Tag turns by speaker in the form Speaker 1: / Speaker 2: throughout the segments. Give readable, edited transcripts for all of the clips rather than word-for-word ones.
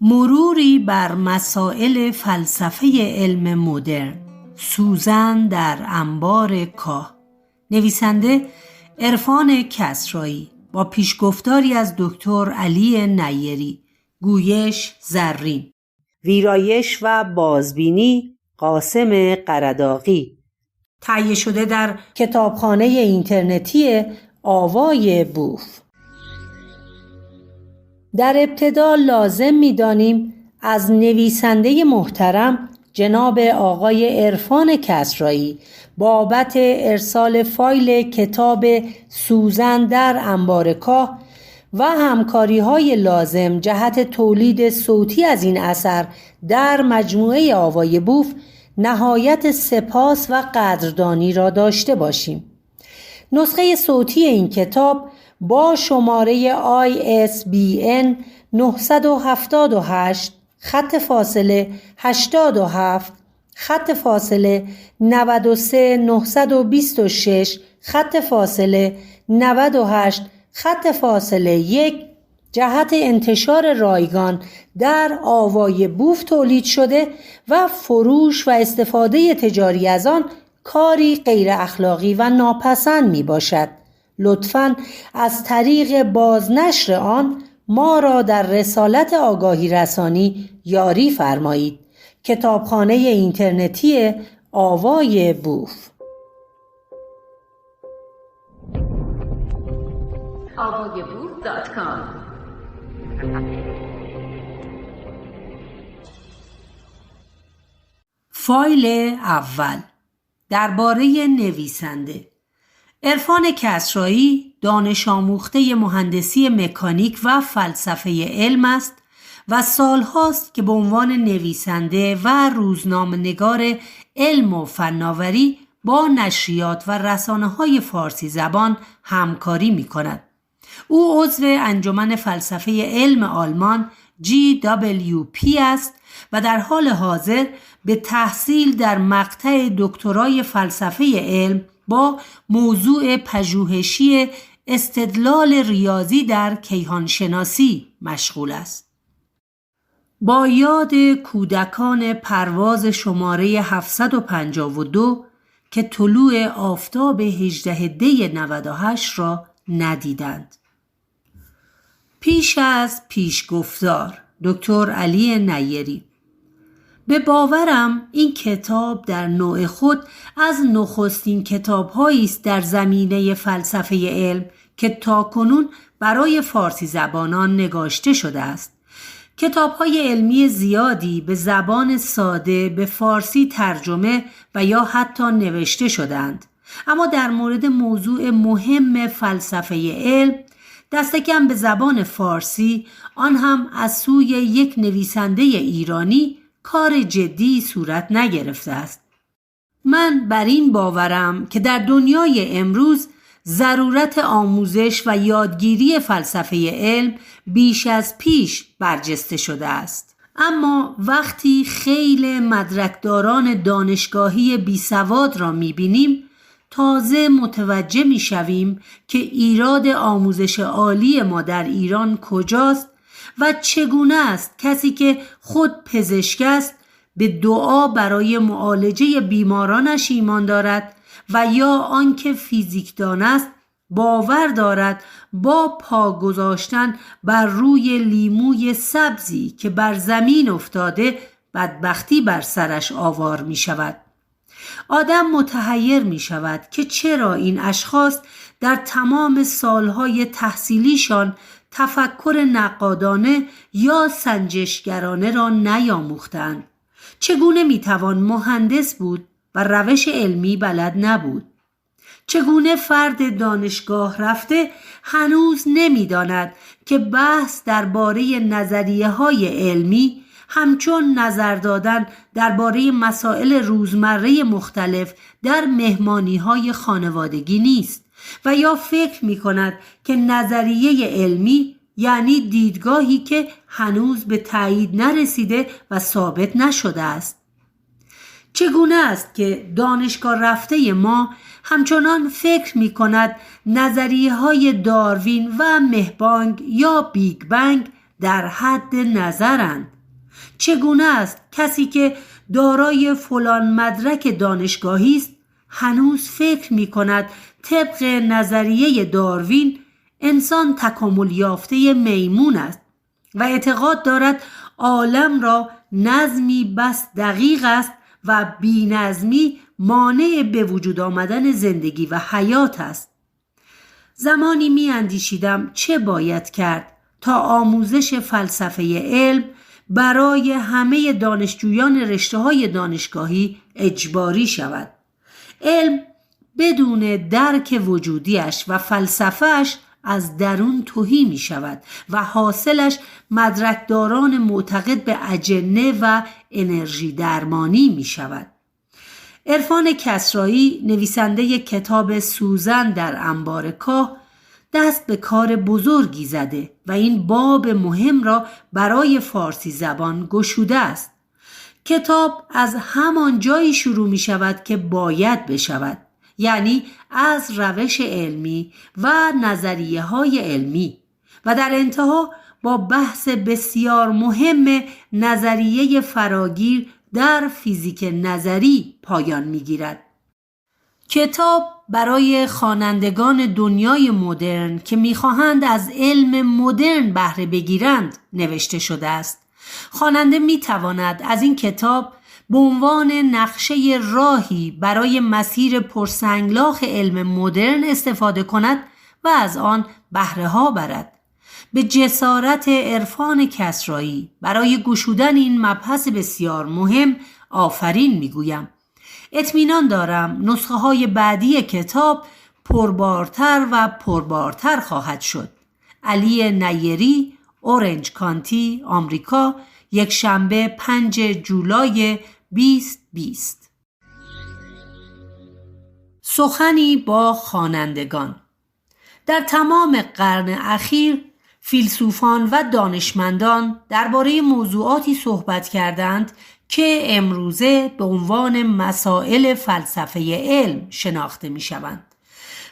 Speaker 1: مروری بر مسائل فلسفه علم مدرن، سوزن در انبار کاه. نویسنده عرفان کسرایی، با پیشگفتاری از دکتر علی نیری. گویش زرین. ویرایش و بازبینی قاسم قرداغی. تهیه شده در کتابخانه اینترنتی آوای بوف. در ابتدا لازم می‌دانیم از نویسنده محترم جناب آقای عرفان کسرایی بابت ارسال فایل کتاب سوزن در انبار کاه و همکاری‌های لازم جهت تولید صوتی از این اثر در مجموعه آوای بوف نهایت سپاس و قدردانی را داشته باشیم. نسخه صوتی این کتاب با شماره ISBN 978 خط فاصله 87 خط فاصله 93 926 خط فاصله 98 خط فاصله 1 جهت انتشار رایگان در آوای بوف تولید شده و فروش و استفاده تجاری از آن کاری غیر اخلاقی و ناپسند می باشد. لطفاً از طریق بازنشر آن ما را در رسالت آگاهی رسانی یاری فرمایید. کتابخانه اینترنتی آوای بوف.
Speaker 2: avayaboof.com.
Speaker 1: فایل اول درباره نویسنده. عرفان کسرایی دانش آموخته مهندسی مکانیک و فلسفه علم است و سالهاست که به عنوان نویسنده و روزنامه‌نگار علم و فناوری با نشریات و رسانه‌های فارسی زبان همکاری می‌کند. او عضو انجمن فلسفه علم آلمان GWP است و در حال حاضر به تحصیل در مقطع دکترای فلسفه علم با موضوع پژوهشی استدلال ریاضی در کیهانشناسی مشغول است. با یاد کودکان پرواز شماره 752 که طلوع آفتاب 18 دی 98 را ندیدند. پیش از پیشگفتار دکتر علی نیری. به باورم این کتاب در نوع خود از نخستین کتاب‌هایی است در زمینه فلسفه علم که تاکنون برای فارسی زبانان نگاشته شده است. کتاب‌های علمی زیادی به زبان ساده به فارسی ترجمه و یا حتی نوشته شدند، اما در مورد موضوع مهم فلسفه علم دست کم به زبان فارسی، آن هم از سوی یک نویسنده ایرانی، کار جدی صورت نگرفته است. من بر این باورم که در دنیای امروز ضرورت آموزش و یادگیری فلسفه علم بیش از پیش برجسته شده است. اما وقتی خیل مدرکداران دانشگاهی بیسواد را می‌بینیم، تازه متوجه می‌شویم که ایراد آموزش عالی ما در ایران کجاست و چگونه است کسی که خود پزشک است به دعا برای معالجه بیمارانش ایمان دارد و یا آنکه فیزیکدان است باور دارد با پا گذاشتن بر روی لیموی سبزی که بر زمین افتاده بدبختی بر سرش آوار می شود. آدم متحیر می شود که چرا این اشخاص در تمام سالهای تحصیلیشان تفکر نقادانه یا سنجشگرانه را نیاموختند. چگونه میتوان مهندس بود و روش علمی بلد نبود؟ چگونه فرد دانشگاه رفته هنوز نمیداند که بحث درباره نظریه‌های علمی همچون نظر دادن درباره مسائل روزمره مختلف در مهمانی‌های خانوادگی نیست و یا فکر می‌کند که نظریه علمی یعنی دیدگاهی که هنوز به تایید نرسیده و ثابت نشده است. چگونه است که دانشگاه رفته ما همچنان فکر می کند نظریه های داروین و مهبانگ یا بیگ بنگ در حد نظرند؟ چگونه است کسی که دارای فلان مدرک دانشگاهی است هنوز فکر می کند طبق نظریه داروین انسان تکامل یافته میمون است و اعتقاد دارد عالم را نظمی بس دقیق است و بی‌نظمی مانع به وجود آمدن زندگی و حیات است؟ زمانی می اندیشیدم چه باید کرد تا آموزش فلسفه علم برای همه دانشجویان رشته‌های دانشگاهی اجباری شود. علم بدون درک وجودیش و فلسفهش از درون تهی می شود و حاصلش مدرکداران معتقد به اجنه و انرژی درمانی می شود. عرفان کسرایی نویسنده کتاب سوزن در انبار کاه دست به کار بزرگی زده و این باب مهم را برای فارسی زبان گشوده است. کتاب از همان جایی شروع می شود که باید بشود، یعنی از روش علمی و نظریه های علمی و در انتها با بحث بسیار مهم نظریه فراگیر در فیزیک نظری پایان می گیرد. کتاب برای خوانندگان دنیای مدرن که می‌خواهند از علم مدرن بهره بگیرند نوشته شده است. خواننده می‌تواند از این کتاب به عنوان نقشه راهی برای مسیر پرسنگلاخ علم مدرن استفاده کند و از آن بهره‌ها برد. به جسارت عرفان کسرایی برای گشودن این مبحث بسیار مهم آفرین می‌گویم. اطمینان دارم نسخه های بعدی کتاب پربارتر و پربارتر خواهد شد. علی نیری، اورنج کانتی، آمریکا، یکشنبه 5 جولای 2020. سخنی با خوانندگان. در تمام قرن اخیر فیلسوفان و دانشمندان درباره موضوعاتی صحبت کردند که امروزه به عنوان مسائل فلسفه علم شناخته می شوند.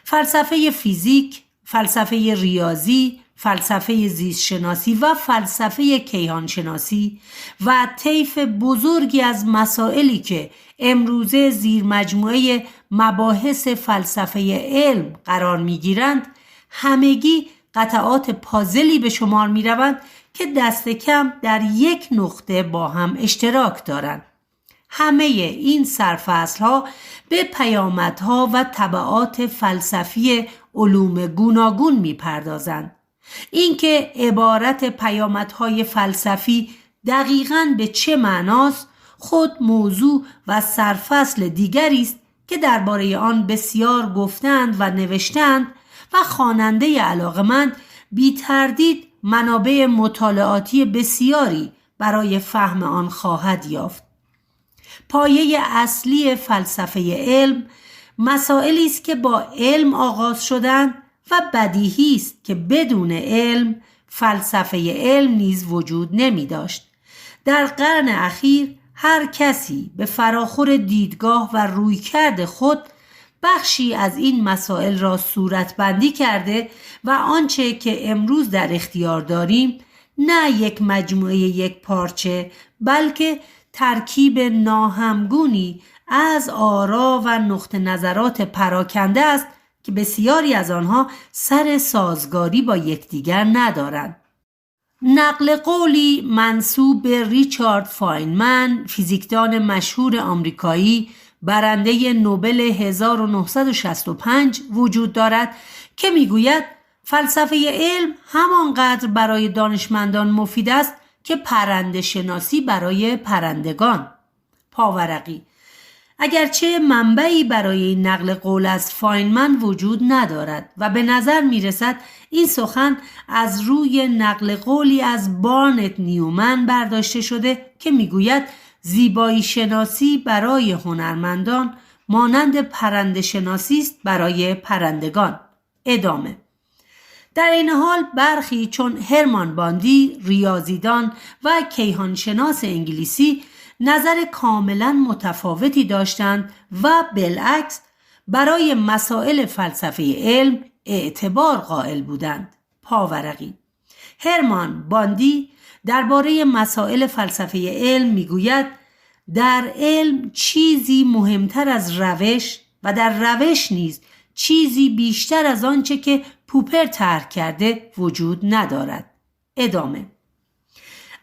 Speaker 1: فلسفه فیزیک، فلسفه ریاضی، فلسفه زیستشناسی و فلسفه کیهانشناسی و طیف بزرگی از مسائلی که امروزه زیر مجموعه مباحث فلسفه علم قرار می گیرند همگی قطعات پازلی به شمار می روند که دست کم در یک نقطه با هم اشتراک دارند. همه این سرفصل‌ها به پیامدها و تبعات فلسفی علوم گوناگون می‌پردازند. اینکه عبارت پیامدهای فلسفی دقیقاً به چه معناست خود موضوع و سرفصل دیگری است که درباره آن بسیار گفتند و نوشتند و خواننده علاقه‌مند بی تردید منابع مطالعاتی بسیاری برای فهم آن خواهد یافت. پایه اصلی فلسفه علم مسائلی است که با علم آغاز شدند و بدیهی است که بدون علم فلسفه علم نیز وجود نمی داشت. در قرن اخیر هر کسی به فراخور دیدگاه و رویکرد خود بخشی از این مسائل را صورتبندی کرده و آنچه که امروز در اختیار داریم نه یک مجموعه یک پارچه بلکه ترکیب ناهمگونی از آرا و نقطه نظرات پراکنده است که بسیاری از آنها سر سازگاری با یکدیگر ندارند. نقل قولی منسوب به ریچارد فاینمن، فیزیکدان مشهور آمریکایی برنده نوبل 1965 وجود دارد که میگوید فلسفه علم همانقدر برای دانشمندان مفید است که پرنده شناسی برای پرندگان. پاورقی. اگرچه منبعی برای این نقل قول از فاینمن وجود ندارد و به نظر می رسد این سخن از روی نقل قولی از بارنت نیومن برداشته شده که می گوید زیبایی شناسی برای هنرمندان مانند پرنده شناسی است برای پرندگان. ادامه. در این حال برخی چون هرمان باندی ریاضیدان و کیهانشناس انگلیسی نظر کاملا متفاوتی داشتند و بالعکس برای مسائل فلسفه علم اعتبار قائل بودند. پاورقی. هرمان باندی درباره مسائل فلسفه علم میگوید در علم چیزی مهمتر از روش و در روش نیز چیزی بیشتر از آنچه که پوپر طرح کرده وجود ندارد. ادامه.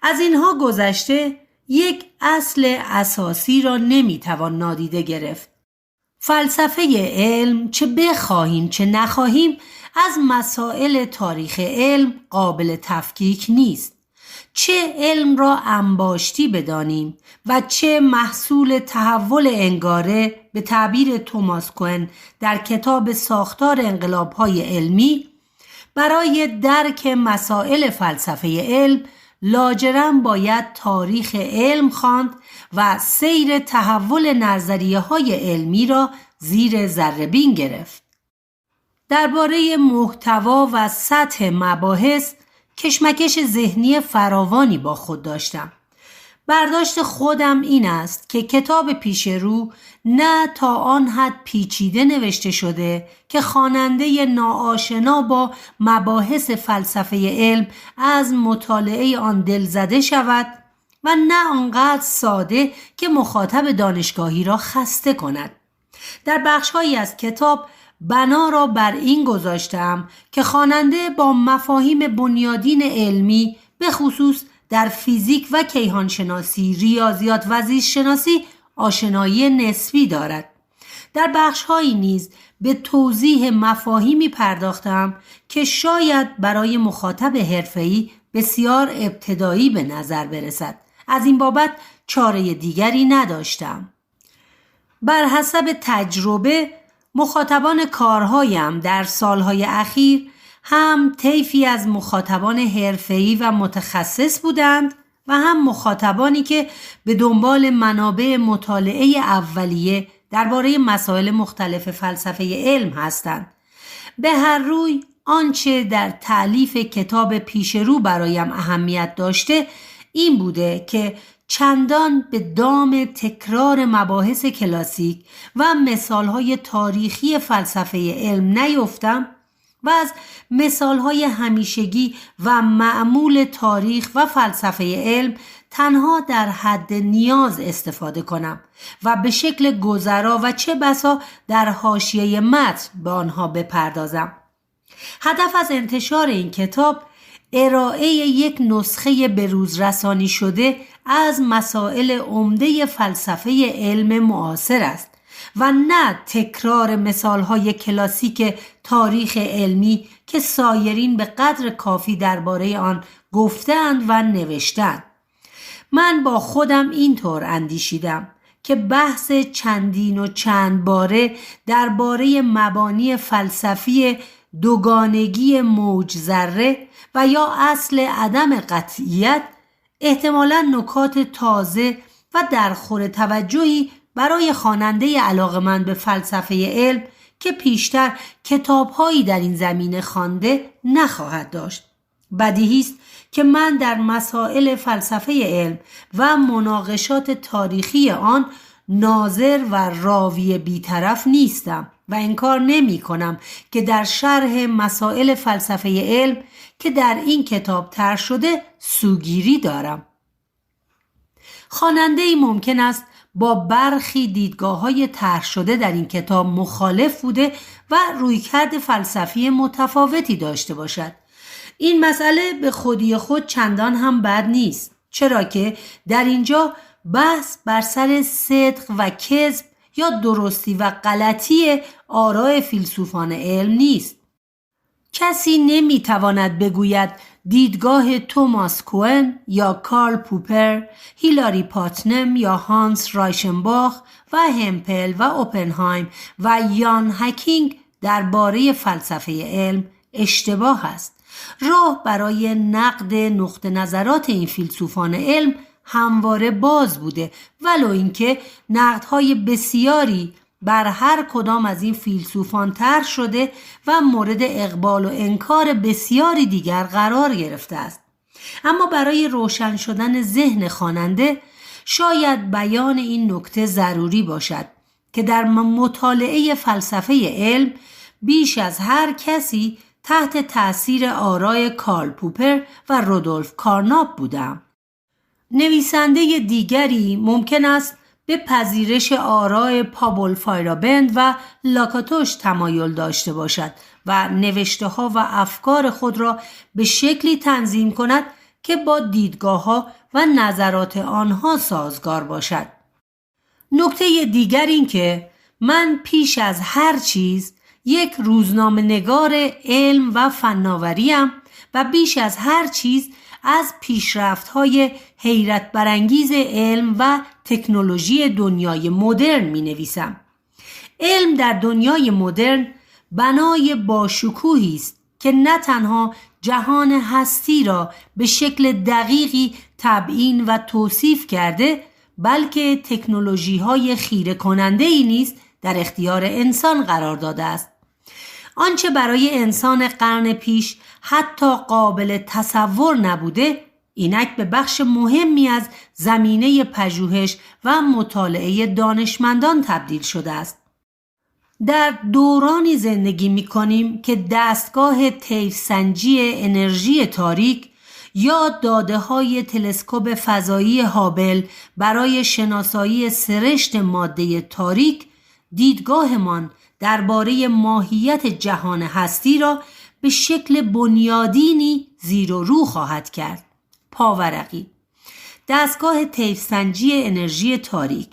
Speaker 1: از اینها گذشته یک اصل اساسی را نمیتوان نادیده گرفت. فلسفه علم چه بخواهیم چه نخواهیم از مسائل تاریخ علم قابل تفکیک نیست. چه علم را انباشتی بدانیم و چه محصول تحول انگاره به تعبیر توماس کوئن در کتاب ساختار انقلاب‌های علمی، برای درک مسائل فلسفه علم لاجرم باید تاریخ علم خواند و سیر تحول نظریه‌های علمی را زیر ذره‌بین گرفت. درباره محتوا و سطح مباحث کشمکش ذهنی فراوانی با خود داشتم. برداشت خودم این است که کتاب پیش رو نه تا آن حد پیچیده نوشته شده که خواننده ناآشنا با مباحث فلسفه علم از مطالعه آن دلزده شود و نه آنقدر ساده که مخاطب دانشگاهی را خسته کند. در بخش‌هایی از کتاب بنا را بر این گذاشتم که خواننده با مفاهیم بنیادین علمی به خصوص در فیزیک و کیهانشناسی، ریاضیات و زیستشناسی آشنایی نسبی دارد. در بخش‌هایی نیز به توضیح مفاهیمی پرداختم که شاید برای مخاطب حرفه‌ای بسیار ابتدایی به نظر برسد. از این بابت چاره دیگری نداشتم. بر حسب تجربه مخاطبان کارهایم در سالهای اخیر هم طیفی از مخاطبان حرفه‌ای و متخصص بودند و هم مخاطبانی که به دنبال منابع مطالعه اولیه درباره مسائل مختلف فلسفه علم هستند. به هر روی آنچه در تألیف کتاب پیشرو برایم اهمیت داشته این بوده که چندان به دام تکرار مباحث کلاسیک و مثالهای تاریخی فلسفه علم نیفتم و از مثالهای همیشگی و معمول تاریخ و فلسفه علم تنها در حد نیاز استفاده کنم و به شکل گذرا و چه بسا در حاشیه متن به آنها بپردازم. هدف از انتشار این کتاب ارائه یک نسخه بروز رسانی شده از مسائل عمده فلسفه علم معاصر است و نه تکرار مثالهای کلاسیک تاریخ علمی که سایرین به قدر کافی درباره آن گفتند و نوشتند. من با خودم اینطور اندیشیدم که بحث چندین و چند باره درباره مبانی فلسفی دوگانگی موج ذره و یا اصل عدم قطعیت احتمالاً نکات تازه و درخور توجهی برای خواننده علاقه‌مند به فلسفه علم که پیشتر کتاب‌هایی در این زمینه خوانده نخواهد داشت. بدیهی است که من در مسائل فلسفه علم و مناقشات تاریخی آن ناظر و راوی بی‌طرف نیستم و انکار نمی کنم که در شرح مسائل فلسفه علم که در این کتاب طرح شده سوگیری دارم. خواننده‌ای ممکن است با برخی دیدگاه‌های طرح شده در این کتاب مخالف بوده و رویکرد فلسفی متفاوتی داشته باشد. این مسئله به خودی خود چندان هم بد نیست، چرا که در اینجا بحث بر سر صدق و کذب یا درستی و غلطی آراء فیلسوفان علم نیست. کسی نمیتواند بگوید دیدگاه توماس کوئن یا کارل پوپر، هیلاری پاتنم یا هانس رایشنباخ و همپل و اوپنهایم و یان هاکینگ درباره فلسفه علم اشتباه است. راه برای نقد نقطه نظرات این فیلسوفان علم همواره باز بوده، ولو اینکه نقدهای بسیاری بر هر کدام از این فیلسوفان طرح شده و مورد اقبال و انکار بسیاری دیگر قرار گرفته است. اما برای روشن شدن ذهن خواننده شاید بیان این نکته ضروری باشد که در مطالعه فلسفه علم بیش از هر کسی تحت تأثیر آرای کارل پوپر و رودولف کارناپ بودم. نویسنده دیگری ممکن است به پذیرش آرای پاول فایرابند و لاکاتوش تمایل داشته باشد و نوشته‌ها و افکار خود را به شکلی تنظیم کند که با دیدگاه‌ها و نظرات آنها سازگار باشد. نکته دیگر این که من پیش از هر چیز یک روزنامه‌نگار علم و فناوریم و بیش از هر چیز از پیشرفت‌های حیرت برانگیز علم و تکنولوژی دنیای مدرن می‌نویسم. علم در دنیای مدرن بنای باشکوهی است که نه تنها جهان هستی را به شکل دقیقی تبیین و توصیف کرده، بلکه تکنولوژی‌های خیره کننده‌ای نیز در اختیار انسان قرار داده است. آنچه برای انسان قرن پیش حتی قابل تصور نبوده، اینک به بخش مهمی از زمینه پژوهش و مطالعه دانشمندان تبدیل شده است. در دورانی زندگی می‌کنیم که دستگاه طیف سنجی انرژی تاریک یا داده‌های تلسکوپ فضایی هابل برای شناسایی سرشت ماده تاریک دیدگاهمان درباره ماهیت جهان هستی را به شکل بنیادینی زیر و رو خواهد کرد. پاورقی دستگاه طیف سنجی انرژی تاریک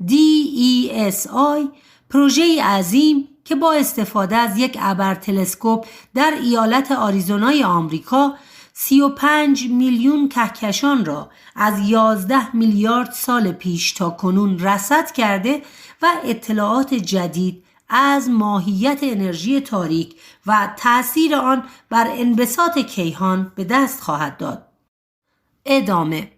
Speaker 1: DESI پروژه عظیم که با استفاده از یک ابر تلسکوپ در ایالت آریزونای آمریکا 35 میلیون کهکشان را از 11 میلیارد سال پیش تا کنون رصد کرده و اطلاعات جدید از ماهیت انرژی تاریک و تأثیر آن بر انبساط کیهان به دست خواهد داد. ادامه: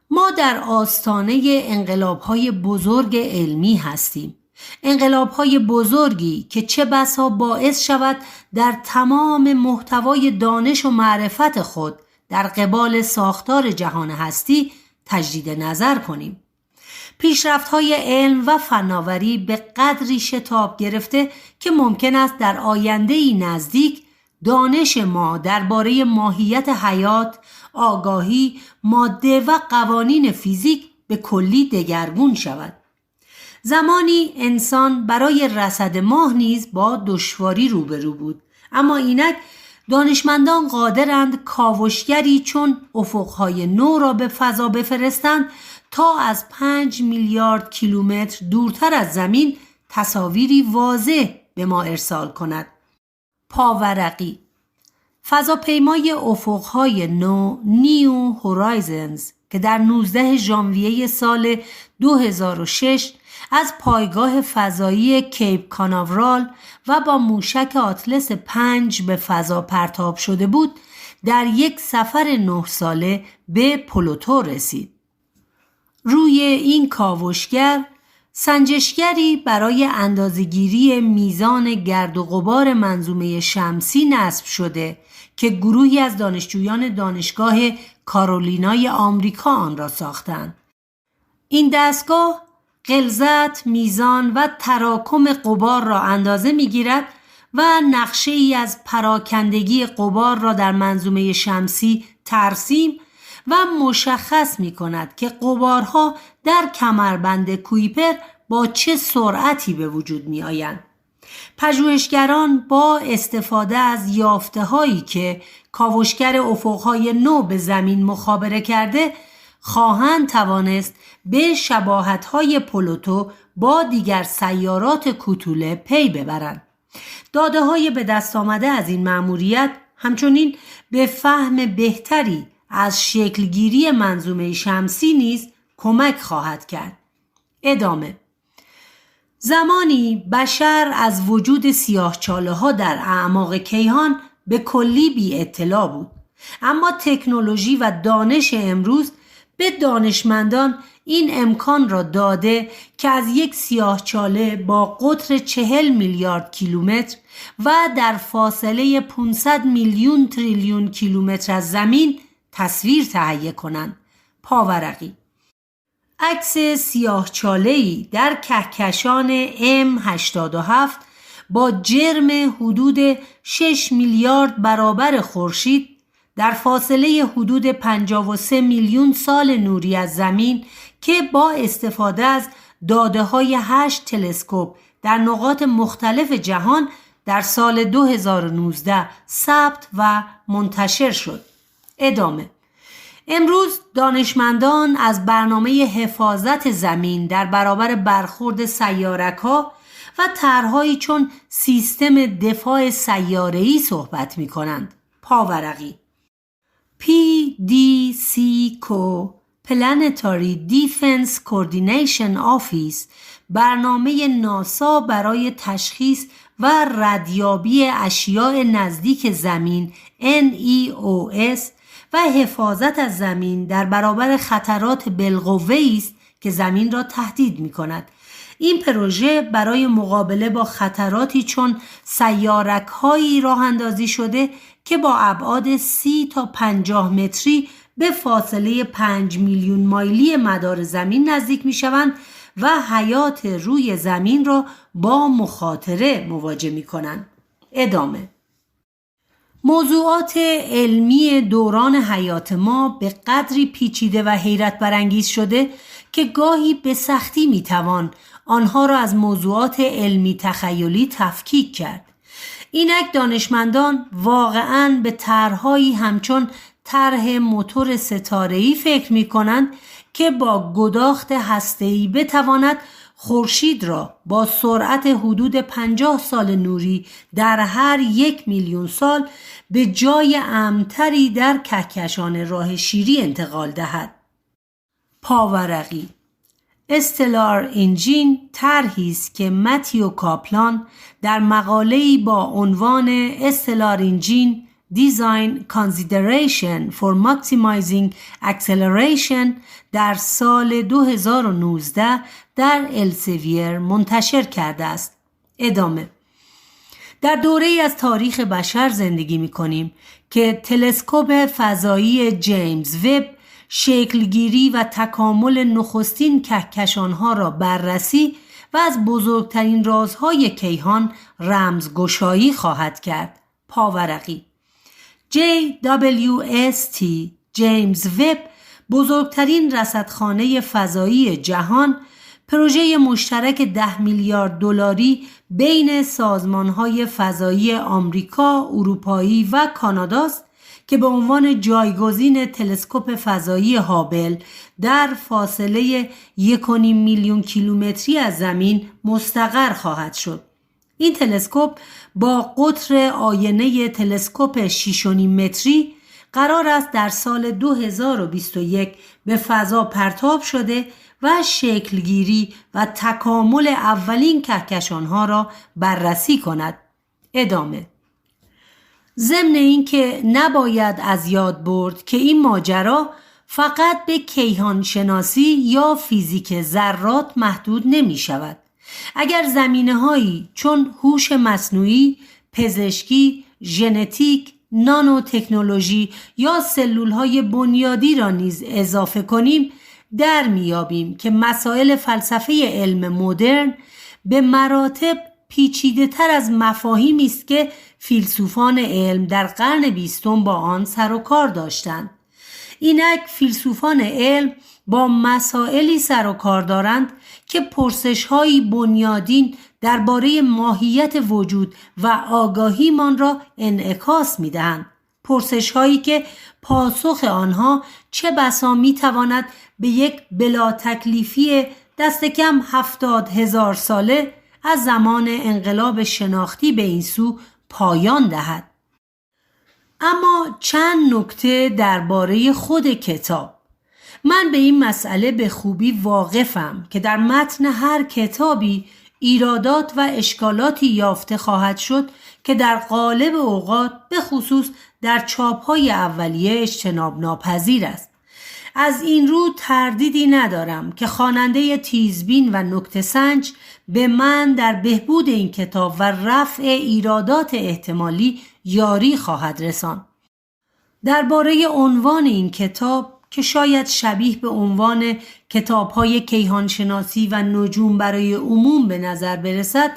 Speaker 1: ما در آستانه انقلاب‌های بزرگ علمی هستیم. انقلاب‌های بزرگی که چه بسا باعث شود در تمام محتوای دانش و معرفت خود در قبال ساختار جهان هستی تجدید نظر کنیم. پیشرفت‌های علم و فناوری به قدری شتاب گرفته که ممکن است در آینده‌ای نزدیک دانش ما درباره ماهیت حیات، آگاهی، ماده و قوانین فیزیک به کلی دگرگون شود. زمانی انسان برای رصد ماه نیز با دشواری روبرو بود، اما اینک دانشمندان قادرند کاوشگری چون افق‌های نو را به فضا بفرستند تا از 5 میلیارد کیلومتر دورتر از زمین تصاویری واضح به ما ارسال کند. پاورقی فضاپیمای افق‌های نو نیو هورایزنز که در 19 ژانویه سال 2006 از پایگاه فضایی کیپ کاناورال و با موشک آتلس 5 به فضا پرتاب شده بود، در یک سفر 9 ساله به پلوتو رسید. روی این کاوشگر سنجشگری برای اندازه‌گیری میزان گرد و غبار منظومه شمسی نصب شده که گروهی از دانشجویان دانشگاه کارولینای آمریکا آن را ساختند. این دستگاه غلظت، میزان و تراکم غبار را اندازه می‌گیرد و نقشه‌ای از پراکندگی غبار را در منظومه شمسی ترسیم و مشخص می‌کند که غبارها در کمربند کویپر با چه سرعتی به وجود می‌آیند. پژوهشگران با استفاده از یافته‌هایی که کاوشگر افق‌های نو به زمین مخابره کرده خواهند توانست به شباهت‌های پلوتو با دیگر سیارات کوتوله پی ببرند. داده‌های به دست آمده از این مأموریت همچنین به فهم بهتری از شکلگیری منظومه شمسی نیز کمک خواهد کرد. ادامه: زمانی بشر از وجود سیاه‌چاله‌ها در اعماق کیهان به کلی بی اطلاع بود، اما تکنولوژی و دانش امروز به دانشمندان این امکان را داده که از یک سیاهچاله با قطر 40 میلیارد کیلومتر و در فاصله 500 میلیون تریلیون کیلومتر از زمین تصویر تهیه کنند. پاورقی عکس سیاه‌چاله‌ای در کهکشان M87 با جرم حدود 6 میلیارد برابر خورشید در فاصله حدود 53 میلیون سال نوری از زمین که با استفاده از داده‌های 8 تلسکوپ در نقاط مختلف جهان در سال 2019 ثبت و منتشر شد. ادامه: امروز دانشمندان از برنامه حفاظت زمین در برابر برخورد سیارک‌ها و طرح‌هایی چون سیستم دفاع سیاره‌ای صحبت می‌کنند. پاورقی: PDCCO Planetary Defense Coordination Office برنامه ناسا برای تشخیص و ردیابی اشیاء نزدیک زمین NEOS و حفاظت از زمین در برابر خطرات بالقوه‌ای است که زمین را تهدید می‌کند. این پروژه برای مقابله با خطراتی چون سیارک‌هایی راه اندازی شده که با ابعاد 30 تا 50 متری به فاصله 5 میلیون مایلی مدار زمین نزدیک می‌شوند و حیات روی زمین را با مخاطره مواجه می‌کنند. ادامه: موضوعات علمی دوران حیات ما به قدری پیچیده و حیرت برانگیز شده که گاهی به سختی میتوان آنها را از موضوعات علمی تخیلی تفکیک کرد. اینک دانشمندان واقعاً به طرح‌هایی همچون طرح موتور ستاره‌ای فکر می‌کنند که با گداخت هسته‌ای بتواند خورشید را با سرعت حدود 50 سال نوری در هر 1 میلیون سال به جای امن‌تری در کهکشان راه شیری انتقال دهد. پاورقی: استلار انجین طرحی است که متیو کاپلان در مقاله‌ای با عنوان استلار انجین Design Consideration for Maximizing Acceleration در سال 2019 در السویر منتشر کرده است. ادامه: در دوره‌ای از تاریخ بشر زندگی می‌کنیم که تلسکوپ فضایی جیمز وب شکلگیری و تکامل نخستین کهکشان‌ها را بررسی و از بزرگترین رازهای کیهان رمزگشایی خواهد کرد. پاورقی: JWST جیمز وب بزرگترین رصدخانه فضایی جهان پروژه مشترک 10 میلیارد دلاری بین سازمان‌های فضایی آمریکا، اروپایی و کاناداست که به عنوان جایگزین تلسکوپ فضایی هابل در فاصله 1.5 میلیون کیلومتری از زمین مستقر خواهد شد. این تلسکوپ با قطر آینه تلسکوپ 6.5 متری قرار است در سال 2021 به فضا پرتاب شده و شکلگیری و تکامل اولین کهکشان‌ها را بررسی کند. ادامه: ضمن این که نباید از یاد برد که این ماجرا فقط به کیهان شناسی یا فیزیک ذرات محدود نمی شود. اگر زمینه‌هایی چون هوش مصنوعی، پزشکی، ژنتیک، نانو تکنولوژی یا سلول‌های بنیادی را نیز اضافه کنیم، در میابیم که مسائل فلسفه علم مدرن به مراتب پیچیده تر از مفاهیمی است که فیلسوفان علم در قرن 20 با آن سر و کار داشتند. اینک فیلسوفان علم با مسائلی سر و کار دارند که پرسش‌های بنیادین درباره ماهیت وجود و آگاهیمان را انعکاس می‌دهند. پرسش‌هایی که پاسخ آنها چه بسا می‌تواند به یک بلا تکلیفی دست کم 70,000 ساله از زمان انقلاب شناختی به این سو پایان دهد. اما چند نکته درباره خود کتاب. من به این مسئله به خوبی واقفم که در متن هر کتابی ایرادات و اشکالاتی یافته خواهد شد که در غالب اوقات به خصوص در چاپ‌های اولیه اجتناب ناپذیر است. از این رو تردیدی ندارم که خواننده تیزبین و نکته سنج به من در بهبود این کتاب و رفع ایرادات احتمالی یاری خواهد رساند. درباره عنوان این کتاب که شاید شبیه به عنوان کتاب‌های کیهانشناسی و نجوم برای عموم به نظر برسد،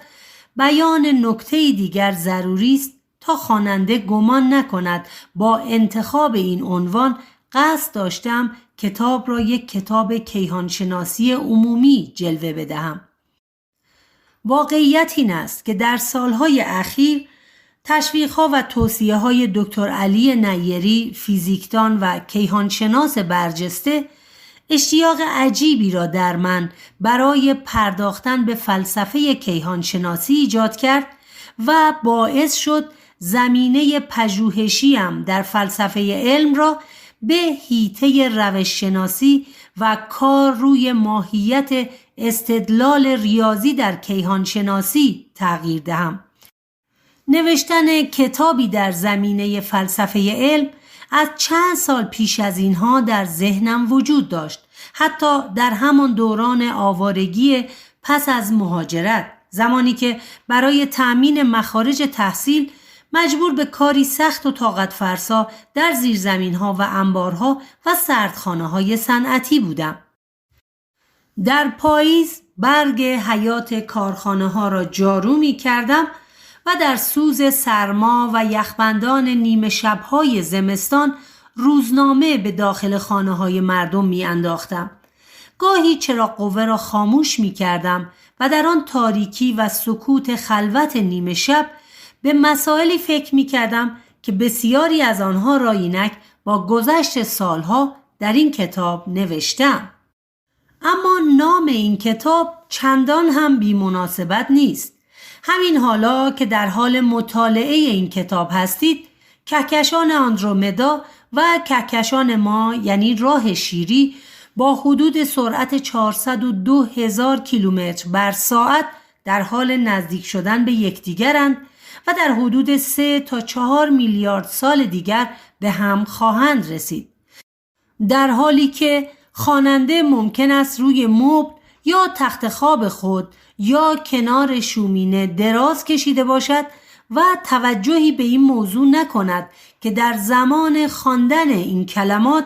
Speaker 1: بیان نکته دیگر ضروری است تا خواننده گمان نکند با انتخاب این عنوان قصد داشتم کتاب را یک کتاب کیهانشناسی عمومی جلوه بدهم. واقعیت این است که در سالهای اخیر تشویق‌ها و توصیه‌های دکتر علی نیری، فیزیکدان و کیهانشناس برجسته، اشتیاق عجیبی را در من برای پرداختن به فلسفه کیهانشناسی ایجاد کرد و باعث شد زمینه پژوهشیم در فلسفه علم را به حیطه روش‌شناسی و کار روی ماهیت استدلال ریاضی در کیهانشناسی تغییر دهم. نوشتن کتابی در زمینه فلسفه علم از چند سال پیش از اینها در ذهنم وجود داشت، حتی در همان دوران آوارگی پس از مهاجرت، زمانی که برای تأمین مخارج تحصیل مجبور به کاری سخت و طاقت فرسا در زیرزمین‌ها و انبارها و سردخانه‌های صنعتی بودم. در پاییز برگ حیات کارخانه‌ها را جارو می‌کردم و در سوز سرما و یخبندان نیمه شب‌های زمستان روزنامه به داخل خانه‌های مردم می‌انداختم. گاهی چراغ قوه را خاموش می‌کردم و در آن تاریکی و سکوت خلوت نیمه شب به مسائلی فکر می‌کردم که بسیاری از آنها را اینک با گذشت سالها در این کتاب نوشتم. اما نام این کتاب چندان هم بی مناسبت نیست. همین حالا که در حال مطالعه این کتاب هستید، کهکشان آندرومدا و کهکشان ما یعنی راه شیری با حدود سرعت 402,000 کیلومتر بر ساعت در حال نزدیک شدن به یکدیگرند و در حدود 3 تا 4 میلیارد سال دیگر به هم خواهند رسید. در حالی که خواننده ممکن است روی مبل یا تخت خواب خود یا کنار شومینه دراز کشیده باشد و توجهی به این موضوع نکند که در زمان خواندن این کلمات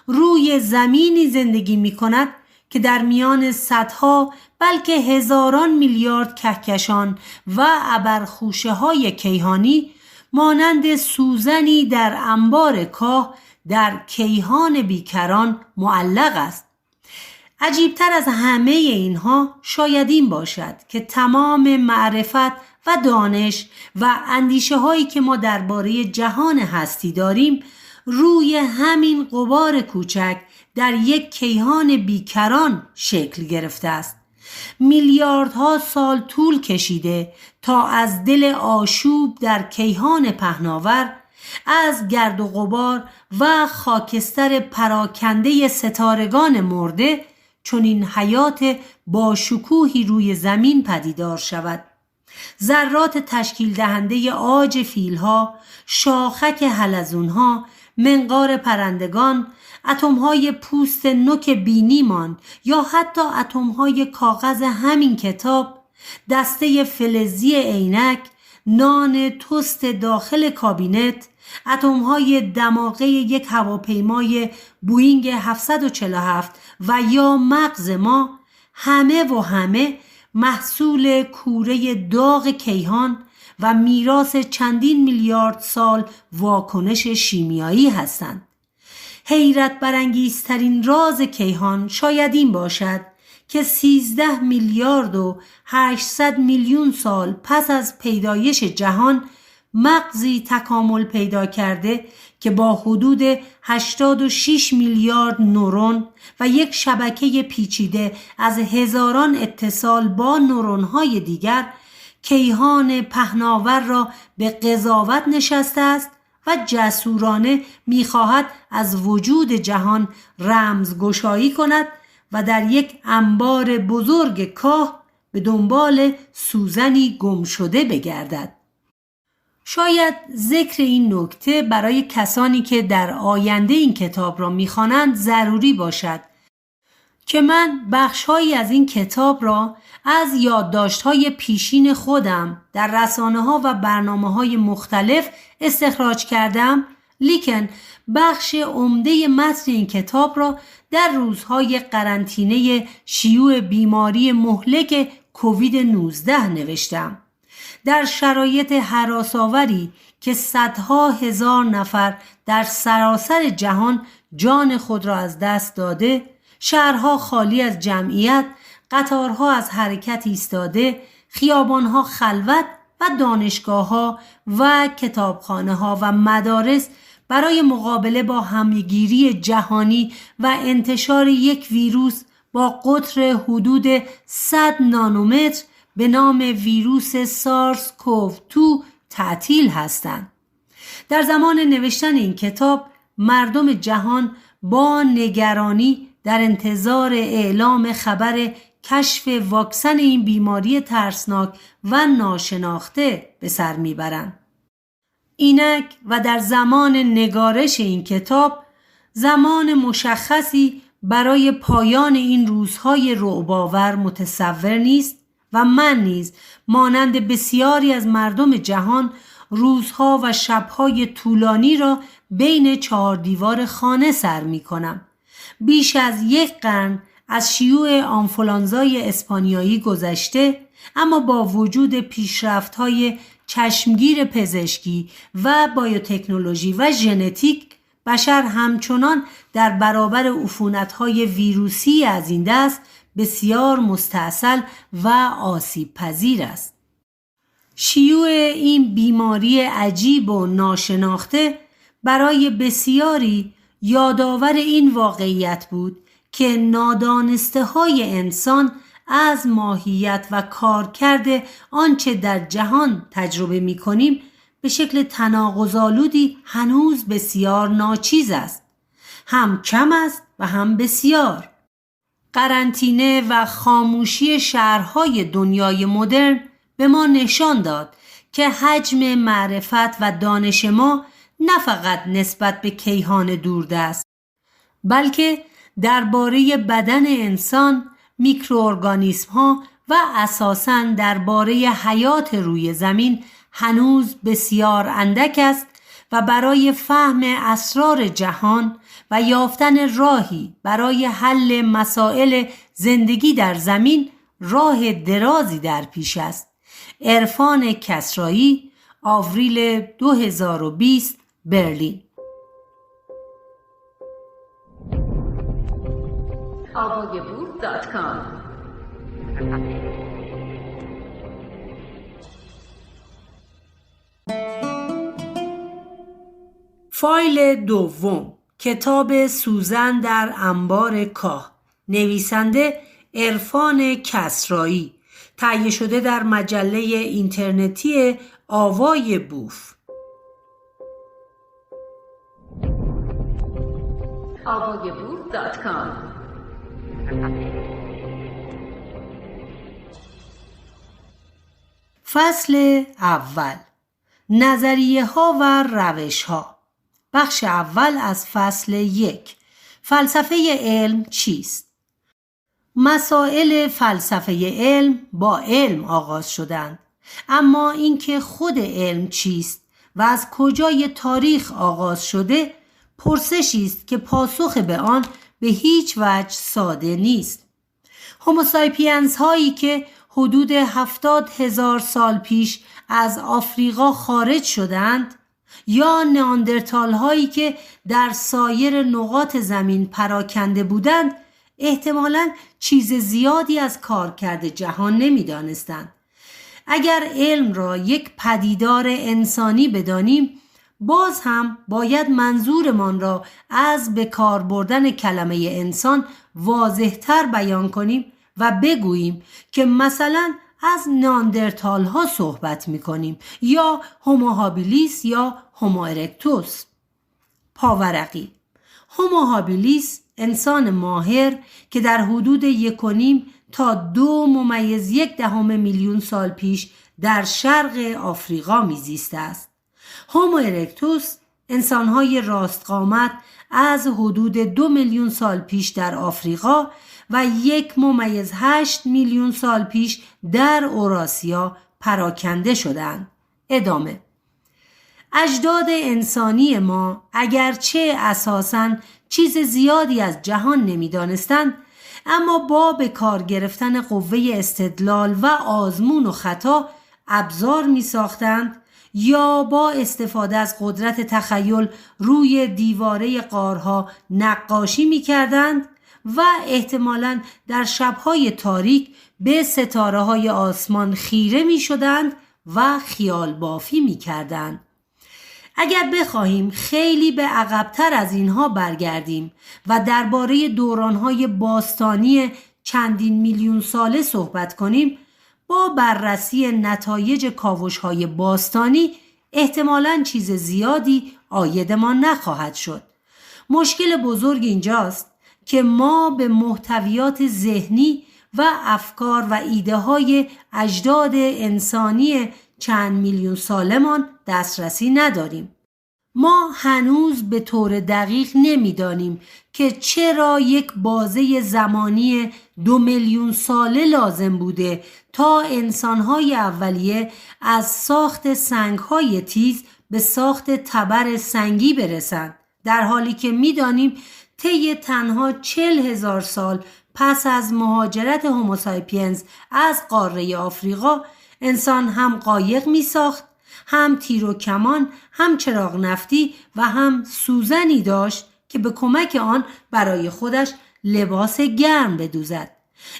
Speaker 1: روی زمینی زندگی می کند که در میان صدها بلکه هزاران میلیارد کهکشان و ابرخوشه های کیهانی مانند سوزنی در انبار کاه در کیهان بیکران معلق است. عجیبتر از همه اینها شاید این باشد که تمام معرفت و دانش و اندیشه هایی که ما درباره جهان هستی داریم روی همین غبار کوچک در یک کیهان بیکران شکل گرفته است. میلیاردها سال طول کشیده تا از دل آشوب در کیهان پهناور، از گرد و غبار و خاکستر پراکنده ستارگان مرده، چون این حیات با شکوهی روی زمین پدیدار شود. ذرات تشکیل دهنده عاج فیلها، شاخک حلزونها، منقار پرندگان، اتم‌های پوست نوک بینیمان یا حتی اتم‌های کاغذ همین کتاب، دسته فلزی عینک، نان توست داخل کابینت، اتم‌های دماغه یک هواپیمای بوئینگ 747 و یا مغز ما، همه محصول کوره داغ کیهان و میراث چندین میلیارد سال واکنش شیمیایی هستند. حیرت برانگیزترین راز کیهان شاید این باشد که 13 میلیارد و 800 میلیون سال پس از پیدایش جهان مغزی تکامل پیدا کرده که با حدود 86 میلیارد نورون و یک شبکه پیچیده از هزاران اتصال با نورون‌های دیگر کیهان پهناور را به قضاوت نشسته است و جسورانه می‌خواهد از وجود جهان رمزگشایی کند و در یک انبار بزرگ کاه به دنبال سوزنی گم شده بگردد. شاید ذکر این نکته برای کسانی که در آینده این کتاب را می‌خوانند ضروری باشد که من بخش‌هایی از این کتاب را از یادداشت‌های پیشین خودم در رسانه‌ها و برنامه‌های مختلف استخراج کردم لیکن بخش عمده متن این کتاب را در روزهای قرنطینه شیوع بیماری مهلک کووید 19 نوشتم. در شرایط هراس‌آوری که صدها هزار نفر در سراسر جهان جان خود را از دست داده، شهرها خالی از جمعیت، قطارها از حرکت ایستاده، خیابانها خلوت و دانشگاه‌ها و کتابخانه‌ها و مدارس برای مقابله با همه‌گیری جهانی و انتشار یک ویروس با قطر حدود 100 نانومتر به نام ویروس سارس کوو-2 تعطیل هستند. در زمان نوشتن این کتاب مردم جهان با نگرانی در انتظار اعلام خبر کشف واکسن این بیماری ترسناک و ناشناخته به سر میبرند. اینک و در زمان نگارش این کتاب زمان مشخصی برای پایان این روزهای رعب‌آور متصور نیست و من نیز مانند بسیاری از مردم جهان روزها و شبهای طولانی را بین 4 دیوار خانه سر می کنم. بیش از 1 قرن از شیوع آنفولانزای اسپانیایی گذشته، اما با وجود پیشرفت‌های چشمگیر پزشکی و بایوتکنولوژی و ژنتیک، بشر همچنان در برابر عفونت‌های ویروسی از این دست بسیار مستعسل و آسیب پذیر است. شیوع این بیماری عجیب و ناشناخته برای بسیاری یادآور این واقعیت بود که نادانسته های انسان از ماهیت و کارکرد آنچه در جهان تجربه می کنیم به شکل تناقض‌آلودی هنوز بسیار ناچیز است. هم کم است و هم بسیار. قرنطینه و خاموشی شهرهای دنیای مدرن به ما نشان داد که حجم معرفت و دانش ما نه فقط نسبت به کیهان دوردست، بلکه درباره بدن انسان، میکروارگانیسم ها و اساساً درباره حیات روی زمین هنوز بسیار اندک است و برای فهم اسرار جهان و یافتن راهی برای حل مسائل زندگی در زمین راه درازی در پیش است. عرفان کسرایی، آوریل 2020، برلین.
Speaker 2: avogabur.com
Speaker 1: فایل دوم، کتاب سوزن در انبار کاه، نویسنده عرفان کسرایی، تهیه شده در مجله اینترنتی آوای بوف.
Speaker 2: avogabur.com
Speaker 1: فصل اول، نظریه ها و روش ها. بخش اول از فصل 1، فلسفه علم چیست؟ مسائل فلسفه علم با علم آغاز شدند، اما اینکه خود علم چیست و از کجای تاریخ آغاز شده پرسشی است که پاسخ به آن به هیچ وجه ساده نیست. هوموساپینز هایی که حدود 70,000 سال پیش از آفریقا خارج شدند یا نیاندرتال هایی که در سایر نقاط زمین پراکنده بودند احتمالاً چیز زیادی از کارکرد جهان نمی‌دانستند. اگر علم را یک پدیدار انسانی بدانیم، باز هم باید منظورمان را از به کار بردن کلمه انسان واضح‌تر بیان کنیم و بگوییم که مثلا از نیاندرتال ها صحبت می کنیم یا هومو هابیلیس یا هومو ارکتوس. پاورقی. هومو هابیلیس انسان ماهر که در حدود 1.5 تا 2.1 میلیون سال پیش در شرق آفریقا میزیسته است. هومو ارکتوس انسان‌های راستقامت از حدود 2 میلیون سال پیش در آفریقا و 1.8 میلیون سال پیش در اوراسیا پراکنده شدند. ادامه. اجداد انسانی ما اگرچه اساساً چیز زیادی از جهان نمی‌دانستند، اما با به کار گرفتن قوه استدلال و آزمون و خطا ابزار می‌ساختند یا با استفاده از قدرت تخیل روی دیواره غارها نقاشی می‌کردند و احتمالاً در شب‌های تاریک به ستاره‌های آسمان خیره می‌شدند و خیال بافی می‌کردند. اگر بخواهیم خیلی به عقب‌تر از اینها برگردیم و درباره دوران‌های باستانی چندین میلیون ساله صحبت کنیم، با بررسی نتایج کاوش‌های باستانی احتمالاً چیز زیادی عایدمان نخواهد شد. مشکل بزرگ اینجاست که ما به محتویات ذهنی و افکار و ایده‌های اجداد انسانی چند میلیون سالمان دسترسی نداریم. ما هنوز به طور دقیق نمی‌دانیم که چرا یک بازه زمانی 2 میلیون ساله لازم بوده تا انسان‌های اولیه از ساخت سنگ‌های تیز به ساخت تبر سنگی برسند، در حالی که می‌دانیم طی تنها 40,000 سال پس از مهاجرت هوموساپینز از قاره آفریقا، انسان هم قایق می‌ساخت، هم تیر و کمان، هم چراغ نفتی و هم سوزنی داشت که به کمک آن برای خودش لباس گرم بدوزد.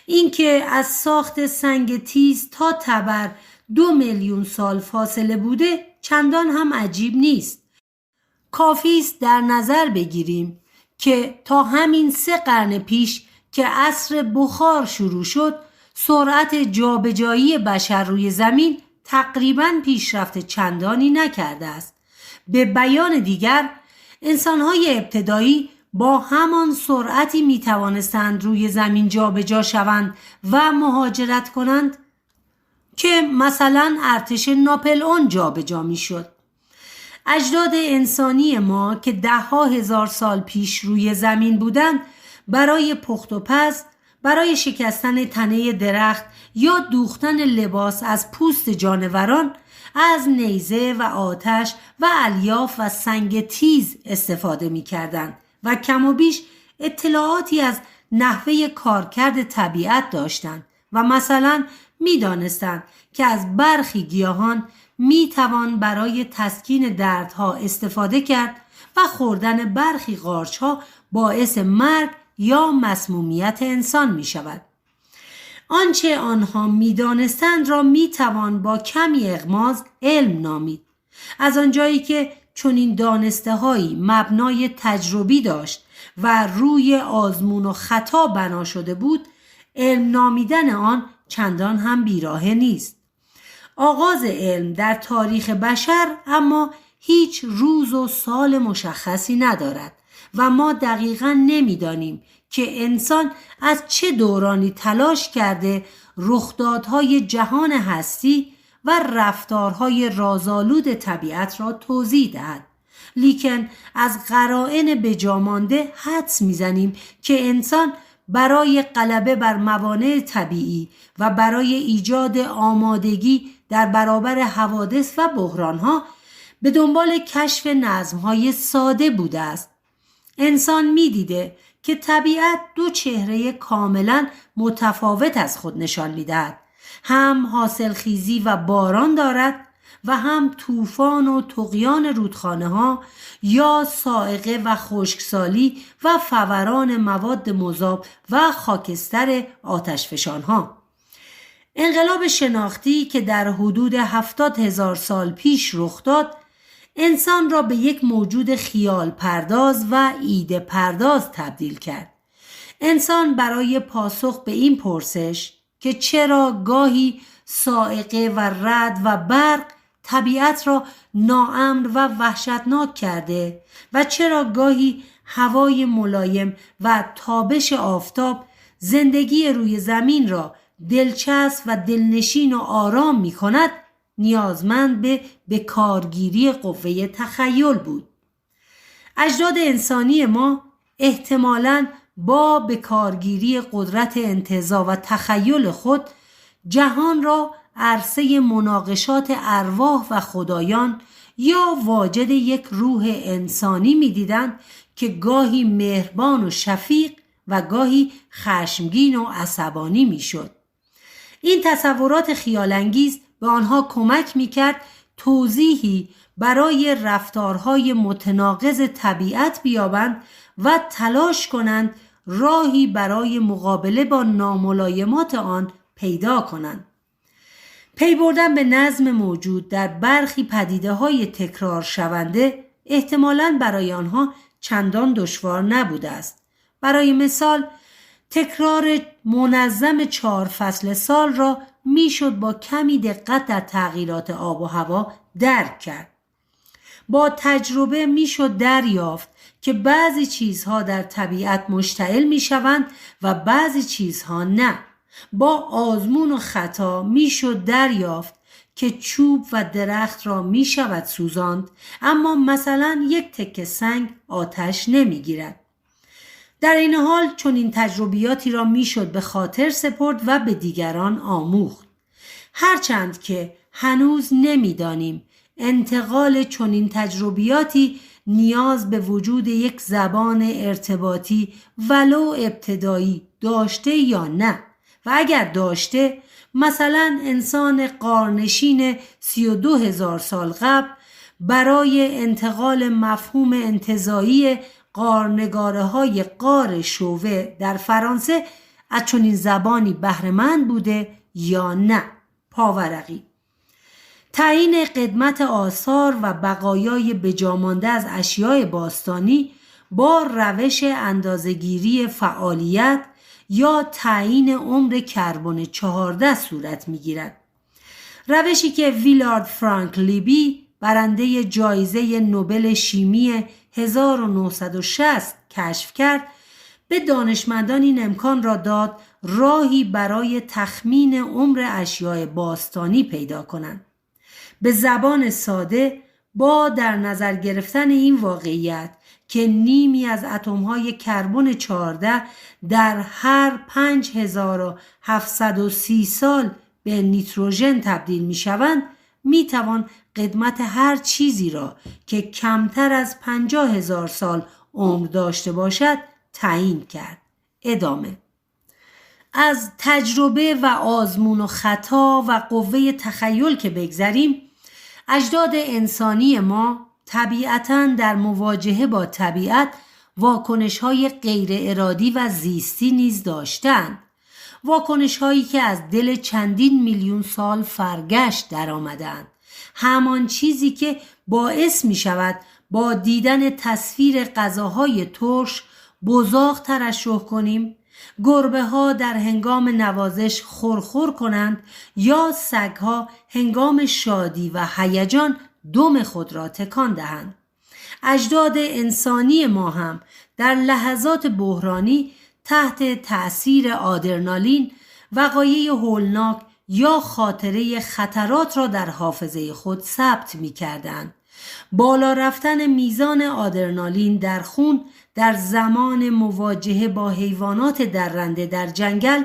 Speaker 1: اینکه از ساخت سنگ تیز تا تبر 2 میلیون سال فاصله بوده چندان هم عجیب نیست. کافی است در نظر بگیریم که تا همین 3 قرن پیش که عصر بخار شروع شد، سرعت جابجایی بشر روی زمین تقریباً پیشرفت چندانی نکرده است. به بیان دیگر، انسان‌های ابتدایی با همان سرعتی می توانستند روی زمین جابجا شوند و مهاجرت کنند که مثلا ارتش ناپلئون جابجا می شد. اجداد انسانی ما که 10,000 سال پیش روی زمین بودند، برای پخت و پز، برای شکستن تنه درخت یا دوختن لباس از پوست جانوران، از نیزه و آتش و الیاف و سنگ تیز استفاده می کردند و کم و بیش اطلاعاتی از نحوه کارکرد طبیعت داشتند و مثلا می دانستند که از برخی گیاهان می توان برای تسکین دردها استفاده کرد و خوردن برخی قارچها باعث مرگ یا مسمومیت انسان می شود. آنچه آنها می دانستند را می توان با کمی اغماض علم نامید. از آنجایی که چنین دانسته هایی مبنای تجربی داشت و روی آزمون و خطا بنا شده بود، علم نامیدن آن چندان هم بیراهه نیست. آغاز علم در تاریخ بشر اما هیچ روز و سال مشخصی ندارد و ما دقیقاً نمی‌دانیم که انسان از چه دورانی تلاش کرده رخدادهای جهان هستی و رفتارهای رازآلود طبیعت را توضیح دهد. لیکن از قرائن بجامانده حدس می‌زنیم که انسان برای غلبه بر موانع طبیعی و برای ایجاد آمادگی در برابر حوادث و بحرانها به دنبال کشف نظم‌های ساده بوده است. انسان می‌دیده که طبیعت 2 چهره کاملاً متفاوت از خود نشان می‌دهد. هم حاصلخیزی و باران دارد و هم طوفان و طغیان رودخانه‌ها یا صاعقه و خشکسالی و فوران مواد مذاب و خاکستر آتشفشان‌ها. انقلاب شناختی که در حدود 70,000 سال پیش رخ داد، انسان را به یک موجود خیال پرداز و ایده پرداز تبدیل کرد. انسان برای پاسخ به این پرسش که چرا گاهی صاعقه و رعد و برق طبیعت را ناامن و وحشتناک کرده و چرا گاهی هوای ملایم و تابش آفتاب زندگی روی زمین را دلچسب و دلنشین و آرام می کند، نیازمند به کارگیری قوه تخیل بود. اجداد انسانی ما احتمالاً با به کارگیری قدرت انتزاع و تخیل خود جهان را عرصه مناقشات ارواح و خدایان یا واجد یک روح انسانی می‌دیدند که گاهی مهربان و شفیق و گاهی خشمگین و عصبانی می‌شد. این تصورات خیال‌انگیز به آنها کمک می‌کرد توضیحی برای رفتارهای متناقض طبیعت بیابند و تلاش کنند راهی برای مقابله با ناملایمات آن پیدا کنند. پی بردن به نظم موجود در برخی پدیده‌های تکرار شونده احتمالاً برای آنها چندان دشوار نبوده است. برای مثال تکرار منظم 4 فصل سال را میشد با کمی دقت در تغییرات آب و هوا درک کرد. با تجربه میشد دریافت که بعضی چیزها در طبیعت مشتعل میشوند و بعضی چیزها نه. با آزمون و خطا میشد دریافت که چوب و درخت را میشود سوزاند، اما مثلا یک تکه سنگ آتش نمیگیرد. در این حال چون این تجربیاتی را میشد به خاطر سپرد و به دیگران آموخت. هرچند که هنوز نمیدانیم انتقال چنین تجربیاتی نیاز به وجود یک زبان ارتباطی ولو ابتدایی داشته یا نه، و اگر داشته، مثلا انسان غارنشین 32,000 سال قبل برای انتقال مفهوم انتزاعی غارنگاره‌های غار شووه در فرانسه از چنین زبانی بهره‌مند بوده یا نه. پاورقی. تعیین قدمت آثار و بقایای بجامانده از اشیاء باستانی با روش اندازه‌گیری فعالیت یا تعیین عمر کربن 14 صورت می‌گیرد. روشی که ویلارد فرانک لیبی برنده جایزه نوبل شیمی 1960 کشف کرد، به دانشمندان این امکان را داد راهی برای تخمین عمر اشیاء باستانی پیدا کنند. به زبان ساده با در نظر گرفتن این واقعیت که نیمی از اتم‌های کربن 14 در هر 5730 سال به نیتروژن تبدیل می‌شوند، می‌توان قدمت هر چیزی را که کمتر از 50,000 سال عمر داشته باشد تعیین کرد. ادامه. از تجربه و آزمون و خطا و قوه تخیل که بگذریم، اجداد انسانی ما طبیعتاً در مواجهه با طبیعت واکنش‌های غیر ارادی و زیستی نیز داشتند. واکنش‌هایی که از دل چندین میلیون سال فرگشت در آمدند. همان چیزی که باعث می شود با دیدن تصویر غذاهای ترش بزاق ترشح کنیم، گربه ها در هنگام نوازش خورخور کنند یا سگ ها هنگام شادی و هیجان دم خود را تکان دهند. اجداد انسانی ما هم در لحظات بحرانی تحت تأثیر آدرنالین وقایع هولناک یا خاطره خطرات را در حافظه خود ثبت می کردند. بالا رفتن میزان آدرنالین در خون در زمان مواجهه با حیوانات درنده در جنگل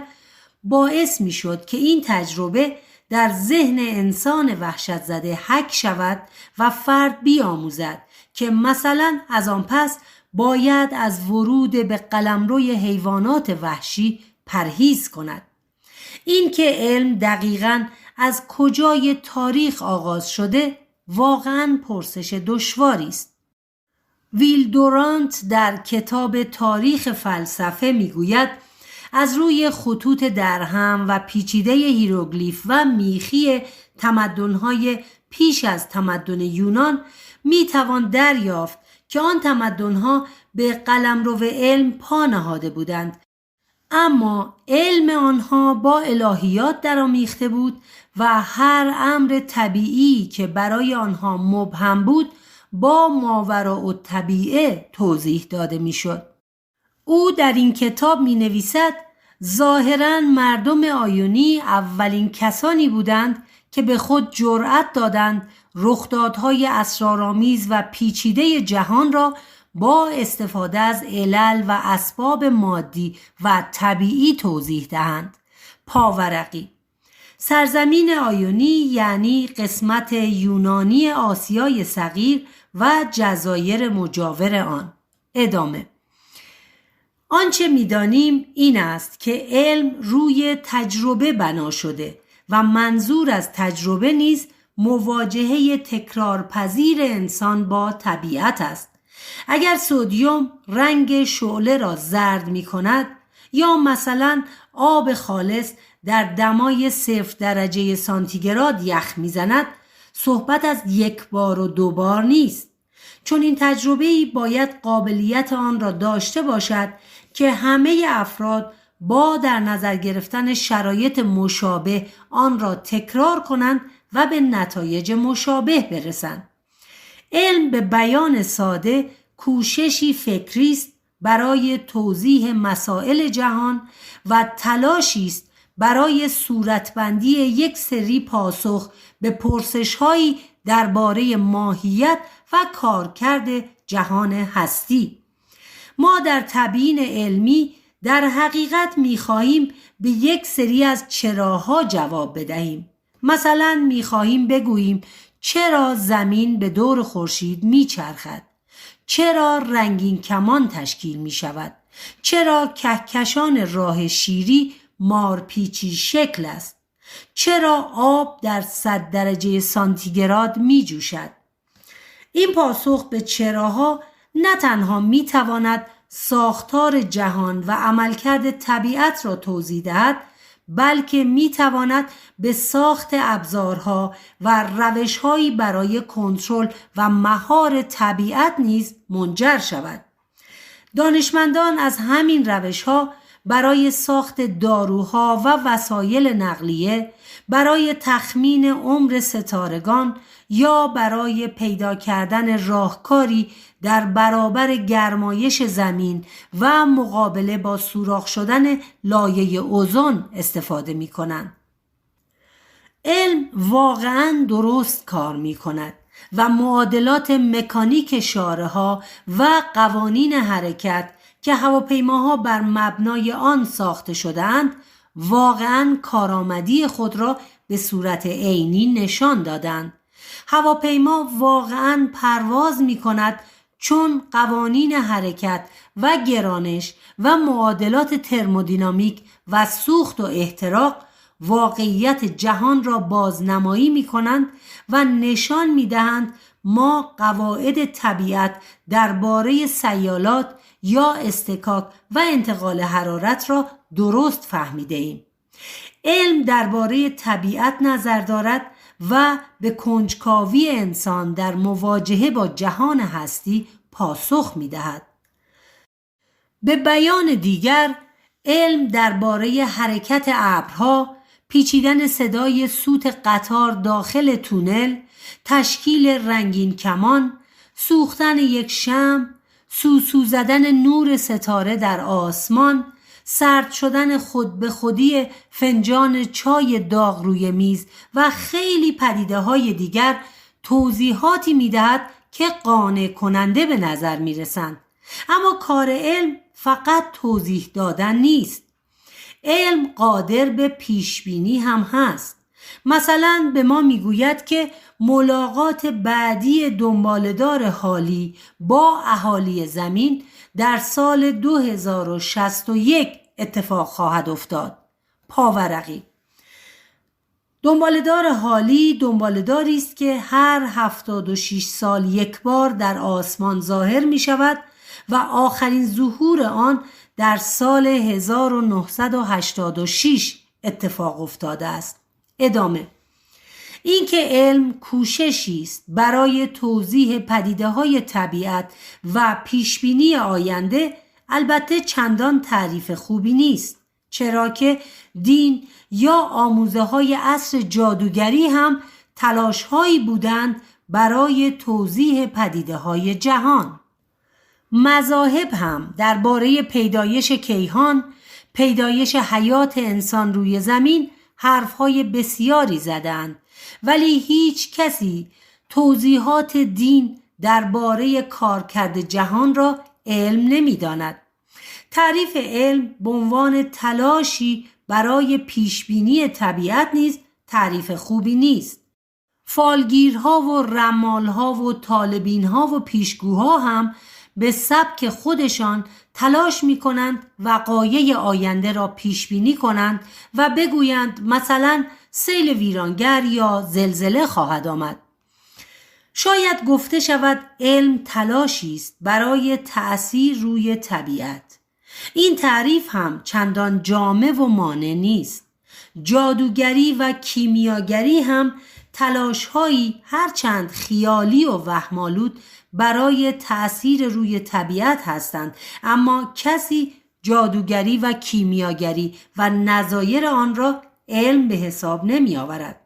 Speaker 1: باعث می شد که این تجربه در ذهن انسان وحشت زده حک شود و فرد بیاموزد که مثلا از آن پس باید از ورود به قلمروی حیوانات وحشی پرهیز کند. این که علم دقیقاً از کجای تاریخ آغاز شده واقعاً پرسش دشواری است. ویل دورانت در کتاب تاریخ فلسفه میگوید از روی خطوط درهم و پیچیده هیروگلیف و میخی تمدن‌های پیش از تمدن یونان میتوان دریافت که آن تمدن‌ها به قلمرو علم پا نهاده بودند، اما علم آنها با الهیات درآمیخته بود و هر امر طبیعی که برای آنها مبهم بود با ماوراءالطبیعه توضیح داده میشد. او در این کتاب می نویسد ظاهراً مردم آیونی اولین کسانی بودند که به خود جرأت دادند رخدادهای اسرارآمیز و پیچیده جهان را با استفاده از علل و اسباب مادی و طبیعی توضیح دهند. پاورقی. سرزمین آیونی یعنی قسمت یونانی آسیای صغیر و جزایر مجاور آن. ادامه: آنچه می‌دانیم این است که علم روی تجربه بنا شده و منظور از تجربه نیز مواجهه تکرارپذیر انسان با طبیعت است. اگر سدیم رنگ شعله را زرد می کند یا مثلا آب خالص در دمای 0 درجه سانتیگراد یخ می زند، صحبت از یک بار و دو بار نیست. چون این تجربه‌ای باید قابلیت آن را داشته باشد که همه افراد با در نظر گرفتن شرایط مشابه آن را تکرار کنند و به نتایج مشابه برسند. علم به بیان ساده کوششی فکری است برای توضیح مسائل جهان و تلاشی است برای صورتبندی یک سری پاسخ به پرسش‌هایی درباره ماهیت و کارکرد جهان هستی. ما در تبیین علمی در حقیقت می‌خواهیم به یک سری از چراها جواب بدهیم. مثلا می‌خواهیم بگوییم چرا زمین به دور خورشید می‌چرخد؟ چرا رنگین کمان تشکیل می‌شود؟ چرا کهکشان راه شیری مارپیچی شکل است؟ چرا آب در 100 درجه سانتیگراد می‌جوشد؟ این پاسخ به چراها نه تنها می‌تواند ساختار جهان و عملکرد طبیعت را توضیح دهد، بلکه می‌تواند به ساخت ابزارها و روش‌هایی برای کنترل و مهار طبیعت نیز منجر شود. دانشمندان از همین روش‌ها برای ساخت داروها و وسایل نقلیه، برای تخمین عمر ستارگان یا برای پیدا کردن راهکاری در برابر گرمایش زمین و مقابله با سوراخ شدن لایه اوزون استفاده می کنند. علم واقعاً درست کار می کند و معادلات مکانیک شاره‌ها و قوانین حرکت که هواپیماها بر مبنای آن ساخته شده‌اند واقعاً کارآمدی خود را به صورت عینی نشان دادند. هواپیما واقعاً پرواز می کند چون قوانین حرکت و گرانش و معادلات ترمودینامیک و سوخت و احتراق واقعیت جهان را بازنمایی می کنند و نشان می دهند ما قواعد طبیعت درباره سیالات یا اصطکاک و انتقال حرارت را درست فهمیده ایم. علم درباره طبیعت نظر دارد و به کنجکاوی انسان در مواجهه با جهان هستی پاسخ می دهد. به بیان دیگر، علم درباره حرکت ابرها، پیچیدن صدای سوت قطار داخل تونل، تشکیل رنگین کمان، سوختن یک شمع، سوسو زدن نور ستاره در آسمان، سرد شدن خود به خودی فنجان چای داغ روی میز و خیلی پدیده‌های دیگر توضیحاتی می‌دهد که قانع کننده به نظر می‌رسند. اما کار علم فقط توضیح دادن نیست. علم قادر به پیشبینی هم هست. مثلا به ما میگوید که ملاقات بعدی دنباله‌دار حالی با اهالی زمین در سال 2061 اتفاق خواهد افتاد. پاورقی. دنباله‌دار حالی دنباله‌داری است که هر 76 سال یک بار در آسمان ظاهر می شود و آخرین ظهور آن در سال 1986 اتفاق افتاده است. ادامه: این که علم کوششی است برای توضیح پدیده‌های طبیعت و پیشبینی آینده البته چندان تعریف خوبی نیست، چرا که دین یا آموزه‌های عصر جادوگری هم تلاش‌هایی بودند برای توضیح پدیده‌های جهان. مذاهب هم درباره پیدایش کیهان، پیدایش حیات انسان روی زمین حرف‌های بسیاری زدند، ولی هیچ کسی توضیحات دین درباره کارکرد جهان را علم نمی‌داند. تعریف علم به عنوان تلاشی برای پیشبینی طبیعت نیز تعریف خوبی نیست. فالگیرها و رمالها و طالبینها و پیشگوها هم به سبک خودشان تلاش می کنند وقایع آینده را پیش بینی کنند و بگویند مثلا سیل ویرانگر یا زلزله خواهد آمد. شاید گفته شود علم تلاشی است برای تأثیر روی طبیعت. این تعریف هم چندان جامع و مانع نیست. جادوگری و کیمیاگری هم تلاش‌هایی هرچند خیالی و وهم‌آلود برای تأثیر روی طبیعت هستند، اما کسی جادوگری و کیمیاگری و نظایر آن را علم به حساب نمی آورد.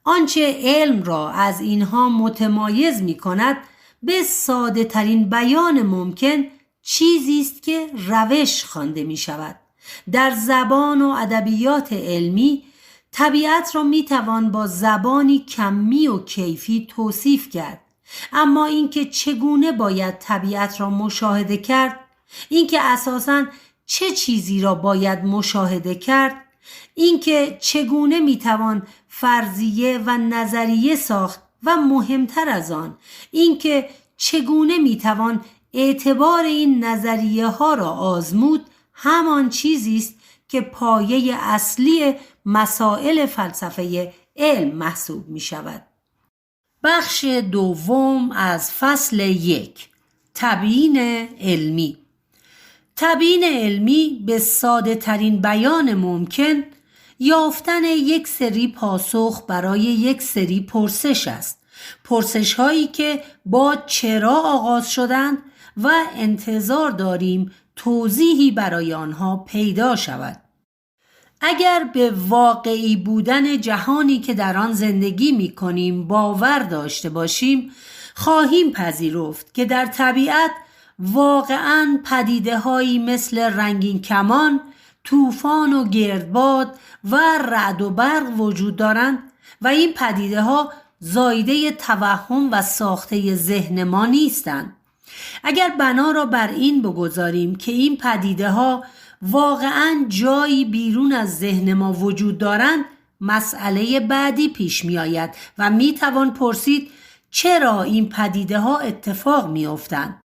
Speaker 1: آنچه علم را از اینها متمایز می کند به ساده ترین بیان ممکن چیزی است که روش خوانده می شود. در زبان و ادبیات علمی طبیعت را می توان با زبانی کمی و کیفی توصیف کرد، اما اینکه چگونه باید طبیعت را مشاهده کرد، اینکه اساساً چه چیزی را باید مشاهده کرد، اینکه چگونه می توان فرضیه و نظریه ساخت و مهمتر از آن اینکه چگونه می توان اعتبار این نظریه ها را آزمود، همان چیزی است که پایه اصلی مسائل فلسفه علم محسوب می شود. بخش دوم از فصل 1، تبیین علمی. تبیین علمی به ساده ترین بیان ممکن یافتن یک سری پاسخ برای یک سری پرسش است. پرسش هایی که با چرا آغاز شدند و انتظار داریم توضیحی برای آنها پیدا شود. اگر به واقعی بودن جهانی که در آن زندگی می کنیم باور داشته باشیم، خواهیم پذیرفت که در طبیعت واقعاً پدیده هایی مثل رنگین کمان، طوفان و گردباد و رعد و برق وجود دارند و این پدیده ها زایده توهم و ساخته ذهن ما نیستند. اگر بنا را بر این بگذاریم که این پدیده ها واقعاً جایی بیرون از ذهن ما وجود دارند، مسئله بعدی پیش می آید و می توان پرسید چرا این پدیده ها اتفاق می افتند.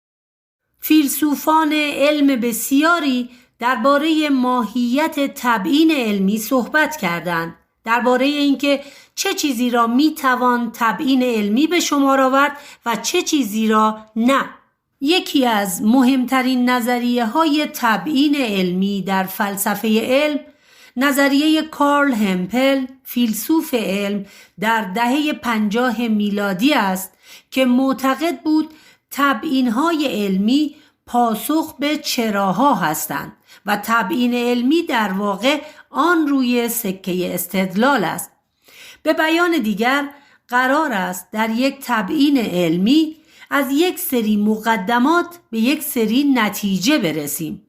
Speaker 1: فیلسوفان علم بسیاری درباره ماهیت تبیین علمی صحبت کردند، درباره اینکه چه چیزی را می توان تبیین علمی به شمار آورد و چه چیزی را نه. یکی از مهمترین نظریه های تبیین علمی در فلسفه علم، نظریه کارل همپل، فیلسوف علم در دهه 50 میلادی است که معتقد بود تبیین های علمی پاسخ به چراها هستند و تبیین علمی در واقع آن روی سکه استدلال است. به بیان دیگر قرار است در یک تبیین علمی از یک سری مقدمات به یک سری نتیجه برسیم.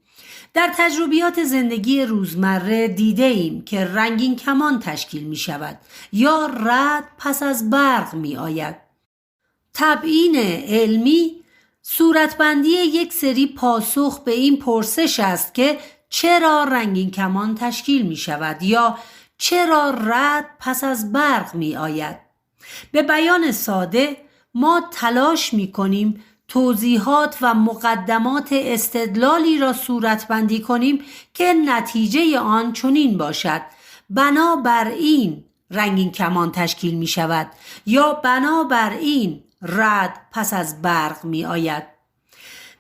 Speaker 1: در تجربیات زندگی روزمره دیده ایم که رنگین کمان تشکیل می شود یا رعد پس از برق می آید. تبیین علمی صورتبندی یک سری پاسخ به این پرسش است که چرا رنگین کمان تشکیل می شود یا چرا رعد پس از برق می آید. به بیان ساده ما تلاش می کنیم توضیحات و مقدمات استدلالی را صورتبندی کنیم که نتیجه آن چنین باشد: بنابراین رنگین کمان تشکیل می شود یا بنابراین رعد پس از برق می آید.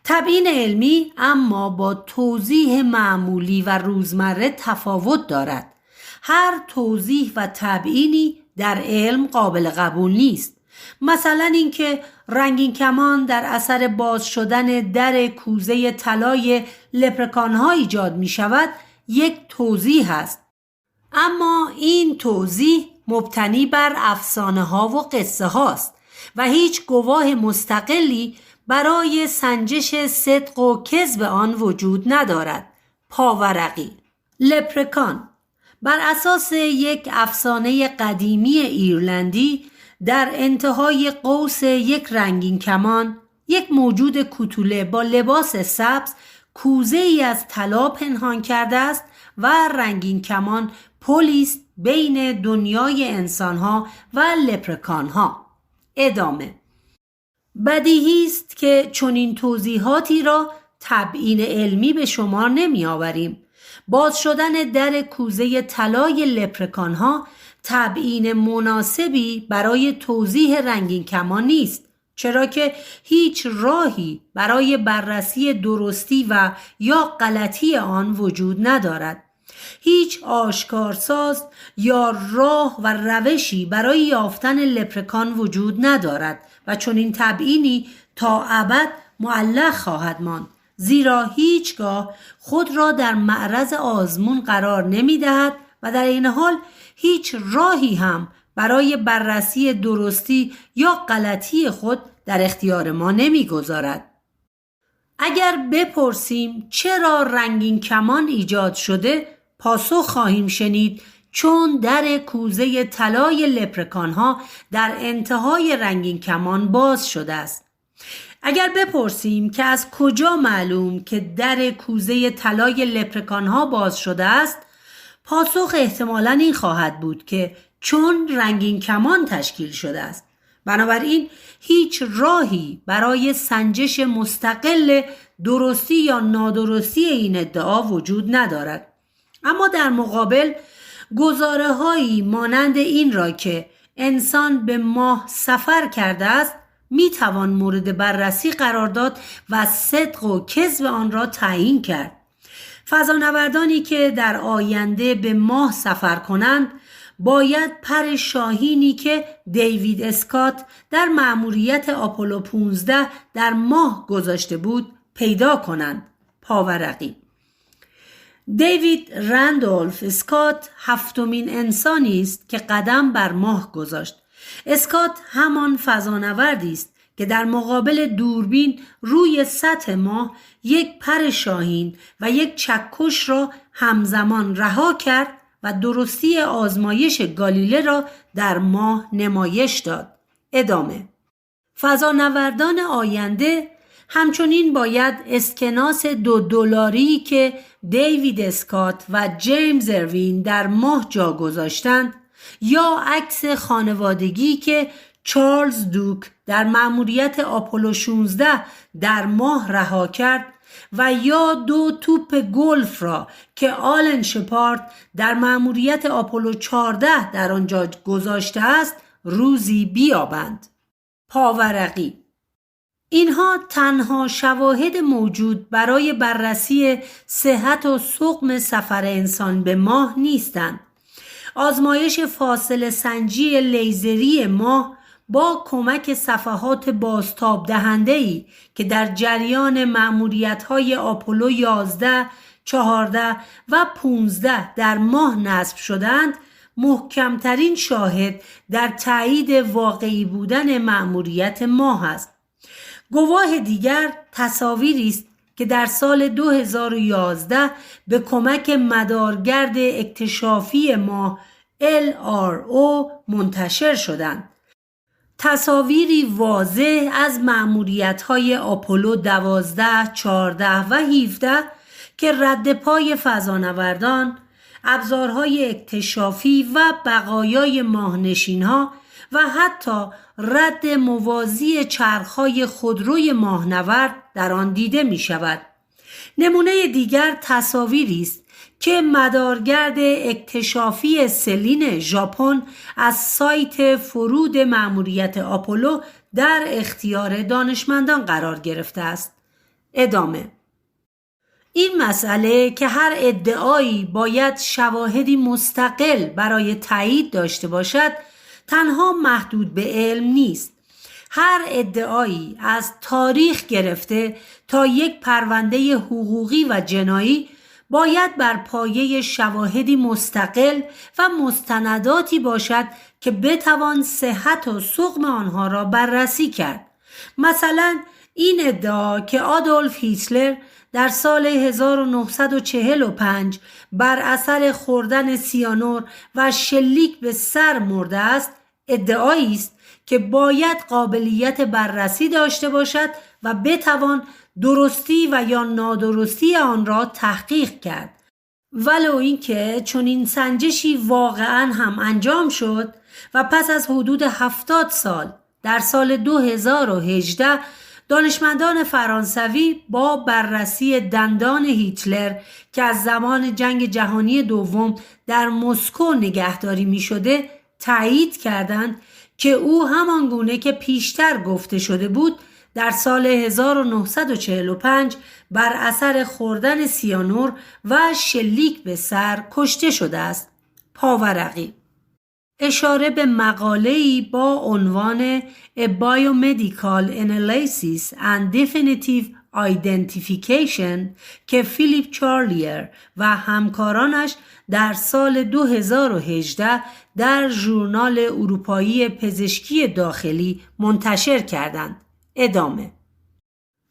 Speaker 1: تبیین علمی اما با توضیح معمولی و روزمره تفاوت دارد. هر توضیح و تبیینی در علم قابل قبول نیست. مثلا اینکه رنگین کمان در اثر باز شدن در کوزه طلای لپرکان‌ها ایجاد می شود یک توضیح است، اما این توضیح مبتنی بر افسانه ها و قصه هاست و هیچ گواه مستقلی برای سنجش صدق و کذب آن وجود ندارد. پاورقی لپرکان بر اساس یک افسانه قدیمی ایرلندی در انتهای قوس یک رنگین کمان یک موجود کوتوله با لباس سبز کوزه ای از طلا پنهان کرده است و رنگین کمان پلی است بین دنیای انسانها و لپرکانها. ادامه: بدیهی است که چنین توضیحاتی را تبیین علمی به شمار نمی آوریم. باز شدن در کوزه طلای لپرکانها تبیین مناسبی برای توضیح رنگین کمان نیست، چرا که هیچ راهی برای بررسی درستی و یا غلطی آن وجود ندارد. هیچ آشکارساز یا راه و روشی برای یافتن لپرکان وجود ندارد و چنین تبیینی تا ابد معلق خواهد ماند، زیرا هیچگاه خود را در معرض آزمون قرار نمی دهد و در این حال هیچ راهی هم برای بررسی درستی یا غلطی خود در اختیار ما نمی گذارد. اگر بپرسیم چرا رنگین کمان ایجاد شده، پاسخ خواهیم شنید چون در کوزه طلای لپرکانها در انتهای رنگین کمان باز شده است. اگر بپرسیم که از کجا معلوم که در کوزه طلای لپرکانها باز شده است، پاسخ احتمالاً این خواهد بود که چون رنگین کمان تشکیل شده است. بنابراین هیچ راهی برای سنجش مستقل درستی یا نادرستی این ادعا وجود ندارد. اما در مقابل گزاره‌هایی مانند این را که انسان به ماه سفر کرده است می توان مورد بررسی قرار داد و صدق و کذب آن را تعیین کرد. فضانوردانی که در آینده به ماه سفر کنند باید پر شاهینی که دیوید اسکات در مأموریت آپولو 15 در ماه گذاشته بود پیدا کنند. پاورقی: دیوید راندولف اسکات هفتمین انسانی است که قدم بر ماه گذاشت. اسکات همان فضانوردی است که در مقابل دوربین روی سطح ماه یک پر شاهین و یک چکش را همزمان رها کرد و درستی آزمایش گالیله را در ماه نمایش داد. ادامه: فضانوردان آینده همچنین باید اسکناس $2 که دیوید اسکات و جیمز اروین در ماه جا گذاشتند یا عکس خانوادگی که چارلز دوک در مأموریت آپولو 16 در ماه رها کرد و یا 2 توپ گلف را که آلن شپارد در مأموریت آپولو 14 در آنجا گذاشته است روزی بیابند. پاورقی: اینها تنها شواهد موجود برای بررسی صحت و سقم سفر انسان به ماه نیستند. آزمایش فاصله سنجی لیزری ماه با کمک صفحات بازتاب دهنده‌ای که در جریان مأموریت‌های آپولو 11، 14 و 15 در ماه نصب شدند، محکمترین شاهد در تایید واقعی بودن مأموریت ماه است. گواه دیگر تصاویری است که در سال 2011 به کمک مدارگرد اکتشافی ماه LRO منتشر شدند. تصاویری واضح از مأموریت‌های آپولو 12، 14 و 17 که رد پای فضانوردان، ابزارهای اکتشافی و بقایای ماهنشین‌ها و حتی رد موازی چرخ‌های خودروی ماهنورد در آن دیده می‌شود. نمونه دیگر تصاویری است که مدارگرد اکتشافی سلین ژاپن از سایت فرود مأموریت آپولو در اختیار دانشمندان قرار گرفته است. ادامه: این مسئله که هر ادعایی باید شواهدی مستقل برای تایید داشته باشد تنها محدود به علم نیست. هر ادعایی از تاریخ گرفته تا یک پرونده حقوقی و جنایی باید بر پایه شواهدی مستقل و مستنداتی باشد که بتوان صحت و سقم آنها را بررسی کرد. مثلا این ادعا که آدولف هیتلر در سال 1945 بر اثر خوردن سیانور و شلیک به سر مرده است، ادعایی است که باید قابلیت بررسی داشته باشد و بتوان درستی و یا نادرستی آن را تحقیق کرد. ولو اینکه چنین سنجشی واقعا هم انجام شد و پس از حدود 70 سال در سال 2018 دانشمندان فرانسوی با بررسی دندان هیتلر که از زمان جنگ جهانی دوم در مسکو نگهداری می شده تایید کردند که او همان گونه که پیشتر گفته شده بود در سال 1945 بر اثر خوردن سیانور و شلیک به سر کشته شده است. پاورقی اشاره به مقاله‌ای با عنوان A Biomedical Analysis and Definitive Identification که فیلیپ چارلیر و همکارانش در سال 2018 در ژورنال اروپایی پزشکی داخلی منتشر کردند. ادامه.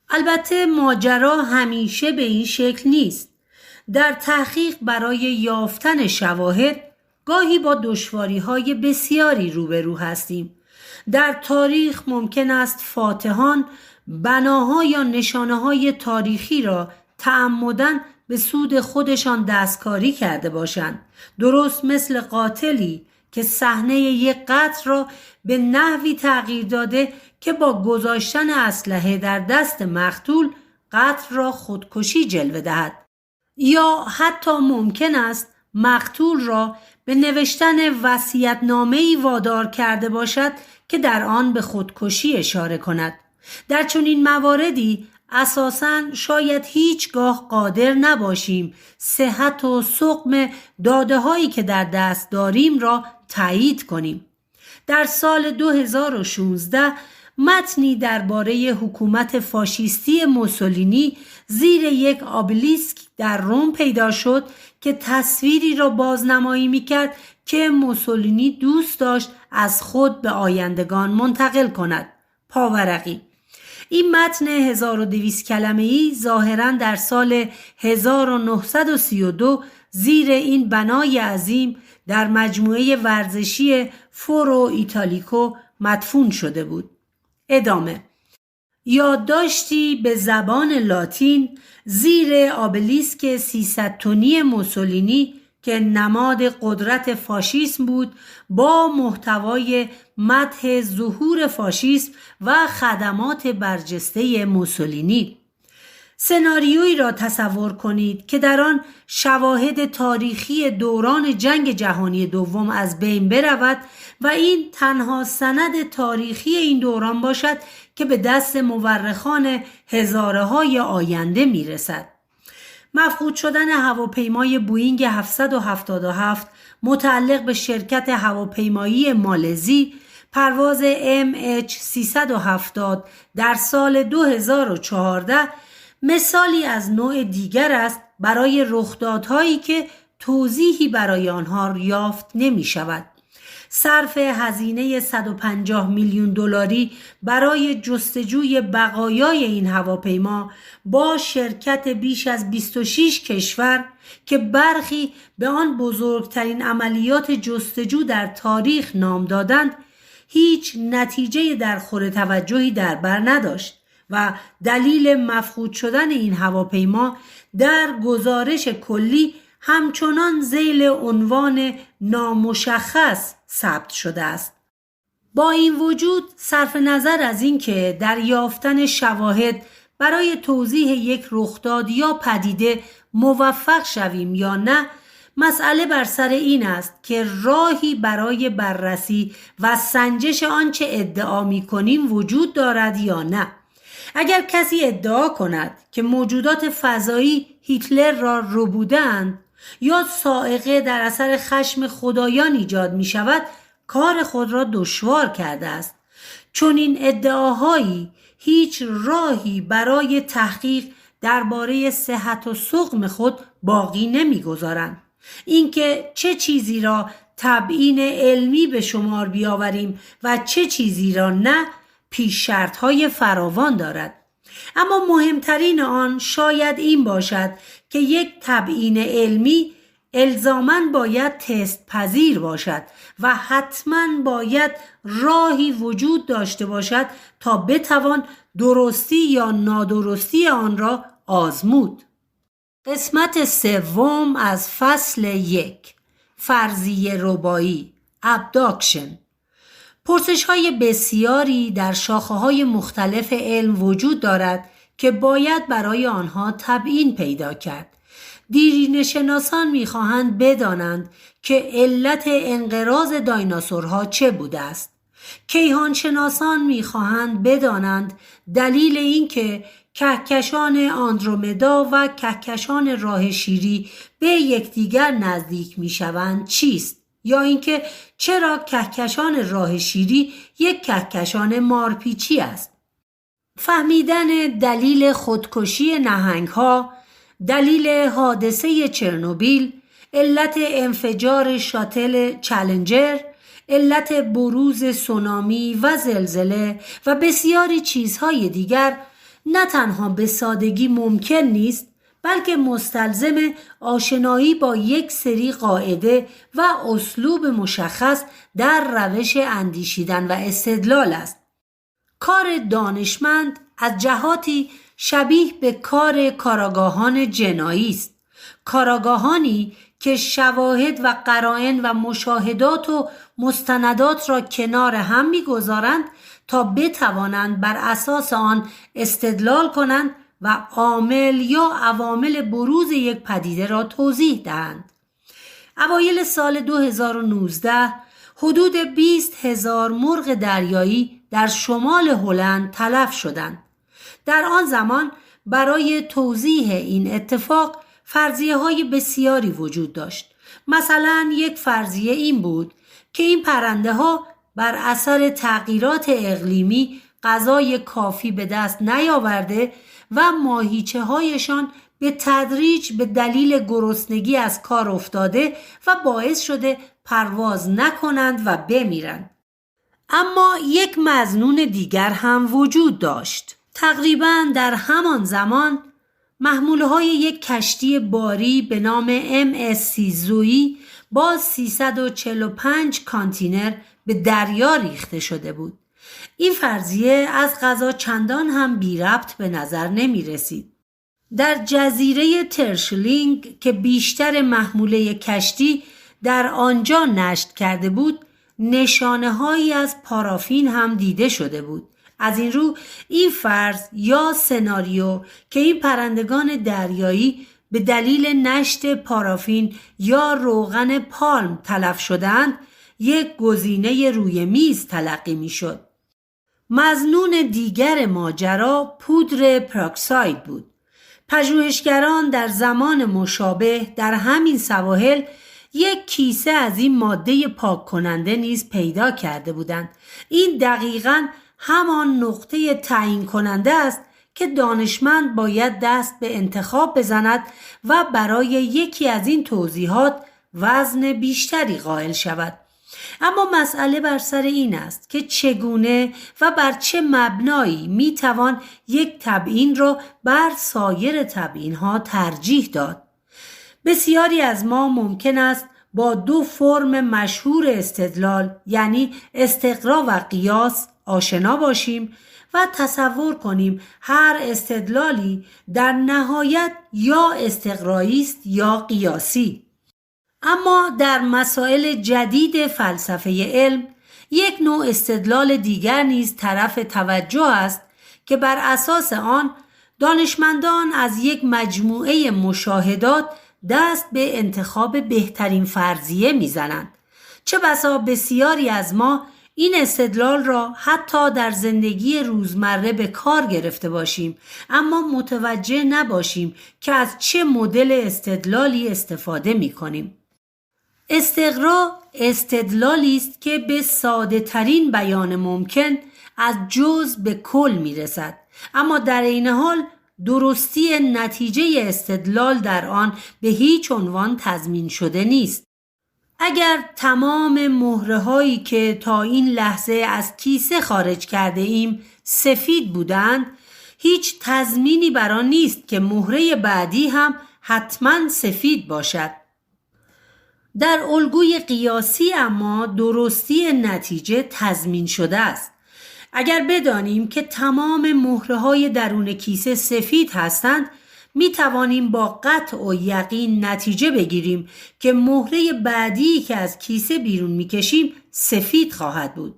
Speaker 1: البته ماجرا همیشه به این شکل نیست. در تحقیق برای یافتن شواهد گاهی با دشواری‌های بسیاری روبرو هستیم. در تاریخ ممکن است فاتحان بناها یا نشانه‌های تاریخی را تعمداً به سود خودشان دستکاری کرده باشند، درست مثل قاتلی که صحنه یک قتل را به نحوی تغییر داده که با گذاشتن اسلحه در دست مقتول قتل را خودکشی جلوه دهد. یا حتی ممکن است مقتول را به نوشتن وصیت‌نامه‌ای وادار کرده باشد که در آن به خودکشی اشاره کند. در چنین مواردی اساساً شاید هیچگاه قادر نباشیم صحت و سقم داده‌هایی که در دست داریم را تایید کنیم. در سال 2016 متنی درباره حکومت فاشیستی موسولینی زیر یک آبلیسک در روم پیدا شد که تصویری را بازنمایی می‌کرد که موسولینی دوست داشت از خود به آیندگان منتقل کند. پاورقی این متن 1200 کلمه‌ای ظاهراً در سال 1932 زیر این بنای عظیم در مجموعه ورزشی فورو ایتالیکو مدفون شده بود. ادامه. یادداشتی به زبان لاتین زیر آبلیسک 300 تنی موسولینی که نماد قدرت فاشیسم بود با محتوای مدح ظهور فاشیسم و خدمات برجسته موسولینی. سناریویی را تصور کنید که در آن شواهد تاریخی دوران جنگ جهانی دوم از بین برود و این تنها سند تاریخی این دوران باشد که به دست مورخان هزاره‌های آینده میرسد. مفقود شدن هواپیمای بوئینگ 777 متعلق به شرکت هواپیمایی مالزی پرواز MH370 در سال 2014 مثالی از نوع دیگر است برای رخدادهایی که توضیحی برای آنها یافت نمی شود. صرف هزینه 150 میلیون دلاری برای جستجوی بقایای این هواپیما با شرکت بیش از 26 کشور که برخی به آن بزرگترین عملیات جستجو در تاریخ نام دادند هیچ نتیجه درخور توجهی در بر نداشت و دلیل مفقود شدن این هواپیما در گزارش کلی همچنان ذیل عنوان نامشخص ثبت شده است. با این وجود صرف نظر از اینکه در یافتن شواهد برای توضیح یک رخداد یا پدیده موفق شویم یا نه، مسئله بر سر این است که راهی برای بررسی و سنجش آنچه ادعا می‌کنیم وجود دارد یا نه. اگر کسی ادعا کند که موجودات فضایی هیتلر را ربودند یا صاعقه در اثر خشم خدایان ایجاد می شود، کار خود را دشوار کرده است. چون این ادعاهایی هیچ راهی برای تحقیق درباره صحت و سقم خود باقی نمی‌گذارند. اینکه چه چیزی را تبیین علمی به شمار بیاوریم و چه چیزی را نه پیش شرط‌های فراوان دارد. اما مهمترین آن شاید این باشد که یک تبیین علمی الزاماً باید تست پذیر باشد و حتماً باید راهی وجود داشته باشد تا بتوان درستی یا نادرستی آن را آزمود. قسمت سوم از فصل 1، فرضیه ربایی، ابداکشن. پرسش‌های بسیاری در شاخه‌های مختلف علم وجود دارد که باید برای آنها تبیین پیدا کرد. دیرینه‌شناسان می‌خواهند بدانند که علت انقراض دایناسورها چه بوده است. کیهانشناسان می‌خواهند بدانند دلیل اینکه کهکشان آندرومدا و کهکشان راه شیری به یکدیگر نزدیک می‌شوند چیست، یا اینکه چرا کهکشان راه شیری یک کهکشان مارپیچی است. فهمیدن دلیل خودکشی نهنگ‌ها، دلیل حادثه چرنوبیل، علت انفجار شاتل چالنجر، علت بروز سونامی و زلزله و بسیاری چیزهای دیگر نه تنها به سادگی ممکن نیست، بلکه مستلزم آشنایی با یک سری قاعده و اسلوب مشخص در روش اندیشیدن و استدلال است. کار دانشمند از جهاتی شبیه به کار کاراگاهان جنایی است. کاراگاهانی که شواهد و قرائن و مشاهدات و مستندات را کنار هم می‌گذارند تا بتوانند بر اساس آن استدلال کنند و عامل یا عوامل بروز یک پدیده را توضیح دهند. اوایل سال 2019 حدود 20,000 مرغ دریایی در شمال هلند تلف شدند. در آن زمان برای توضیح این اتفاق فرضیه‌های بسیاری وجود داشت. مثلا یک فرضیه این بود که این پرنده‌ها بر اثر تغییرات اقلیمی غذای کافی به دست نیاورده و ماهیچه‌هایشان به تدریج به دلیل گرسنگی از کار افتاده و باعث شده پرواز نکنند و بمیرند. اما یک مظنون دیگر هم وجود داشت. تقریباً در همان زمان محموله‌های یک کشتی باری به نام MSC زویی با 345 کانتینر به دریا ریخته شده بود. این فرضیه از قضا چندان هم بی ربط به نظر نمی رسید. در جزیره ترشلینگ که بیشتر محموله کشتی در آنجا نشت کرده بود، نشانه هایی از پارافین هم دیده شده بود. از این رو این فرض یا سناریو که این پرندگان دریایی به دلیل نشت پارافین یا روغن پالم تلف شدند، یک گزینه روی میز تلقی می شد. مظنون دیگر ماجرا پودر پراکساید بود. پژوهشگران در زمان مشابه در همین سواحل یک کیسه از این ماده پاک کننده نیز پیدا کرده بودند. این دقیقاً همان نقطه تعیین کننده است که دانشمند باید دست به انتخاب بزند و برای یکی از این توضیحات وزن بیشتری قائل شود. اما مسئله بر سر این است که چگونه و بر چه مبنایی میتوان یک تبیین را بر سایر تبیین‌ها ترجیح داد. بسیاری از ما ممکن است با دو فرم مشهور استدلال، یعنی استقرا و قیاس، آشنا باشیم و تصور کنیم هر استدلالی در نهایت یا استقرایی است یا قیاسی. اما در مسائل جدید فلسفه علم یک نوع استدلال دیگر نیز طرف توجه است که بر اساس آن دانشمندان از یک مجموعه مشاهدات دست به انتخاب بهترین فرضیه میزنند. چه بسا بسیاری از ما این استدلال را حتی در زندگی روزمره به کار گرفته باشیم، اما متوجه نباشیم که از چه مدل استدلالی استفاده می کنیم. استقرا استدلالی است که به ساده ترین بیان ممکن از جزء به کل می رسد، اما در این حال درستی نتیجه استدلال در آن به هیچ عنوان تضمین شده نیست. اگر تمام مهره هایی که تا این لحظه از کیسه خارج کرده ایم سفید بودند، هیچ تضمینی بر آن نیست که مهره بعدی هم حتما سفید باشد. در الگوی قیاسی اما درستی نتیجه تضمین شده است. اگر بدانیم که تمام مهره های درون کیسه سفید هستند، می توانیم با قطع و یقین نتیجه بگیریم که مهره بعدی که از کیسه بیرون می کشیم سفید خواهد بود.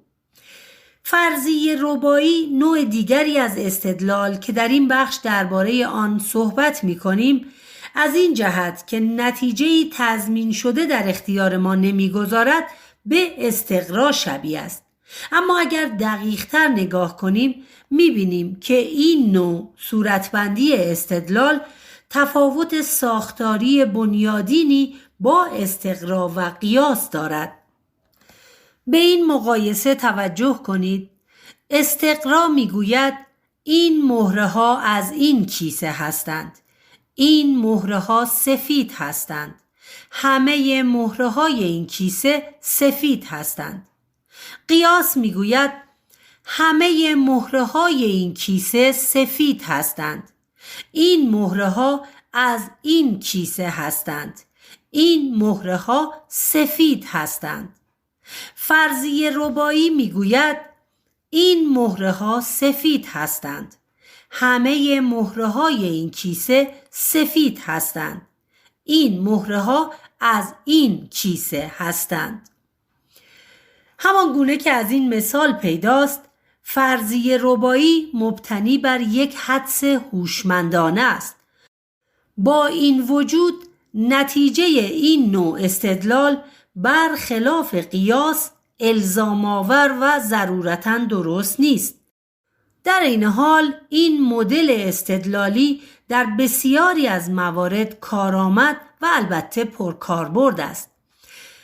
Speaker 1: فرضیه ربایی نوع دیگری از استدلال که در این بخش درباره آن صحبت می کنیم از این جهت که نتیجه‌ای تضمین شده در اختیار ما نمی‌گذارد به استقرا شبیه است. اما اگر دقیق‌تر نگاه کنیم می‌بینیم که این نوع صورتبندی استدلال تفاوت ساختاری بنیادینی با استقرا و قیاس دارد. به این مقایسه توجه کنید. استقرا می‌گوید این مهره‌ها از این کیسه هستند. این مهره‌ها سفید هستند. همه مهره‌های این کیسه سفید هستند. قیاس میگوید همه مهره‌های این کیسه سفید هستند. این مهره‌ها از این کیسه هستند. این مهره‌ها سفید هستند. فرضیه ربایی میگوید این مهره‌ها سفید هستند. همه مهره‌های این کیسه سفید هستند. این مهره‌ها از این کیسه هستند. همان گونه که از این مثال پیداست، فرضیه ربایی مبتنی بر یک حدس هوشمندانه است. با این وجود نتیجه این نوع استدلال بر خلاف قیاس الزام آور و ضرورتاً درست نیست. در این حال این مدل استدلالی در بسیاری از موارد کارآمد و البته پرکاربرد است.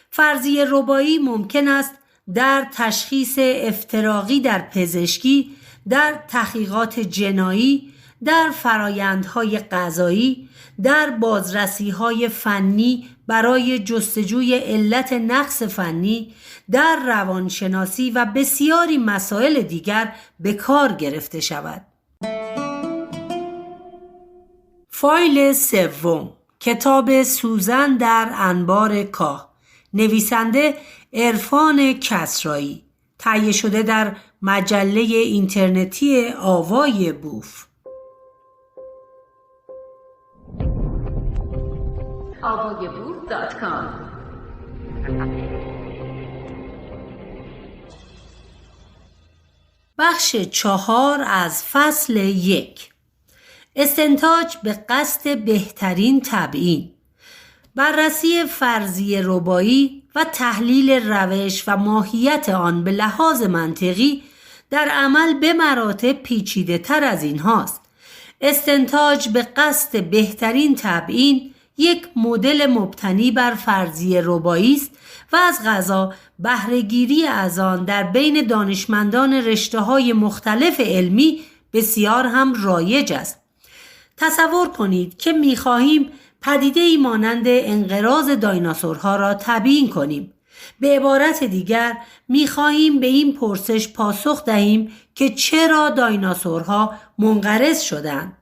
Speaker 1: فرضیه ربایی ممکن است در تشخیص افتراقی در پزشکی، در تحقیقات جنایی، در فرایندهای قضایی، در بازرسی‌های فنی برای جستجوی علت نقص فنی، در روانشناسی و بسیاری مسائل دیگر به کار گرفته شود. فایل سوم، کتاب سوزن در انبار کاه، نویسنده عرفان کسرایی، تهیه شده در مجله اینترنتی آوای بوف. avayaboof.com. بخش 4 از فصل 1. استنتاج به قصد بهترین تبیین. بررسی فرضیه ربایی و تحلیل روش و ماهیت آن به لحاظ منطقی در عمل به مراتب پیچیده تر از این هاست. استنتاج به قصد بهترین تبیین یک مدل مبتنی بر فرضیه ربایی است و از قضا بهره‌گیری از آن در بین دانشمندان رشته‌های مختلف علمی بسیار هم رایج است. تصور کنید که می‌خواهیم پدیده‌ای مانند انقراض دایناسورها را تبیین کنیم. به عبارت دیگر می‌خواهیم به این پرسش پاسخ دهیم که چرا دایناسورها منقرض شدند.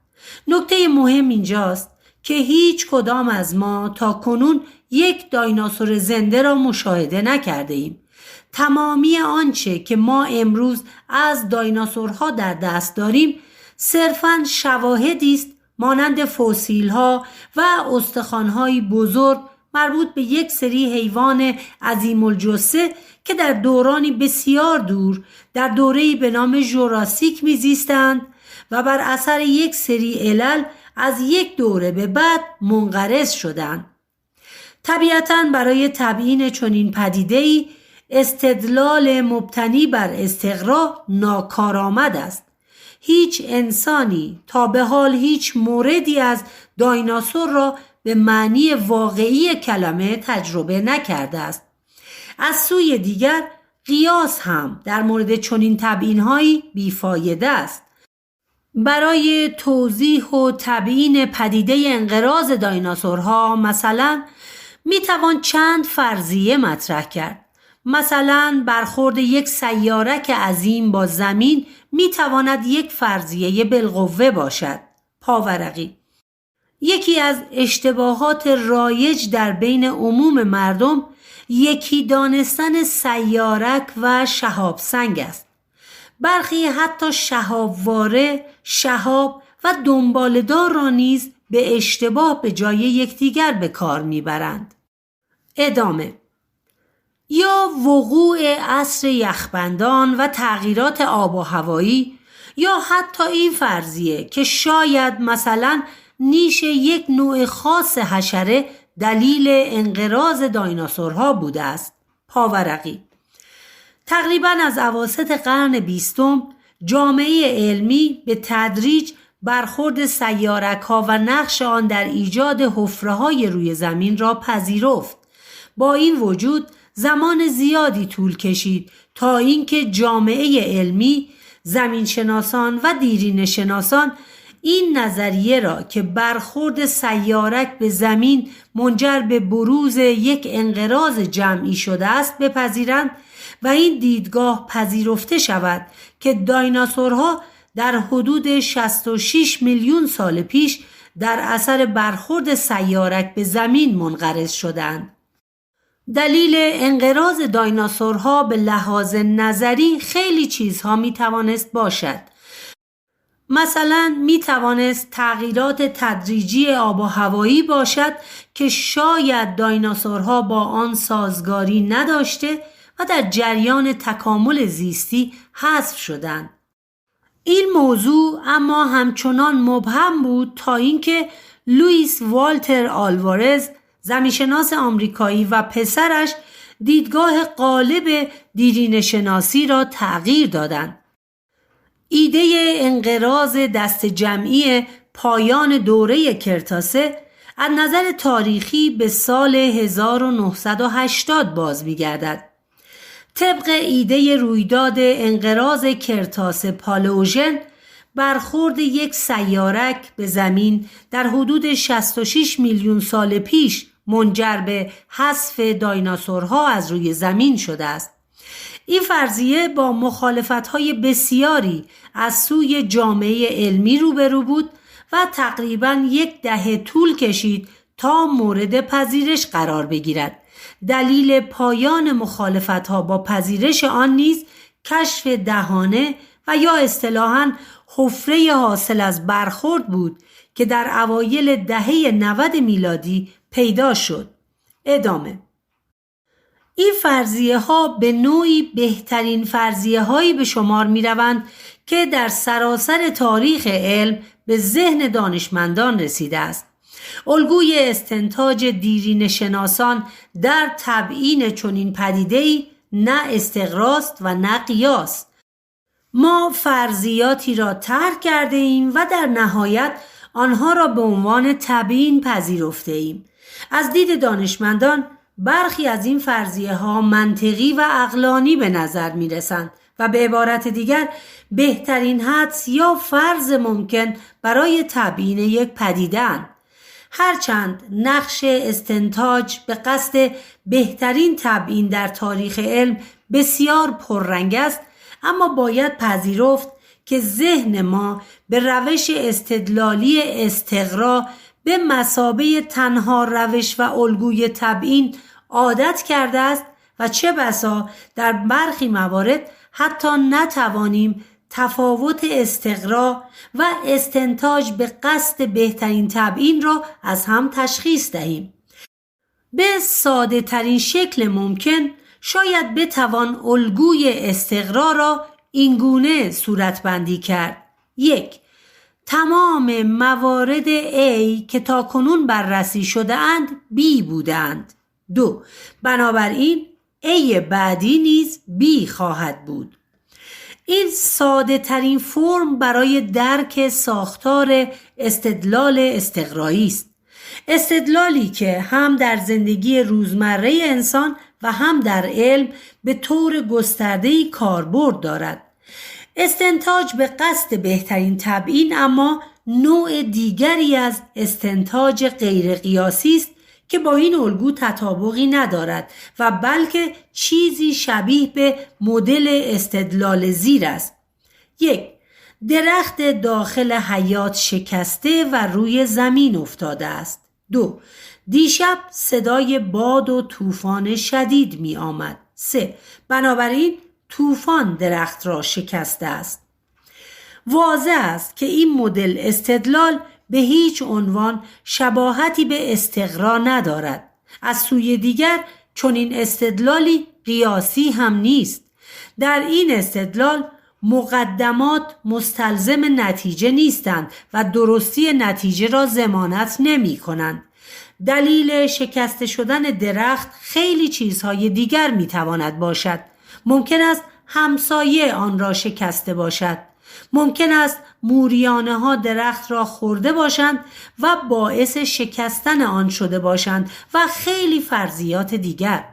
Speaker 1: نکته مهم اینجاست که هیچ کدام از ما تا کنون یک دایناسور زنده را مشاهده نکرده ایم. تمامی آنچه که ما امروز از دایناسورها در دست داریم صرفاً شواهدی است مانند فسیل‌ها و استخوان‌های بزرگ مربوط به یک سری حیوان عظیم الجثه که در دورانی بسیار دور در دوره‌ای به نام ژوراسیک می‌زیستند و بر اثر یک سری علل از یک دوره به بعد منقرض شدند. طبیعتاً برای تبیین چنین پدیده‌ای استدلال مبتنی بر استقرا ناکارآمد است. هیچ انسانی تا به حال هیچ موردی از دایناسور را به معنی واقعی کلمه تجربه نکرده است. از سوی دیگر قیاس هم در مورد چنین تبیین‌هایی بیفایده است. برای توضیح و تبیین پدیده انقراض دایناسورها مثلا میتوان چند فرضیه مطرح کرد. مثلا برخورد یک سیارک عظیم با زمین میتواند یک فرضیه بالقوه باشد. پاورقی. یکی از اشتباهات رایج در بین عموم مردم یکی دانستن سیارک و شهاب سنگ است. برخی حتی شهابواره، شهاب و دنبالدار را نیز به اشتباه به جای یکدیگر به کار میبرند. ادامه. یا وقوع عصر یخبندان و تغییرات آب و هوایی، یا حتی این فرضیه که شاید مثلا نیش یک نوع خاص حشره دلیل انقراض دایناسورها بوده است. پاورقی. تقریباً از اواسط قرن 20 جامعه علمی به تدریج برخورد سیارک‌ها و نقش آن در ایجاد حفره‌های روی زمین را پذیرفت. با این وجود زمان زیادی طول کشید تا اینکه جامعه علمی، زمینشناسان و دیرینه شناسان این نظریه را که برخورد سیارک به زمین منجر به بروز یک انقراض جمعی شده است بپذیرند و این دیدگاه پذیرفته شود که دایناسورها در حدود 66 میلیون سال پیش در اثر برخورد سیارک به زمین منقرض شدند. دلیل انقراض دایناسورها به لحاظ نظری خیلی چیزها می توانست باشد. مثلا می توانست تغییرات تدریجی آب و هوایی باشد که شاید دایناسورها با آن سازگاری نداشته و در جریان تکامل زیستی حذف شدند. این موضوع اما همچنان مبهم بود تا اینکه لوئیس والتر آلوارز، زمینشناس آمریکایی و پسرش دیدگاه غالب دیرینه شناسی را تغییر دادند. ایده انقراض دست جمعی پایان دوره کرتاسه از نظر تاریخی به سال 1980 باز می‌گردد. طبق ایده رویداد انقراض کرتاس پالئوژن، برخورد یک سیارک به زمین در حدود 66 میلیون سال پیش منجر به حذف دایناسورها از روی زمین شده است. این فرضیه با مخالفت‌های بسیاری از سوی جامعه علمی روبرو بود و تقریباً 10 دهه طول کشید تا مورد پذیرش قرار بگیرد. دلیل پایان مخالفت‌ها با پذیرش آن نیز کشف دهانه و یا اصطلاحاً حفره حاصل از برخورد بود که در اوایل دهه 90 میلادی پیدا شد. ادامه. این فرضیه ها به نوعی بهترین فرضیه هایی به شمار می روند که در سراسر تاریخ علم به ذهن دانشمندان رسیده است. الگوی استنتاج دیرینه شناسان در تبیین چنین پدیده‌ای نه استقراست و نه قیاس. ما فرضیاتی را طرح کرده ایم و در نهایت آنها را به عنوان تبیین پذیرفته ایم. از دید دانشمندان برخی از این فرضیه ها منطقی و عقلانی به نظر می رسند و به عبارت دیگر بهترین حدس یا فرض ممکن برای تبیین یک پدیده اند. هرچند نقش استنتاج به قصد بهترین تبیین در تاریخ علم بسیار پررنگ است، اما باید پذیرفت که ذهن ما به روش استدلالی استقرا به مثابه تنها روش و الگوی تبیین عادت کرده است و چه بسا در برخی موارد حتی نتوانیم تفاوت استقرا و استنتاج به قصد بهترین تبیین را از هم تشخیص دهیم. به ساده ترین شکل ممکن شاید بتوان الگوی استقرا را اینگونه صورتبندی کرد: 1. تمام موارد A که تاکنون بررسی شده اند B بودند. 2. بنابراین A بعدی نیز B خواهد بود. این ساده ترین فرم برای درک ساختار استدلال استقرایی است. استدلالی که هم در زندگی روزمره انسان و هم در علم به طور گسترده‌ای کاربرد دارد. استنتاج به قصد بهترین تبیین اما نوع دیگری از استنتاج غیر قیاسی است که با این الگو تطابقی ندارد و بلکه چیزی شبیه به مدل استدلال زیر است. 1. درخت داخل حیاط شکسته و روی زمین افتاده است. 2. دیشب صدای باد و طوفان شدید می آمد. 3. بنابراین طوفان درخت را شکسته است. واضح است که این مدل استدلال به هیچ عنوان شباهتی به استقرا ندارد. از سوی دیگر چنین استدلالی قیاسی هم نیست. در این استدلال مقدمات مستلزم نتیجه نیستند و درستی نتیجه را ضمانت نمی کنند. دلیل شکسته شدن درخت خیلی چیزهای دیگر می تواند باشد. ممکن است همسایه آن را شکسته باشد. ممکن است موریانه ها درخت را خورده باشند و باعث شکستن آن شده باشند و خیلی فرضیات دیگر.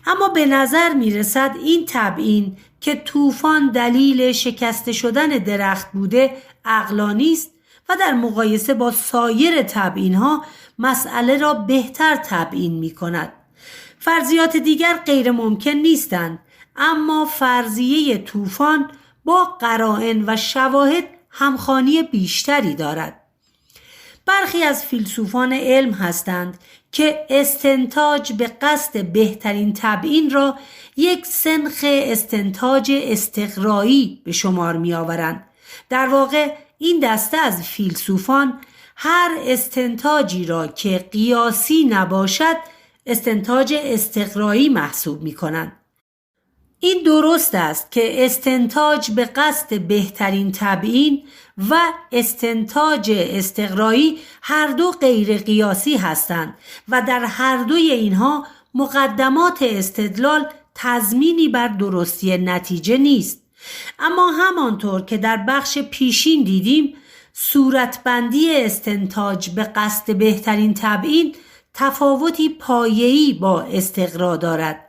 Speaker 1: اما به نظر می رسد این تبیین که طوفان دلیل شکسته شدن درخت بوده عقلانی است و در مقایسه با سایر تبیین ها مسئله را بهتر تبیین می کند. فرضیات دیگر غیر ممکن نیستند، اما فرضیه طوفان با قرائن و شواهد همخوانی بیشتری دارد. برخی از فیلسوفان علم هستند که استنتاج به قصد بهترین تبیین را یک سنخ استنتاج استقرایی به شمار می آورند. در واقع این دسته از فیلسوفان هر استنتاجی را که قیاسی نباشد استنتاج استقرایی محسوب می کنند. این درست است که استنتاج به قصد بهترین تبیین و استنتاج استقرایی هر دو غیر قیاسی هستند و در هر دوی اینها مقدمات استدلال تضمینی بر درستی نتیجه نیست. اما همانطور که در بخش پیشین دیدیم، صورتبندی استنتاج به قصد بهترین تبیین تفاوتی پایه‌ای با استقرا دارد.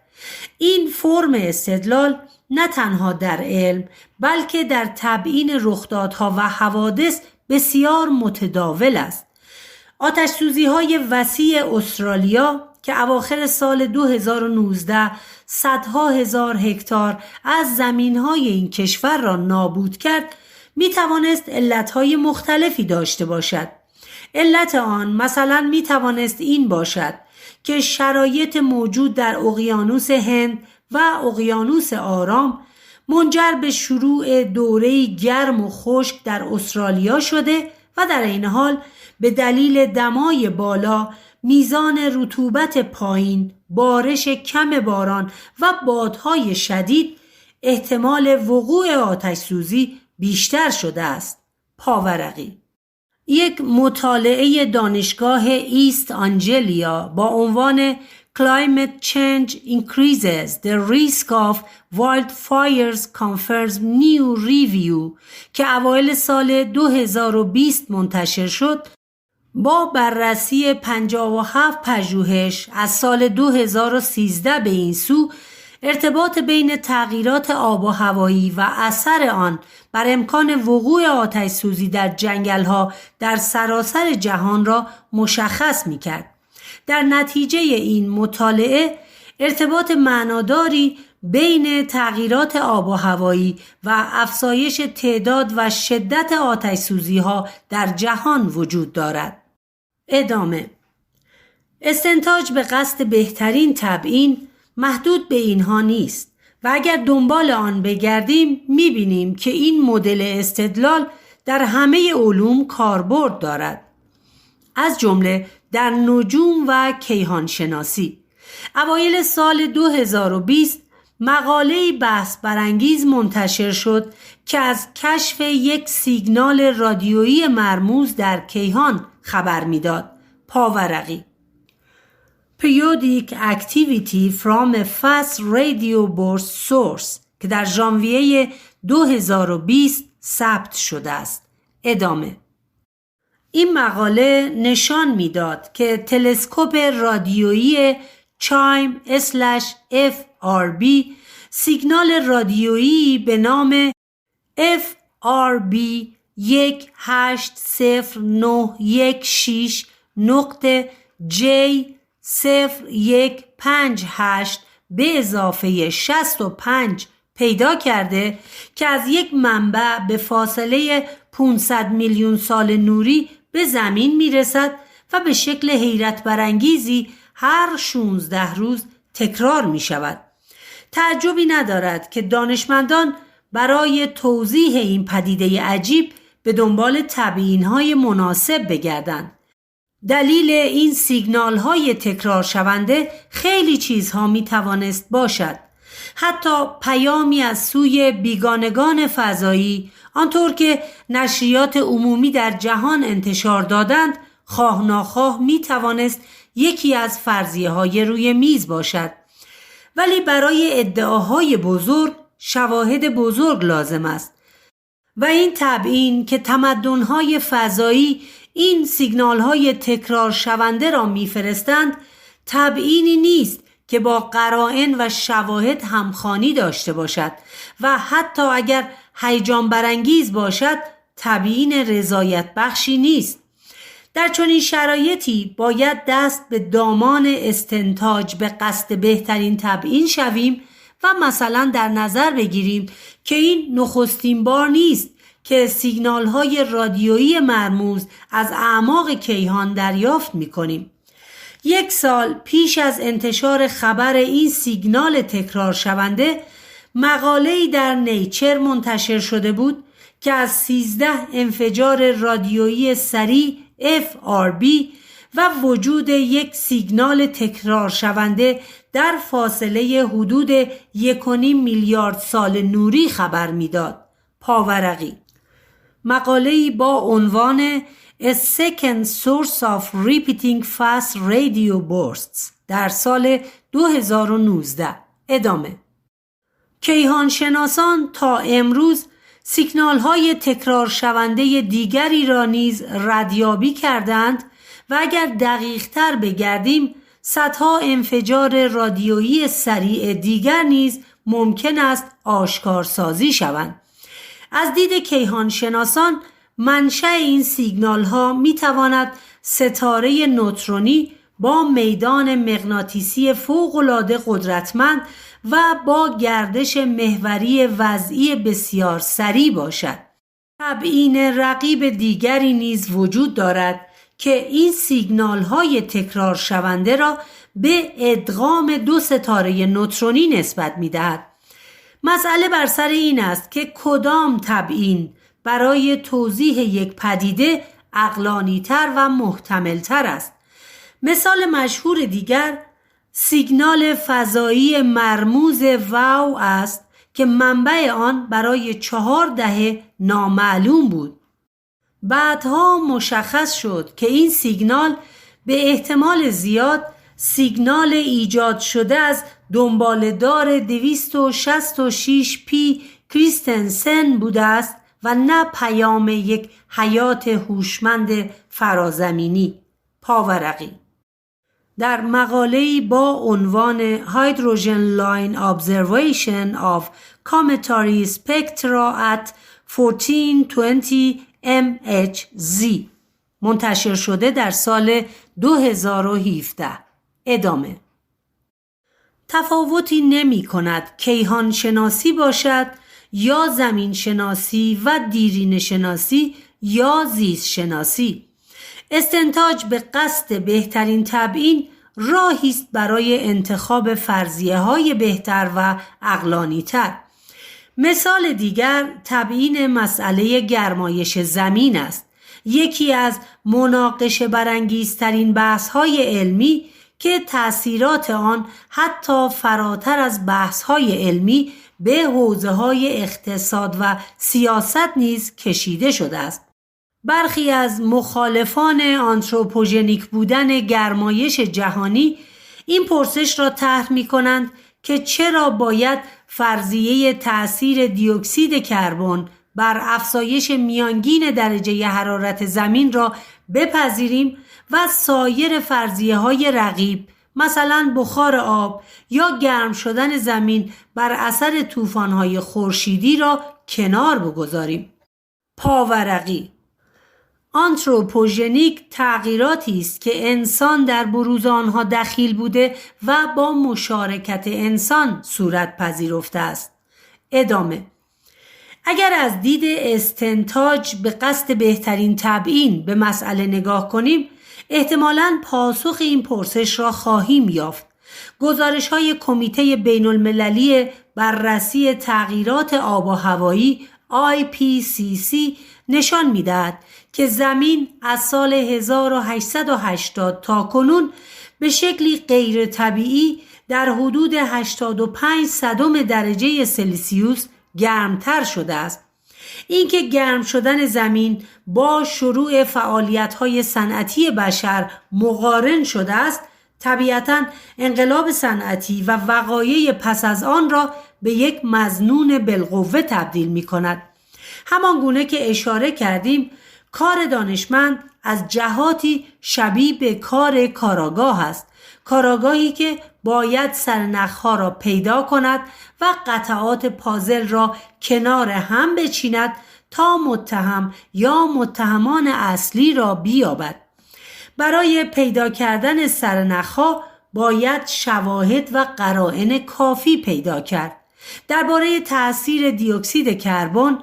Speaker 1: این فرم استدلال نه تنها در علم بلکه در تبیین رخدادها و حوادث بسیار متداول است. آتش‌سوزی‌های وسیع استرالیا که اواخر سال 2019 صدها هزار هکتار از زمین‌های این کشور را نابود کرد می توانست علتهای مختلفی داشته باشد. علت آن مثلا می توانست این باشد که شرایط موجود در اقیانوس هند و اقیانوس آرام منجر به شروع دوره‌ای گرم و خشک در استرالیا شده و در این حال به دلیل دمای بالا، میزان رطوبت پایین، بارش کم باران و بادهای شدید احتمال وقوع آتش‌سوزی بیشتر شده است. پاورقی. یک مطالعه دانشگاه ایست آنجلیا با عنوان Climate Change Increases the Risk of Wildfires Confers New Review که اوایل سال 2020 منتشر شد، با بررسی 57 پژوهش از سال 2013 به این سو ارتباط بین تغییرات آب و هوایی و اثر آن بر امکان وقوع آتش‌سوزی در جنگل‌ها در سراسر جهان را مشخص می‌کرد. در نتیجه این مطالعه ارتباط معناداری بین تغییرات آب و هوایی و افزایش تعداد و شدت آتش‌سوزی‌ها در جهان وجود دارد. ادامه. استنتاج به قصد بهترین تبیین محدود به اینها نیست و اگر دنبال آن بگردیم می‌بینیم که این مدل استدلال در همه علوم کاربرد دارد، از جمله در نجوم و کیهانشناسی. اوایل سال 2020 مقاله‌ای بحث برانگیز منتشر شد که از کشف یک سیگنال رادیویی مرموز در کیهان خبر می‌داد. پاورقی. Periodic activity from a fast radio burst source که در ژانویه 2020 ثبت شده است. ادامه. این مقاله نشان میداد که تلسکوپ رادیویی CHIME/FRB سیگنال رادیویی به نام FRB 18016.J0158 به اضافه 65 پیدا کرده که از یک منبع به فاصله 500 میلیون سال نوری به زمین میرسد و به شکل حیرت برانگیزی هر 16 روز تکرار می شود. تعجبی ندارد که دانشمندان برای توضیح این پدیده عجیب به دنبال تبیین‌های مناسب بگردند. دلیل این سیگنال‌های تکرار شونده خیلی چیزها می‌توانست باشد. حتی پیامی از سوی بیگانگان فضایی، آنطور که نشریات عمومی در جهان انتشار دادند، خواه ناخواه می‌توانست یکی از فرضیه‌های روی میز باشد. ولی برای ادعاهای بزرگ شواهد بزرگ لازم است و این تبیین که تمدن‌های فضایی این سیگنال‌های تکرار شونده را می‌فرستند تبیینی نیست که با قرائن و شواهد همخوانی داشته باشد و حتی اگر هیجان برانگیز باشد تبیین رضایت بخشی نیست. در چنین شرایطی باید دست به دامان استنتاج به قصد بهترین تبیین شویم و مثلا در نظر بگیریم که این نخستین بار نیست که سیگنال‌های رادیویی مرموز از اعماق کیهان دریافت می‌کنیم. 1 سال پیش از انتشار خبر این سیگنال تکرار شونده، مقاله‌ای در نیچر منتشر شده بود که از 13 انفجار رادیویی سریع FRB و وجود یک سیگنال تکرار شونده در فاصله حدود 1.5 میلیارد سال نوری خبر میداد. پاورقی. مقاله‌ای با عنوان A Second Source of Repeating Fast Radio Bursts در سال 2019. ادامه. کیهانشناسان تا امروز سیگنال‌های تکرار شونده دیگری را نیز ردیابی کردند و اگر دقیق‌تر بگردیم صدها انفجار رادیویی سریع دیگر نیز ممکن است آشکارسازی شوند. از دید کیهانشناسان منشأ این سیگنال‌ها می‌تواند ستاره نوترونی با میدان مغناطیسی فوق‌العاده قدرتمند و با گردش محوری وضعی بسیار سریع باشد. تبیین رقیب دیگری نیز وجود دارد که این سیگنال‌های تکرار شونده را به ادغام 2 ستاره نوترونی نسبت می‌دهد. مسئله بر سر این است که کدام تبیین برای توضیح یک پدیده عقلانی‌تر و محتمل‌تر است. مثال مشهور دیگر سیگنال فضایی مرموز واو است که منبع آن برای 4 دهه نامعلوم بود. بعدها مشخص شد که این سیگنال به احتمال زیاد سیگنال ایجاد شده از دنباله‌دار 266 پی کریستنسن بوده است و نه پیام یک حیات هوشمند فرازمینی. پاورقی. در مقاله‌ای با عنوان Hydrogen Line Observation of Cometary Spectra at 1420 MHz منتشر شده در سال 2017. ادامه. تفاوتی نمی کند کیهان شناسی باشد یا زمین شناسی و دیرینه شناسی یا زیست شناسی. استنتاج به قصد بهترین تبیین راهی است برای انتخاب فرضیه‌های بهتر و عقلانی‌تر. مثال دیگر تبیین مسئله گرمایش زمین است، یکی از مناقشه برانگیزترین بحث‌های علمی که تأثیرات آن حتی فراتر از بحث‌های علمی به حوزه‌های اقتصاد و سیاست نیز کشیده شده است. برخی از مخالفان آنتروپوژنیک بودن گرمایش جهانی این پرسش را طرح می‌کنند که چرا باید فرضیه تأثیر دیوکسید کربن بر افزایش میانگین درجه حرارت زمین را بپذیریم و سایر فرضیه‌های رقیب مثلا بخار آب یا گرم شدن زمین بر اثر طوفان‌های خورشیدی را کنار بگذاریم. پاورقی. آنتروپوژنیک تغییراتی است که انسان در بروز آنها دخیل بوده و با مشارکت انسان صورت پذیرفته است. ادامه. اگر از دید استنتاج به قصد بهترین تبیین به مسئله نگاه کنیم، احتمالاً پاسخ این پرسش را خواهیم یافت گزارش‌های کمیته بین‌المللی بررسی تغییرات آب و هوایی IPCC نشان می‌دهد که زمین از سال 1880 تا کنون به شکلی غیر طبیعی در حدود 85 درجه سلسیوس گرمتر شده است. اینکه گرم شدن زمین با شروع فعالیت‌های صنعتی بشر مقارن شده است، طبیعتاً انقلاب صنعتی و وقایع پس از آن را به یک مظنون بالقوه تبدیل می‌کند. همان گونه که اشاره کردیم، کار دانشمند از جهاتی شبیه به کار کاراگاه است، کاراگاهی که باید سرنخ‌ها را پیدا کند و قطعات پازل را کنار هم بچیند تا متهم یا متهمان اصلی را بیابد. برای پیدا کردن سرنخ‌ها باید شواهد و قرائن کافی پیدا کرد. درباره تأثیر دیوکسید کربن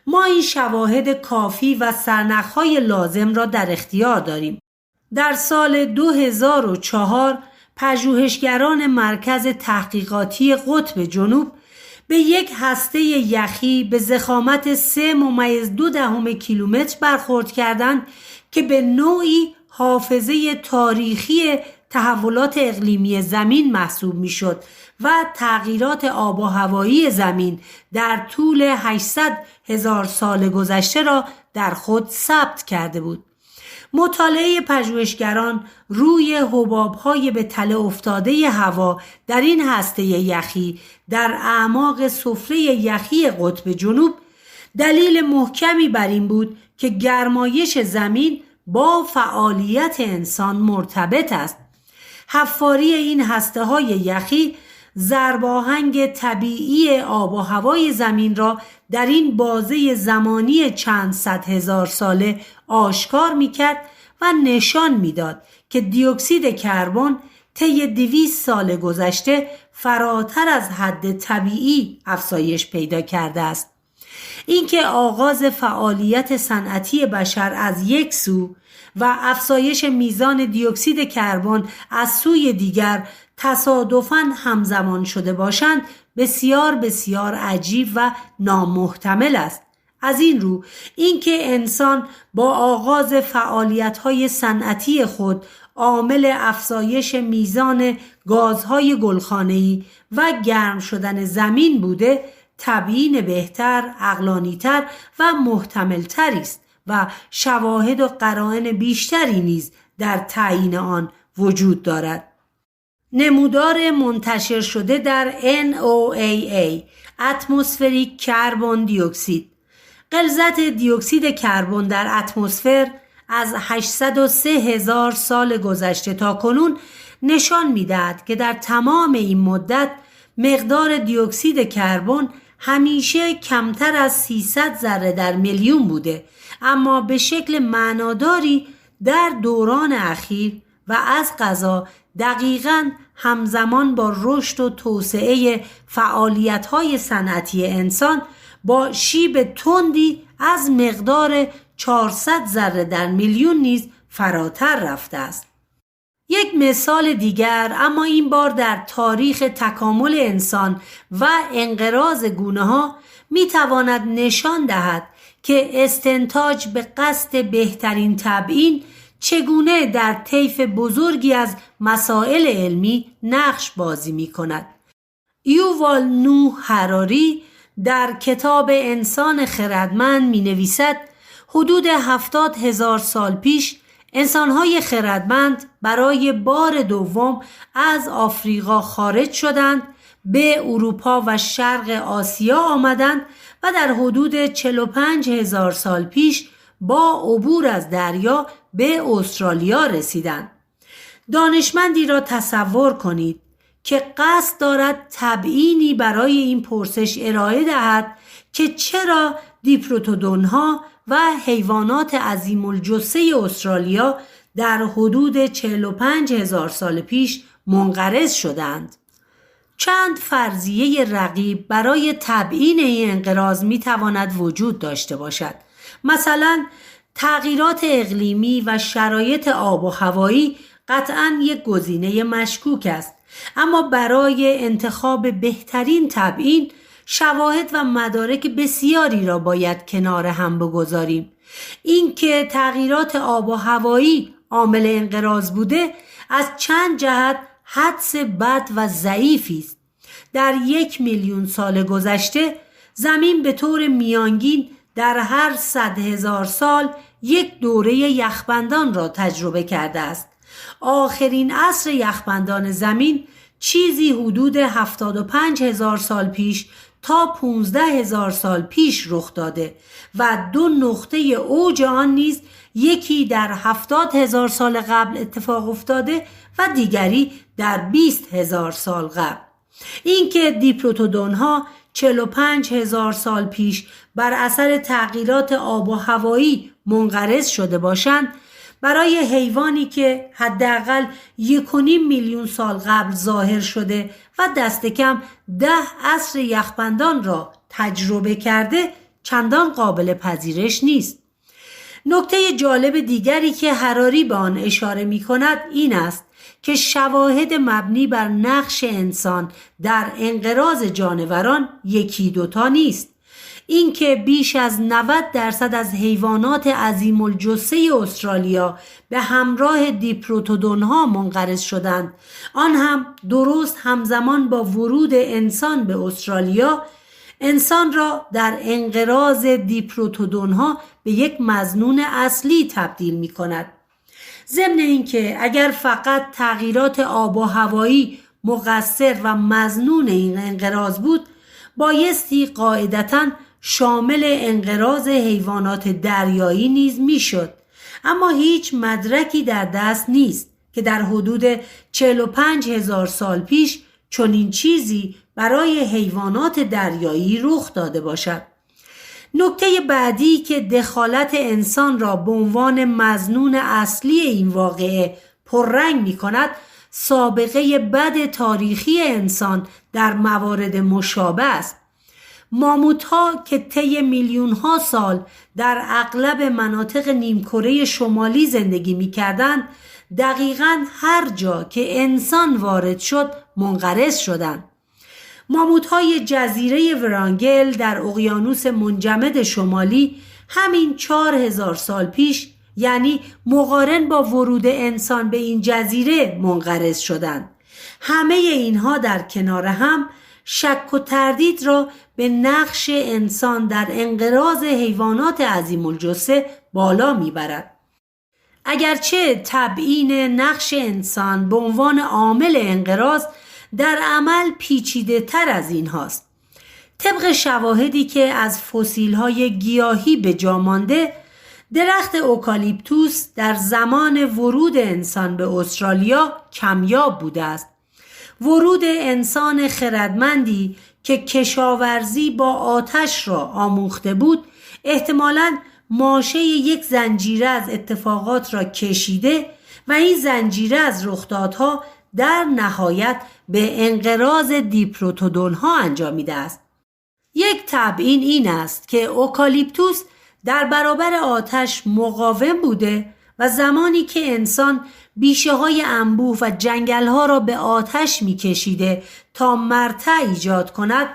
Speaker 1: ما این شواهد کافی و سرنخ‌های لازم را در اختیار داریم. در سال 2004 پژوهشگران مرکز تحقیقاتی قطب جنوب به یک هسته یخی به ضخامت 3.2 کیلومتر برخورد کردند که به نوعی حافظه تاریخی تحولات اقلیمی زمین محسوب میشد و تغییرات آب و هوایی زمین در طول 800,000 سال گذشته را در خود ثبت کرده بود. مطالعه پژوهشگران روی حباب‌های به تله افتاده هوا در این هسته یخی در اعماق سفره یخی قطب جنوب دلیل محکمی بر این بود که گرمایش زمین با فعالیت انسان مرتبط است. حفاری این هسته‌های یخی ضرباهنگ طبیعی آب و هوای زمین را در این بازه زمانی چند صد هزار ساله آشکار می‌کرد و نشان می‌داد که دیوکسید کربن طی 200 سال گذشته فراتر از حد طبیعی افزایش پیدا کرده است. اینکه آغاز فعالیت صنعتی بشر از یک سو و افزایش میزان دیوکسید کربن از سوی دیگر تصادفاً همزمان شده باشند بسیار بسیار عجیب و نامحتمل است. از این رو اینکه انسان با آغاز فعالیت‌های صنعتی خود عامل افزایش میزان گازهای گلخانه‌ای و گرم شدن زمین بوده، تبیین بهتر، عقلانی‌تر و محتمل‌تری است و شواهد و قرائن بیشتری نیز در تعیین آن وجود دارد. نمودار منتشر شده در NOAA اتمسفریک کربن دیوکسید. غلظت دیوکسید کربن در اتمسفر از 803,000 سال گذشته تا کنون نشان می‌دهد که در تمام این مدت مقدار دیوکسید کربن همیشه کمتر از 300 ذره در میلیون بوده، اما به شکل معناداری در دوران اخیر و از قضا دقیقاً همزمان با رشد و توسعه فعالیت‌های صنعتی انسان با شیب تندی از مقدار 400 ذره در میلیون نیز فراتر رفته است. یک مثال دیگر، اما این بار در تاریخ تکامل انسان و انقراض گونه‌ها، می‌تواند نشان دهد که استنتاج به قصد بهترین تبیین چگونه در طیف بزرگی از مسائل علمی نقش بازی می‌کند. یووال نوح هراری در کتاب انسان خردمند می‌نویسد حدود 70,000 سال پیش انسان‌های خردمند برای بار دوم از آفریقا خارج شدند، به اروپا و شرق آسیا آمدند و در حدود 45,000 سال پیش با عبور از دریا به استرالیا رسیدند. دانشمندی را تصور کنید که قصد دارد تبیینی برای این پرسش ارائه دهد که چرا دیپروتودون‌ها و حیوانات عظیم الجثه استرالیا در حدود 45,000 سال پیش منقرض شدند. چند فرضیه رقیب برای تبیین این انقراض میتواند وجود داشته باشد. مثلا تغییرات اقلیمی و شرایط آب و هوایی قطعاً یک گزینه مشکوک است، اما برای انتخاب بهترین تبیین شواهد و مدارک بسیاری را باید کنار هم بگذاریم. اینکه تغییرات آب و هوایی عامل انقراض بوده از چند جهت حدس بد و ضعیفی است. در 1,000,000 سال گذشته زمین به طور میانگین در هر 100,000 سال یک دوره یخبندان را تجربه کرده است. آخرین عصر یخبندان زمین چیزی حدود 75,000 سال پیش تا 15,000 سال پیش رخ داده و 2 نقطه اوج آن نیز یکی در 70,000 سال قبل اتفاق افتاده و دیگری در 20,000 سال قبل. اینکه دیپروتودون ها 45,000 سال پیش بر اثر تغییرات آب و هوایی منقرض شده باشند برای حیوانی که حداقل 1.5 میلیون سال قبل ظاهر شده و دست کم 10 عصر یخبندان را تجربه کرده چندان قابل پذیرش نیست. نکته جالب دیگری که هراری به آن اشاره می کند این است که شواهد مبنی بر نقش انسان در انقراض جانوران یکی دوتا نیست. اینکه بیش از 90% از حیوانات عظیم الجثه استرالیا به همراه دیپروتودون ها منقرض شدند، آن هم درست همزمان با ورود انسان به استرالیا، انسان را در انقراض دیپروتودون ها به یک مظنون اصلی تبدیل می کند. ضمن اینکه اگر فقط تغییرات آب و هوایی مقصر و مظنون این انقراض بود، بایستی قاعدتاً شامل انقراض حیوانات دریایی نیز میشد. اما هیچ مدرکی در دست نیست که در حدود 45,000 سال پیش چنین چیزی برای حیوانات دریایی رخ داده باشد. نکته بعدی که دخالت انسان را به عنوان مظنون اصلی این واقعه پررنگ می کند، سابقه بد تاریخی انسان در موارد مشابه است. ماموت ها که طی میلیون ها سال در اغلب مناطق نیمکره شمالی زندگی می کردند، دقیقاً هر جا که انسان وارد شد منقرض شدند. ماموت های جزیره ورانگل در اقیانوس منجمد شمالی همین 4,000 سال پیش، یعنی مقارن با ورود انسان به این جزیره، منقرض شدند. همه اینها در کنار هم شک و تردید را به نقش انسان در انقراض حیوانات عظیم الجثه بالا میبرد. اگرچه تبیین نقش انسان به عنوان عامل انقراض در عمل پیچیده تر از این هاست. طبق شواهدی که از فسیل های گیاهی به جا مانده، درخت اوکالیپتوس در زمان ورود انسان به استرالیا کمیاب بوده است. ورود انسان خردمندی که کشاورزی با آتش را آموخته بود، احتمالاً ماشه یک زنجیره از اتفاقات را کشیده و این زنجیره از رخدادها در نهایت به انقراض دیپروتودون ها انجامیده است. یک تبیین این است که اوکالیپتوس در برابر آتش مقاوم بوده و زمانی که انسان بیشه های انبوه و جنگل ها را به آتش می کشیده تا مرتع ایجاد کند،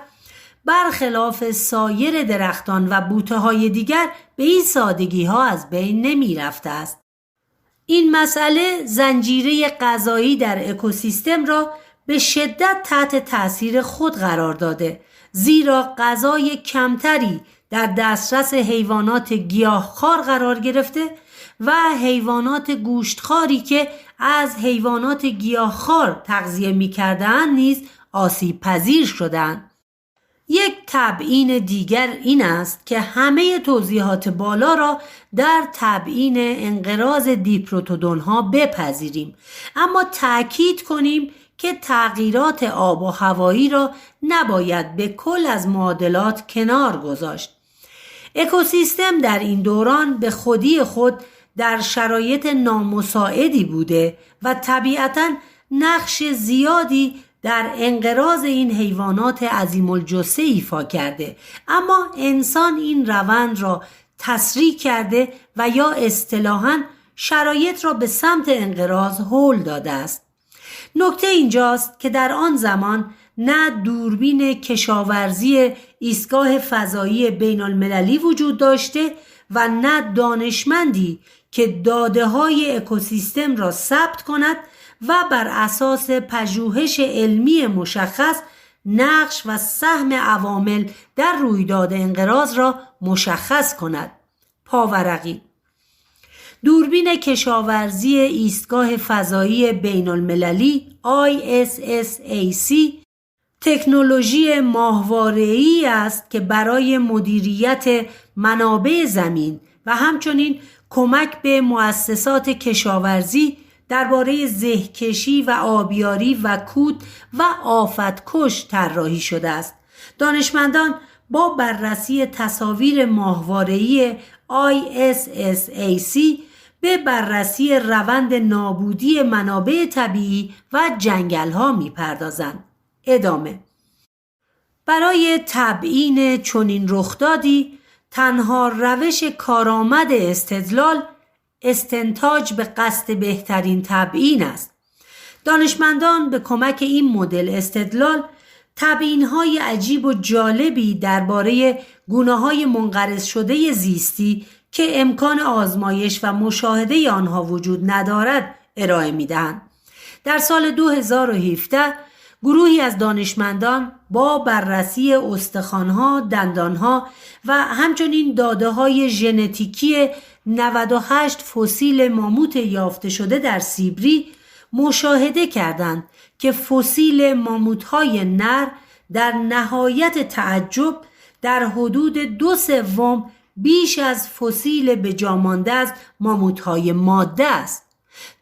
Speaker 1: برخلاف سایر درختان و بوته های دیگر به این سادگی ها از بین نمی رفته است. این مسئله زنجیره غذایی در اکوسیستم را به شدت تحت تأثیر خود قرار داده، زیرا غذای کمتری در دسترس حیوانات گیاهخوار قرار گرفته و حیوانات گوشتخواری که از حیوانات گیاهخوار تغذیه می‌کردند نیز آسیب پذیر شدند. یک تبیین دیگر این است که همه توضیحات بالا را در تبیین انقراض دیپروتودون ها بپذیریم، اما تأکید کنیم که تغییرات آب و هوایی را نباید به کل از معادلات کنار گذاشت. اکوسیستم در این دوران به خودی خود در شرایط نامساعدی بوده و طبیعتاً نقش زیادی در انقراض این حیوانات عظیم الجثه ایفا کرده، اما انسان این روند را تسریع کرده و یا اصطلاحاً شرایط را به سمت انقراض هل داده است. نکته اینجاست که در آن زمان نه دوربین کشاورزی ایستگاه فضایی بین المللی وجود داشته و نه دانشمندی که داده‌های اکوسیستم را ثبت کند و بر اساس پژوهش علمی مشخص نقش و سهم عوامل در رویداد انقراض را مشخص کند. پاورقی: دوربین کشاورزی ایستگاه فضایی بین المللی ISSAC تکنولوژی ماهواره‌ای است که برای مدیریت منابع زمین و همچنین کمک به مؤسسات کشاورزی درباره زهکشی و آبیاری و کود و آفتکش طراحی شده است. دانشمندان با بررسی تصاویر ماهواره‌ای ISSAC به بررسی روند نابودی منابع طبیعی و جنگل‌ها می‌پردازند. ادامه: برای تبیین چنین رخدادی تنها روش کارآمد استدلال استنتاج به قصد بهترین تبیین است. دانشمندان به کمک این مدل استدلال تبیین‌های عجیب و جالبی درباره گونه‌های منقرض شده زیستی که امکان آزمایش و مشاهده آنها وجود ندارد ارائه می‌دهند. در سال 2017 گروهی از دانشمندان با بررسی استخوان‌ها، دندان‌ها و همچنین داده‌های ژنتیکی 98 فسیل ماموت یافته شده در سیبری مشاهده کردند که فسیل ماموت‌های نر در نهایت تعجب در حدود 2/3 بیش از فسیل به جا مانده از ماموت‌های ماده است.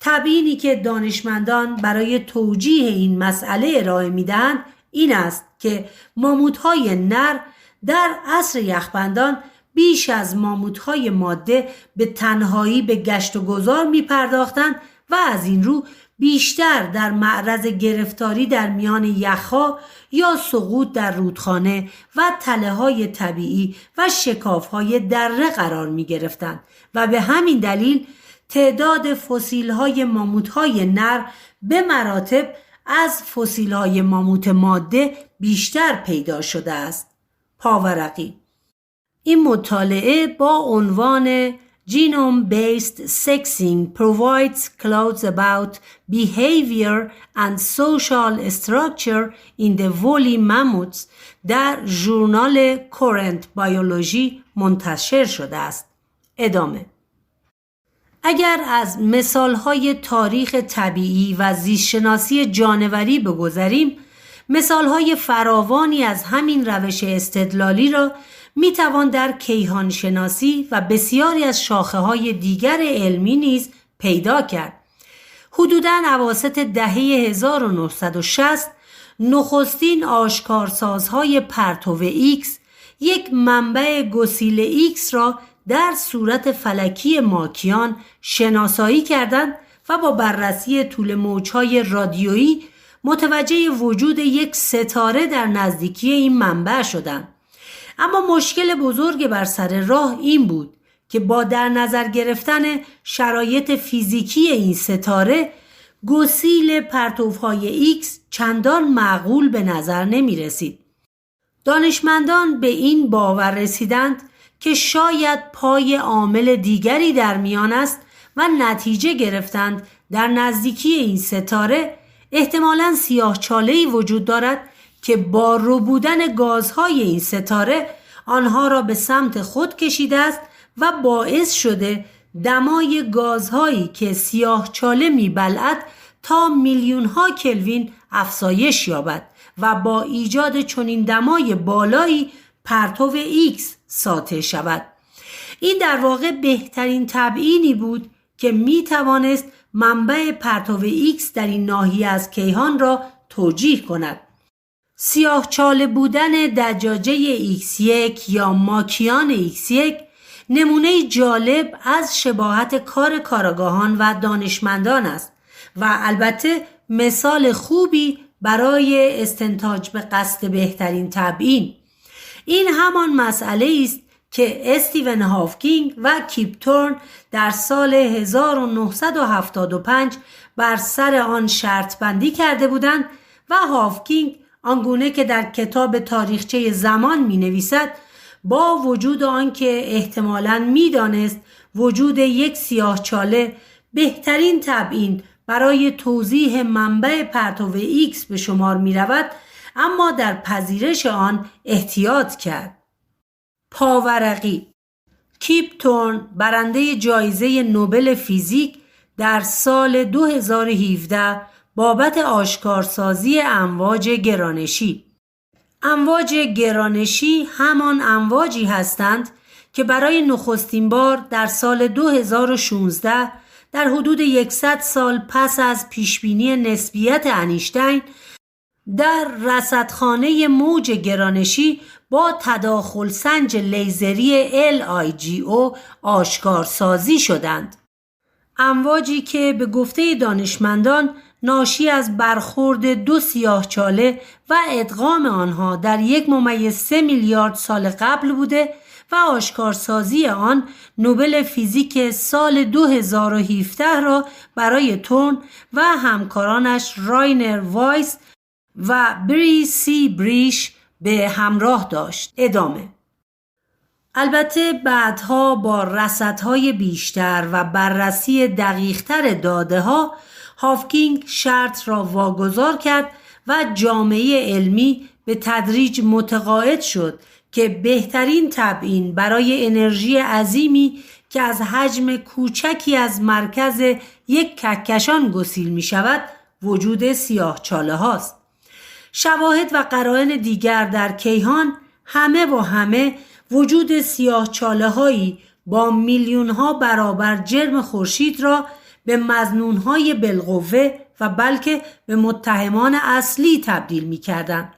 Speaker 1: تبیینی که دانشمندان برای توجیه این مسئله ارائه می‌دهند این است که ماموت‌های نر در عصر یخبندان بیش از ماموت‌های ماده به تنهایی به گشت و گذار می‌پرداختند و از این رو بیشتر در معرض گرفتاری در میان یخ‌ها یا سقوط در رودخانه و تله‌های طبیعی و شکاف‌های دره قرار می‌گرفتند و به همین دلیل تعداد فسیل‌های ماموت‌های نر به مراتب از فسیل‌های ماموت ماده بیشتر پیدا شده است. پاورقی: این مطالعه با عنوان Genome Based Sexing Provides Clues About Behavior and Social Structure in the Woolly Mammoths در ژورنال Current Biology منتشر شده است. ادامه: اگر از مثالهای تاریخ طبیعی و زیستشناسی جانوری بگذریم، مثالهای فراوانی از همین روش استدلالی را میتوان در کیهان شناسی و بسیاری از شاخه‌های دیگر علمی نیز پیدا کرد. حدوداً اواسط دهه 1960 نخستین آشکارسازهای پرتو ایکس یک منبع گسیل ایکس را در صورت فلکی ماکیان شناسایی کردند و با بررسی طول موج‌های رادیویی متوجه وجود یک ستاره در نزدیکی این منبع شدند. اما مشکل بزرگ بر سر راه این بود که با در نظر گرفتن شرایط فیزیکی این ستاره گسیل پرتوهای ایکس چندان معقول به نظر نمی رسید. دانشمندان به این باور رسیدند که شاید پای عامل دیگری در میان است و نتیجه گرفتند در نزدیکی این ستاره احتمالاً سیاهچاله‌ای وجود دارد که با ربودن گازهای این ستاره آنها را به سمت خود کشیده است و باعث شده دمای گازهایی که سیاهچاله می‌بلعد تا میلیون‌ها کلوین افزایش یابد و با ایجاد چنین دمای بالایی پرتو ایکس ساطع شود. این در واقع بهترین تبیینی بود که می‌توانست منبع پرتو ایکس در این ناحیه از کیهان را توجیه کند. سیاهچاله بودن دجاجه X1 یا ماکیان X1 نمونه جالب از شباهت کار کارآگاهان و دانشمندان است و البته مثال خوبی برای استنتاج به قصد بهترین تبیین. این همان مسئله است که استیون هاوکینگ و کیپ تورن در سال 1975 بر سر آن شرط بندی کرده بودند و هاوکینگ آنگونه که در کتاب تاریخچه زمان می نویسد با وجود آنکه احتمالاً می دانست وجود یک سیاهچاله بهترین تبیین برای توضیح منبع پرتو ایکس به شمار می رود، اما در پذیرش آن احتیاط کرد. پاورقی کیپ تورن برنده جایزه نوبل فیزیک در سال 2017 بابت آشکارسازی امواج گرانشی. امواج گرانشی همان امواجی هستند که برای نخستین بار در سال 2016 در حدود 100 سال پس از پیشبینی نسبیت انیشتین در رصدخانه موج گرانشی با تداخل سنج لیزری LIGO آشکارسازی شدند. امواجی که به گفته دانشمندان ناشی از برخورد دو سیاهچاله و ادغام آنها در 1.3 میلیارد سال قبل بوده و آشکارسازی آن نوبل فیزیک سال 2017 را برای تورن و همکارانش راینر وایس و بری سی بریش به همراه داشت. ادامه. البته بعدها با رصدهای بیشتر و بررسی دقیقتر داده ها هاوکینگ شرط را واگذار کرد و جامعه علمی به تدریج متقاعد شد که بهترین تبیین برای انرژی عظیمی که از حجم کوچکی از مرکز یک کهکشان گسیل می شود وجود سیاهچاله هاست. شواهد و قرائن دیگر در کیهان همه وجود سیاهچاله هایی با میلیون ها برابر جرم خورشید را به مظنون های بالقوه و بلکه به متهمان اصلی تبدیل می کردند.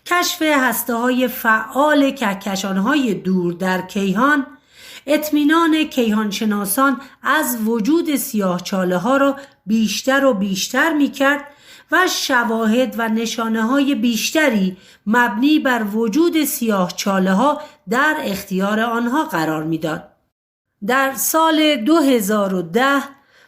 Speaker 1: کشف هسته های فعال کهکشان های دور در کیهان اطمینان کیهانشناسان از وجود سیاهچاله ها را بیشتر و بیشتر می کرد و شواهد و نشانه های بیشتری مبنی بر وجود سیاهچاله ها در اختیار آنها قرار می داد. در سال 2010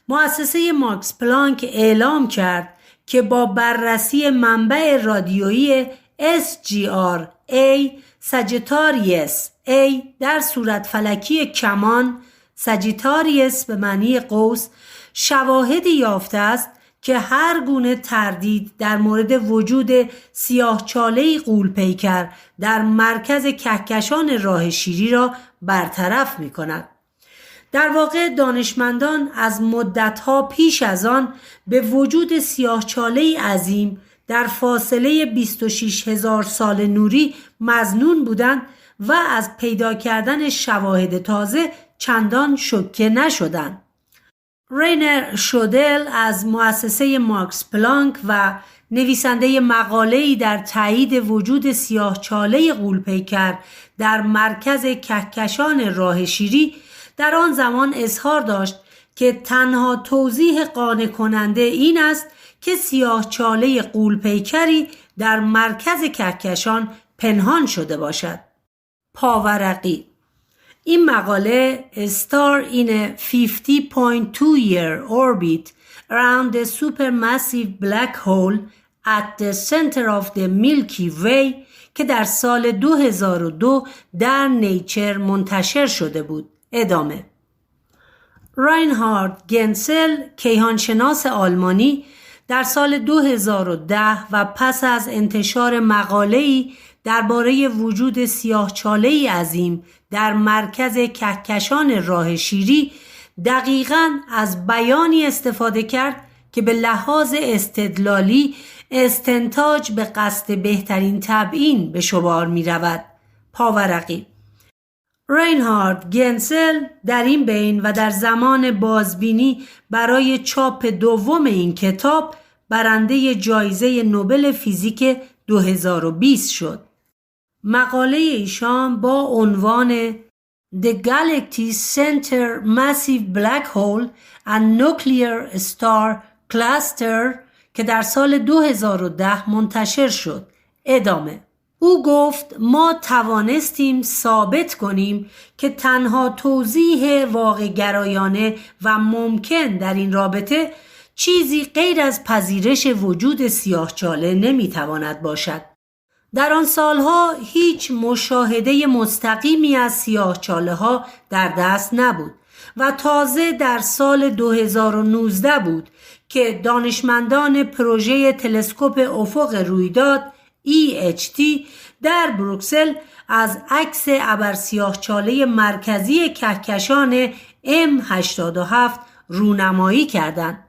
Speaker 1: مؤسسه ماکس پلانک اعلام کرد که با بررسی منبع رادیویی SGR-A ساجیتاریوس A در صورت فلکی کمان ساجیتاریوس به معنی قوس شواهدی یافته است که هر گونه تردید در مورد وجود سیاهچاله غول‌پیکر در مرکز کهکشان راه شیری را برطرف می کند. در واقع دانشمندان از مدتها پیش از آن به وجود سیاهچاله عظیم در فاصله 26,000 سال نوری مظنون بودند و از پیدا کردن شواهد تازه چندان شوکه نشدند. رینر شودل از مؤسسه ماکس پلانک و نویسنده مقاله‌ای در تایید وجود سیاهچاله غول‌پیکر در مرکز کهکشان راه شیری در آن زمان اظهار داشت که تنها توضیح قانع کننده این است که سیاهچاله غول‌پیکری در مرکز کهکشان پنهان شده باشد. پاورقی این مقاله Star in a 50.2-year orbit around the supermassive black hole at the center of the Milky Way که در سال 2002 در نیچر منتشر شده بود. ادامه. راینهارد گنسل کیهانشناس آلمانی در سال 2010 و پس از انتشار مقاله‌ای درباره وجود سیاهچاله‌ای عظیم در مرکز کهکشان راه شیری دقیقاً از بیانی استفاده کرد که به لحاظ استدلالی استنتاج به قصد بهترین تبیین به شمار می رود. پاورقی راینهارد گنسل در این بین و در زمان بازبینی برای چاپ دوم این کتاب برنده جایزه نوبل فیزیک 2020 شد. مقاله ایشان با عنوان The Galaxy Center Massive Black Hole and Nuclear Star Cluster که در سال 2010 منتشر شد. ادامه. او گفت ما توانستیم ثابت کنیم که تنها توضیح واقع گرایانه و ممکن در این رابطه چیزی غیر از پذیرش وجود سیاهچاله نمیتواند باشد. در آن سالها هیچ مشاهده مستقیمی از سیاهچاله ها در دست نبود و تازه در سال 2019 بود که دانشمندان پروژه تلسکوپ افق رویداد EHT در بروکسل از عکس ابرسیاهچاله مرکزی کهکشان M87 رونمایی کردند.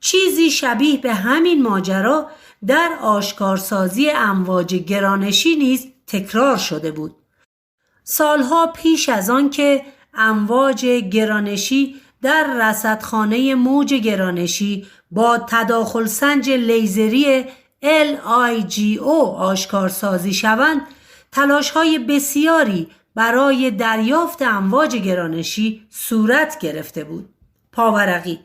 Speaker 1: چیزی شبیه به همین ماجرا در آشکارسازی امواج گرانشی نیز تکرار شده بود. سالها پیش از آن که امواج گرانشی در رصدخانه موج گرانشی با تداخل سنج لیزری LIGO آشکارسازی شوند، تلاش‌های بسیاری برای دریافت امواج گرانشی صورت گرفته بود. پاورقی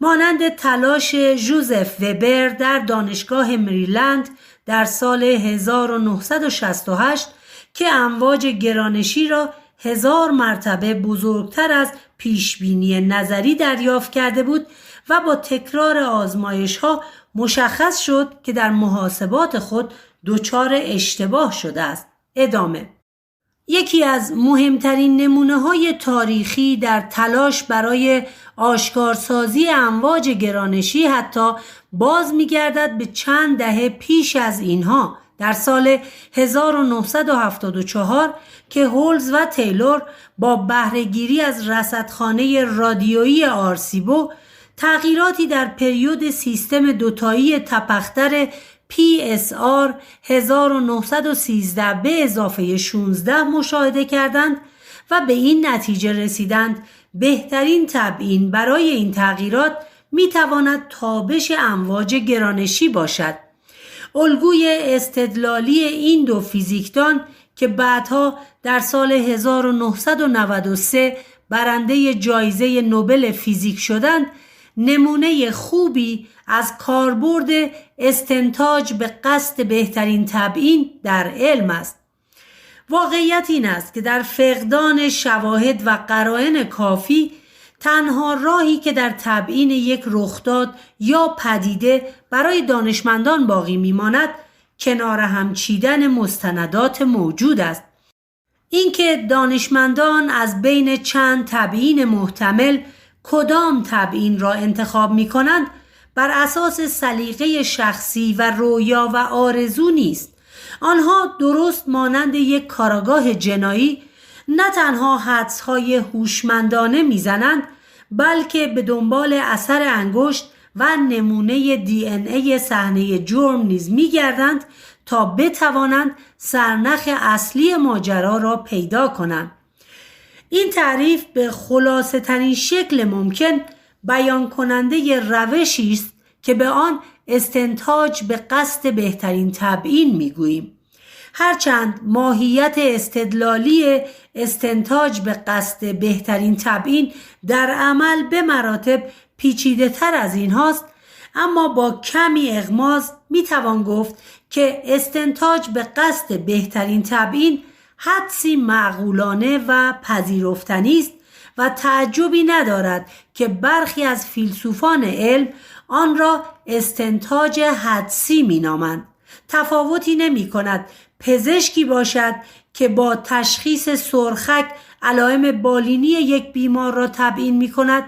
Speaker 1: مانند تلاش ژوزف وبر در دانشگاه مریلند در سال 1968 که امواج گرانشی را 1000 مرتبه بزرگتر از پیشبینی نظری دریافت کرده بود و با تکرار آزمایش‌ها مشخص شد که در محاسبات خود دچار اشتباه شده است. ادامه: یکی از مهمترین نمونه‌های تاریخی در تلاش برای آشکارسازی امواج گرانشی حتی باز می‌گردد به چند دهه پیش از اینها، در سال 1974 که هولز و تیلور با بهره‌گیری از رصدخانه رادیویی آرسیبو تغییراتی در پریود سیستم دوتایی تپه‌تر PSR 1913 به اضافه 16 مشاهده کردند و به این نتیجه رسیدند بهترین تبیین برای این تغییرات میتواند تابش امواج گرانشی باشد. الگوی استدلالی این دو فیزیکدان که بعدها در سال 1993 برنده جایزه نوبل فیزیک شدند، نمونه خوبی از کاربرد استنتاج به قصد بهترین تبیین در علم است. واقعیت این است که در فقدان شواهد و قرائن کافی، تنها راهی که در تبیین یک رخداد یا پدیده برای دانشمندان باقی میماند کنار هم چیدن مستندات موجود است. اینکه دانشمندان از بین چند تبیین محتمل کدام تبیین را انتخاب می کنند بر اساس سلیقه شخصی و رویا و آرزو نیست. آنها درست مانند یک کاراگاه جنایی نه تنها حدس‌های هوشمندانه میزنند، بلکه به دنبال اثر انگشت و نمونه DNA صحنه جرم نیز میگردند تا بتوانند سرنخ اصلی ماجرا را پیدا کنند. این تعریف به خلاصه ترین شکل ممکن بیان کننده روشی است که به آن استنتاج به قصد بهترین تبیین میگوییم. هرچند ماهیت استدلالی استنتاج به قصد بهترین تبیین در عمل به مراتب پیچیده تر از این هاست، اما با کمی اغماض میتوان گفت که استنتاج به قصد بهترین تبیین حدسی معقولانه و پذیرفتنی است و تعجبی ندارد که برخی از فیلسوفان علم آن را استنتاج حدسی مینامند. تفاوتی نمی کند پزشکی باشد که با تشخیص سرخک علائم بالینی یک بیمار را تبیین می کند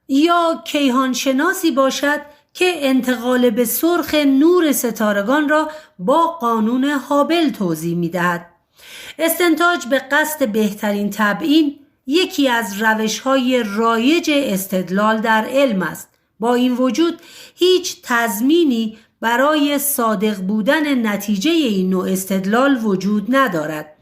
Speaker 1: یا کیهانشناسی باشد که انتقال به سرخ نور ستارگان را با قانون هابل توضیح می دهد. استنتاج به قصد بهترین تبیین یکی از روش‌های رایج استدلال در علم است. با این وجود هیچ تضمینی برای صادق بودن نتیجه این نوع استدلال وجود ندارد.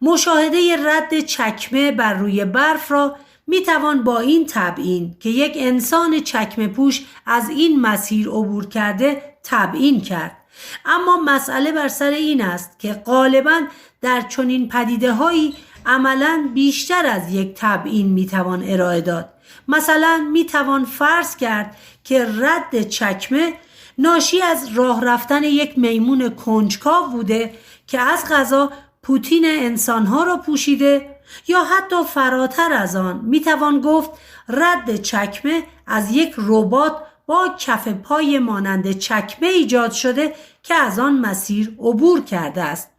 Speaker 1: مشاهده رد چکمه بر روی برف را میتوان با این تبیین که یک انسان چکمه پوش از این مسیر عبور کرده تبیین کرد. اما مسئله بر سر این است که غالباً در چنین پدیده‌هایی عملاً بیشتر از یک تبیین میتوان ارائه داد. مثلا میتوان فرض کرد که رد چکمه ناشی از راه رفتن یک میمون کنجکاو بوده که از قضا پوتین انسانها را پوشیده یا حتی فراتر از آن میتوان گفت رد چکمه از یک ربات با کف پای مانند چکمه ایجاد شده که از آن مسیر عبور کرده است.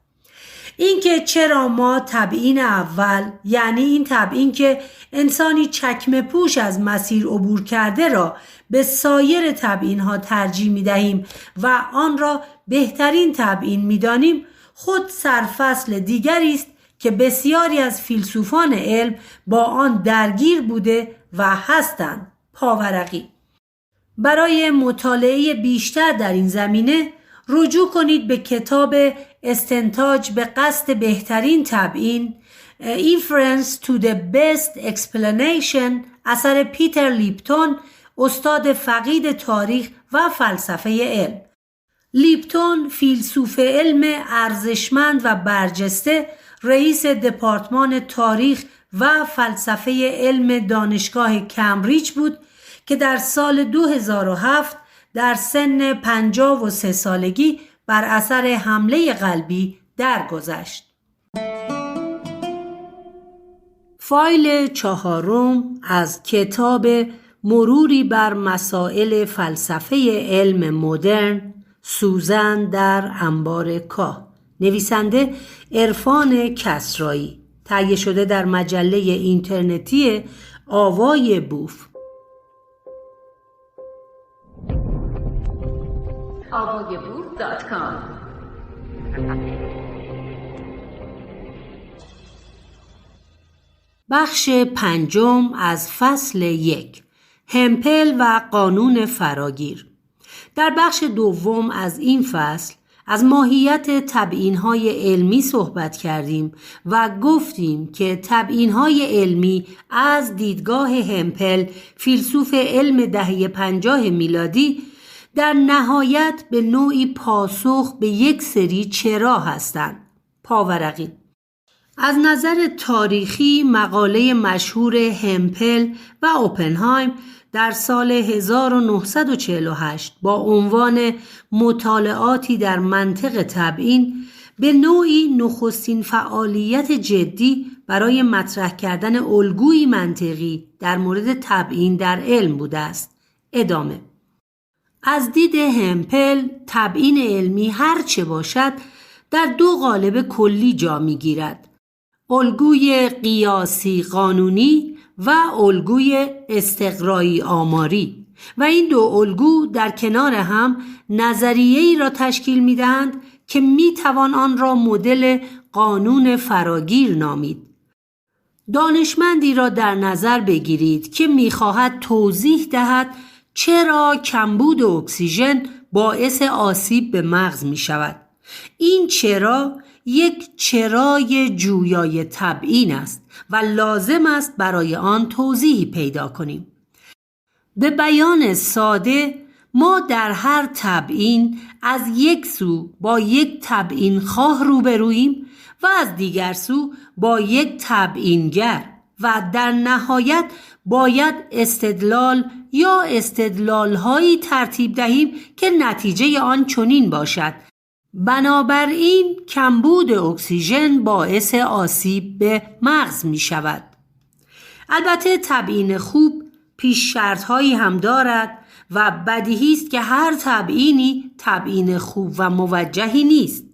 Speaker 1: اینکه چرا ما تبیین اول، یعنی این تبیین که انسانی چکمه پوش از مسیر عبور کرده را به سایر تبیین ها ترجیح می دهیم و آن را بهترین تبیین می دانیم، خود سرفصل دیگری است که بسیاری از فیلسوفان علم با آن درگیر بوده و هستند. پاورقی. برای مطالعه بیشتر در این زمینه رجوع کنید به کتاب استنتاج به قصد بهترین تبیین Inference to the Best Explanation اثر پیتر لیپتون، استاد فقید تاریخ و فلسفه علم. لیپتون فیلسوف علم ارزشمند و برجسته، رئیس دپارتمان تاریخ و فلسفه علم دانشگاه کمبریج بود که در سال 2007 در سن 53 سالگی بر اثر حمله قلبی درگذشت. فایل 4 از کتاب مروری بر مسائل فلسفه علم مدرن، سوزن در انبار کاه، نویسنده عرفان کسرایی، تهیه شده در مجله اینترنتی آوای بوف. avayaboof.com. بخش 5 از فصل 1، همپل و قانون فراگیر. در بخش 2 از این فصل از ماهیت تبیین‌های علمی صحبت کردیم و گفتیم که تبیین‌های علمی از دیدگاه همپل، فیلسوف علم دهه 50 میلادی، در نهایت به نوعی پاسخ به یک سری چرا هستند. پاورقی. از نظر تاریخی مقاله مشهور همپل و اوپنهایم در سال 1948 با عنوان مطالعاتی در منطق تبیین به نوعی نخستین فعالیت جدی برای مطرح کردن الگویی منطقی در مورد تبیین در علم بوده است. ادامه. از دید همپل تبیین علمی هر چه باشد در 2 قالب کلی جا می گیرد: الگوی قیاسی قانونی و الگوی استقرایی آماری، و این 2 الگو در کنار هم نظریه‌ای را تشکیل می دهند که می توان آن را مدل قانون فراگیر نامید. دانشمندی را در نظر بگیرید که می خواهد توضیح دهد چرا کمبود اکسیژن باعث آسیب به مغز می شود. این چرا یک چرای جویای تبیین است و لازم است برای آن توضیحی پیدا کنیم. به بیان ساده، ما در هر تبیین از یک سو با یک تبیین خواه روبروییم و از دیگر سو با یک تبیینگر و در نهایت باید استدلال یا استدلال‌هایی ترتیب دهیم که نتیجه آن چنین باشد: بنابراین کمبود اکسیژن باعث آسیب به مغز می شود. البته تبیین خوب پیش شرط‌هایی هم دارد و بدیهی است که هر تبیینی تبیین خوب و موجهی نیست.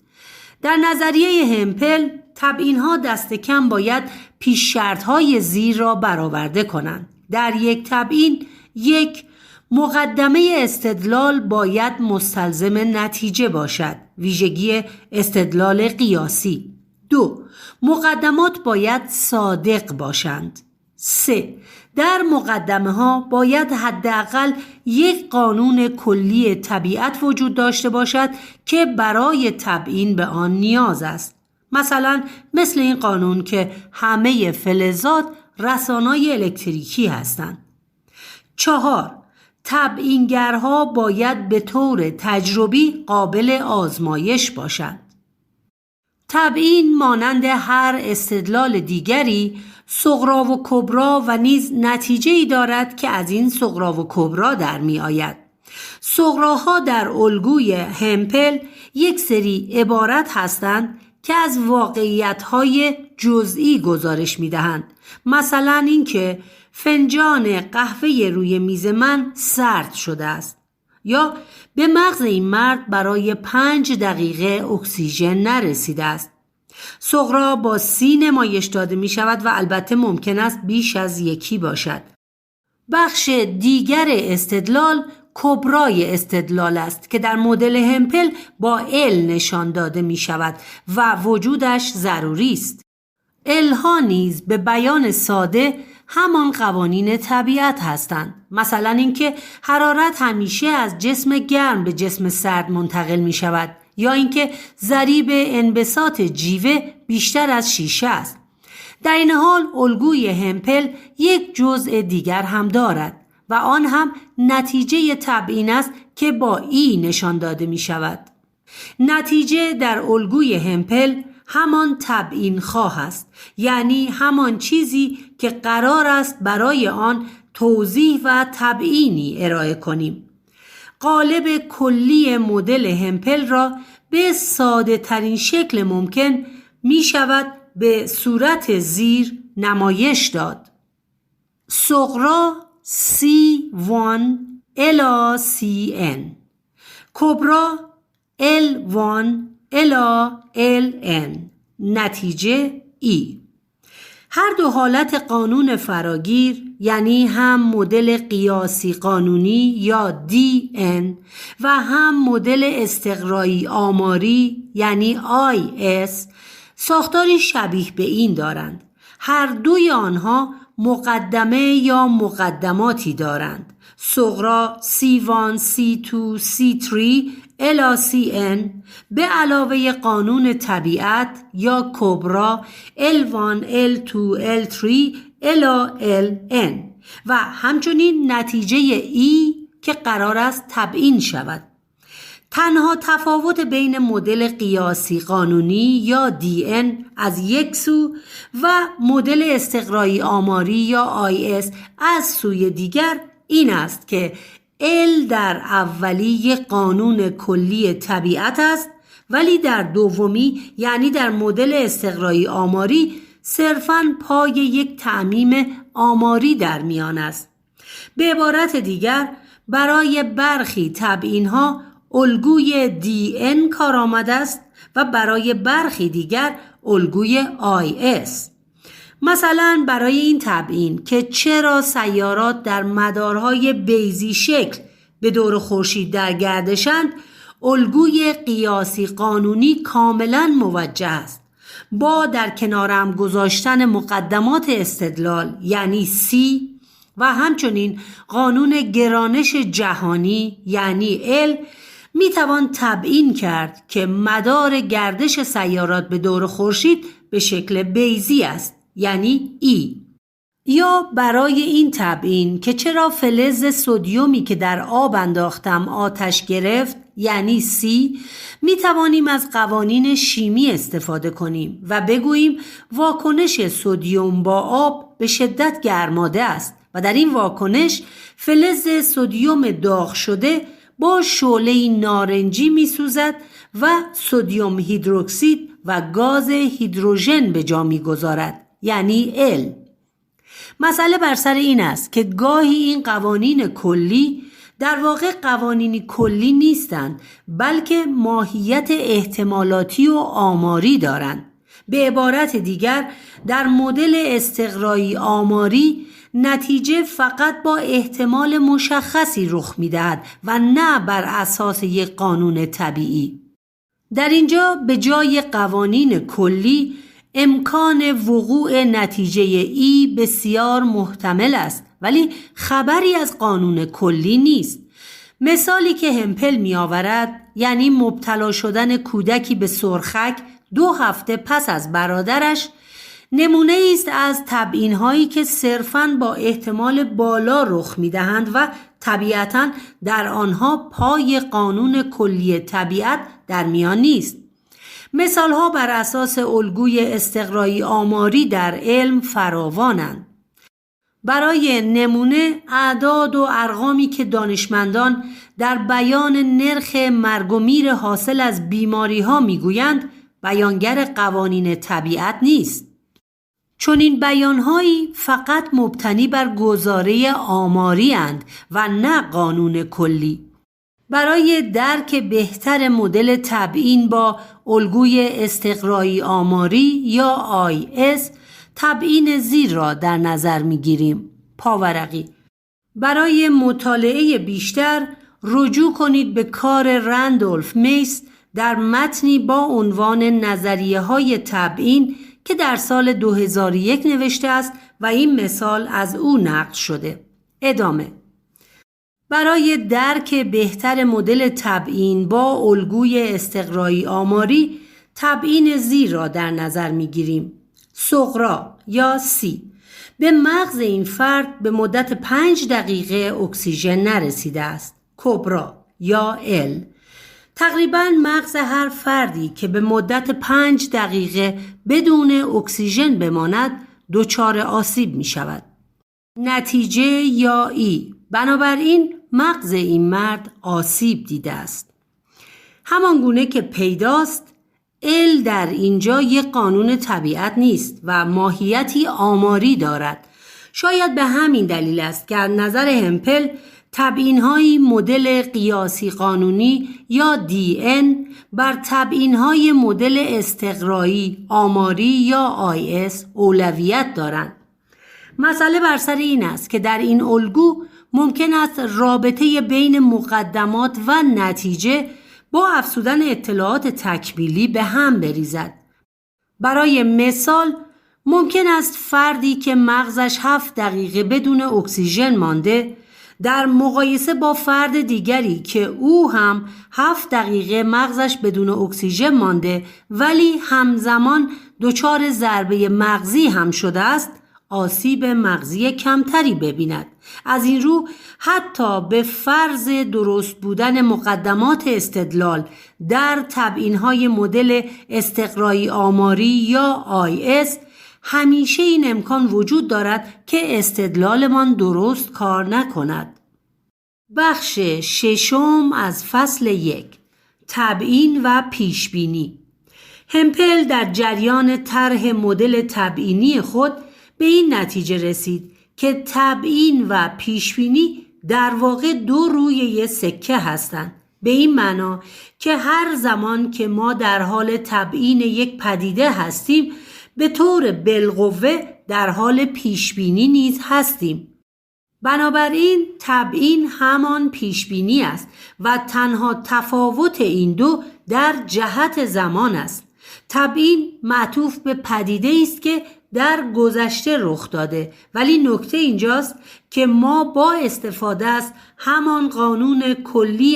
Speaker 1: در نظریه همپل تبیین‌ها دست کم باید پیش شرط‌های زیر را برآورده کنند. در یک تبیین، 1. مقدمه استدلال باید مستلزم نتیجه باشد، ویژگی استدلال قیاسی. 2. مقدمات باید صادق باشند. 3. در مقدمه ها باید حداقل یک قانون کلی طبیعت وجود داشته باشد که برای تبیین به آن نیاز است. مثلا مثل این قانون که همه فلزات رسانای الکتریکی هستند. 4. تبیینگرها باید به طور تجربی قابل آزمایش باشند. تبیین مانند هر استدلال دیگری صغرا و کبرا و نیز نتیجه‌ای دارد که از این صغرا و کبرا در می آید. صغراها در الگوی همپل یک سری عبارت هستند که از واقعیت‌های جزئی گزارش می‌دهند. مثلا اینکه فنجان قهوه روی میز من سرد شده است، یا به مغز این مرد برای 5 دقیقه اکسیژن نرسیده است. صغرا با 30 نمایش داده می شود و البته ممکن است بیش از یکی باشد. بخش دیگر استدلال کبرای استدلال است که در مدل همپل با ال نشان داده می شود و وجودش ضروری است. ال ها نیز به بیان ساده همان قوانین طبیعت هستند. مثلا اینکه حرارت همیشه از جسم گرم به جسم سرد منتقل می شود، یا اینکه ضریب انبساط جیوه بیشتر از شیشه است. در این حال الگوی همپل یک جزء دیگر هم دارد و آن هم نتیجه تبیین است که با ای نشان داده می شود. نتیجه در الگوی همپل همان تبیین خواه است، یعنی همان چیزی که قرار است برای آن توضیح و تبیینی ارائه کنیم. قالب کلی مدل همپل را به ساده ترین شکل ممکن می شود به صورت زیر نمایش داد. صغرا C1 الی CN، کبرا L1 الی LN، نتیجه E. هر دو حالت قانون فراگیر، یعنی هم مدل قیاسی قانونی یا DN و هم مدل استقرایی آماری یعنی IS، ساختاری شبیه به این دارند. هر دوی آنها مقدمه یا مقدماتی دارند. صغرا C1 C2 C3 الی CN به علاوه قانون طبیعت یا کبرا L1 L2 L3 الی LN و همچنین نتیجه E که قرار است تبیین شود. تنها تفاوت بین مدل قیاسی قانونی یا DN از یک سو و مدل استقرایی آماری یا IS از سوی دیگر این است که L در اولی یک قانون کلی طبیعت است، ولی در دومی یعنی در مدل استقرایی آماری صرفاً پای یک تعمیم آماری در میان است. به عبارت دیگر برای برخی تبیین‌ها الگوی DN کارآمد است و برای برخی دیگر الگوی IS. مثلا برای این تبیین که چرا سیارات در مدارهای بیضی شکل به دور خورشید در گردشند، الگوی قیاسی قانونی کاملا موجه است. با در کنارم گذاشتن مقدمات استدلال یعنی C و همچنین قانون گرانش جهانی یعنی L می توان تبیین کرد که مدار گردش سیارات به دور خورشید به شکل بیضی است یعنی E. یا برای این تبیین که چرا فلز سدیومی که در آب انداختم آتش گرفت یعنی C، می توانیم از قوانین شیمی استفاده کنیم و بگوییم واکنش سدیم با آب به شدت گرماده است و در این واکنش فلز سدیم داغ شده با شعله نارنجی می سوزد و سدیم هیدروکسید و گاز هیدروژن به جا می گذارد یعنی L. مسئله بر سر این است که گاهی این قوانین کلی در واقع قوانینی کلی نیستند، بلکه ماهیت احتمالاتی و آماری دارند. به عبارت دیگر در مدل استقرایی آماری نتیجه فقط با احتمال مشخصی رخ می‌دهد و نه بر اساس یک قانون طبیعی. در اینجا به جای قوانین کلی امکان وقوع نتیجه E بسیار محتمل است، ولی خبری از قانون کلی نیست. مثالی که همپل می آورد یعنی مبتلا شدن کودکی به سرخک 2 هفته پس از برادرش نمونه است از تبیین هایی که صرفاً با احتمال بالا رخ می دهند و طبیعتاً در آنها پای قانون کلی طبیعت در میان نیست. مثال ها بر اساس الگوی استقرایی آماری در علم فراوانند. برای نمونه اعداد و ارقامی که دانشمندان در بیان نرخ مرگ و میر حاصل از بیماری ها می گویند بیانگر قوانین طبیعت نیست. چون این بیانهایی فقط مبتنی بر گزاره آماری اند و نه قانون کلی. برای درک بهتر مدل تبیین با الگوی استقرایی آماری یا IS تبیین زیر را در نظر می‌گیریم. پاورقی: برای مطالعه بیشتر رجوع کنید به کار رندولف میس در متنی با عنوان نظریه‌های تبیین که در سال 2001 نوشته است و این مثال از او نقل شده. ادامه: برای درک بهتر مدل تبیین با الگوی استقرایی آماری تبیین زیر را در نظر می‌گیریم. صغرا یا C: به مغز این فرد به مدت 5 دقیقه اکسیژن نرسیده است. کبرا یا L: تقریباً مغز هر فردی که به مدت 5 دقیقه بدون اکسیژن بماند دچار آسیب می شود. نتیجه یا E: بنابراین مغز این مرد آسیب دیده است. همان گونه که پیداست L در اینجا یک قانون طبیعت نیست و ماهیتی آماری دارد. شاید به همین دلیل است که از نظر همپل تبیین‌های مدل قیاسی قانونی یا DN بر تبیین‌های مدل استقرایی آماری یا IS اولویت دارند. مسئله بر سر این است که در این الگو ممکن است رابطه بین مقدمات و نتیجه با افزودن اطلاعات تکمیلی به هم بریزد. برای مثال ممکن است فردی که مغزش 7 دقیقه بدون اکسیژن مانده در مقایسه با فرد دیگری که او هم 7 دقیقه مغزش بدون اکسیژن مانده ولی همزمان دچار ضربه مغزی هم شده است آسیب مغزی کمتری ببیند. از این رو حتی به فرض درست بودن مقدمات استدلال در تبیین‌های مدل استقرایی آماری یا IS همیشه این امکان وجود دارد که استدلالمان درست کار نکند. بخش 6 از فصل 1: تبیین و پیشبینی. همپل در جریان طرح مدل تبیینی خود به این نتیجه رسید که تبیین و پیشبینی در واقع دو روی یک سکه هستند. به این معنا که هر زمان که ما در حال تبیین یک پدیده هستیم به طور بالقوه در حال پیشبینی نیز هستیم. بنابراین تبیین همان پیشبینی است و تنها تفاوت این دو در جهت زمان است. تبیین معطوف به پدیده است که در گذشته رخ داده، ولی نکته اینجاست که ما با استفاده از همان قانون کلی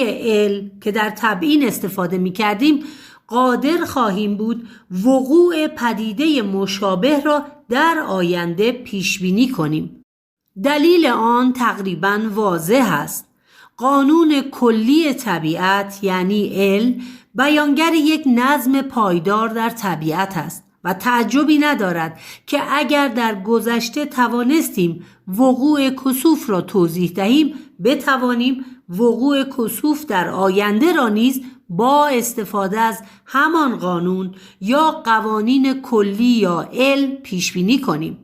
Speaker 1: L که در تبیین استفاده می کردیم قادر خواهیم بود وقوع پدیده مشابه را در آینده پیش بینی کنیم. دلیل آن تقریباً واضح است. قانون کلی طبیعت یعنی L بیانگر یک نظم پایدار در طبیعت است و تعجبی ندارد که اگر در گذشته توانستیم وقوع کسوف را توضیح دهیم بتوانیم وقوع کسوف در آینده را نیز با استفاده از همان قانون یا قوانین کلی یا L پیش بینی کنیم.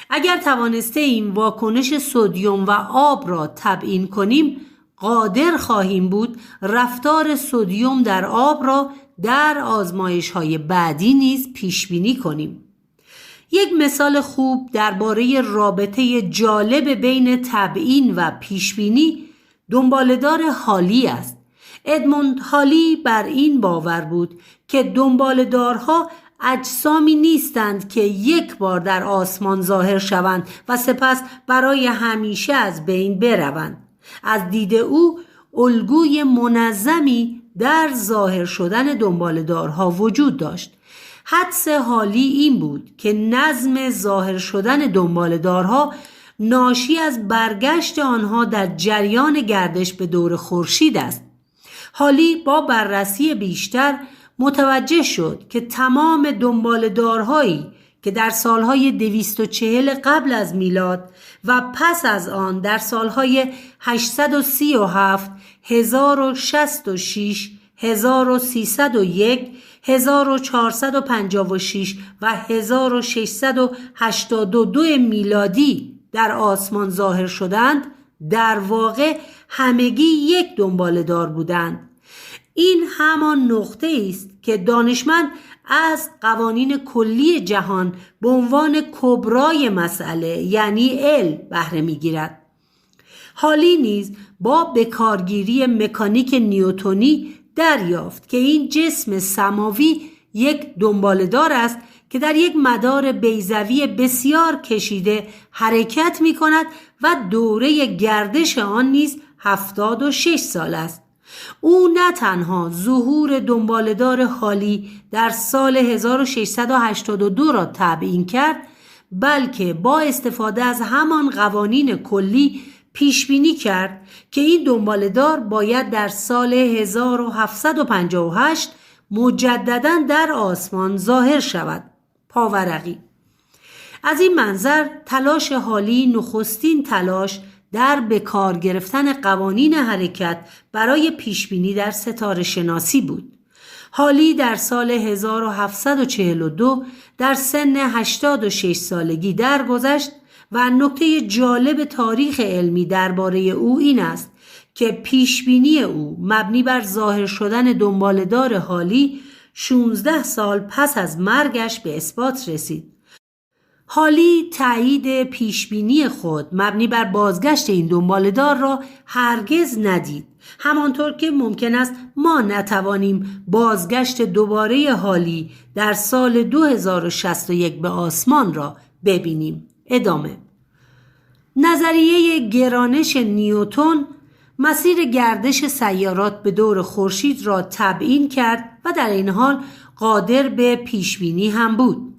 Speaker 1: اگر توانسته این واکنش سدیم و آب را تبیین کنیم قادر خواهیم بود رفتار سدیم در آب را در آزمایش‌های بعدی نیز پیش بینی کنیم. یک مثال خوب درباره رابطه جالب بین تبیین و پیش بینی دنباله‌دار هالی است. ادموند هالی بر این باور بود که دنباله‌دارها اجسامی نیستند که یک بار در آسمان ظاهر شوند و سپس برای همیشه از بین بروند. از دید او الگوی منظمی در ظاهر شدن دنباله‌دارها وجود داشت. حدس هالی این بود که نظم ظاهر شدن دنباله‌دارها ناشی از برگشت آنها در جریان گردش به دور خورشید است. هالی با بررسی بیشتر متوجه شد که تمام دنباله‌دارهایی که در سالهای 240 قبل از میلاد و پس از آن در سالهای 837، 1066، 1301، 1456 و 1682 میلادی در آسمان ظاهر شدند، در واقع همگی یک دنباله‌دار بودند. این همان نقطه است که دانشمند از قوانین کلی جهان به عنوان کبرای مسئله یعنی ال بهره می‌گیرد. هالی نیز با بکارگیری مکانیک نیوتنی دریافت که این جسم سماوی یک دنباله‌دار است که در یک مدار بیضوی بسیار کشیده حرکت می کند و دوره گردش آن نیز 76 سال است. او نه تنها ظهور دنباله‌دار هالی در سال 1682 را تبیین کرد، بلکه با استفاده از همان قوانین کلی پیش بینی کرد که این دنباله‌دار باید در سال 1758 مجدداً در آسمان ظاهر شود. پاورقی. از این منظر تلاش هالی نخستین تلاش در بکار گرفتن قوانین حرکت برای پیشبینی در ستاره شناسی بود. هالی در سال 1742 در سن 86 سالگی درگذشت و نکته جالب تاریخ علمی درباره او این است که پیشبینی او مبنی بر ظاهر شدن دنباله‌دار هالی 16 سال پس از مرگش به اثبات رسید. هالی تایید پیشبینی خود مبنی بر بازگشت این دنباله‌دار را هرگز ندید، همانطور که ممکن است ما نتوانیم بازگشت دوباره هالی در سال 2061 به آسمان را ببینیم. ادامه. نظریه گرانش نیوتن مسیر گردش سیارات به دور خورشید را تبیین کرد و در این حال قادر به پیشبینی هم بود.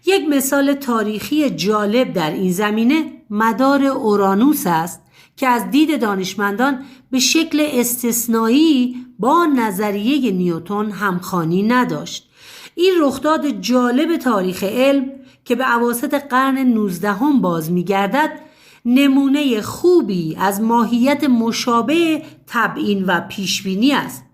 Speaker 1: یک مثال تاریخی جالب در این زمینه مدار اورانوس است که از دید دانشمندان به شکل استثنایی با نظریه نیوتن همخوانی نداشت. این رخداد جالب تاریخ علم که به اواسط قرن 19 باز می‌گردد، نمونه خوبی از ماهیت مشابه تبیین و پیشبینی است.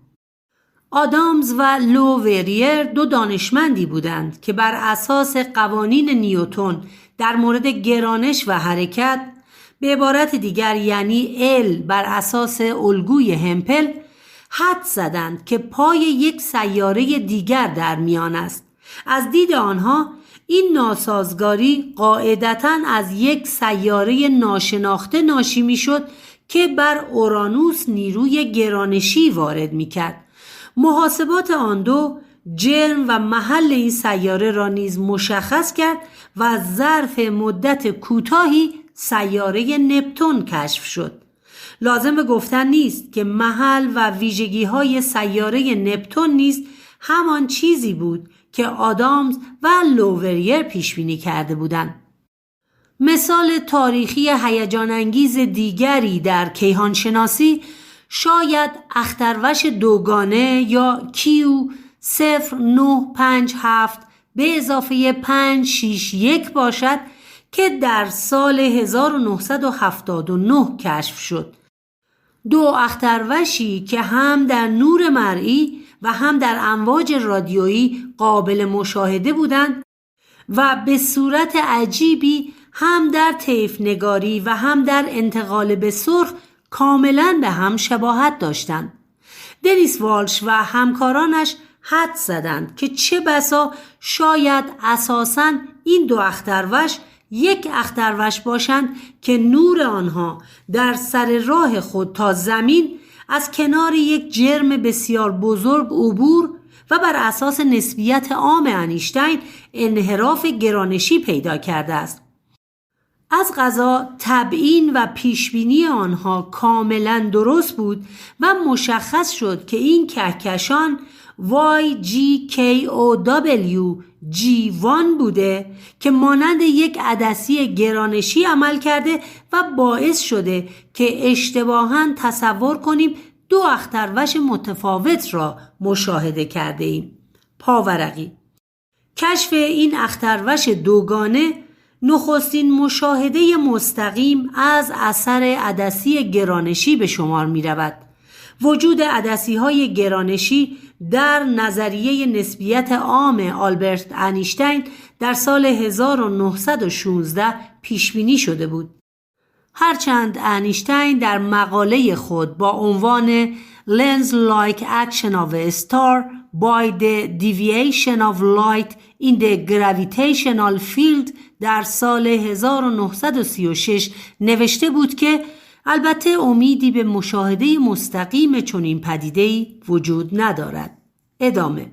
Speaker 1: آدامز و لووریر دو دانشمندی بودند که بر اساس قوانین نیوتن در مورد گرانش و حرکت، به عبارت دیگر یعنی ال بر اساس الگوی همپل، حد زدند که پای یک سیاره دیگر در میان است. از دید آنها این ناسازگاری قاعدتاً از یک سیاره ناشناخته ناشی می‌شد که بر اورانوس نیروی گرانشی وارد می‌کرد. محاسبات آن دو جرم و محل این سیاره را نیز مشخص کرد و ظرف مدت کوتاهی سیاره نپتون کشف شد. لازم به گفتن نیست که محل و ویژگی‌های سیاره نپتون نیز همان چیزی بود که آدامز و لووریر پیش بینی کرده بودند. مثال تاریخی هیجان انگیز دیگری در کیهان شناسی شاید اختروش دوگانه یا کیو 0957 به اضافه 561 باشد که در سال 1979 کشف شد. دو اختروشی که هم در نور مرئی و هم در امواج رادیویی قابل مشاهده بودند و به صورت عجیبی هم در طیف نگاری و هم در انتقال به سرخ کاملا به هم شباهت داشتند. دنیس والش و همکارانش حد زدند که چه بسا شاید اساساً این دو اختروش یک اختروش باشند که نور آنها در سر راه خود تا زمین از کنار یک جرم بسیار بزرگ عبور و بر اساس نسبیت عام انیشتین انحراف گرانشی پیدا کرده است. از قضا تبیین و پیشبینی آنها کاملا درست بود و مشخص شد که این کهکشان YGKOW G1 بوده که مانند یک عدسی گرانشی عمل کرده و باعث شده که اشتباهاً تصور کنیم دو اختروش متفاوت را مشاهده کرده ایم. پاورقی. کشف این اختروش دوگانه نخستین مشاهده مستقیم از اثر عدسی گرانشی به شمار می رود. وجود عدسی‌های گرانشی در نظریه نسبیت عام آلبرت انیشتین در سال 1916 پیشبینی شده بود. هرچند انیشتین در مقاله خود با عنوان Lens-like action of a star by the deviation of light in the gravitational field در سال 1936 نوشته بود که البته امیدی به مشاهده مستقیم چنین پدیده‌ای وجود ندارد. ادامه: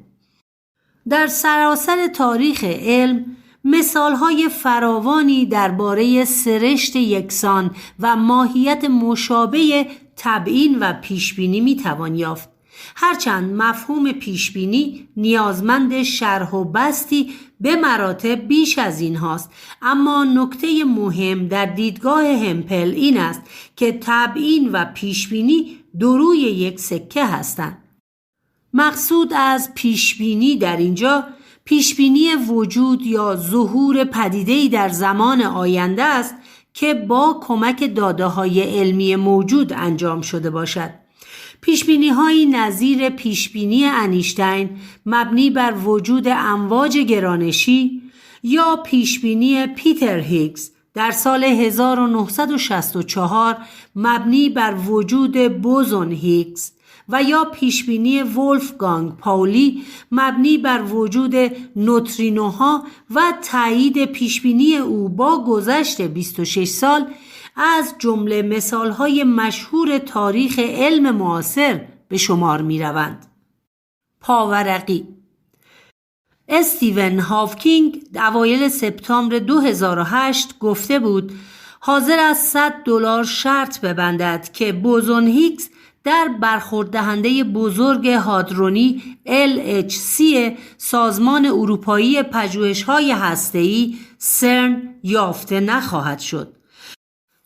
Speaker 1: در سراسر تاریخ علم مثالهای فراوانی درباره سرشت یکسان و ماهیت مشابه تبیین و پیشبینی میتوان یافت. هرچند مفهوم پیشبینی نیازمند شرح و بسطی به مراتب بیش از این هاست، اما نکته مهم در دیدگاه همپل این است که تبیین و پیشبینی دو روی یک سکه هستند. مقصود از پیشبینی در اینجا پیشبینی وجود یا ظهور پدیده‌ای در زمان آینده است که با کمک داده‌های علمی موجود انجام شده باشد. پیشبینی‌هایی نظیر پیشبینی انیشتین مبنی بر وجود امواج گرانشی یا پیشبینی پیتر هیگز در سال 1964 مبنی بر وجود بوزون هیگز و یا پیشبینی ولفگانگ پاولی مبنی بر وجود نوترینوها و تایید پیشبینی او با گذشت 26 سال از جمله مثالهای مشهور تاریخ علم معاصر به شمار می روند. پاورقی: استیون هاوکینگ اوایل سپتامبر 2008 گفته بود حاضر است $100 شرط ببندد که بوزون هیگز در برخورد دهنده بزرگ هادرونی LHC سازمان اروپایی پژوهش‌های هسته‌ای سرن یافته نخواهد شد.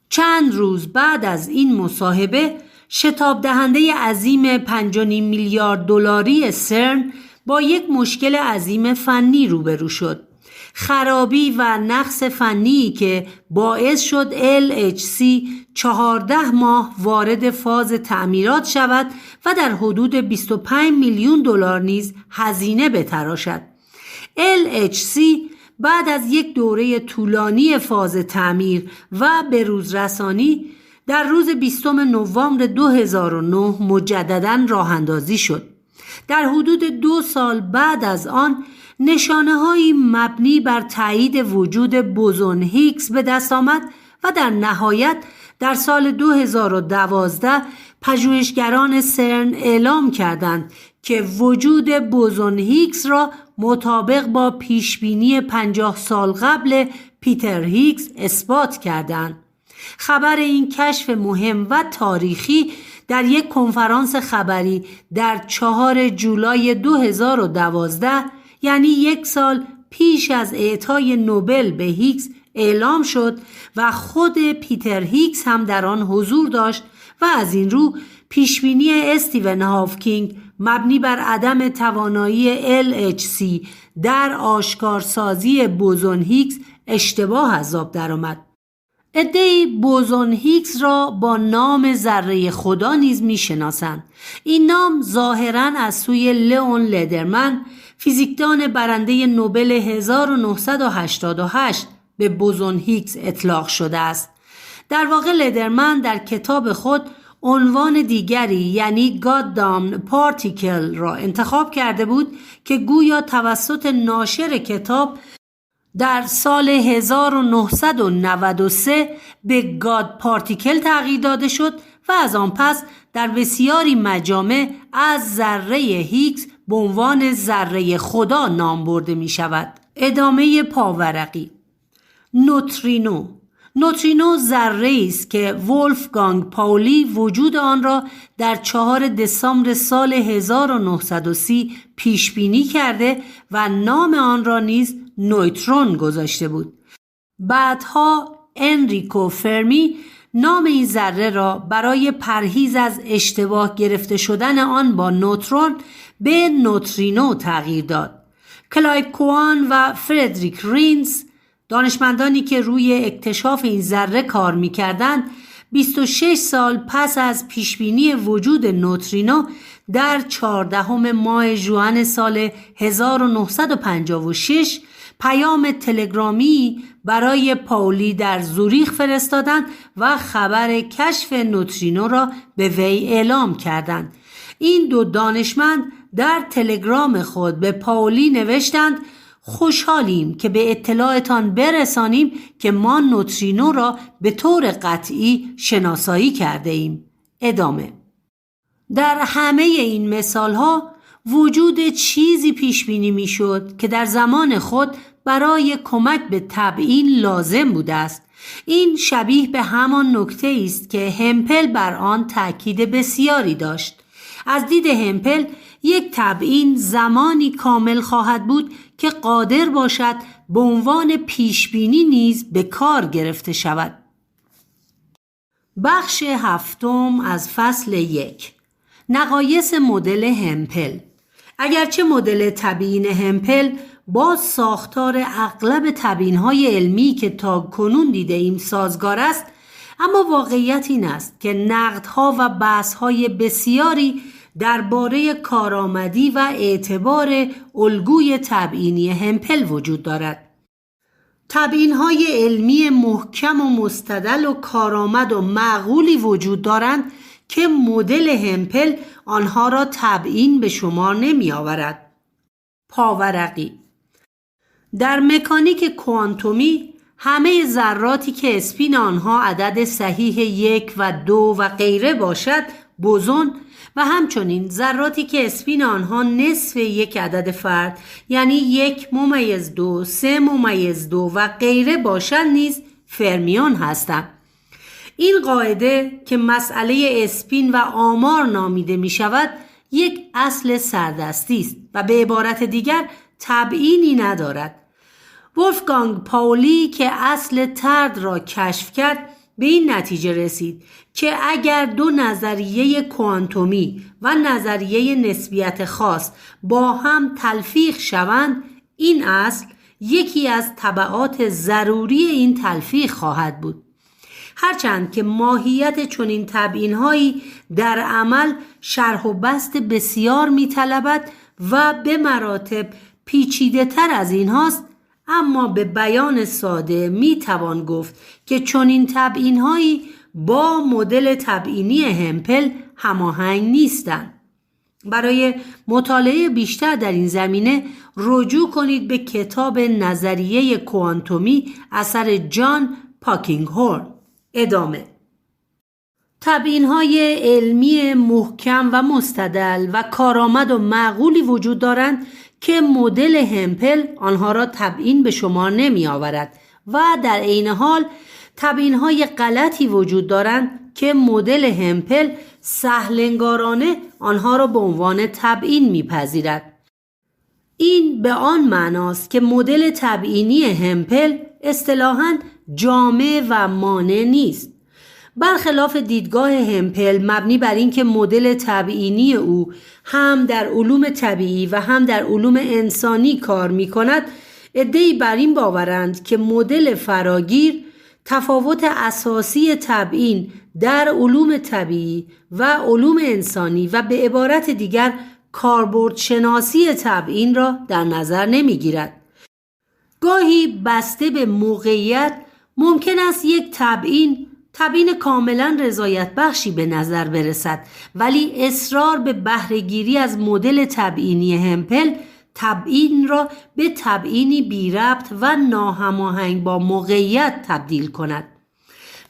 Speaker 1: چند روز بعد از این مصاحبه شتاب دهنده عظیم 5.5 میلیارد دلاری سرن با یک مشکل عظیم فنی روبرو شد. خرابی و نقص فنی که باعث شد LHC 14 ماه وارد فاز تعمیرات شود و در حدود 25 میلیون دلار نیز هزینه بتراشد. LHC بعد از یک دوره طولانی فاز تعمیر و بروزرسانی در روز 20 نوامبر 2009 مجدداً راه اندازی شد. در حدود 2 سال بعد از آن نشانه‌هایی مبنی بر تایید وجود بوزون هیگز به دست آمد و در نهایت در سال 2012 پژوهشگران سرن اعلام کردند که وجود بوزون هیگز را مطابق با پیشبینی 50 سال قبل پیتر هیگز اثبات کردند. خبر این کشف مهم و تاریخی در یک کنفرانس خبری در 4 جولای 2012 یعنی 1 سال پیش از اعطای نوبل به هیگز اعلام شد و خود پیتر هیگز هم در آن حضور داشت و از این رو پیشبینی استیون هاوکینگ مبنی بر عدم توانایی LHC در آشکارسازی بوزون هیگز اشتباه از آب درآمد. عده‌ای بوزون هیگز را با نام ذره خدا نیز می‌شناسند. این نام ظاهراً از سوی لئون لدرمن، فیزیکدان برنده نوبل 1988 به بوزون هیگز اطلاق شده است. در واقع لدرمن در کتاب خود عنوان دیگری یعنی گاددامن پارتیکل را انتخاب کرده بود که گویا توسط ناشر کتاب در سال 1993 به گاد پارتیکل تغییر داده شد و از آن پس در بسیاری مجامع از ذره هیگز به عنوان ذره خدا نام برده می شود. ادامه پاورقی: نوترینو ذره‌ای است که ولفگانگ پاولی وجود آن را در 4 دسامبر سال 1930 پیش بینی کرده و نام آن را نیز نویترون گذاشته بود. بعدها انریکو فرمی نام این ذره را برای پرهیز از اشتباه گرفته شدن آن با نوترون به نوترینو تغییر داد. کلایو کوان و فردریک رینز، دانشمندانی که روی اکتشاف این ذره کار می‌کردند، 26 سال پس از پیشبینی وجود نوترینو در 14 ماه ژوئن سال 1956 پیام تلگرامی برای پاولی در زوریخ فرستادند و خبر کشف نوترینو را به وی اعلام کردند. این دو دانشمند در تلگرام خود به پاولی نوشتند: خوشحالیم که به اطلاعتان برسانیم که ما نوترینو را به طور قطعی شناسایی کرده ایم. ادامه. در همه این مثالها وجود چیزی پیش بینی می شد که در زمان خود برای کمک به تبیین لازم بوده است. این شبیه به همان نکته است که همپل بر آن تأکید بسیاری داشت. از دید همپل یک تبیین زمانی کامل خواهد بود که قادر باشد به عنوان پیشبینی نیز به کار گرفته شود. بخش 7 از فصل 1. نقایص مدل همپل. اگرچه مدل تبیین همپل با ساختار اغلب تبیین‌های علمی که تا کنون دیده ایم سازگار است، اما واقعیت این است که نقدها و بحث‌های بسیاری درباره کارآمدی و اعتبار الگوی تبیینی همپل وجود دارد. تبیین‌های علمی محکم و مستدل و کارآمد و معقولی وجود دارند که مدل همپل آنها را تبیین به شمار نمی آورد. پاورقی. در مکانیک کوانتومی همه ذراتی که اسپین آنها عدد صحیح 1 و 2 و غیره باشد بوزون و همچنین ذراتی که اسپین آنها نصف یک عدد فرد یعنی 1-2 3-2 و غیره باشد نیز فرمیون هستند. این قاعده که مسئله اسپین و آمار نامیده می شود یک اصل سردستی است و به عبارت دیگر تبیینی ندارد. ولفگانگ پاولی که اصل طرد را کشف کرد به این نتیجه رسید که اگر دو نظریه کوانتومی و نظریه نسبیت خاص با هم تلفیق شوند، این اصل یکی از تبعات ضروری این تلفیق خواهد بود. هرچند که ماهیت چنین تبیین‌هایی در عمل شرح و بسط بسیار می‌طلبد و به مراتب پیچیده‌تر از این هاست، اما به بیان ساده می‌توان گفت که چنین تبیین‌هایی با مدل تبیینی همپل هماهنگ نیستند. برای مطالعه بیشتر در این زمینه رجوع کنید به کتاب نظریه کوانتومی اثر جان پاکینگهورن. ادامه. تبیین‌های علمی محکم و مستدل و کارآمد و معقولی وجود دارند که مدل همپل آنها را تبیین به شمار نمی آورد و در عین حال تبیین‌های غلطی وجود دارند که مدل همپل سهل‌انگارانه آنها را به عنوان تبیین می‌پذیرد. این به آن معناست که مدل تبیینی همپل اصطلاحاً جامع و مانع نیست. برخلاف دیدگاه همپل مبنی بر اینکه مدل تبیینی او هم در علوم طبیعی و هم در علوم انسانی کار می‌کند، عده‌ای بر این باورند که مدل فراگیر تفاوت اساسی تبیین در علوم طبیعی و علوم انسانی و به عبارت دیگر کاربرد شناسی تبیین را در نظر نمی‌گیرد. گاهی بسته به موقعیت ممکن است یک تبیین کاملا رضایت بخشی به نظر برسد، ولی اصرار به بهره‌گیری از مدل تبیینی همپل تبیین را به تبیینی بی ربط و ناهماهنگ با موقعیت تبدیل کند.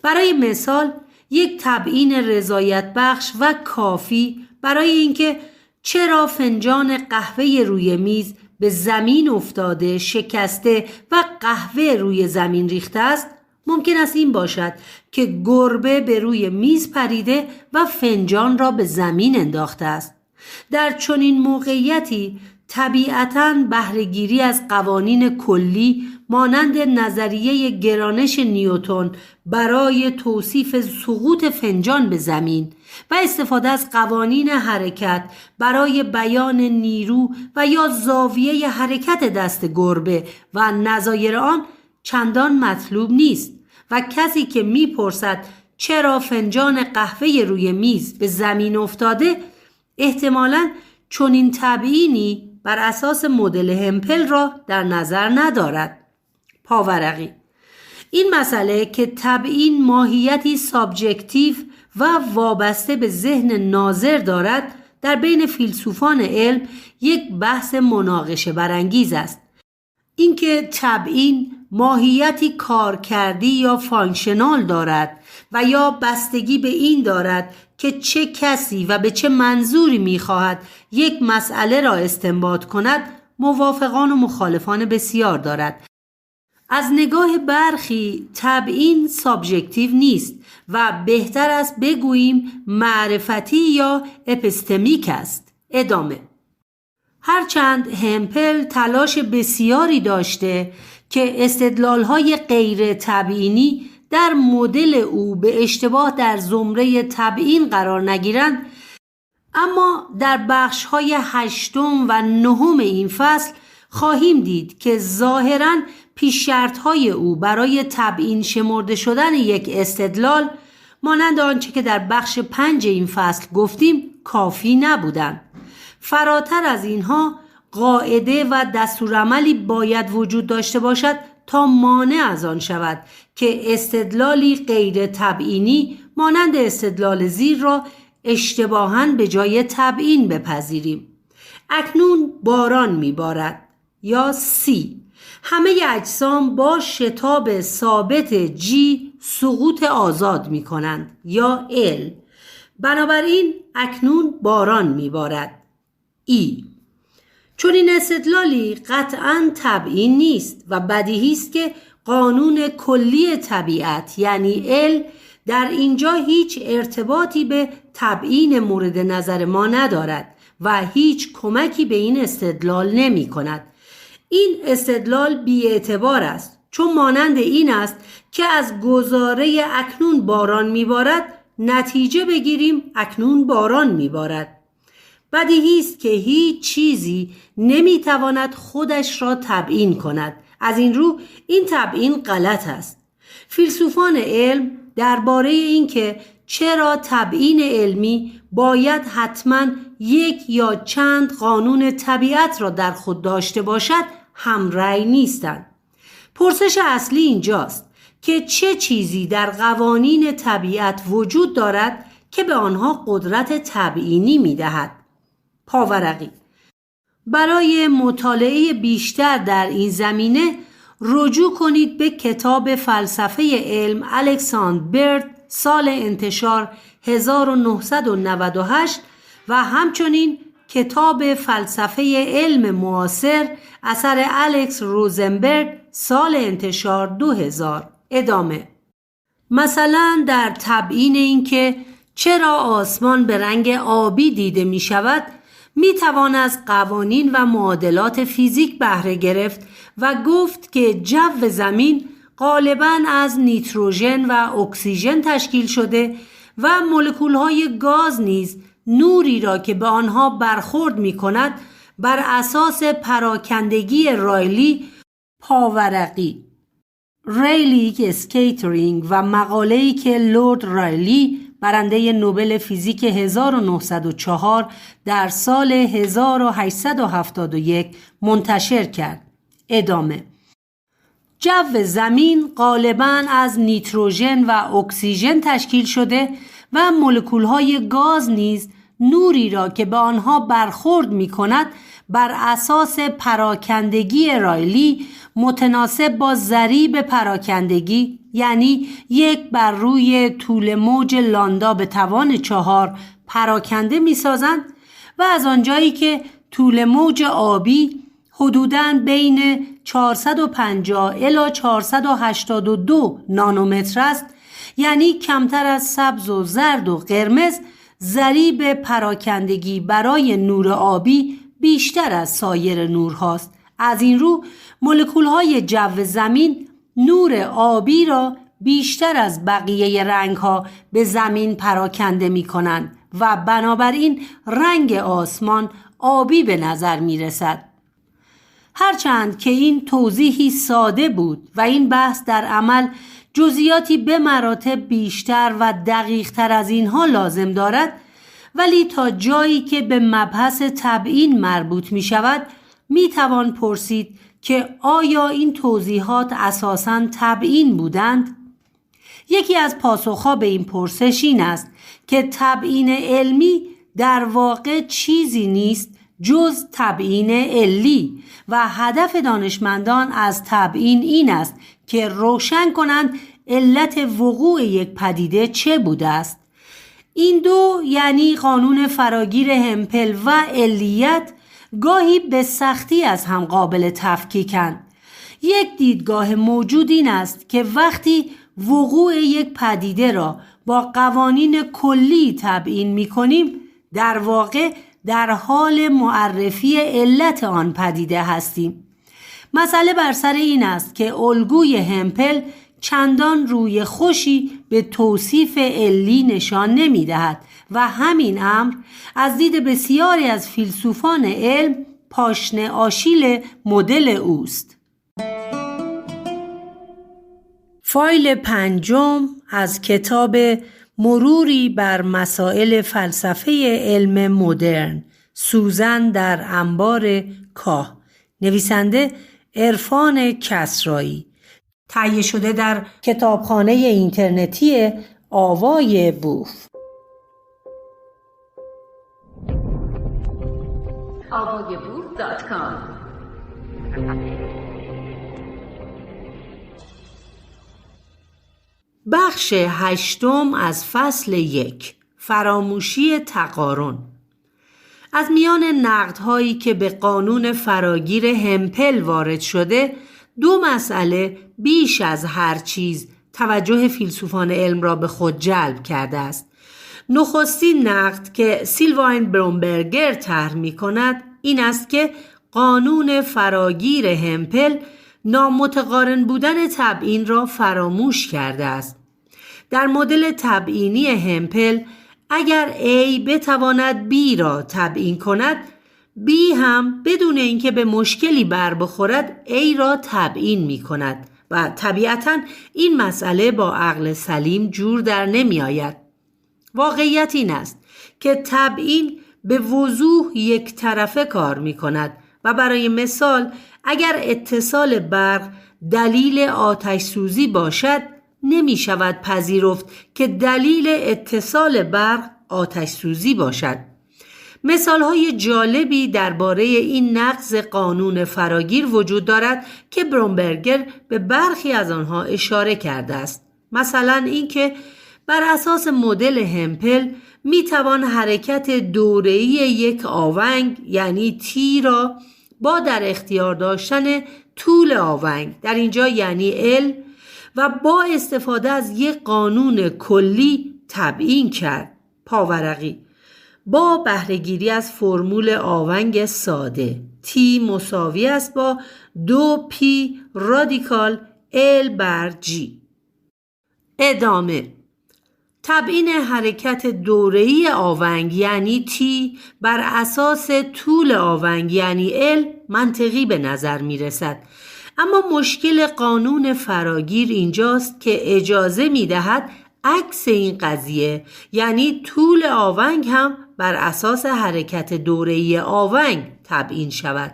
Speaker 1: برای مثال یک تبیین رضایت بخش و کافی برای اینکه چرا فنجان قهوه روی میز به زمین افتاده، شکسته و قهوه روی زمین ریخته است ممکن است این باشد که گربه به روی میز پریده و فنجان را به زمین انداخته است. در چنین موقعیتی طبیعتاً بهره‌گیری از قوانین کلی مانند نظریه گرانش نیوتن برای توصیف سقوط فنجان به زمین و استفاده از قوانین حرکت برای بیان نیرو و یا زاویه حرکت دست گربه و نظایر آن چندان مطلوب نیست و کسی که میپرسد چرا فنجان قهوه روی میز به زمین افتاده احتمالاً چنین تبیینی بر اساس مدل همپل را در نظر ندارد. پاورقی: این مسئله که تبیین ماهیتی سابجکتیو و وابسته به ذهن ناظر دارد در بین فیلسوفان علم یک بحث مناقشه برانگیز است. اینکه تبیین ماهیتی کارکردی یا فانکشنال دارد و یا بستگی به این دارد که چه کسی و به چه منظوری می‌خواهد یک مسئله را استنباط کند، موافقان و مخالفان بسیار دارد. از نگاه برخی تبیین سابجکتیو نیست و بهتر است بگوییم معرفتی یا اپیستمیک است. ادامه: هرچند همپل تلاش بسیاری داشته که استدلال‌های غیر تبیینی در مدل او به اشتباه در زمره تبیین قرار نگیرند، اما در بخش‌های 8 و 9 این فصل خواهیم دید که ظاهراً پیش شرط‌های او برای تبیین شمرده شدن یک استدلال مانند آنچه که در بخش 5 این فصل گفتیم کافی نبودند. فراتر از اینها قاعده و دستورالعملی باید وجود داشته باشد تا مانع از آن شود که استدلالی غیر تبیینی مانند استدلال زیر را اشتباهاً به جای تبیین بپذیریم. اکنون باران میبارد. یا سی: همه اجسام با شتاب ثابت G سقوط آزاد می کنند. یا ال: بنابراین اکنون باران می بارد. ای: چون این استدلالی قطعاً تبیین نیست و بدیهی است که قانون کلی طبیعت یعنی ال در اینجا هیچ ارتباطی به تبیین مورد نظر ما ندارد و هیچ کمکی به این استدلال نمی کند. این استدلال بی‌اعتبار است، چون مانند این است که از گزاره اکنون باران میبارد نتیجه بگیریم اکنون باران میبارد. بدیهی است که هیچ چیزی نمیتواند خودش را تبیین کند. از این رو این تبیین غلط است. فیلسوفان علم درباره اینکه چرا تبیین علمی باید حتما یک یا چند قانون طبیعت را در خود داشته باشد همرأی نیستند. پرسش اصلی اینجاست که چه چیزی در قوانین طبیعت وجود دارد که به آنها قدرت تبیینی می‌دهد. پاورقی: برای مطالعه بیشتر در این زمینه رجوع کنید به کتاب فلسفه علم الکساندر برد سال انتشار 1998 و همچنین کتاب فلسفه علم معاصر اثر الکس روزنبرگ سال انتشار 2000. ادامه: مثلا در تبیین اینکه چرا آسمان به رنگ آبی دیده می شود می توان از قوانین و معادلات فیزیک بهره گرفت و گفت که جو زمین غالباً از نیتروژن و اکسیژن تشکیل شده و مولکول‌های گاز نیز نوری را که به آنها برخورد می کند بر اساس پراکندگی رایلی پاورقی ریلی اسکیترینگ و مقاله‌ای که لورد رایلی برنده نوبل فیزیک 1904 در سال 1871 منتشر کرد. ادامه: جو زمین غالباً از نیتروژن و اکسیژن تشکیل شده و مولکول‌های گاز نیز نوری را که به آنها برخورد می‌کند بر اساس پراکندگی رایلی متناسب با ضریب پراکندگی یعنی 1/روی طول موج لامدا به توان 4 پراکنده می‌سازند و از آنجایی که طول موج آبی حدوداً بین 450 الی 482 نانومتر است، یعنی کمتر از سبز و زرد و قرمز، ضریب پراکندگی برای نور آبی بیشتر از سایر نورهاست. از این رو مولکول‌های جو زمین نور آبی را بیشتر از بقیه رنگ‌ها به زمین پراکنده می‌کنند و بنابراین رنگ آسمان آبی به نظر می‌رسد. هرچند که این توضیحی ساده بود و این بحث در عمل جزئیاتی به مراتب بیشتر و دقیق‌تر از اینها لازم دارد، ولی تا جایی که به مبحث تبیین مربوط می شود می توان پرسید که آیا این توضیحات اساساً تبیین بودند؟ یکی از پاسخها به این پرسش این است که تبیین علمی در واقع چیزی نیست جز تبیین علی و هدف دانشمندان از تبیین این است که روشن کنند علت وقوع یک پدیده چه بوده است. این دو یعنی قانون فراگیر همپل و علیت گاهی به سختی از هم قابل تفکیکند. یک دیدگاه موجود این است که وقتی وقوع یک پدیده را با قوانین کلی تبیین می کنیم در واقع در حال معرفی علت آن پدیده هستیم. مسئله بر سر این است که الگوی همپل چندان روی خوشی به توصیف علی نشان نمی دهد و همین امر از دید بسیاری از فیلسوفان علم پاشنه آشیل مدل اوست. فایل 5 از کتاب مروری بر مسائل فلسفه علم مدرن، سوزن در انبار کاه، نویسنده عرفان کسرایی، تهیه شده در کتابخانه اینترنتی آوای بوف.
Speaker 2: avayaboof.com
Speaker 1: بخش 8 از فصل 1، فراموشی تقارن. از میان نقدهایی که به قانون فراگیر همپل وارد شده، دو مسئله بیش از هر چیز توجه فیلسوفان علم را به خود جلب کرده است. نخستین نقد که سیلواین برومبرگر طرح می‌کند این است که قانون فراگیر همپل نامتقارن بودن تبیین را فراموش کرده است. در مدل تبیینی همپل اگر A بتواند B را تبیین کند، B هم بدون اینکه به مشکلی بر بخورد A را تبیین می کند و طبیعتاً این مسئله با عقل سلیم جور در نمی آید. واقعیت این است که تبیین به وضوح یک طرفه کار می کند و برای مثال اگر اتصال برق دلیل آتش سوزی باشد نمی شود پذیرفت که دلیل اتصال برق آتش سوزی باشد. مثالهای جالبی درباره این نقض قانون فراگیر وجود دارد که برومبرگر به برخی از آنها اشاره کرده است. مثلا اینکه بر اساس مدل همپل می توان حرکت دوره‌ای یک آونگ یعنی تی را با در اختیار داشتن طول آونگ در اینجا یعنی L و با استفاده از یک قانون کلی تبیین کرد. پاورقی با بهره‌گیری از فرمول آونگ ساده T مساوی است با 2P رادیکال L بر G. ادامه تبیین حرکت دوره‌ای آونگ یعنی T بر اساس طول آونگ یعنی L منطقی به نظر می رسد. اما مشکل قانون فراگیر اینجاست که اجازه می دهد عکس این قضیه یعنی طول آونگ هم بر اساس حرکت دوره‌ای آونگ تبیین شود.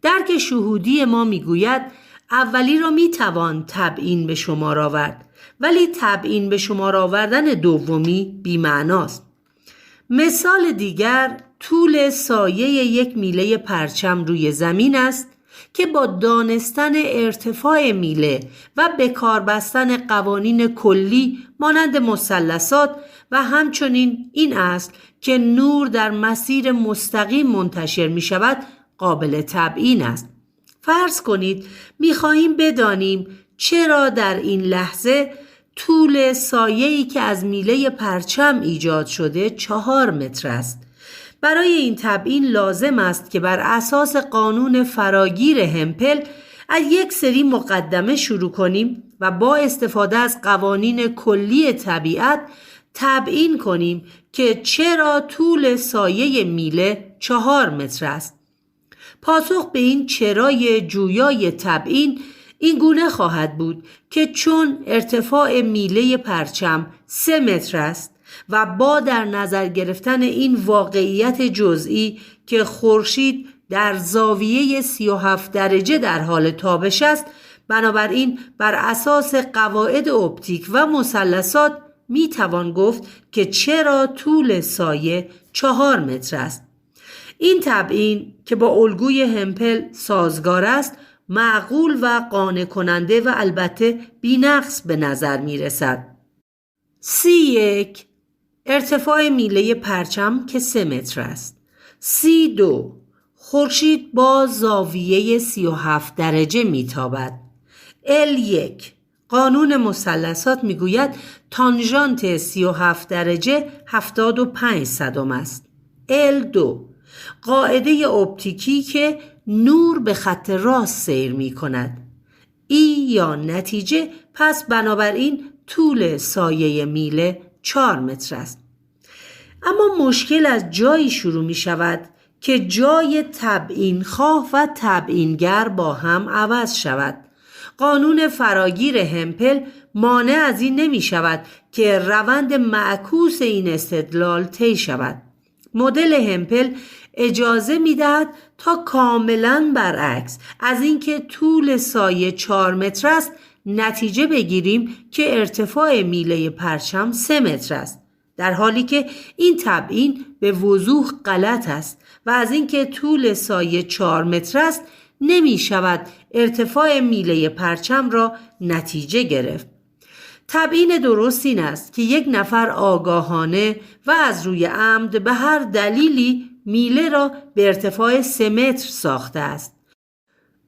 Speaker 1: درک شهودی ما می گوید اولی را می توان تبیین به شمار آورد ولی تبیین به شمار آوردن دومی بی‌معناست. مثال دیگر طول سایه یک میله پرچم روی زمین است که با دانستن ارتفاع میله و به کار بستن قوانین کلی مانند مثلثات و همچنین این اصل که نور در مسیر مستقیم منتشر می شود قابل تبیین است. فرض کنید می خواهیم بدانیم چرا در این لحظه طول سایه‌ای که از میله پرچم ایجاد شده 4 متر است. برای این تبیین لازم است که بر اساس قانون فراگیر همپل از یک سری مقدمه شروع کنیم و با استفاده از قوانین کلی طبیعت تبیین کنیم که چرا طول سایه میله 4 متر است. پاسخ به این چرای جویای تبیین این گونه خواهد بود که چون ارتفاع میله پرچم 3 متر است و با در نظر گرفتن این واقعیت جزئی که خورشید در زاویه 37 درجه در حال تابش است، بنابراین بر اساس قواعد اپتیک و مثلثات می توان گفت که چرا طول سایه 4 متر است. این تبیین که با الگوی همپل سازگار است، معقول و قانع کننده و البته بی‌نقص به نظر می رسد. C1 ارتفاع میله پرچم که 3 متر است. C2 خورشید با زاویه 37 درجه می تابد. L1 قانون مثلثات می گوید تانژانت 37 درجه 75 صدم است. L2 قاعده اپتیکی که نور به خط راست سیر می کند. E یا نتیجه پس بنابراین طول سایه میله 4 متر است. اما مشکل از جایی شروع می شود که جای تبیین خواه و تبیینگر با هم عوض شود. قانون فراگیر همپل مانع از این نمی شود که روند معکوس این استدلال طی شود. مدل همپل اجازه می دهد تا کاملا برعکس از اینکه طول سایه 4 متر است نتیجه بگیریم که ارتفاع میله پرچم 3 متر است، در حالی که این تبیین به وضوح غلط است و از اینکه طول سایه 4 متر است نمی شود ارتفاع میله پرچم را نتیجه گرفت. تبیین درست این است که یک نفر آگاهانه و از روی عمد به هر دلیلی میله را به ارتفاع 3 متر ساخته است.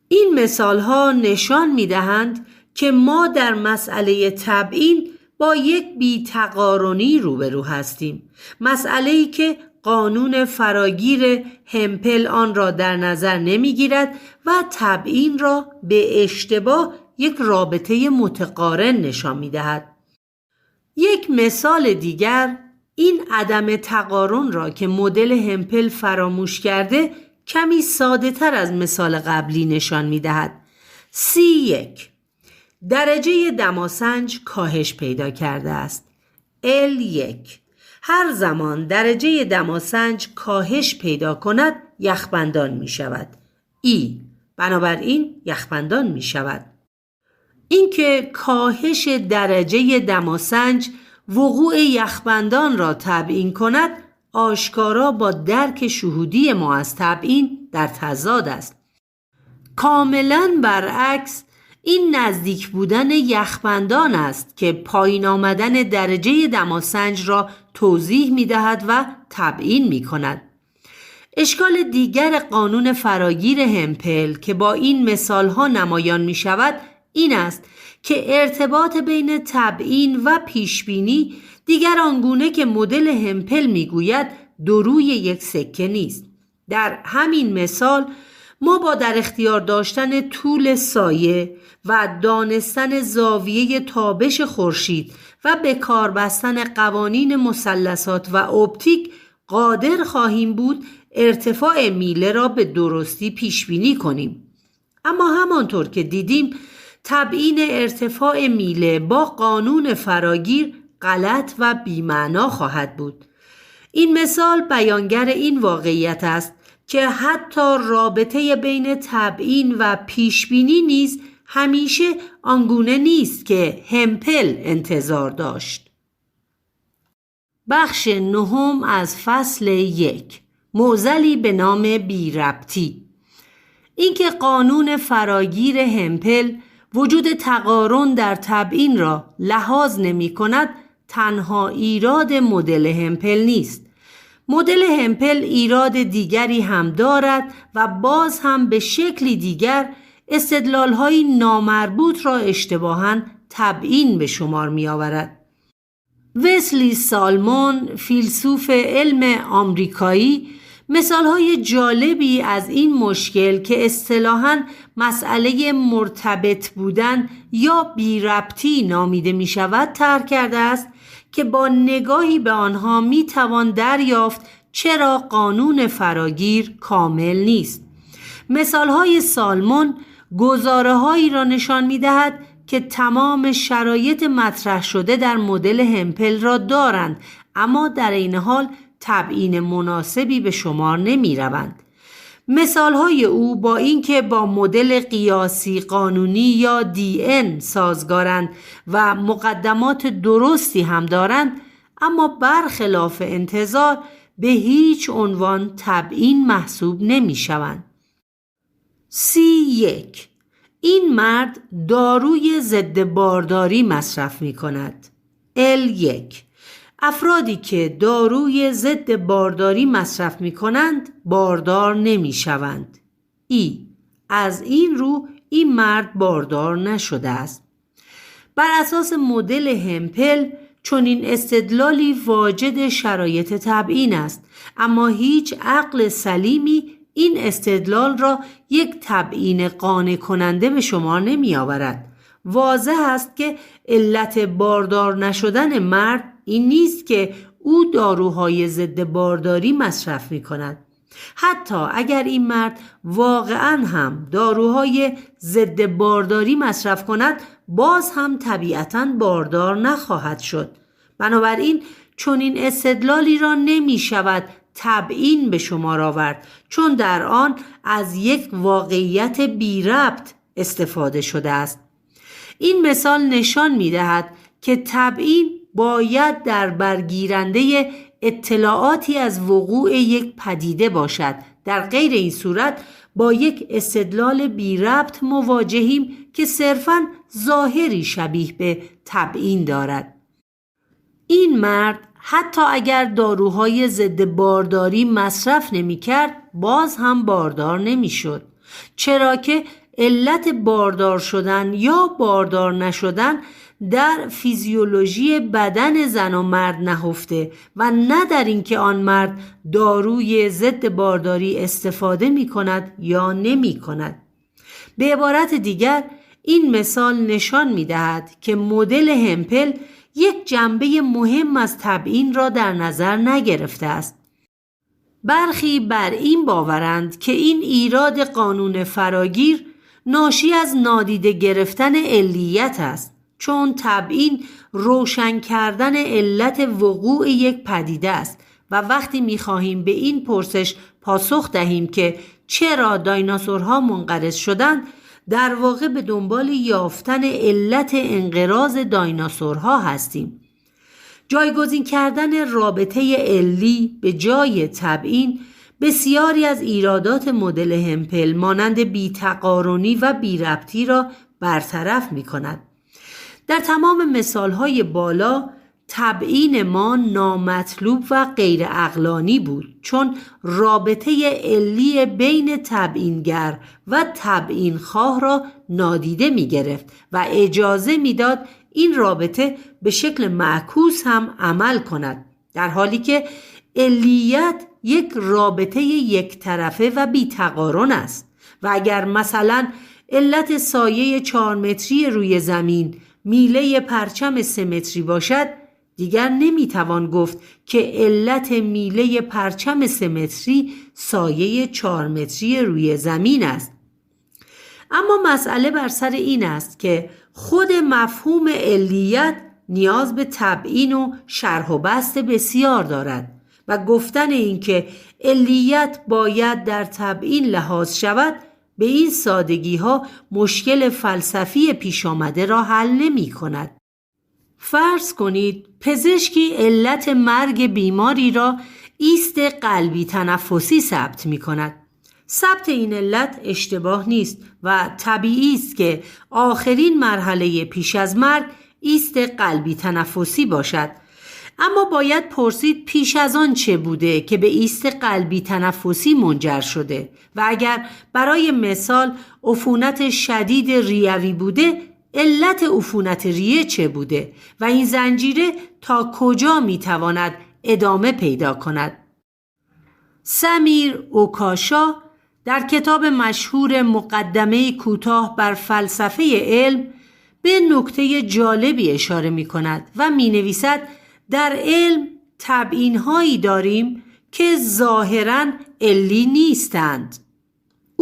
Speaker 1: این مثال ها نشان می دهند که ما در مسئله تبیین با یک بی‌تقارنی روبرو هستیم. مسئله‌ای که قانون فراگیر همپل آن را در نظر نمی گیرد و تبیین را به اشتباه یک رابطه متقارن نشان می دهد. یک مثال دیگر این عدم تقارن را که مدل همپل فراموش کرده کمی ساده تر از مثال قبلی نشان می دهد. C1 درجه دماسنج کاهش پیدا کرده است. L1 هر زمان درجه دماسنج کاهش پیدا کند یخبندان می شود. E بنابراین یخبندان می شود. اینکه کاهش درجه دماسنج وقوع یخبندان را تبیین کند آشکارا با درک شهودی ما از تبیین در تضاد است. کاملا برعکس این نزدیک بودن یخبندان است که پایین آمدن درجه دماسنج را توضیح می دهد و تبیین می کند. اشکال دیگر قانون فراگیر همپل که با این مثال ها نمایان می شود این است که ارتباط بین تبیین و پیشبینی دیگر آنگونه که مدل همپل می گوید دو روی یک سکه نیست. در همین مثال ما با در اختیار داشتن طول سایه و دانستن زاویه تابش خورشید و به کار بستن قوانین مثلثات و اپتیک قادر خواهیم بود ارتفاع میله را به درستی پیش بینی کنیم. اما همانطور که دیدیم تبیین ارتفاع میله با قانون فراگیر غلط و بی‌معنا خواهد بود. این مثال بیانگر این واقعیت است که حتی رابطه بین تبیین و پیشبینی نیز همیشه آنگونه نیست که همپل انتظار داشت. بخش 9 از فصل 1 معضلی به نام بی‌ربطی. اینکه قانون فراگیر همپل وجود تقارن در تبیین را لحاظ نمی کند تنها ایراد مدل همپل نیست. مدل همپل ایراد دیگری هم دارد و باز هم به شکلی دیگر استدلال‌های نامربوط را اشتباهاً تبیین به شمار می آورد. وسلی سالمون فیلسوف علم آمریکایی مثال‌های جالبی از این مشکل که اصطلاحاً مسئله مرتبط بودن یا بی‌ربطی نامیده می شود طرح کرده است که با نگاهی به آنها می توان دریافت چرا قانون فراگیر کامل نیست. مثال‌های سالمون گزاره‌هایی را نشان می‌دهد که تمام شرایط مطرح شده در مدل همپل را دارند، اما در این حال تبیین مناسبی به شمار نمی‌روند. مثال‌های او با اینکه با مدل قیاسی قانونی یا DN سازگارند و مقدمات درستی هم دارند، اما برخلاف انتظار به هیچ عنوان تبیین محسوب نمی‌شوند. C1. این مرد داروی ضد بارداری مصرف می‌کند. L1. افرادی که داروی ضد بارداری مصرف می‌کنند باردار نمی‌شوند. ای. از این رو این مرد باردار نشده است. بر اساس مدل همپل چنین استدلالی واجد شرایط تبیین است، اما هیچ عقل سلیمی این استدلال را یک تبیین قانع کننده به شمار نمی آورد. واضح است که علت باردار نشدن مرد این نیست که او داروهای ضد بارداری مصرف می کند. حتی اگر این مرد واقعاً هم داروهای ضد بارداری مصرف کند، باز هم طبیعتاً باردار نخواهد شد. بنابراین چنین استدلالی را نمی شود تبیین به شمار آورد، چون در آن از یک واقعیت بی ربط استفاده شده است. این مثال نشان می دهد که تبیین باید در برگیرنده اطلاعاتی از وقوع یک پدیده باشد. در غیر این صورت با یک استدلال بی ربط مواجهیم که صرفاً ظاهری شبیه به تبیین دارد. این مرد حتی اگر داروهای ضد بارداری مصرف نمی کرد، باز هم باردار نمی شد، چرا که علت باردار شدن یا باردار نشدن در فیزیولوژی بدن زن و مرد نهفته و نه در اینکه آن مرد داروی ضد بارداری استفاده می کند یا نمی کند. به عبارت دیگر این مثال نشان می دهد که مدل همپل یک جنبه مهم از تبیین را در نظر نگرفته است. برخی بر این باورند که این ایراد قانون فراگیر ناشی از نادیده گرفتن علیت است، چون تبیین روشن کردن علت وقوع یک پدیده است و وقتی می‌خواهیم به این پرسش پاسخ دهیم که چرا دایناسورها منقرض شدند، در واقع به دنبال یافتن علت انقراض دایناسورها هستیم. جایگزین کردن رابطه علی به جای تبیین بسیاری از ایرادات مدل همپل مانند بی‌تقارنی و بی‌ربطی را برطرف می‌کند. در تمام مثال‌های بالا تبیین ما نامطلوب و غیر عقلانی بود، چون رابطه علی بین تبیینگر و تبیین خواه را نادیده می گرفت و اجازه می داد این رابطه به شکل معکوس هم عمل کند، در حالی که علیت یک رابطه یک طرفه و بی تقارن است و اگر مثلا علت سایه 4 متری روی زمین میله پرچم 3 متری باشد، دیگر نمیتوان گفت که علت میله پرچم 3 متری سایه 4 متری روی زمین است. اما مسئله بر سر این است که خود مفهوم علیت نیاز به تبیین و شرح و بسط بسیار دارد و گفتن این که علیت باید در تبیین لحاظ شود به این سادگی ها مشکل فلسفی پیش آمده را حل نمی کند. فرض کنید پزشکی علت مرگ بیماری را ایست قلبی تنفسی ثبت می کند. ثبت این علت اشتباه نیست و طبیعی است که آخرین مرحله پیش از مرگ ایست قلبی تنفسی باشد، اما باید پرسید پیش از آن چه بوده که به ایست قلبی تنفسی منجر شده و اگر برای مثال عفونت شدید ریوی بوده، علت عفونت ریه چه بوده و این زنجیره تا کجا میتواند ادامه پیدا کند. سمیر اوکاشا در کتاب مشهور مقدمه کوتاه بر فلسفه علم به نکته جالبی اشاره می کند و می نویسد در علم تبیین هایی داریم که ظاهراً علی نیستند.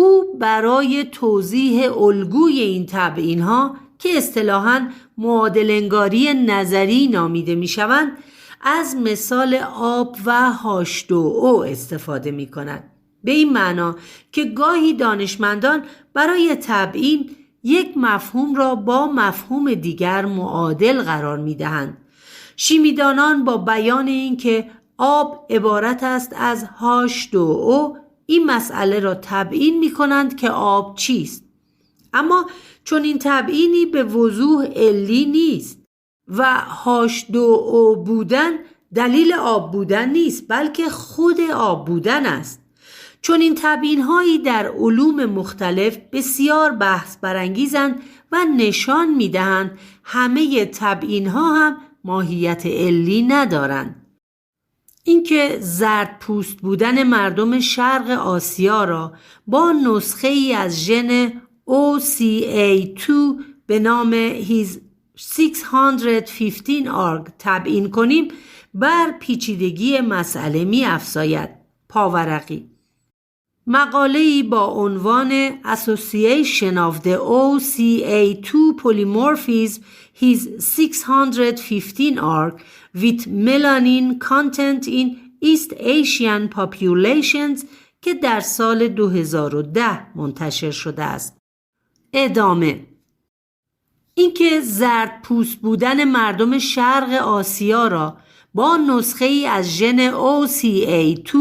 Speaker 1: او برای توضیح الگوی این تبیین‌ها که اصطلاحاً معادل‌انگاری نظری نامیده می‌شوند از مثال آب و H2O استفاده می‌کنند. به این معنا که گاهی دانشمندان برای تبیین یک مفهوم را با مفهوم دیگر معادل قرار می‌دهند. شیمیدانان با بیان اینکه آب عبارت است از H2O این مسئله را تبیین می‌کنند که آب چیست. اما چون این تبیینی به وضوح علی نیست و H2O بودن دلیل آب بودن نیست بلکه خود آب بودن است. چون این تبیین‌هایی در علوم مختلف بسیار بحث برانگیزند و نشان می‌دهند همه تبیین‌ها هم ماهیت علی ندارند. اینکه زرد پوست بودن مردم شرق آسیا را با نسخه ای از ژن OCA2 به نام His 615 ARG تبیین کنیم بر پیچیدگی مسئله می افزاید. پاورقی مقاله‌ای با عنوان Association of the OCA2 Polymorphism His 615 ARG with Melanin Content in East Asian Populations که در سال 2010 منتشر شده است. ادامه اینکه زرد پوست بودن مردم شرق آسیا را با نسخه ای از ژن OCA2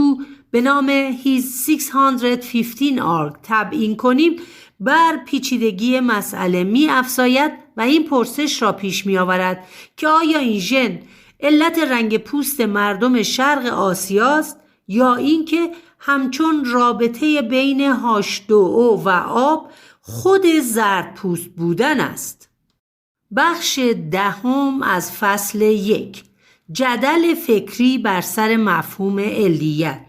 Speaker 1: به نام His 615 ARG تبیین کنیم بر پیچیدگی مسئله می افزاید و این پرسش را پیش می آورد که آیا این ژن علت رنگ پوست مردم شرق آسیاست یا اینکه همچون رابطه بین H2O و آب خود زرد پوست بودن است. بخش 10 از فصل 1 جدل فکری بر سر مفهوم علیت.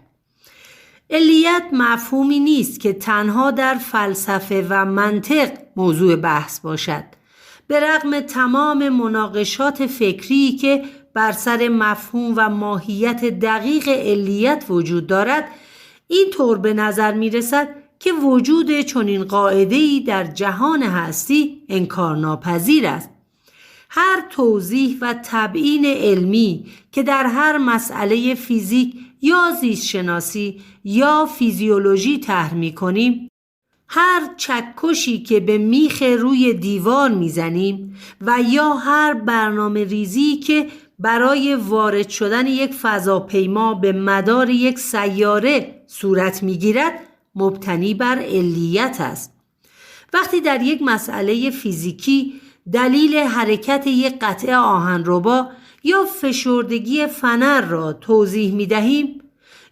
Speaker 1: علیت مفهومی نیست که تنها در فلسفه و منطق موضوع بحث باشد. به رغم تمام مناقشات فکری که بر سر مفهوم و ماهیت دقیق علیت وجود دارد، این طور به نظر می رسد که وجود چنین قاعده‌ای در جهان هستی انکارناپذیر است. هر توضیح و تبیین علمی که در هر مسئله فیزیک یا زیست شناسی یا فیزیولوژی طرح می‌کنیم، هر چکشی که به میخ روی دیوار میزنیم و یا هر برنامه ریزی که برای وارد شدن یک فضاپیما به مدار یک سیاره صورت میگیرد مبتنی بر علیت است. وقتی در یک مسئله فیزیکی دلیل حرکت یک قطعه آهنربا یا فشردگی فنر را توضیح می دهیم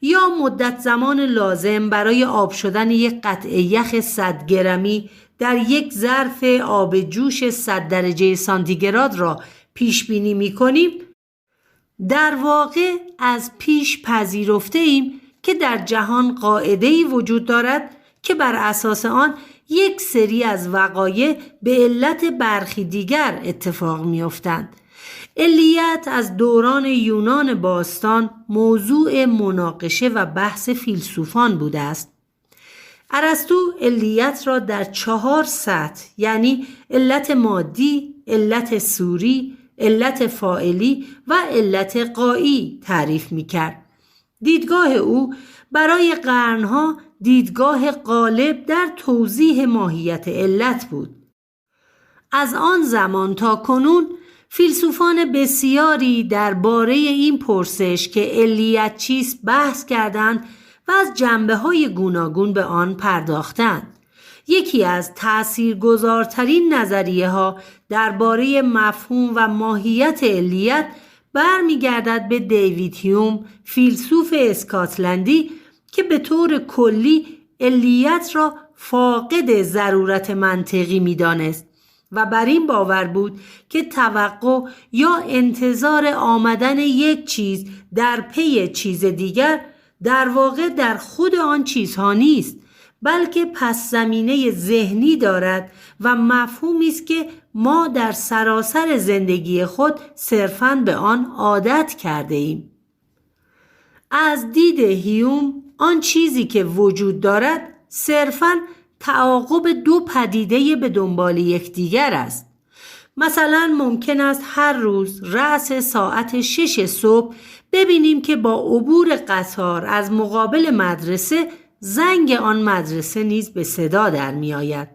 Speaker 1: یا مدت زمان لازم برای آب شدن یک قطعه یخ 100 گرمی در یک ظرف آب جوش 100 درجه سانتیگراد را پیش بینی می کنیم، در واقع از پیش پذیرفته ایم که در جهان قاعده‌ای وجود دارد که بر اساس آن یک سری از وقایع به علت برخی دیگر اتفاق می‌افتند. علیت از دوران یونان باستان موضوع مناقشه و بحث فیلسوفان بوده است. ارسطو علیت را در 4 سطح یعنی علت مادی، علت صوری، علت فاعلی و علت غایی تعریف می‌کرد. دیدگاه او برای قرنها دیدگاه غالب در توضیح ماهیت علت بود. از آن زمان تا کنون فیلسوفان بسیاری درباره این پرسش که علیت چیست بحث کردند و از جنبه‌های گوناگون به آن پرداختند. یکی از تأثیرگذارترین نظریه‌ها درباره مفهوم و ماهیت علیت برمیگردد به دیوید هیوم، فیلسوف اسکاتلندی که به طور کلی علیت را فاقد ضرورت منطقی می‌دانست و بر این باور بود که توقع یا انتظار آمدن یک چیز در پی چیز دیگر در واقع در خود آن چیزها نیست، بلکه پس زمینه ذهنی دارد و مفهومی است که ما در سراسر زندگی خود صرفاً به آن عادت کرده ایم. از دید هیوم آن چیزی که وجود دارد صرفاً تعاقب دو پدیده به دنبال یکدیگر است. مثلا ممکن است هر روز رأس ساعت 6 صبح ببینیم که با عبور قطار از مقابل مدرسه زنگ آن مدرسه نیز به صدا در می آید.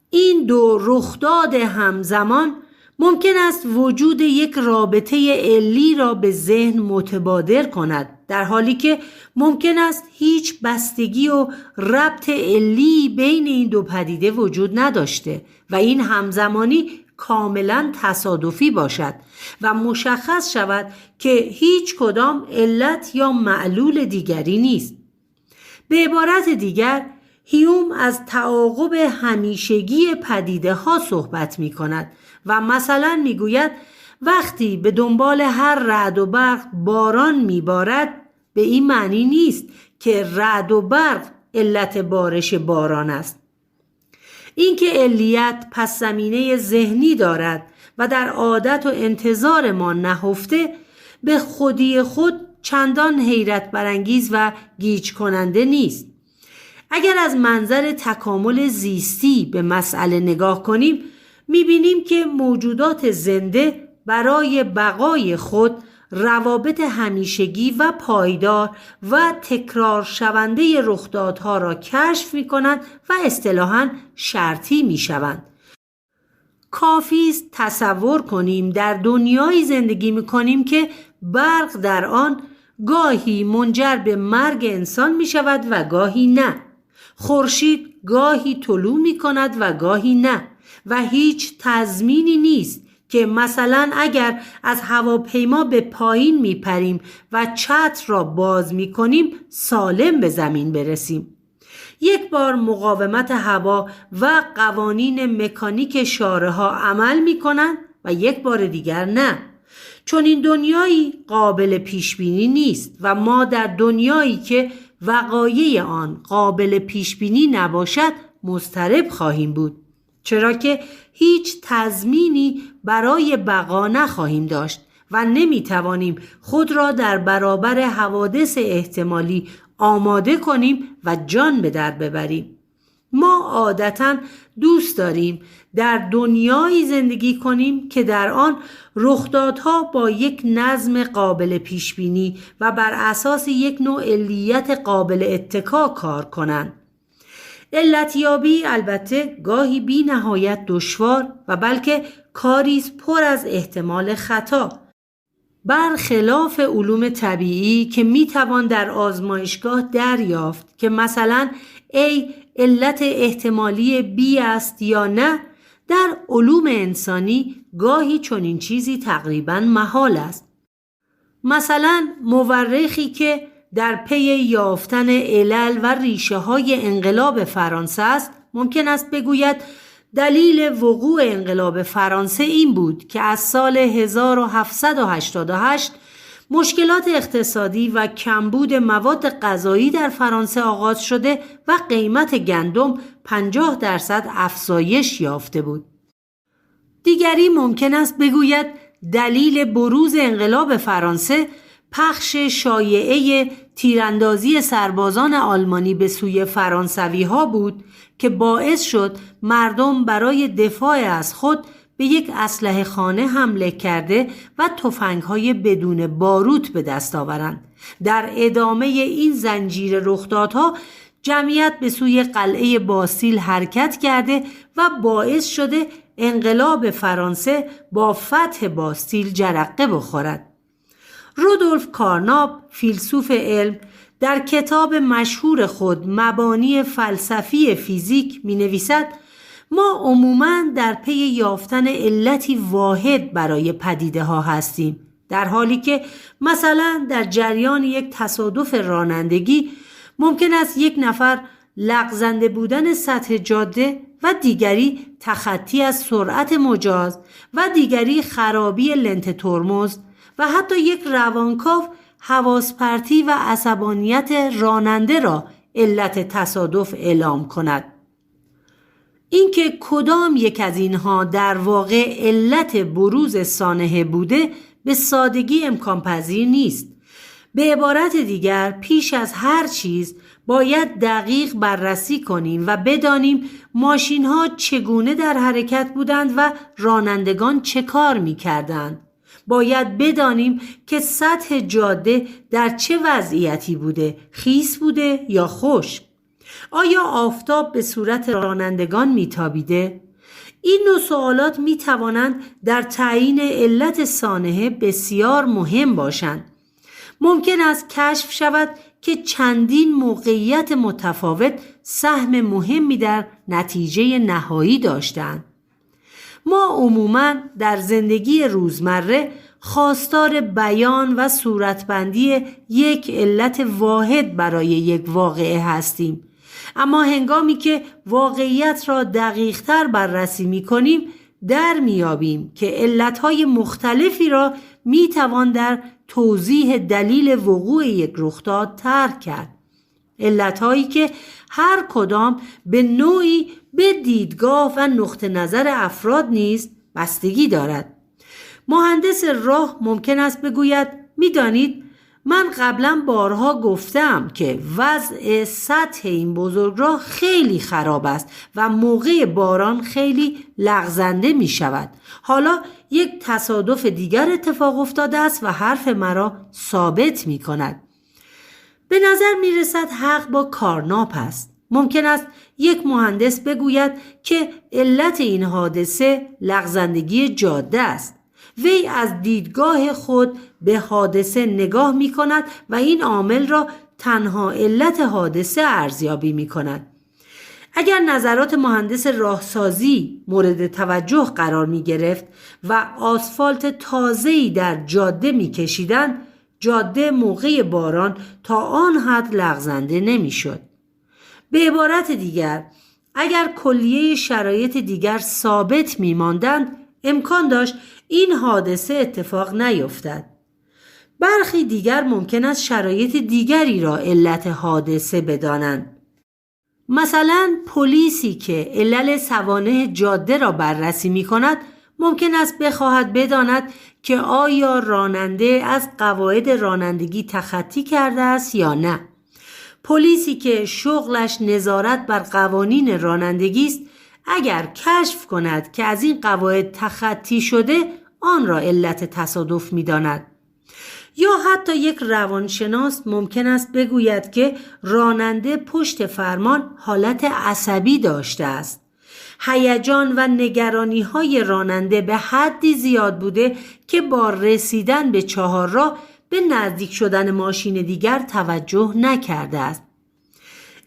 Speaker 1: این دو رخداد همزمان ممکن است وجود یک رابطه علی را به ذهن متبادر کند، در حالی که ممکن است هیچ بستگی و ربط علی بین این دو پدیده وجود نداشته و این همزمانی کاملا تصادفی باشد و مشخص شود که هیچ کدام علت یا معلول دیگری نیست. به عبارت دیگر، هیوم از تعاقب همیشگی پدیده ها صحبت می کند و مثلا می گوید وقتی به دنبال هر رعد و برق باران می بارد، به این معنی نیست که رعد و برق علت بارش باران است. اینکه علیت پس زمینه ذهنی دارد و در عادت و انتظار ما نهفته، به خودی خود چندان حیرت برانگیز و گیج کننده نیست. اگر از منظر تکامل زیستی به مسئله نگاه کنیم، می‌بینیم که موجودات زنده برای بقای خود روابط همیشگی و پایدار و تکرار شونده رخدادها را کشف می‌کنند و اصطلاحاً شرطی می‌شوند. کافی است تصور کنیم در دنیایی زندگی می‌کنیم که برق در آن گاهی منجر به مرگ انسان می‌شود و گاهی نه. خورشید گاهی طلوع می‌کند و گاهی نه و هیچ تضمینی نیست که مثلا اگر از هواپیما به پایین میپریم و چتر را باز میکنیم سالم به زمین برسیم. یک بار مقاومت هوا و قوانین مکانیک شاره‌ها عمل میکنند و یک بار دیگر نه. چون این دنیایی قابل پیشبینی نیست و ما در دنیایی که وقایع آن قابل پیشبینی نباشد مضطرب خواهیم بود، چرا که هیچ تضمینی برای بقا نخواهیم داشت و نمیتوانیم خود را در برابر حوادث احتمالی آماده کنیم و جان به در ببریم. ما عادتاً دوست داریم در دنیایی زندگی کنیم که در آن رخدادها با یک نظم قابل پیشبینی و بر اساس یک نوع علیت قابل اتکا کار کنند. علتیابی البته گاهی بی نهایت دشوار و بلکه کاری پر از احتمال خطا، برخلاف علوم طبیعی که میتوان در آزمایشگاه دریافت که مثلا A علت احتمالی B است یا نه. در علوم انسانی گاهی چنین چیزی تقریباً محال است. مثلا مورخی که در پی یافتن علل و ریشه های انقلاب فرانسه است ممکن است بگوید دلیل وقوع انقلاب فرانسه این بود که از سال 1788 مشکلات اقتصادی و کمبود مواد غذایی در فرانسه آغاز شده و قیمت گندم 50% افزایش یافته بود. دیگری ممکن است بگوید دلیل بروز انقلاب فرانسه پخش شایعه تیراندازی سربازان آلمانی به سوی فرانسوی ها بود که باعث شد مردم برای دفاع از خود به یک اسلحه خانه حمله کرده و تفنگ‌های بدون باروت به دست آورند. در ادامه این زنجیر رخدادها جمعیت به سوی قلعه باستیل حرکت کرده و باعث شده انقلاب فرانسه با فتح باستیل جرقه بخورد. رودولف کارناپ فیلسوف علم در کتاب مشهور خود مبانی فلسفی فیزیک می نویسد ما عموماً در پی یافتن علتی واحد برای پدیده ها هستیم، در حالی که مثلا در جریان یک تصادف رانندگی ممکن است یک نفر لغزنده بودن سطح جاده و دیگری تخطی از سرعت مجاز و دیگری خرابی لنت ترمز و حتی یک روانکاو حواس پرتی و عصبانیت راننده را علت تصادف اعلام کند. اینکه کدام یک از اینها در واقع علت بروز سانحه بوده به سادگی امکان پذیر نیست. به عبارت دیگر پیش از هر چیز باید دقیق بررسی کنیم و بدانیم ماشین‌ها چگونه در حرکت بودند و رانندگان چه کار می‌کردند. باید بدانیم که سطح جاده در چه وضعیتی بوده، خیس بوده یا خشک. آیا آفتاب به صورت رانندگان میتابیده؟ این نوع سوالات میتوانند در تعیین علت سانحه بسیار مهم باشند. ممکن است کشف شود که چندین موقعیت متفاوت سهم مهمی در نتیجه نهایی داشتند. ما عموماً در زندگی روزمره خواستار بیان و صورتبندی یک علت واحد برای یک واقعه هستیم، اما هنگامی که واقعیت را دقیق‌تر بررسی می‌کنیم در می‌یابیم که علت‌های مختلفی را می‌توان در توضیح دلیل وقوع یک رخداد طرح کرد. علت‌هایی که هر کدام به نوعی به دیدگاه و نقطه نظر افراد نیز بستگی دارد. مهندس راه ممکن است بگوید می‌دانید من قبلا بارها گفتم که وضع سطح این بزرگراه خیلی خراب است و موقع باران خیلی لغزنده می شود. حالا یک تصادف دیگر اتفاق افتاده است و حرف مرا ثابت می کند. به نظر می رسد حق با کارناپ است. ممکن است یک مهندس بگوید که علت این حادثه لغزندگی جاده است. وی از دیدگاه خود به حادثه نگاه می کند و این عامل را تنها علت حادثه ارزیابی می کند. اگر نظرات مهندس راهسازی مورد توجه قرار می گرفت و آسفالت تازه‌ای در جاده می کشیدند، جاده موقع باران تا آن حد لغزنده نمی شد. به عبارت دیگر، اگر کلیه شرایط دیگر ثابت می ماندند، امکان داشت این حادثه اتفاق نیفتد. برخی دیگر ممکن است شرایط دیگری را علت حادثه بدانند. مثلا پلیسی که علل سوانح جاده را بررسی می کند ممکن است بخواهد بداند که آیا راننده از قواعد رانندگی تخطی کرده است یا نه. پلیسی که شغلش نظارت بر قوانین رانندگی است اگر کشف کند که از این قواعد تخطی شده آن را علت تصادف می داند. یا حتی یک روانشناس ممکن است بگوید که راننده پشت فرمان حالت عصبی داشته است. هیجان و نگرانی های راننده به حدی زیاد بوده که با رسیدن به چهارراه به نزدیک شدن ماشین دیگر توجه نکرده است.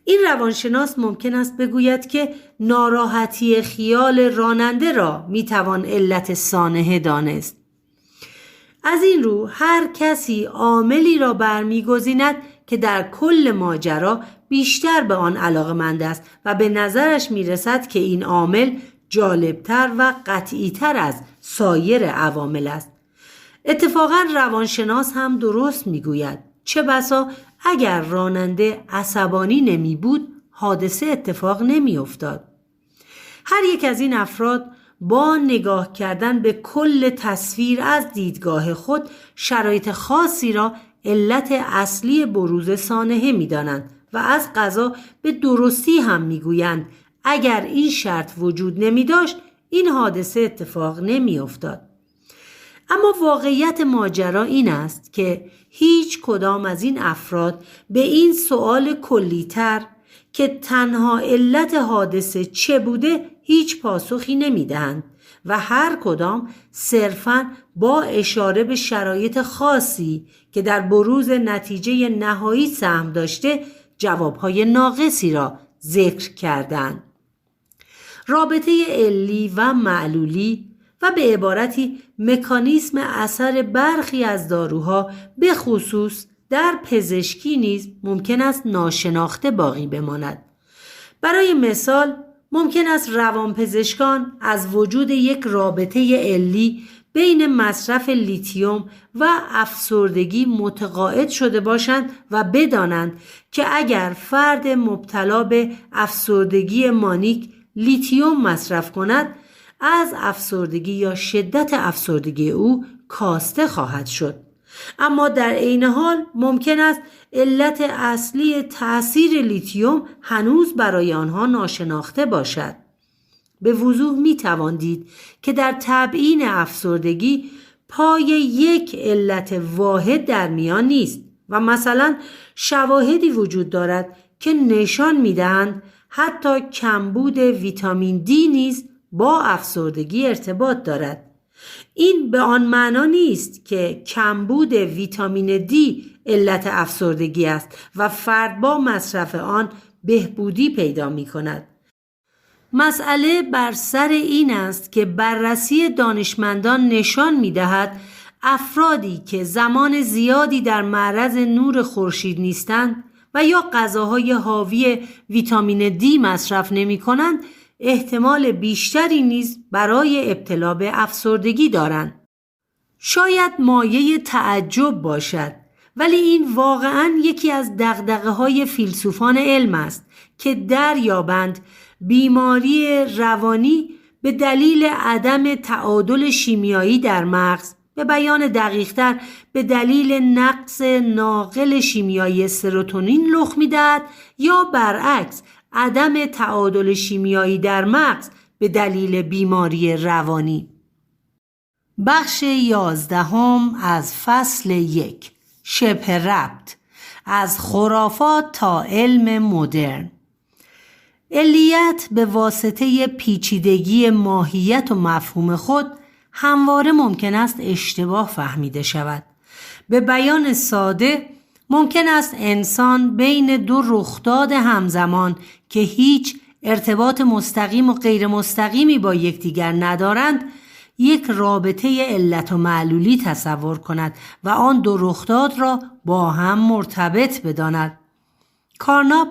Speaker 1: این روانشناس ممکن است بگوید که ناراحتی خیال راننده را میتوان علت سانحه دانست. از این رو هر کسی عاملی را برمیگزیند که در کل ماجرا بیشتر به آن علاقه‌مند است و به نظرش میرسد که این عامل جالبتر و قطعیتر از سایر عوامل است. اتفاقاً روانشناس هم درست میگوید. چه بسا اگر راننده عصبانی نمی بود حادثه اتفاق نمی افتاد. هر یک از این افراد با نگاه کردن به کل تصویر از دیدگاه خود شرایط خاصی را علت اصلی بروز سانحه می دانند و از قضا به درستی هم می گویند اگر این شرط وجود نمی داشت این حادثه اتفاق نمی افتاد. اما واقعیت ماجرا این است که هیچ کدام از این افراد به این سؤال کلی‌تر که تنها علت حادثه چه بوده هیچ پاسخی نمی‌دهند و هر کدام صرفاً با اشاره به شرایط خاصی که در بروز نتیجه نهایی سهم داشته جوابهای ناقصی را ذکر کردند. رابطه علی و معلولی و به عبارتی مکانیسم اثر برخی از داروها به خصوص در پزشکی نیز ممکن است ناشناخته باقی بماند. برای مثال ممکن است روانپزشکان از وجود یک رابطه علی بین مصرف لیتیوم و افسردگی متقاعد شده باشند و بدانند که اگر فرد مبتلا به افسردگی مانیک لیتیوم مصرف کند از افسردگی یا شدت افسردگی او کاسته خواهد شد. اما در عین حال ممکن است علت اصلی تأثیر لیتیوم هنوز برای آنها ناشناخته باشد. به وضوح میتوان دید که در تبیین افسردگی پای یک علت واحد در میان نیست و مثلا شواهدی وجود دارد که نشان میدهند حتی کمبود ویتامین دی نیز با افسردگی ارتباط دارد. این به آن معنا نیست که کمبود ویتامین دی علت افسردگی است و فرد با مصرف آن بهبودی پیدا می کند. مسئله بر سر این است که بررسی دانشمندان نشان می دهد افرادی که زمان زیادی در معرض نور خورشید نیستند و یا غذاهای حاوی ویتامین دی مصرف نمی کنند احتمال بیشتری نیز برای ابتلا به افسردگی دارند. شاید مایه تعجب باشد، ولی این واقعاً یکی از دغدغه‌های فیلسوفان علم است که دریابند بیماری روانی به دلیل عدم تعادل شیمیایی در مغز، به بیان دقیق‌تر به دلیل نقص ناقل شیمیایی سروتونین رخ می‌دهد یا برعکس عدم تعادل شیمیایی در مغز به دلیل بیماری روانی. بخش 11 از فصل 1 شبه ربط از خرافات تا علم مدرن. علیت به واسطه پیچیدگی ماهیت و مفهوم خود همواره ممکن است اشتباه فهمیده شود. به بیان ساده ممکن است انسان بین دو رخداد همزمان که هیچ ارتباط مستقیم و غیر مستقیمی با یکدیگر ندارند یک رابطه علت و معلولی تصور کند و آن دو رخداد را با هم مرتبط بداند. کارناپ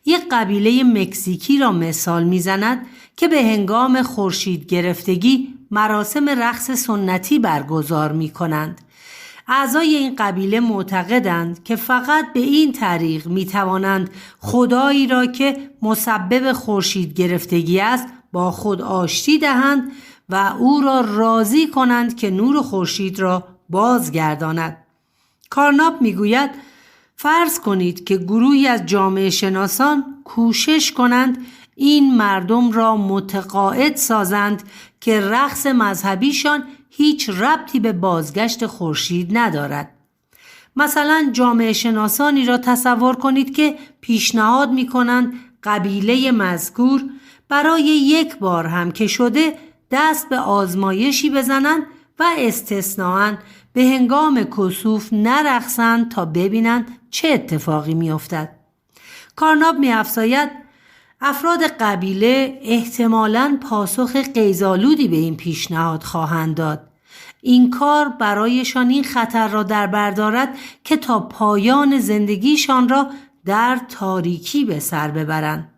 Speaker 1: یک قبیله مکزیکی را مثال می‌زند که به هنگام خورشید گرفتگی مراسم رقص سنتی برگزار می‌کنند. اعضای این قبیله معتقدند که فقط به این طریق می‌توانند خدایی را که مسبب خورشید گرفتگی است با خود آشتی دهند و او را راضی کنند که نور خورشید را بازگرداند. کارناپ می‌گوید فرض کنید که گروهی از جامعه شناسان کوشش کنند این مردم را متقاعد سازند که رقص مذهبیشان هیچ ربطی به بازگشت خورشید ندارد. مثلا جامعه شناسانی را تصور کنید که پیشنهاد می کنند قبیله مذکور برای یک بار هم که شده دست به آزمایشی بزنند و استثناءً به هنگام کسوف نرقصند تا ببینند چه اتفاقی می افتد. کارناپ می افزاید افراد قبیله احتمالاً پاسخ غیظ‌آلودی به این پیشنهاد خواهند داد. این کار برایشان این خطر را در بر دارد که تا پایان زندگیشان را در تاریکی به سر ببرند.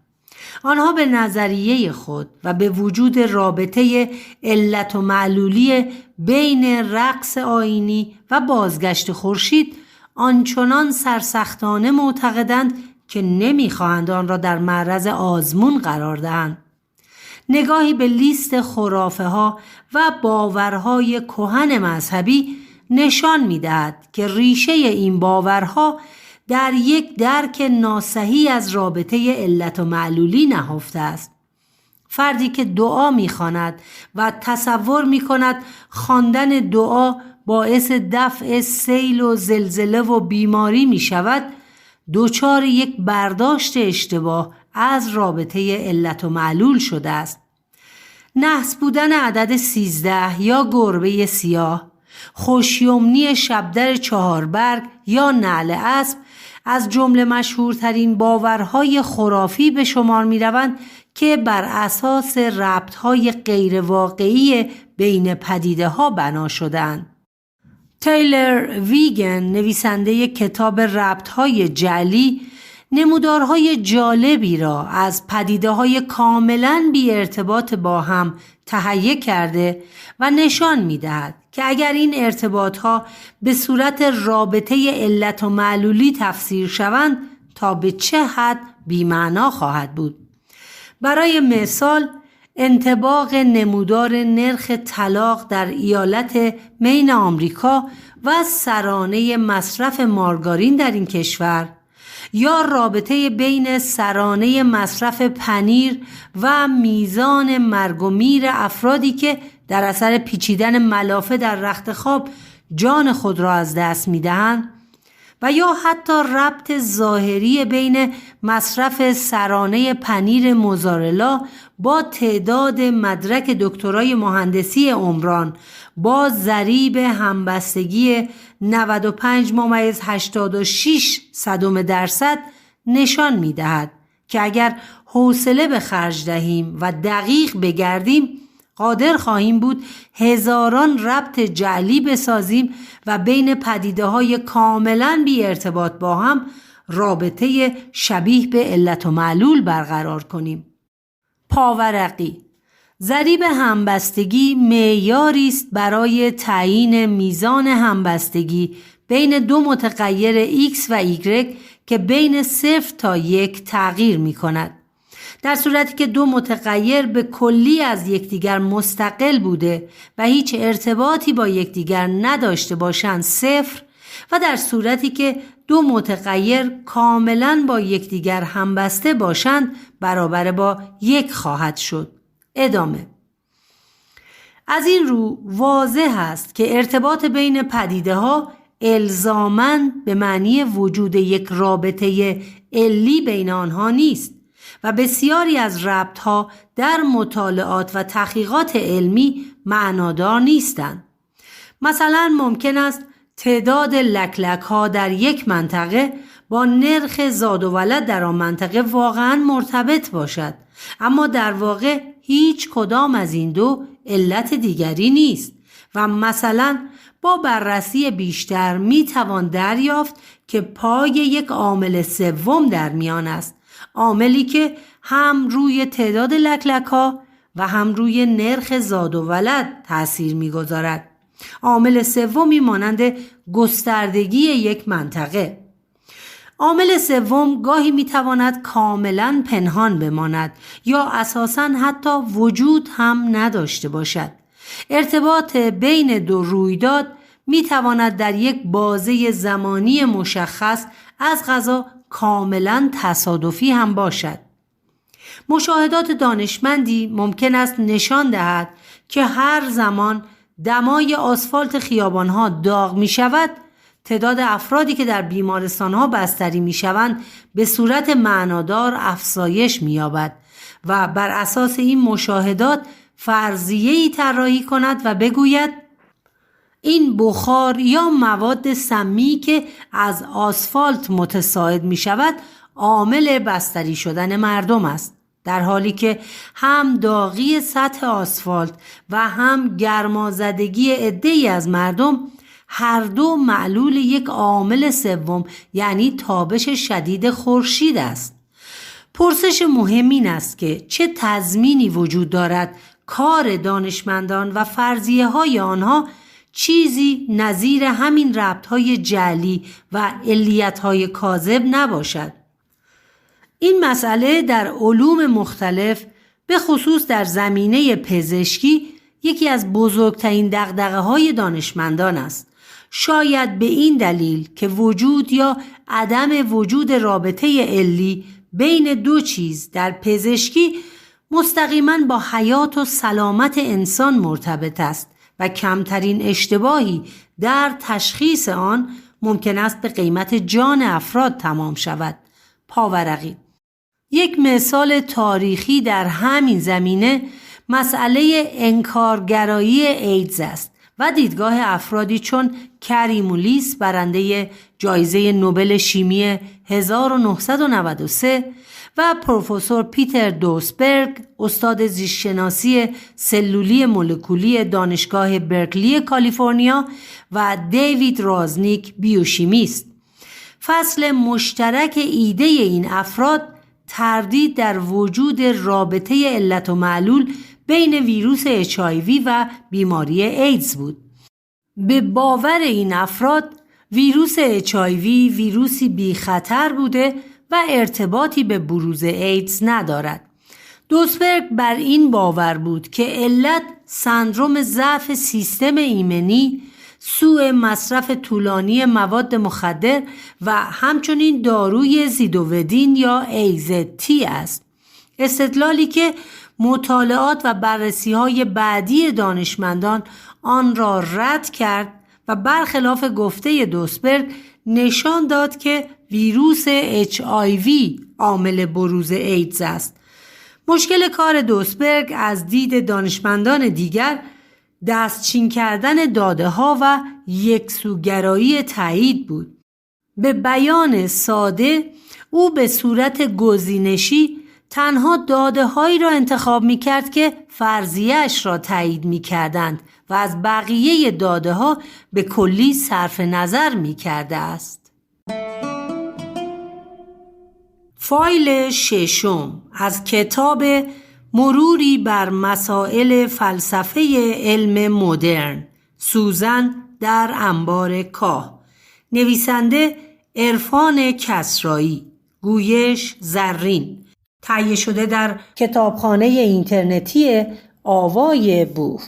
Speaker 1: آنها به نظریه خود و به وجود رابطه علت و معلولی بین رقص آیینی و بازگشت خورشید آنچنان سرسختانه معتقدند که نمی‌خواهند آن را در معرض آزمون قرار دهند. نگاهی به لیست خرافه‌ها و باورهای کهن مذهبی نشان می‌دهد که ریشه این باورها در یک درک ناصحیح از رابطه علت و معلولی نهفته است. فردی که دعا می‌خواند و تصور می‌کند خواندن دعا باعث دفع سیل و زلزله و بیماری می‌شود، دچار یک برداشت اشتباه از رابطه علت و معلول شده است. نحس بودن عدد 13 یا گربه سیاه، خوشیمنی شبدر 4 برگ یا نعل اسب از جمله مشهورترین باورهای خرافی به شمار می روند که بر اساس ربطهای غیر واقعی بین پدیده ها بنا شدند. تایلر ویگن نویسنده کتاب ربطهای جعلی نمودارهای جالبی را از پدیده‌های کاملاً بی ارتباط با هم تهیه کرده و نشان می‌دهد که اگر این ارتباطها به صورت رابطه علت و معلولی تفسیر شوند تا به چه حد بی‌معنا خواهد بود. برای مثال انطباق نمودار نرخ طلاق در ایالت مین آمریکا و سرانه مصرف مارگارین در این کشور، یا رابطه بین سرانه مصرف پنیر و میزان مرگ و میر افرادی که در اثر پیچیدن ملافه در رخت خواب جان خود را از دست می‌دهند، و یا حتی ربط ظاهری بین مصرف سرانه پنیر موزارلا با تعداد مدرک دکترای مهندسی عمران با ضریب همبستگی 95.86% نشان می‌دهد که اگر حوصله به خرج دهیم و دقیق بگردیم قادر خواهیم بود هزاران ربط جعلی بسازیم و بین پدیده‌های کاملاً بی ارتباط با هم رابطه شبیه به علت و معلول برقرار کنیم. پاورقی: ضریب همبستگی معیاری است برای تعیین میزان همبستگی بین دو متغیر X و Y که بین 0 تا 1 تغییر می کند. در صورتی که دو متغیر به کلی از یکدیگر مستقل بوده و هیچ ارتباطی با یکدیگر نداشته باشند 0، و در صورتی که دو متغیر کاملا با یکدیگر همبسته باشند برابر با 1 خواهد شد. ادامه: از این رو واضح است که ارتباط بین پدیده ها الزاماً به معنی وجود یک رابطه علی بین آنها نیست و بسیاری از ربط‌ها در مطالعات و تحقیقات علمی معنادار نیستند. مثلا ممکن است تعداد لک‌لک‌ها در یک منطقه با نرخ زاد و ولد در آن منطقه واقعاً مرتبط باشد، اما در واقع هیچ کدام از این دو علت دیگری نیست و مثلا با بررسی بیشتر می توان دریافت که پای یک عامل سوم در میان است، عاملی که هم روی تعداد لک‌لک‌ها و هم روی نرخ زاد و ولد تأثیر می‌گذارد. عامل سومی مانند گستردگی یک منطقه. عامل سوم گاهی می‌تواند کاملاً پنهان بماند یا اساساً حتی وجود هم نداشته باشد. ارتباط بین دو رویداد می‌تواند در یک بازه زمانی مشخص از قضا کاملاً تصادفی هم باشد. مشاهدات دانشمندی ممکن است نشان دهد که هر زمان دمای آسفالت خیابان‌ها داغ می‌شود، تعداد افرادی که در بیمارستان‌ها بستری می‌شوند به صورت معنادار افزایش می‌یابد و بر اساس این مشاهدات فرضیه‌ای طراحی کند و بگوید این بخار یا مواد سمی که از آسفالت متصاعد می‌شود عامل بستری شدن مردم است، در حالی که هم داغی سطح آسفالت و هم گرمازدگی عده‌ای از مردم هر دو معلول یک عامل سوم یعنی تابش شدید خورشید است. پرسش مهم این است که چه تضمینی وجود دارد کار دانشمندان و فرضیه‌های آنها چیزی نظیر همین ربط‌های جعلی و علیت‌های کاذب نباشد. این مسئله در علوم مختلف به خصوص در زمینه پزشکی یکی از بزرگترین دغدغه‌های دانشمندان است. شاید به این دلیل که وجود یا عدم وجود رابطه علی بین دو چیز در پزشکی مستقیما با حیات و سلامت انسان مرتبط است و کمترین اشتباهی در تشخیص آن ممکن است به قیمت جان افراد تمام شود. پاورقی: یک مثال تاریخی در همین زمینه مسئله انکارگرایی ایدز است و دیدگاه افرادی چون کریمولیس برنده جایزه نوبل شیمی 1993 و پروفسور پیتر دوسبرگ استاد زیستشناسی سلولی مولکولی دانشگاه برکلی کالیفرنیا و دیوید رازنیک بیوشیمیست. فصل مشترک ایده این افراد تردید در وجود رابطه علت و معلول بین ویروس HIV و بیماری ایدز بود. به باور این افراد ویروس HIV ویروسی بی خطر بوده و ارتباطی به بروز ایدز ندارد. دوسبرگ بر این باور بود که علت سندروم ضعف سیستم ایمنی، سوء مصرف طولانی مواد مخدر و همچنین داروی زیدوودین یا AZT است. استدلالی که مطالعات و بررسی‌های بعدی دانشمندان آن را رد کرد و برخلاف گفته دوسبرگ نشان داد که ویروس HIV عامل بروز ایدز است. مشکل کار دوسبرگ از دید دانشمندان دیگر دستچین کردن داده ها و یکسوگرایی تایید بود. به بیان ساده او به صورت گزینشی تنها داده هایی را انتخاب می کرد که فرضیه‌اش را تایید می کردند و از بقیه داده ها به کلی صرف نظر می کرده است. فایل ششم از کتاب مروری بر مسائل فلسفه علم مدرن، سوزن در انبار کاه، نویسنده عرفان کسرایی، گویش زرین، تهیه شده در کتابخانه اینترنتی آوای بوف.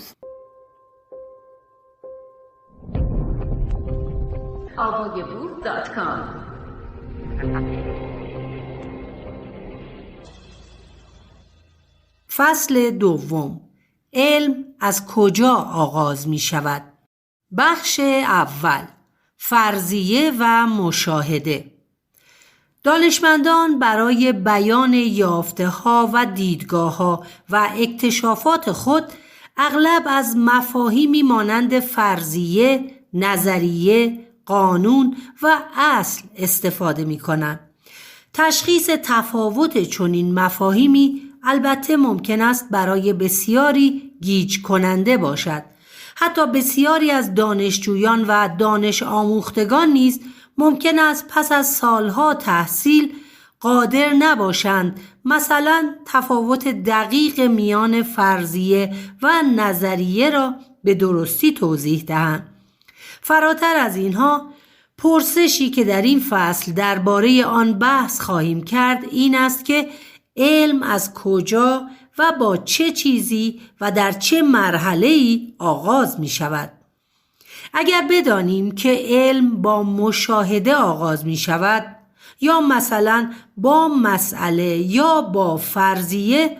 Speaker 1: avayaboof.com. فصل دوم، علم از کجا آغاز می شود؟ بخش اول، فرضیه و مشاهده. دانشمندان برای بیان یافته‌ها و دیدگاه‌ها و اکتشافات خود اغلب از مفاهیمی مانند فرضیه، نظریه، قانون و اصل استفاده می‌کنند. تشخیص تفاوت چنین مفاهیمی البته ممکن است برای بسیاری گیج کننده باشد. حتی بسیاری از دانشجویان و دانش آموختگان نیز ممکن است پس از سالها تحصیل قادر نباشند مثلا تفاوت دقیق میان فرضیه و نظریه را به درستی توضیح دهند. فراتر از اینها، پرسشی که در این فصل درباره آن بحث خواهیم کرد این است که علم از کجا و با چه چیزی و در چه مرحله‌ای آغاز می شود. اگر بدانیم که علم با مشاهده آغاز می شود یا مثلا با مسئله یا با فرضیه،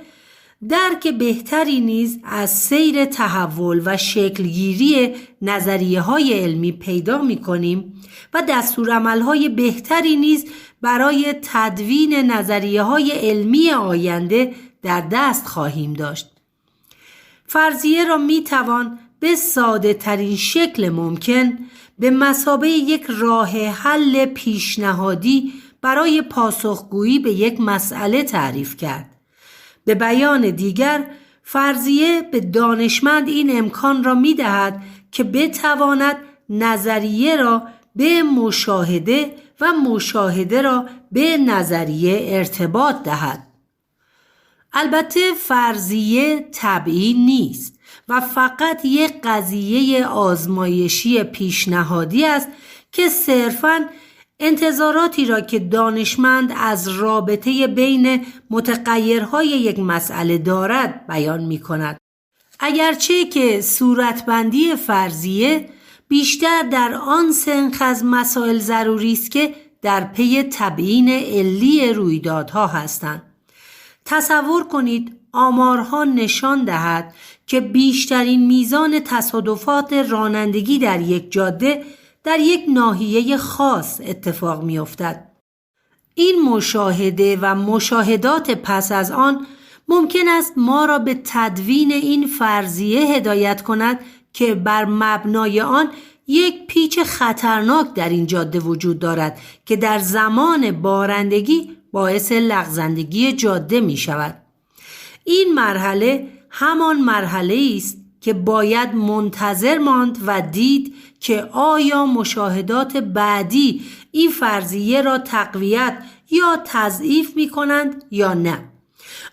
Speaker 1: درک بهتری نیز از سیر تحول و شکلگیری نظریه‌های علمی پیدا می‌کنیم و دستورالعمل‌های بهتری نیز برای تدوین نظریه‌های علمی آینده در دست خواهیم داشت. فرضیه را می‌توان به ساده ترین شکل ممکن به مثابه یک راه حل پیشنهادی برای پاسخگویی به یک مسئله تعریف کرد. به بیان دیگر، فرضیه به دانشمند این امکان را می دهد که بتواند نظریه را به مشاهده و مشاهده را به نظریه ارتباط دهد. البته فرضیه طبیعی نیست و فقط یک قضیه آزمایشی پیشنهادی است که صرفاً انتظاراتی را که دانشمند از رابطه بین متغیرهای یک مسئله دارد بیان می کند. اگرچه که صورتبندی فرضیه بیشتر در آن سنخ از مسائل ضروری است که در پی تبیین علی رویدادها هستند. تصور کنید آمارها نشان دهد که بیشترین میزان تصادفات رانندگی در یک جاده در یک ناحیه خاص اتفاق می افتد. این مشاهده و مشاهدات پس از آن ممکن است ما را به تدوین این فرضیه هدایت کند که بر مبنای آن یک پیچ خطرناک در این جاده وجود دارد که در زمان بارندگی باعث لغزندگی جاده می شود. این مرحله همان مرحله است که باید منتظر ماند و دید که آیا مشاهدات بعدی این فرضیه را تقویت یا تضعیف می کنند یا نه.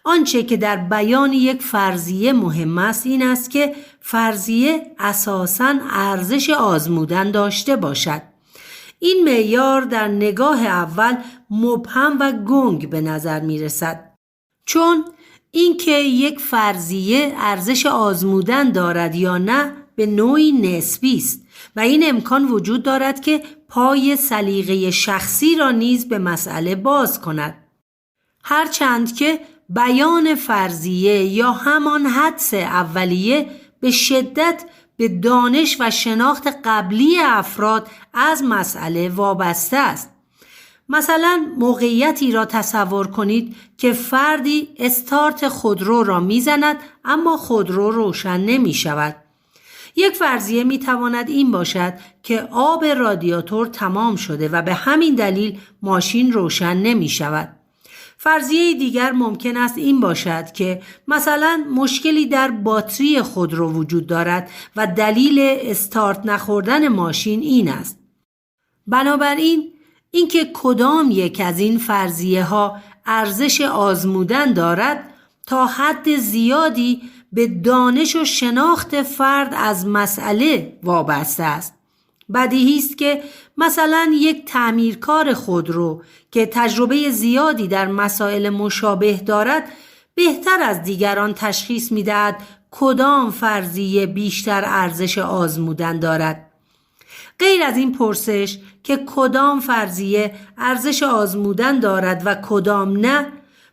Speaker 1: آنچه که در بیان یک فرضیه مهم است این است که فرضیه اساساً ارزش آزمودن داشته باشد. این معیار در نگاه اول مبهم و گنگ به نظر می رسد، چون اینکه یک فرضیه ارزش آزمودن دارد یا نه به نوعی نسبی است و این امکان وجود دارد که پای سلیقه شخصی را نیز به مسئله باز کند. هرچند که بیان فرضیه یا همان حدس اولیه به شدت به دانش و شناخت قبلی افراد از مسئله وابسته است. مثلا موقعیتی را تصور کنید که فردی استارت خودرو را میزند اما خودرو روشن نمی شود. یک فرضیه می تواند این باشد که آب رادیاتور تمام شده و به همین دلیل ماشین روشن نمی شود. فرضیه دیگر ممکن است این باشد که مثلا مشکلی در باتری خودرو وجود دارد و دلیل استارت نخوردن ماشین این است. بنابراین اینکه کدام یک از این فرضیه ها ارزش آزمودن دارد تا حد زیادی به دانش و شناخت فرد از مسئله وابسته است. بدیهی است که مثلا یک تعمیرکار خودرو که تجربه زیادی در مسائل مشابه دارد بهتر از دیگران تشخیص می‌دهد کدام فرضیه بیشتر ارزش آزمودن دارد. غیر از این پرسش که کدام فرضیه ارزش آزمودن دارد و کدام نه،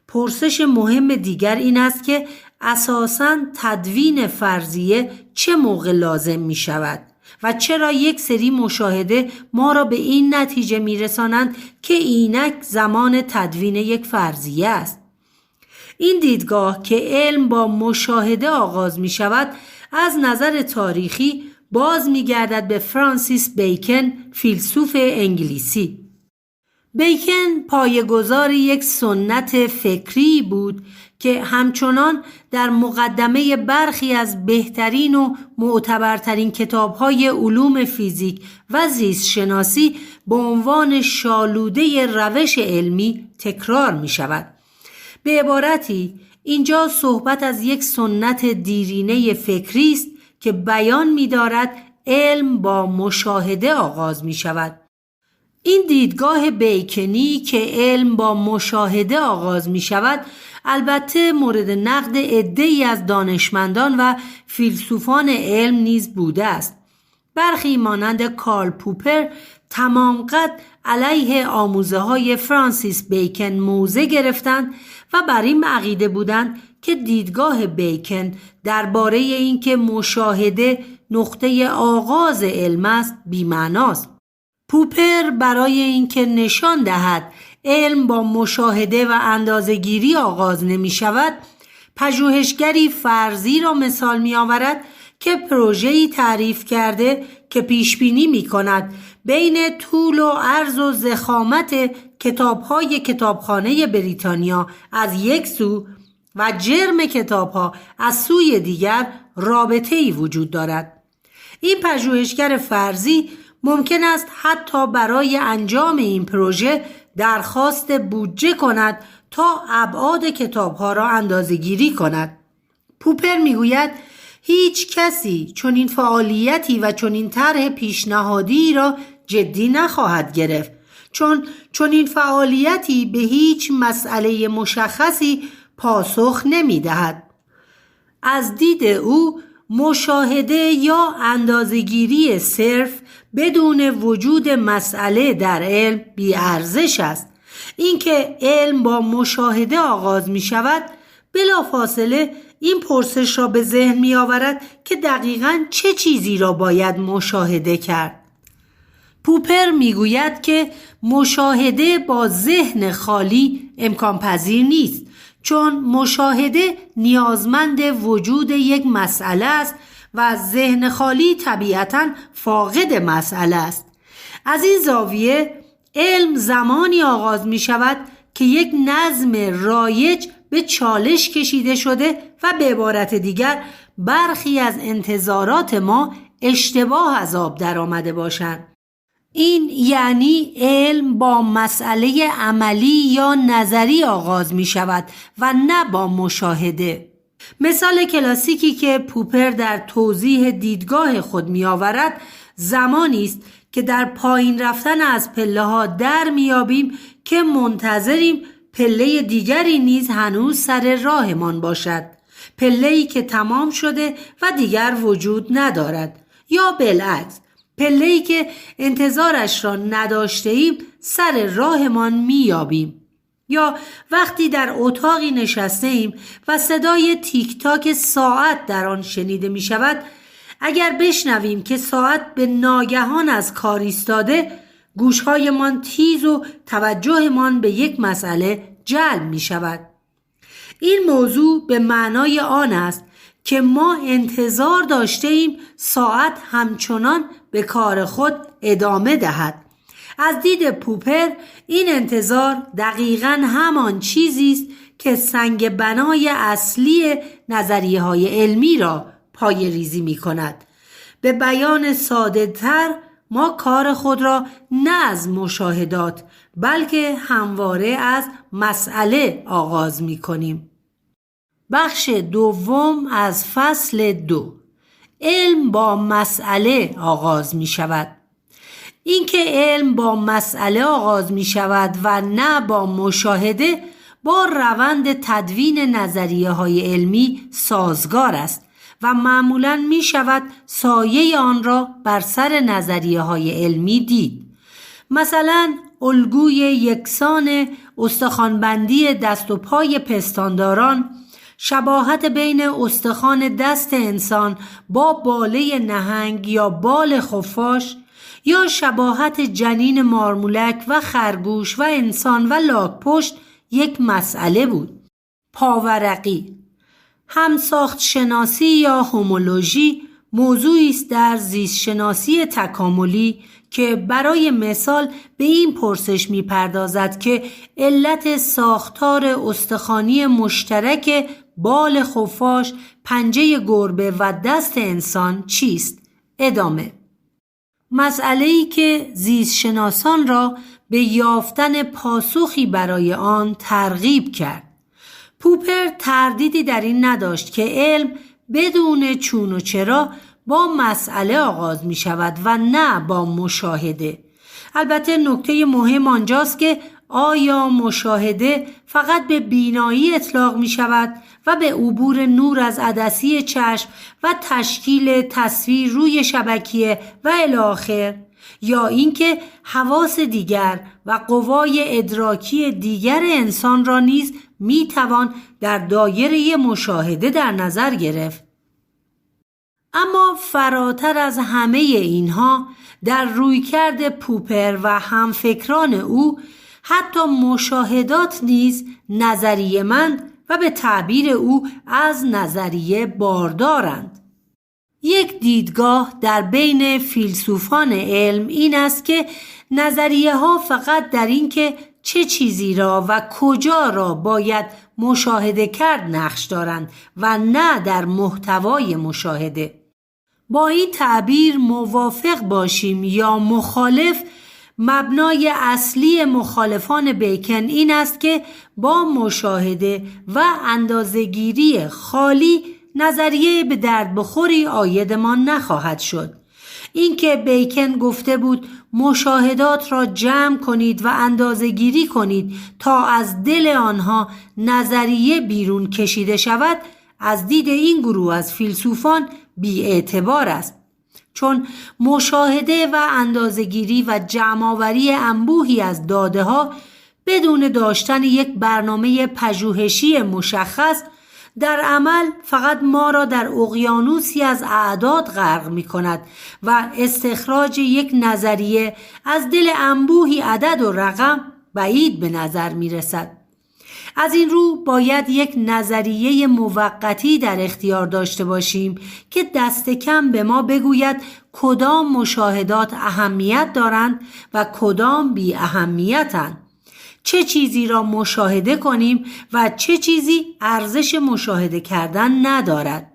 Speaker 1: پرسش مهم دیگر این است که اساساً تدوین فرضیه چه موقع لازم می شود و چرا یک سری مشاهده ما را به این نتیجه می رسانند که اینک زمان تدوین یک فرضیه است. این دیدگاه که علم با مشاهده آغاز می شود از نظر تاریخی باز می گردد به فرانسیس بیکن، فیلسوف انگلیسی. بیکن پایه‌گذار یک سنت فکری بود که همچنان در مقدمه برخی از بهترین و معتبرترین کتاب‌های علوم فیزیک و زیست شناسی به عنوان شالوده روش علمی تکرار می شود. به عبارتی اینجا صحبت از یک سنت دیرینه فکری است که بیان می دارد علم با مشاهده آغاز می شود. این دیدگاه بیکنی که علم با مشاهده آغاز می شود البته مورد نقد عده‌ای از دانشمندان و فیلسوفان علم نیز بوده است. برخی مانند کارل پوپر تمام قد علیه آموزه های فرانسیس بیکن موضع گرفتند و بر این عقیده بودند که دیدگاه بیکن درباره اینکه مشاهده نقطه آغاز علم است بی‌معناست. پوپر برای اینکه نشان دهد علم با مشاهده و اندازه‌گیری آغاز نمی شود، پژوهشگری فرضی را مثال می آورد که پروژه‌ای تعریف کرده که پیشبینی می کند بین طول و عرض و ضخامت کتاب‌های کتابخانه بریتانیا از یک سو و جرم کتاب‌ها از سوی دیگر رابطه‌ای وجود دارد. این پژوهشگر فرضی ممکن است حتی برای انجام این پروژه درخواست بودجه کند تا ابعاد کتاب‌ها را اندازه‌گیری کند. پوپر میگوید هیچ کسی چنین فعالیتی و چنین طرح پیشنهادی را جدی نخواهد گرفت، چون این فعالیتی به هیچ مسئله مشخصی پاسخ نمی‌دهد. از دید او مشاهده یا اندازه‌گیری صرف بدون وجود مسئله در علم بی‌ارزش است. اینکه علم با مشاهده آغاز می شود بلافاصله این پرسش را به ذهن می آورد که دقیقاً چه چیزی را باید مشاهده کرد. پوپر می گوید که مشاهده با ذهن خالی امکان پذیر نیست، چون مشاهده نیازمند وجود یک مسئله است و ذهن خالی طبیعتاً فاقد مسئله است. از این زاویه علم زمانی آغاز می شود که یک نظم رایج به چالش کشیده شده و به عبارت دیگر برخی از انتظارات ما اشتباه از آب در آمده باشند. این یعنی علم با مسئله عملی یا نظری آغاز می شود و نه با مشاهده. مثال کلاسیکی که پوپر در توضیح دیدگاه خود می آورد زمانی است که در پایین رفتن از پله ها در میابیم که منتظریم پله دیگری نیز هنوز سر راهمان باشد، پله‌ای که تمام شده و دیگر وجود ندارد، یا بالعکس پله‌ای که انتظارش را نداشته ایم سر راهمان میابیم. یا وقتی در اتاقی نشسته ایم و صدای تیک تاک ساعت در آن شنیده می شود، اگر بشنویم که ساعت به ناگهان از کار ایستاده، گوشهایمان تیز و توجهمان به یک مسئله جلب می شود. این موضوع به معنای آن است که ما انتظار داشته ایم ساعت همچنان به کار خود ادامه دهد. از دید پوپر این انتظار دقیقاً همان چیزی است که سنگ بنای اصلی نظریه‌های علمی را پایه‌ریزی می‌کند. به بیان ساده‌تر، ما کار خود را نه از مشاهدات بلکه همواره از مسئله آغاز می‌کنیم. بخش دوم از فصل 2. علم با مسئله آغاز می‌شود. اینکه علم با مسئله آغاز می شود و نه با مشاهده با روند تدوین نظریه های علمی سازگار است و معمولاً می شود سایه آن را بر سر نظریه های علمی دید. مثلا الگوی یکسان استخوانبندی دست و پای پستانداران، شباهت بین استخوان دست انسان با باله نهنگ یا بال خفاش، یا شباهت جنین مارمولک و خرگوش و انسان و لاک‌پشت یک مسئله بود. پاورقی، همساخت شناسی یا هومولوژی موضوعی است در زیست شناسی تکاملی که برای مثال به این پرسش می‌پردازد که علت ساختار استخوانی مشترک بال خفاش، پنجه گربه و دست انسان چیست؟ ادامه. مسئله‌ای که زیست شناسان را به یافتن پاسخی برای آن ترغیب کرد. پوپر تردیدی در این نداشت که علم بدون چون و چرا با مسئله آغاز می شود و نه با مشاهده. البته نکته مهم آنجاست که آیا مشاهده فقط به بینایی اطلاق می شود و به عبور نور از عدسی چشم و تشکیل تصویر روی شبکیه و الی آخر، یا اینکه حواس دیگر و قوای ادراکی دیگر انسان را نیز می توان در دایره مشاهده در نظر گرفت. اما فراتر از همه اینها، در رویکرد پوپر و همفکران او، حتی مشاهدات نیز نظریه‌مند و به تعبیر او از نظریه باردارند. یک دیدگاه در بین فیلسوفان علم این است که نظریه ها فقط در این که چه چیزی را و کجا را باید مشاهده کرد نقش دارند و نه در محتوای مشاهده. با این تعبیر موافق باشیم یا مخالف، مبنای اصلی مخالفان بیکن این است که با مشاهده و اندازه‌گیری خالی نظریه به درد بخوری عایدمان نخواهد شد. اینکه بیکن گفته بود مشاهدات را جمع کنید و اندازه‌گیری کنید تا از دل آنها نظریه بیرون کشیده شود، از دید این گروه از فیلسوفان بی‌اعتبار است، چون مشاهده و اندازه‌گیری و جمع‌آوری انبوهی از داده‌ها بدون داشتن یک برنامه پژوهشی مشخص در عمل فقط ما را در اقیانوسی از اعداد غرق می‌کند و استخراج یک نظریه از دل انبوهی عدد و رقم بعید به نظر می‌رسد. از این رو باید یک نظریه موقتی در اختیار داشته باشیم که دست کم به ما بگوید کدام مشاهدات اهمیت دارند و کدام بی اهمیتند، چه چیزی را مشاهده کنیم و چه چیزی ارزش مشاهده کردن ندارد.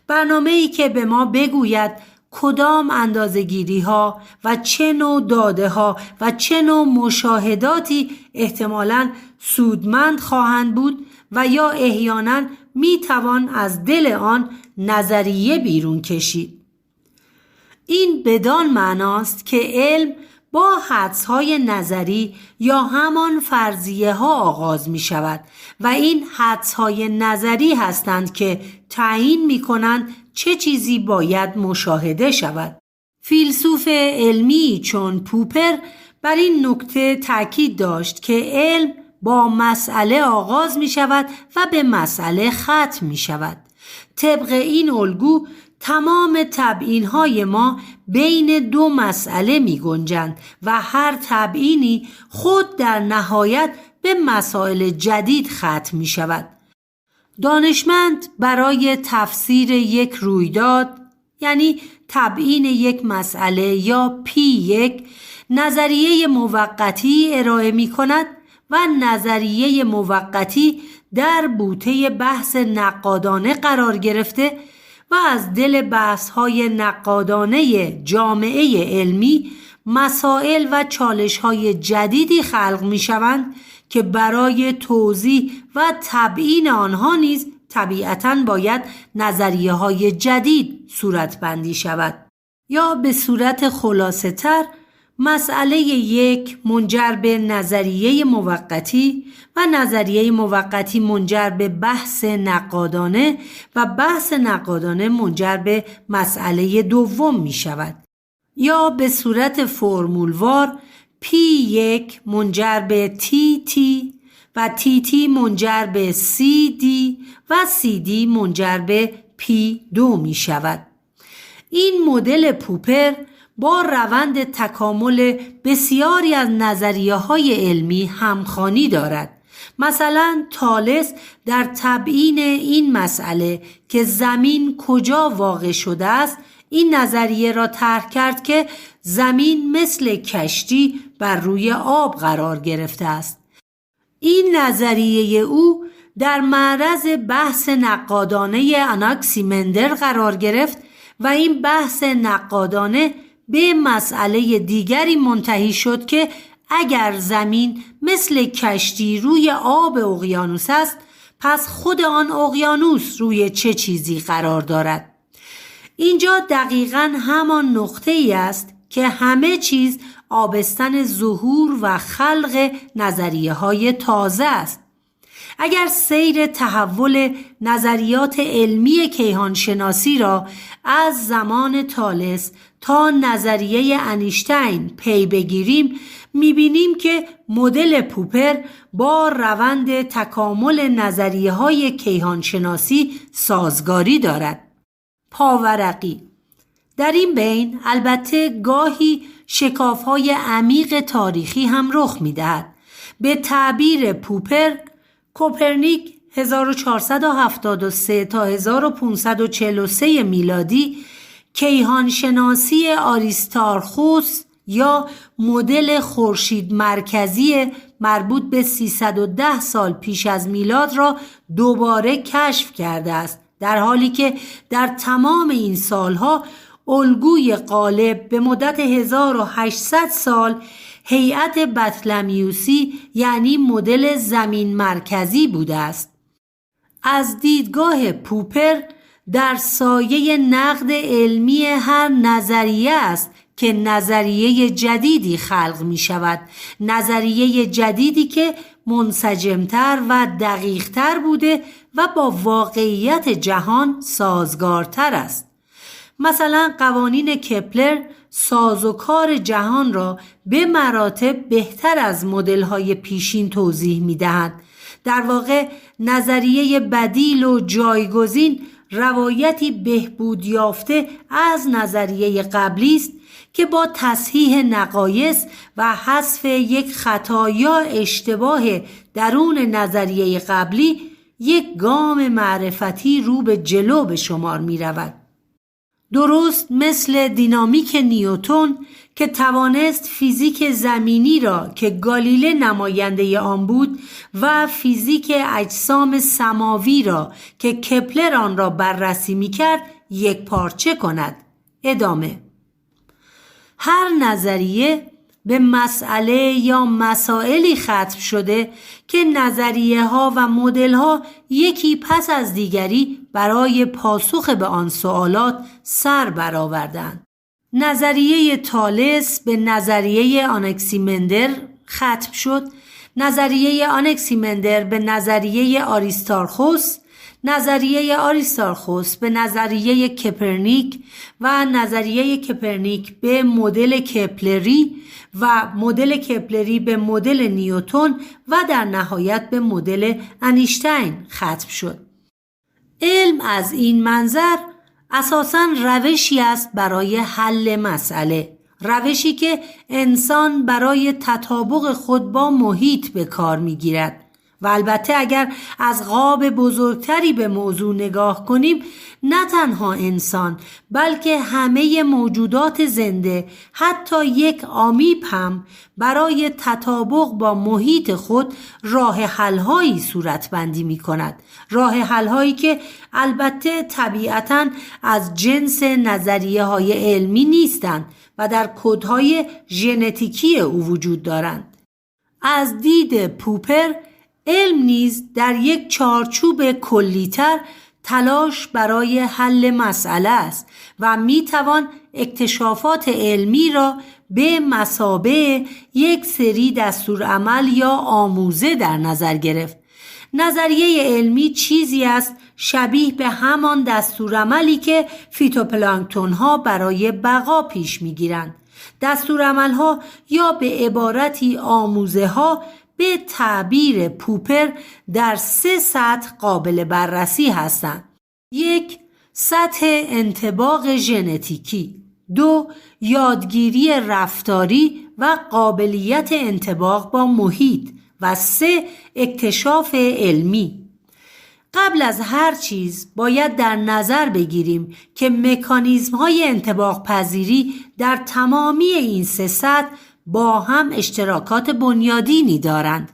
Speaker 1: برنامه‌ای که به ما بگوید کدام اندازه‌گیری ها و چه نوع داده ها و چه نوع مشاهداتی احتمالاً سودمند خواهند بود و یا احیانا می توان از دل آن نظریه بیرون کشید. این بدان معناست که علم با حدس‌های نظری یا همان فرضیه ها آغاز می شود و این حدس‌های نظری هستند که تعیین می کنند چه چیزی باید مشاهده شود. فیلسوف علمی چون پوپر بر این نکته تاکید داشت که علم با مسئله آغاز می شود و به مسئله ختم می شود. طبق این الگو تمام تبیین‌های ما بین دو مسئله می گنجند و هر تبیینی خود در نهایت به مسائل جدید ختم می شود. دانشمند برای تفسیر یک رویداد، یعنی تبیین یک مسئله یا P1، نظریه موقتی ارائه می کند و نظریه موقتی در بوته بحث نقادانه قرار گرفته و از دل بحث‌های نقادانه جامعه علمی مسائل و چالش‌های جدیدی خلق می‌شوند که برای توضیح و تبیین آنها نیز طبیعتاً باید نظریه‌های جدید صورتبندی شود. یا به صورت خلاصه‌تر، مسئله یک منجر به نظریه موقتی و نظریه موقتی منجر به بحث نقادانه و بحث نقادانه منجر به مسئله دوم می شود. یا به صورت فرمولوار P1 منجر به TT و TT منجر به CD و CD منجر به P2 می شود. این مدل پوپر با روند تکامل بسیاری از نظریه‌های علمی همخوانی دارد. مثلا تالس در تبیین این مسئله که زمین کجا واقع شده است، این نظریه را طرح کرد که زمین مثل کشتی بر روی آب قرار گرفته است. این نظریه او در معرض بحث نقادانه آناکسیمندر قرار گرفت و این بحث نقادانه به مسئله دیگری منتهی شد که اگر زمین مثل کشتی روی آب اقیانوس است، پس خود آن اقیانوس روی چه چیزی قرار دارد؟ اینجا دقیقاً همان نقطه ای است که همه چیز آبستن ظهور و خلق نظریه های تازه است. اگر سیر تحول نظریات علمی کیهانشناسی را از زمان تالس تا نظریه انیشتین پی بگیریم، می‌بینیم که مدل پوپر با روند تکامل نظریه‌های کیهانشناسی سازگاری دارد. پاورقی. در این بین البته گاهی شکاف‌های عمیق تاریخی هم رخ می‌دهد. به تعبیر پوپر، کوپرنیک 1473 تا 1543 میلادی کیهانشناسی آریستارخوس یا مدل خورشید مرکزی مربوط به 310 سال پیش از میلاد را دوباره کشف کرده است، در حالی که در تمام این سالها الگوی غالب به مدت 1800 سال هیئت بطلمیوسی یعنی مدل زمین مرکزی بوده است. از دیدگاه پوپر در سایه نقد علمی هر نظریه است که نظریه جدیدی خلق می شود، نظریه جدیدی که منسجمتر و دقیقتر بوده و با واقعیت جهان سازگارتر است. مثلا قوانین کپلر سازوکار جهان را به مراتب بهتر از مدل‌های پیشین توضیح می‌دهد. در واقع نظریه بدیل و جایگزین روایتی بهبود یافته از نظریه قبلی است که با تصحیح نقایص و حذف یک خطا یا اشتباه درون نظریه قبلی یک گام معرفتی رو به جلو به شمار می رود. درست مثل دینامیک نیوتن که توانست فیزیک زمینی را که گالیله نماینده آن بود و فیزیک اجسام سماوی را که کپلر آن را بررسی می کرد یک پارچه کند. ادامه. هر نظریه به مسئله یا مسائلی ختم شده که نظریه ها و مدل ها یکی پس از دیگری برای پاسخ به آن سوالات سر برآوردند. نظریه تالس به نظریه آناکسیمندر ختم شد، نظریه آناکسیمندر به نظریه آریستارخوس، نظریه آریستارخوس به نظریه کپرنیک و نظریه کپرنیک به مدل کپلری و مدل کپلری به مدل نیوتن و در نهایت به مدل انیشتین ختم شد. علم از این منظر اساساً روشی است برای حل مسئله، روشی که انسان برای تطابق خود با محیط به کار می‌گیرد. و البته اگر از قاب بزرگتری به موضوع نگاه کنیم، نه تنها انسان بلکه همه موجودات زنده، حتی یک آمیب هم برای تطابق با محیط خود راه حل‌هایی صورتبندی می‌کند. راه حل‌هایی که البته طبیعتاً از جنس نظریه‌های علمی نیستند و در کدهای ژنتیکی او وجود دارند. از دید پوپر، علم نیز در یک چارچوب کلی‌تر تلاش برای حل مسئله است و میتوان اکتشافات علمی را به مثابه یک سری دستورالعمل یا آموزه در نظر گرفت. نظریه علمی چیزی است شبیه به همان دستورالعملی که فیتوپلانکتون ها برای بقا پیش میگیرند. دستورالعمل‌ها یا به عبارتی آموزه ها به تعبیر پوپر در 3 سطح قابل بررسی هستند. 1. سطح انطباق ژنتیکی. 2. یادگیری رفتاری و قابلیت انطباق با محیط. و 3. اکتشاف علمی. قبل از هر چیز باید در نظر بگیریم که مکانیزم‌های انطباق پذیری در تمامی این 3 سطح با هم اشتراکات بنیادینی دارند.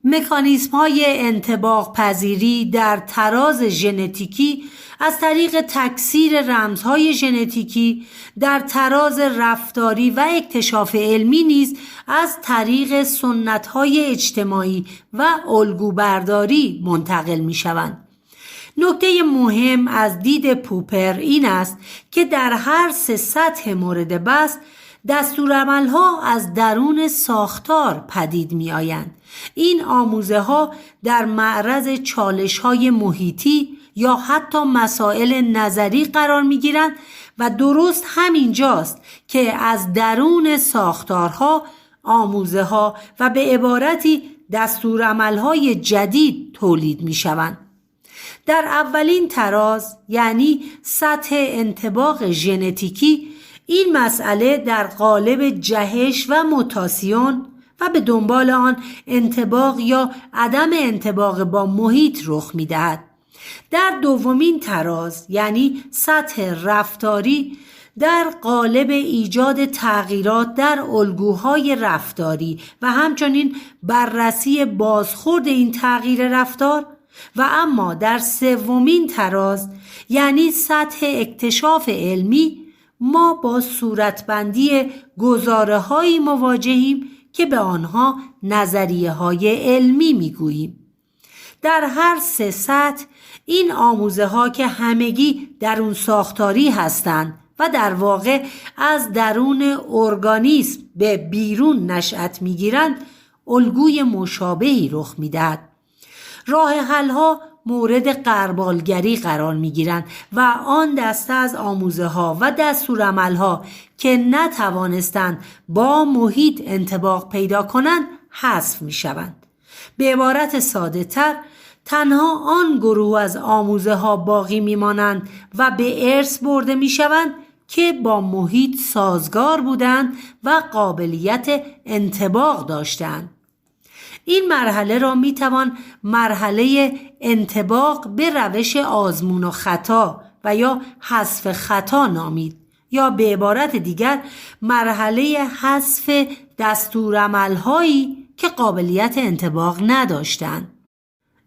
Speaker 1: مکانیزم‌های انطباق پذیری در تراز ژنتیکی از طریق تکثیر رمزهای ژنتیکی، در تراز رفتاری و اکتشاف علمی نیز از طریق سنت‌های اجتماعی و الگوبرداری منتقل می‌شوند. نکته مهم از دید پوپر این است که در هر 3 سطح مورد بحث دستورالعمل‌ها از درون ساختار پدید می‌آیند. این آموزه‌ها در معرض چالش‌های محیطی یا حتی مسائل نظری قرار می‌گیرند و درست همینجاست که از درون ساختارها، آموزه‌ها و به عبارتی دستورالعمل‌های جدید تولید می‌شوند. در اولین تراز، یعنی سطح انطباق ژنتیکی، این مسئله در قالب جهش و موتاسیون و به دنبال آن انطباق یا عدم انطباق با محیط رخ می‌دهد. در دومین تراز، یعنی سطح رفتاری، در قالب ایجاد تغییرات در الگوهای رفتاری و همچنین بررسی بازخورد این تغییر رفتار، و اما در سومین تراز، یعنی سطح اکتشاف علمی، ما با صورتبندی گزاره‌هایی مواجهیم که به آنها نظریه‌های علمی می‌گوییم. در هر 3 سطح این آموزه‌ها که همگی درون ساختاری هستند و در واقع از درون ارگانیسم به بیرون نشأت می‌گیرند، الگوی مشابهی رخ می‌دهد. راه حل‌ها مورد غربالگری قرار می‌گیرند و آن دسته از آموزه‌ها و دستورالعمل‌ها که نتوانستند با محیط انطباق پیدا کنند حذف می‌شوند. به عبارت ساده‌تر، تنها آن گروه از آموزه‌ها باقی می‌مانند و به ارث برده می‌شوند که با محیط سازگار بودند و قابلیت انطباق داشتند. این مرحله را میتوان مرحله انطباق به روش آزمون و خطا و یا حذف خطا نامید، یا به عبارت دیگر مرحله حذف دستورالعمل‌هایی که قابلیت انطباق نداشتند.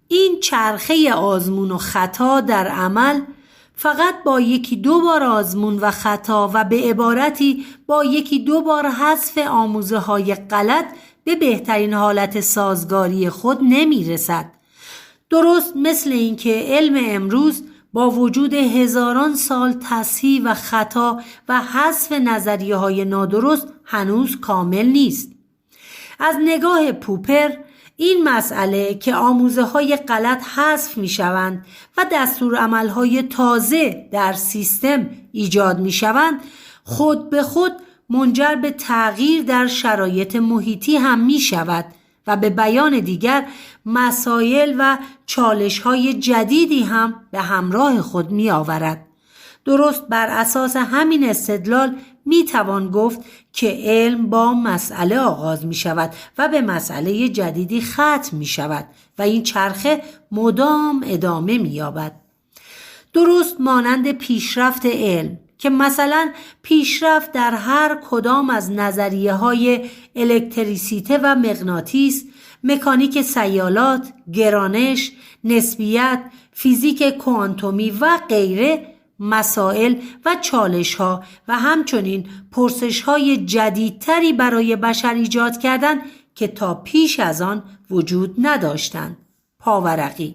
Speaker 1: این چرخه آزمون و خطا در عمل فقط با 1-2 بار آزمون و خطا و به عبارتی با 1-2 بار حذف آموزه‌های غلط به بهترین حالت سازگاری خود نمی رسد. درست مثل اینکه علم امروز با وجود هزاران سال تصحیح و خطا و حذف نظریه‌های نادرست هنوز کامل نیست. از نگاه پوپر، این مسئله که آموزه‌های غلط حذف می‌شوند و دستورالعمل‌های تازه در سیستم ایجاد می‌شوند، خود به خود منجر به تغییر در شرایط محیطی هم می‌شود و به بیان دیگر مسائل و چالش‌های جدیدی هم به همراه خود می‌آورد. درست بر اساس همین استدلال میتوان گفت که علم با مسئله آغاز می شود و به مسئله جدیدی ختم می شود و این چرخه مدام ادامه می یابد. درست مانند پیشرفت علم که مثلا پیشرفت در هر کدام از نظریه های الکتریسیته و مغناطیس، مکانیک سیالات، گرانش، نسبیت، فیزیک کوانتومی و غیره مسائل و چالش‌ها و همچنین پرسش‌های جدیدتری برای بشر ایجاد کردند که تا پیش از آن وجود نداشتند. پاورقی.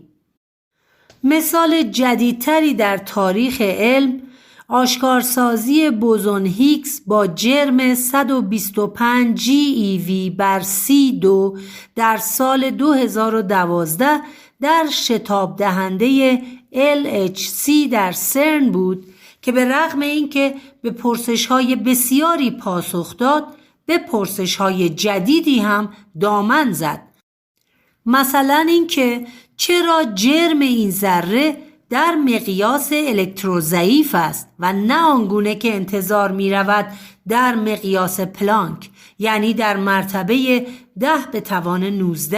Speaker 1: مثال جدیدتری در تاریخ علم آشکارسازی بوزون هیگز با جرم 125 GeV بر C2 در سال 2012 در شتاب دهنده LHC در سرن بود که به رغم اینکه به پرسش‌های بسیاری پاسخ داد، به پرسش‌های جدیدی هم دامن زد. مثلا اینکه چرا جرم این ذره در مقیاس الکتروضعیف است و نه آنگونه که انتظار می رود در مقیاس پلانک، یعنی در مرتبه 10⁻¹৯.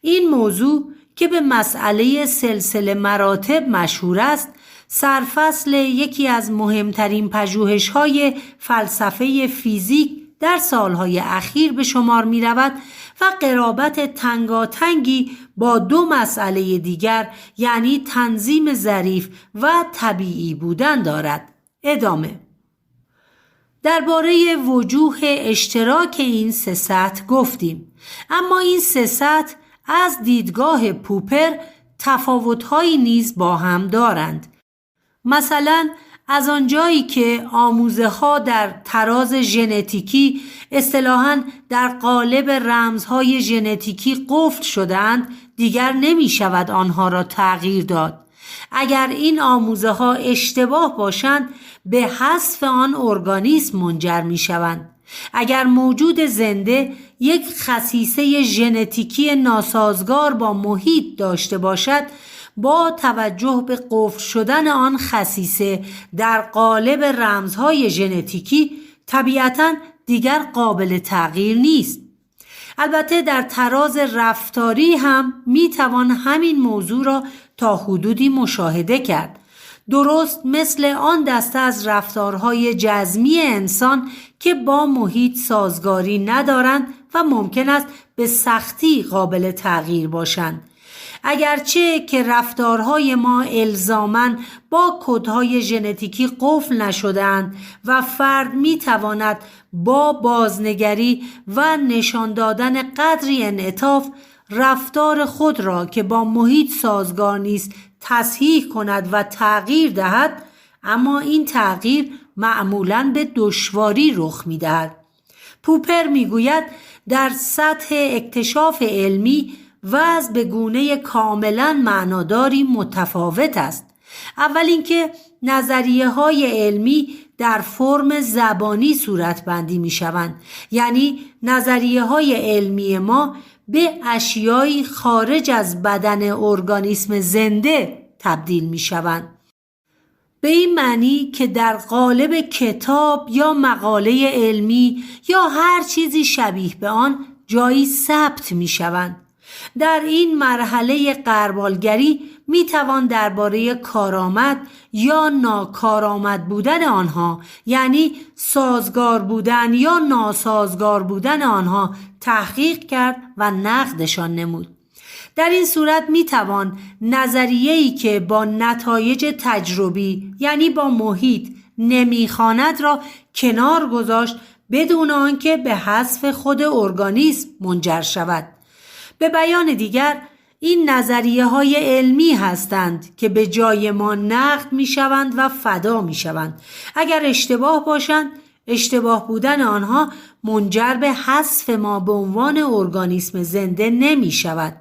Speaker 1: این موضوع که به مسئله سلسله مراتب مشهور است، سرفصل یکی از مهمترین پژوهش‌های فلسفه فیزیک در سالهای اخیر به شمار می رود و قرابت تنگاتنگی با دو مسئله دیگر، یعنی تنظیم ظریف و طبیعی بودن دارد. ادامه. درباره وجوه اشتراک این سه سطح گفتیم، اما این سه سطح از دیدگاه پوپر تفاوت‌هایی نیز با هم دارند. مثلا از آنجایی که آموزه‌ها در تراز ژنتیکی اصطلاحاً در قالب رمزهای ژنتیکی قفل شدند، دیگر نمی شود آنها را تغییر داد. اگر این آموزه‌ها اشتباه باشند، به حذف آن ارگانیسم منجر می شوند. اگر موجود زنده یک خصیصه ژنتیکی ناسازگار با محیط داشته باشد، با توجه به قفل شدن آن خصیصه در قالب رمزهای ژنتیکی طبیعتاً دیگر قابل تغییر نیست. البته در تراز رفتاری هم میتوان همین موضوع را تا حدودی مشاهده کرد. درست مثل آن دسته از رفتارهای جزمی انسان که با محیط سازگاری ندارند و ممکن است به سختی قابل تغییر باشند. اگرچه که رفتارهای ما الزاماً با کدهای ژنتیکی قفل نشده‌اند و فرد میتواند با بازنگری و نشان دادن قدری انعطاف رفتار خود را که با محیط سازگار نیست تصحیح کند و تغییر دهد، اما این تغییر معمولاً به دشواری رخ می‌دهد. پوپر میگوید در سطح اکتشاف علمی وضع به گونه کاملاً معناداری متفاوت است. اول اینکه نظریه‌های علمی در فرم زبانی صورت بندی می شوند، یعنی نظریه‌های علمی ما به اشیایی خارج از بدن ارگانیسم زنده تبدیل می شوند. به این معنی که در قالب کتاب یا مقاله علمی یا هر چیزی شبیه به آن جایی ثبت می شوند. در این مرحله غربالگری می توان درباره کارآمد یا ناکارآمد بودن آنها، یعنی سازگار بودن یا ناسازگار بودن آنها تحقیق کرد و نقدشان نمود. در این صورت می توان نظریه‌ای که با نتایج تجربی یعنی با محیط نمیخواند را کنار گذاشت بدون آنکه به حذف خود ارگانیسم منجر شود. به بیان دیگر این نظریه‌های علمی هستند که به جای ما نقد می‌شوند و فدا می‌شوند. اگر اشتباه باشند اشتباه بودن آنها منجر به حذف ما به عنوان ارگانیسم زنده نمی شود.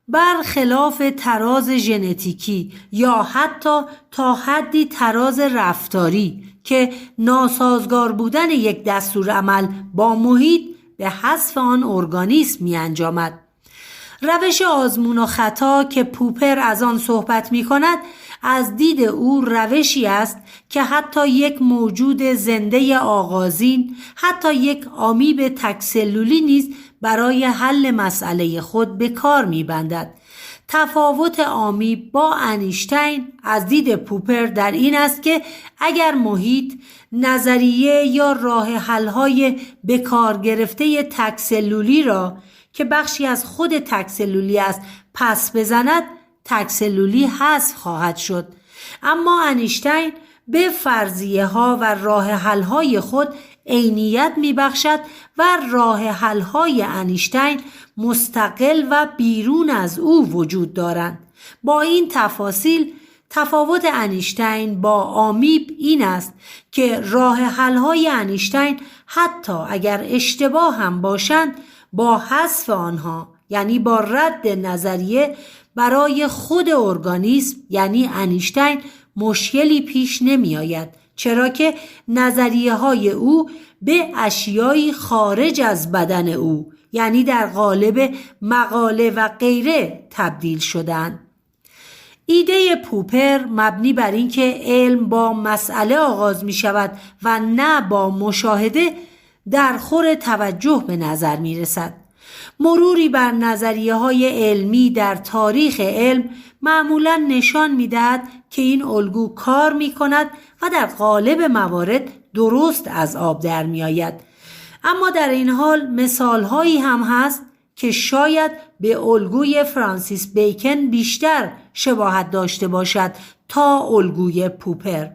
Speaker 1: برخلاف تراز ژنتیکی یا حتی تا حدی تراز رفتاری که ناسازگار بودن یک دستورالعمل با محیط به حذف آن ارگانیسم می انجامد. روش آزمون و خطا که پوپر از آن صحبت می کند از دید او روشی است که حتی یک موجود زنده آغازین، حتی یک آمیب تک‌سلولی نیز برای حل مسئله خود به کار می بندد. تفاوت آمیب با انیشتین از دید پوپر در این است که اگر محیط نظریه یا راه حل‌های به کار گرفته تک‌سلولی را که بخشی از خود تک‌سلولی است پس بزند، تک‌سلولی حذف خواهد شد. اما انیشتین به فرضیه ها و راه حل های خود عینیت می بخشد و راه حل های انیشتین مستقل و بیرون از او وجود دارند. با این تفاصیل تفاوت انیشتین با آمیب این است که راه حل های انیشتین حتی اگر اشتباه هم باشند با حذف آنها، یعنی با رد نظریه، برای خود ارگانیسم یعنی انیشتین مشکلی پیش نمی آید، چرا که نظریه های او به اشیایی خارج از بدن او یعنی در قالب مقاله و غیره تبدیل شدند. ایده پوپر مبنی بر اینکه علم با مسئله آغاز می شود و نه با مشاهده در خور توجه به نظر می رسد. مروری بر نظریه های علمی در تاریخ علم معمولاً نشان می دهد که این الگو کار می کند و در غالب موارد درست از آب در می آید. اما در این حال مثال هایی هم هست که شاید به الگوی فرانسیس بیکن بیشتر شباهت داشته باشد تا الگوی پوپر.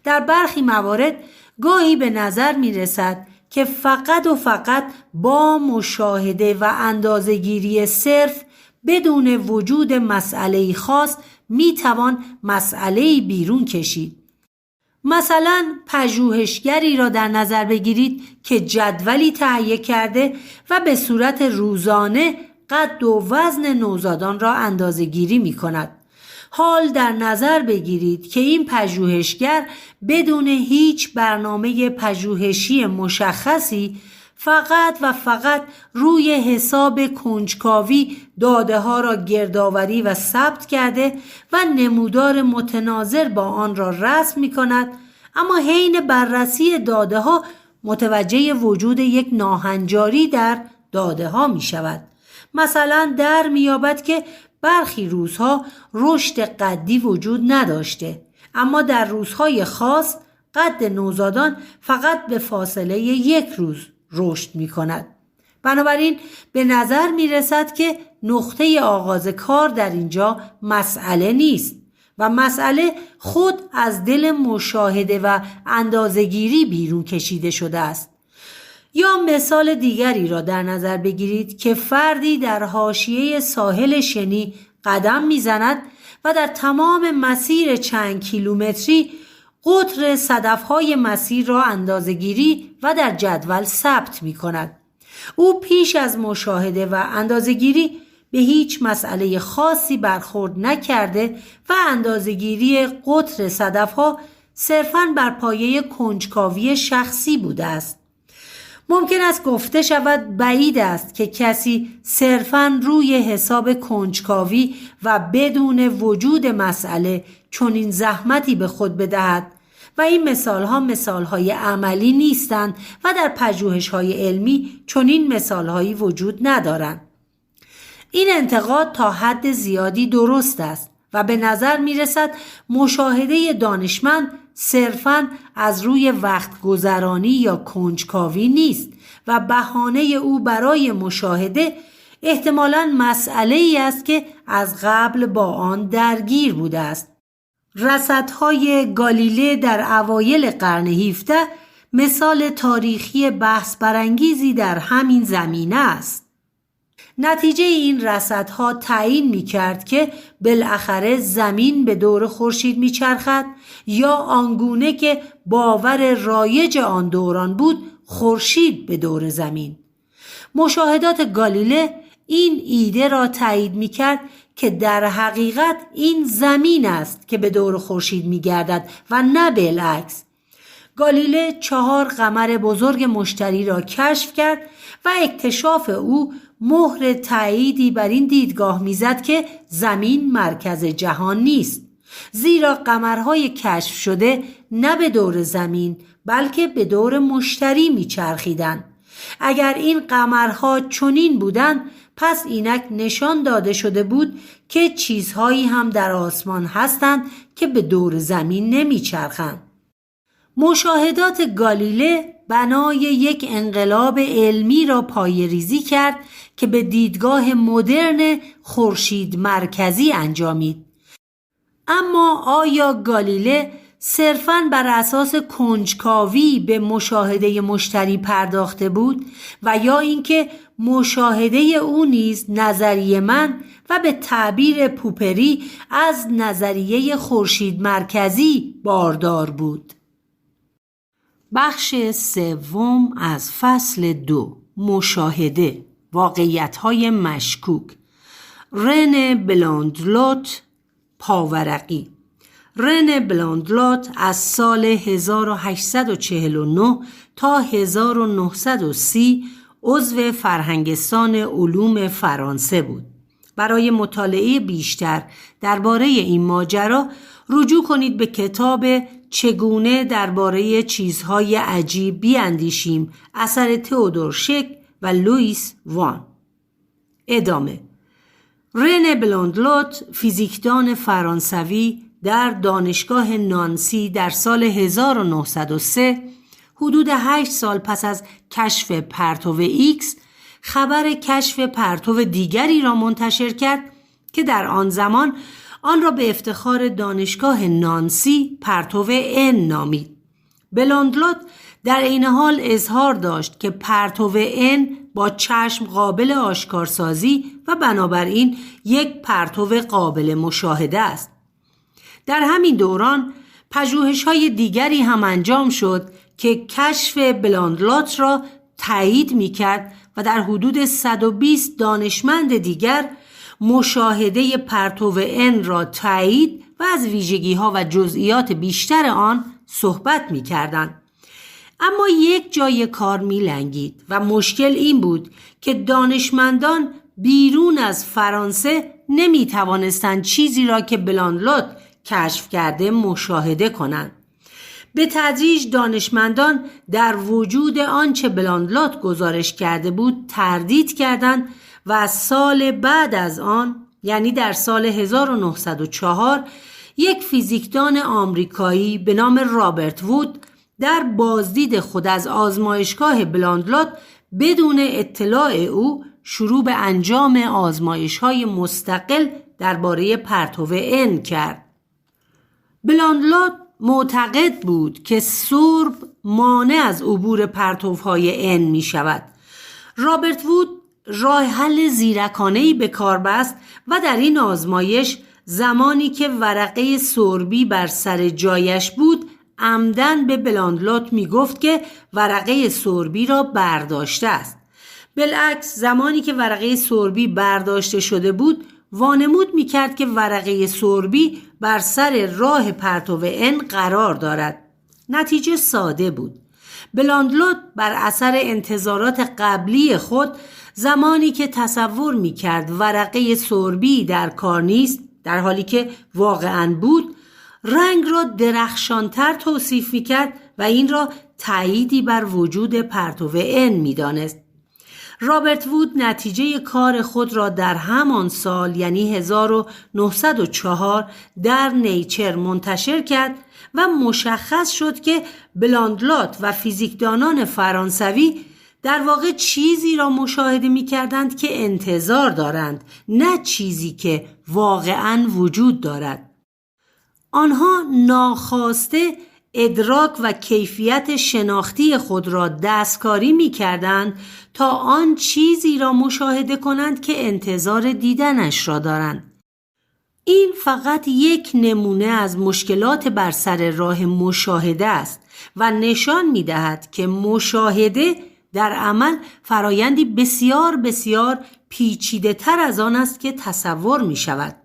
Speaker 1: در برخی موارد گاهی به نظر می رسد که فقط و فقط با مشاهده و اندازه‌گیری صرف بدون وجود مسئله‌ای خاص میتوان مسئله‌ای بیرون کشید. مثلا پژوهشگری را در نظر بگیرید که جدولی تهیه کرده و به صورت روزانه قد و وزن نوزادان را اندازه‌گیری می‌کند. حال در نظر بگیرید که این پژوهشگر بدون هیچ برنامه پژوهشی مشخصی فقط و فقط روی حساب کنجکاوی داده ها را گردآوری و ثبت کرده و نمودار متناظر با آن را رسم می کند، اما حین بررسی داده ها متوجه وجود یک ناهنجاری در داده ها می شود. مثلا در می یابد که برخی روزها رشد قدی وجود نداشته، اما در روزهای خاص قد نوزادان فقط به فاصله 1 روز رشد می کند. بنابراین به نظر می رسد که نقطه آغاز کار در اینجا مسئله نیست و مسئله خود از دل مشاهده و اندازه‌گیری بیرون کشیده شده است. یا مثال دیگری را در نظر بگیرید که فردی در حاشیه ساحل شنی قدم میزند و در تمام مسیر چند کیلومتری قطر صدفهای مسیر را اندازه‌گیری و در جدول ثبت می کند. او پیش از مشاهده و اندازه‌گیری به هیچ مسئله خاصی برخورد نکرده و اندازه‌گیری قطر صدفها صرفاً بر پایه کنجکاوی شخصی بوده است. ممکن است گفته شود بعید است که کسی صرفاً روی حساب کنجکاوی و بدون وجود مسئله چنین زحمتی به خود بدهد و این مثالهای عملی نیستند و در پژوهش‌های علمی چنین مثالهایی وجود ندارند. این انتقاد تا حد زیادی درست است و به نظر می رسد مشاهده دانشمند صرفاً از روی وقت گذرانی یا کنجکاوی نیست و بهانه او برای مشاهده احتمالاً مسئله‌ای است که از قبل با آن درگیر بوده است. رصدهای گالیله در اوایل قرن 17 مثال تاریخی بحث برانگیزی در همین زمینه است. نتیجه این رصدها تعیین می‌کرد که بالاخره زمین به دور خورشید می‌چرخد یا آنگونه که باور رایج آن دوران بود خورشید به دور زمین. مشاهدات گالیله این ایده را تایید می‌کرد که در حقیقت این زمین است که به دور خورشید می‌گردد و نه بالعکس. گالیله 4 قمر بزرگ مشتری را کشف کرد و اکتشاف او مهر تأییدی بر این دیدگاه میزد که زمین مرکز جهان نیست، زیرا قمرهای کشف شده نه به دور زمین بلکه به دور مشتری میچرخیدند. اگر این قمرها چنین بودند پس اینک نشان داده شده بود که چیزهایی هم در آسمان هستند که به دور زمین نمیچرخند. مشاهدات گالیله بنای یک انقلاب علمی را پایه‌ریزی کرد که به دیدگاه مدرن خورشید مرکزی انجامید. اما آیا گالیله صرفاً بر اساس کنجکاوی به مشاهده مشتری پرداخته بود و یا اینکه مشاهده او نیز نظریه من و به تعبیر پوپری از نظریه خورشید مرکزی باردار بود؟ بخش سوم از فصل 2، مشاهده، واقعیت‌های مشکوک. رن بلاندلوت، پاورقی. رن بلاندلوت از سال 1849 تا 1930 عضو فرهنگستان علوم فرانسه بود. برای مطالعه بیشتر درباره این ماجرا رجوع کنید به کتاب چگونه درباره چیزهای عجیب بیاندیشیم، اثر تئودور شک و لوئیس وان. ادامه. رن بلاندلوت، فیزیکدان فرانسوی، در دانشگاه نانسی در سال 1903 حدود 8 سال پس از کشف پرتو ایکس خبر کشف پرتو دیگری را منتشر کرد که در آن زمان آن را به افتخار دانشگاه نانسی پرتو ان نامید. بلاندلوت در این حال اظهار داشت که پرتو ان با چشم قابل آشکارسازی و بنابراین یک پرتو قابل مشاهده است. در همین دوران پژوهش‌های دیگری هم انجام شد که کشف بلاندلوت را تایید می‌کرد و در حدود 120 دانشمند دیگر مشاهده پرتو ان را تایید و از ویژگی‌ها و جزئیات بیشتر آن صحبت می‌کردند. اما یک جای کار می‌لنگید و مشکل این بود که دانشمندان بیرون از فرانسه نمی‌توانستند چیزی را که بلاندلوت کشف کرده مشاهده کنند. به تدریج دانشمندان در وجود آنچه بلاندلوت گزارش کرده بود تردید کردند و سال بعد از آن، یعنی در سال 1904، یک فیزیکدان آمریکایی به نام رابرت وود در بازدید خود از آزمایشگاه بلاندلوت بدون اطلاع او شروع به انجام آزمایش‌های مستقل درباره پرتو ان کرد. بلاندلوت معتقد بود که سرب مانع از عبور پرتوهای ان می شود. رابرت وود راه حل زیرکانه‌ای به کار بست و در این آزمایش زمانی که ورقه سربی بر سر جایش بود عمدن به بلاندلوت می گفت که ورقه سربی را برداشته است. بالعکس زمانی که ورقه سربی برداشته شده بود وانمود می کرد که ورقه سربی بر سر راه پرتو ان قرار دارد. نتیجه ساده بود. بلاندلوت بر اثر انتظارات قبلی خود زمانی که تصور می کرد ورقه سربی در کار نیست، در حالی که واقعاً بود، رنگ را درخشانتر توصیف می کرد و این را تأییدی بر وجود پرتو ان می دانست. رابرت وود نتیجه کار خود را در همان سال یعنی 1904 در نیچر منتشر کرد و مشخص شد که بلاندلوت و فیزیکدانان فرانسوی در واقع چیزی را مشاهده می کردند که انتظار دارند، نه چیزی که واقعاً وجود دارد. آنها ناخواسته ادراک و کیفیت شناختی خود را دستکاری می کردند تا آن چیزی را مشاهده کنند که انتظار دیدنش را دارند. این فقط یک نمونه از مشکلات بر سر راه مشاهده است و نشان می دهد که مشاهده در عمل فرایندی بسیار بسیار پیچیده تر از آن است که تصور می شود.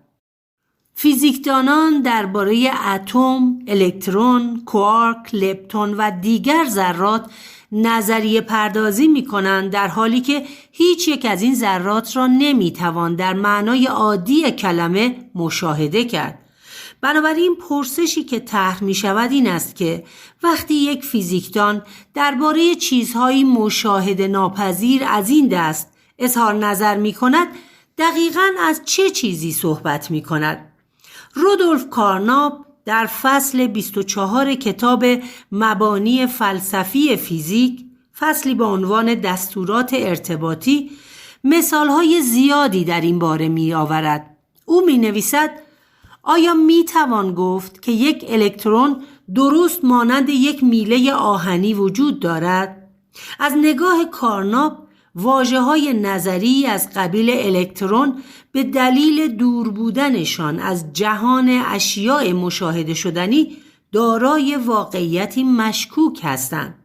Speaker 1: فیزیکدانان درباره اتم، الکترون، کوارک، لپتون و دیگر ذرات نظریه پردازی می کنند، در حالی که هیچ یک از این ذرات را نمی توان در معنای عادی کلمه مشاهده کرد. بنابراین پرسشی که طرح می شود این است که وقتی یک فیزیکدان درباره چیزهایی مشاهده ناپذیر از این دست اظهار نظر می کند، دقیقاً از چه چیزی صحبت می کند؟ رودولف کارناپ در فصل 24 کتاب مبانی فلسفی فیزیک، فصلی با عنوان دستورات ارتباطی، مثالهای زیادی در این باره می آورد. او می نویسد: آیا می توان گفت که یک الکترون درست مانند یک میله آهنی وجود دارد؟ از نگاه کارناپ واژه‌های نظری از قبیل الکترون به دلیل دور بودنشان از جهان اشیاء مشاهده شدنی دارای واقعیتی مشکوک هستند.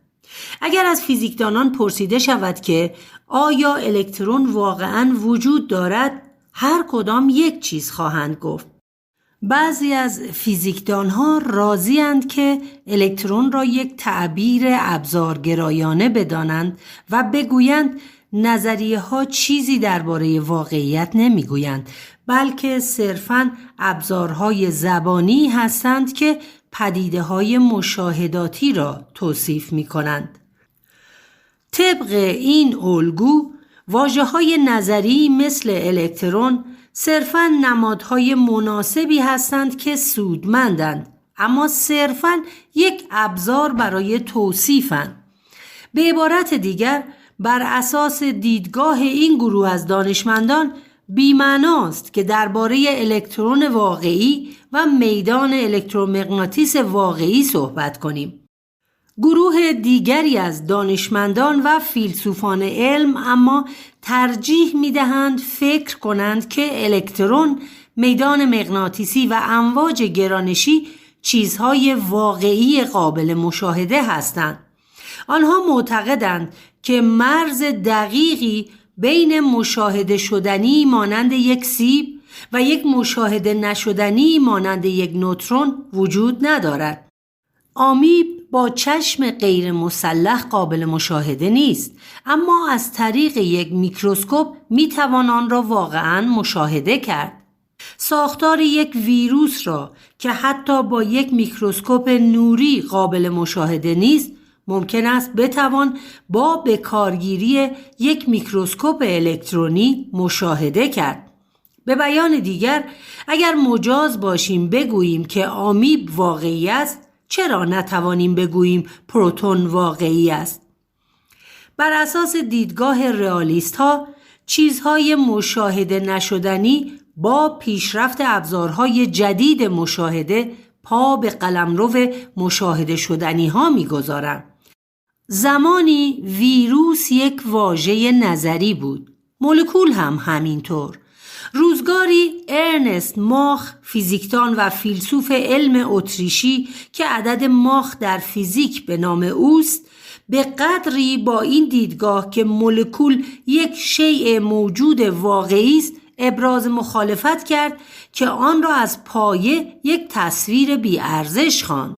Speaker 1: اگر از فیزیکدانان پرسیده شود که آیا الکترون واقعاً وجود دارد، هر کدام یک چیز خواهند گفت. بعضی از فیزیکدانها راضی‌اند که الکترون را یک تعبیر ابزارگرایانه بدانند و بگویند نظریه ها چیزی درباره واقعیت نمیگویند، بلکه صرفاً ابزارهای زبانی هستند که پدیده های مشاهداتی را توصیف می کنند. طبق این الگو واژه‌های نظری مثل الکترون صرفاً نمادهای مناسبی هستند که سودمندند، اما صرفاً یک ابزار برای توصیفند. به عبارت دیگر، بر اساس دیدگاه این گروه از دانشمندان بی‌معناست که درباره الکترون واقعی و میدان الکترومغناطیس واقعی صحبت کنیم. گروه دیگری از دانشمندان و فیلسوفان علم اما ترجیح می‌دهند فکر کنند که الکترون، میدان مغناطیسی و امواج گرانشی چیزهای واقعی قابل مشاهده هستند. آنها معتقدند که مرز دقیقی بین مشاهده شدنی مانند یک سیب و یک مشاهده نشدنی مانند یک نوترون وجود ندارد. آمیب با چشم غیر مسلح قابل مشاهده نیست، اما از طریق یک میکروسکوپ میتوان آن را واقعاً مشاهده کرد. ساختار یک ویروس را که حتی با یک میکروسکوپ نوری قابل مشاهده نیست، ممکن است بتوان با بکارگیری یک میکروسکوپ الکترونی مشاهده کرد. به بیان دیگر، اگر مجاز باشیم بگوییم که آمیب واقعی است، چرا نتوانیم بگوییم پروتون واقعی است؟ بر اساس دیدگاه رئالیست ها، چیزهای مشاهده نشدنی با پیشرفت ابزارهای جدید مشاهده پا به قلمرو مشاهده شدنی ها می گذارند. زمانی ویروس یک واژه نظری بود، مولکول هم همینطور. روزگاری ارنست ماخ، فیزیکدان و فیلسوف علم اتریشی که عدد ماخ در فیزیک به نام اوست، به قدری با این دیدگاه که مولکول یک شیء موجود واقعی است ابراز مخالفت کرد که آن را از پایه یک تصویر بی‌ارزش خواند.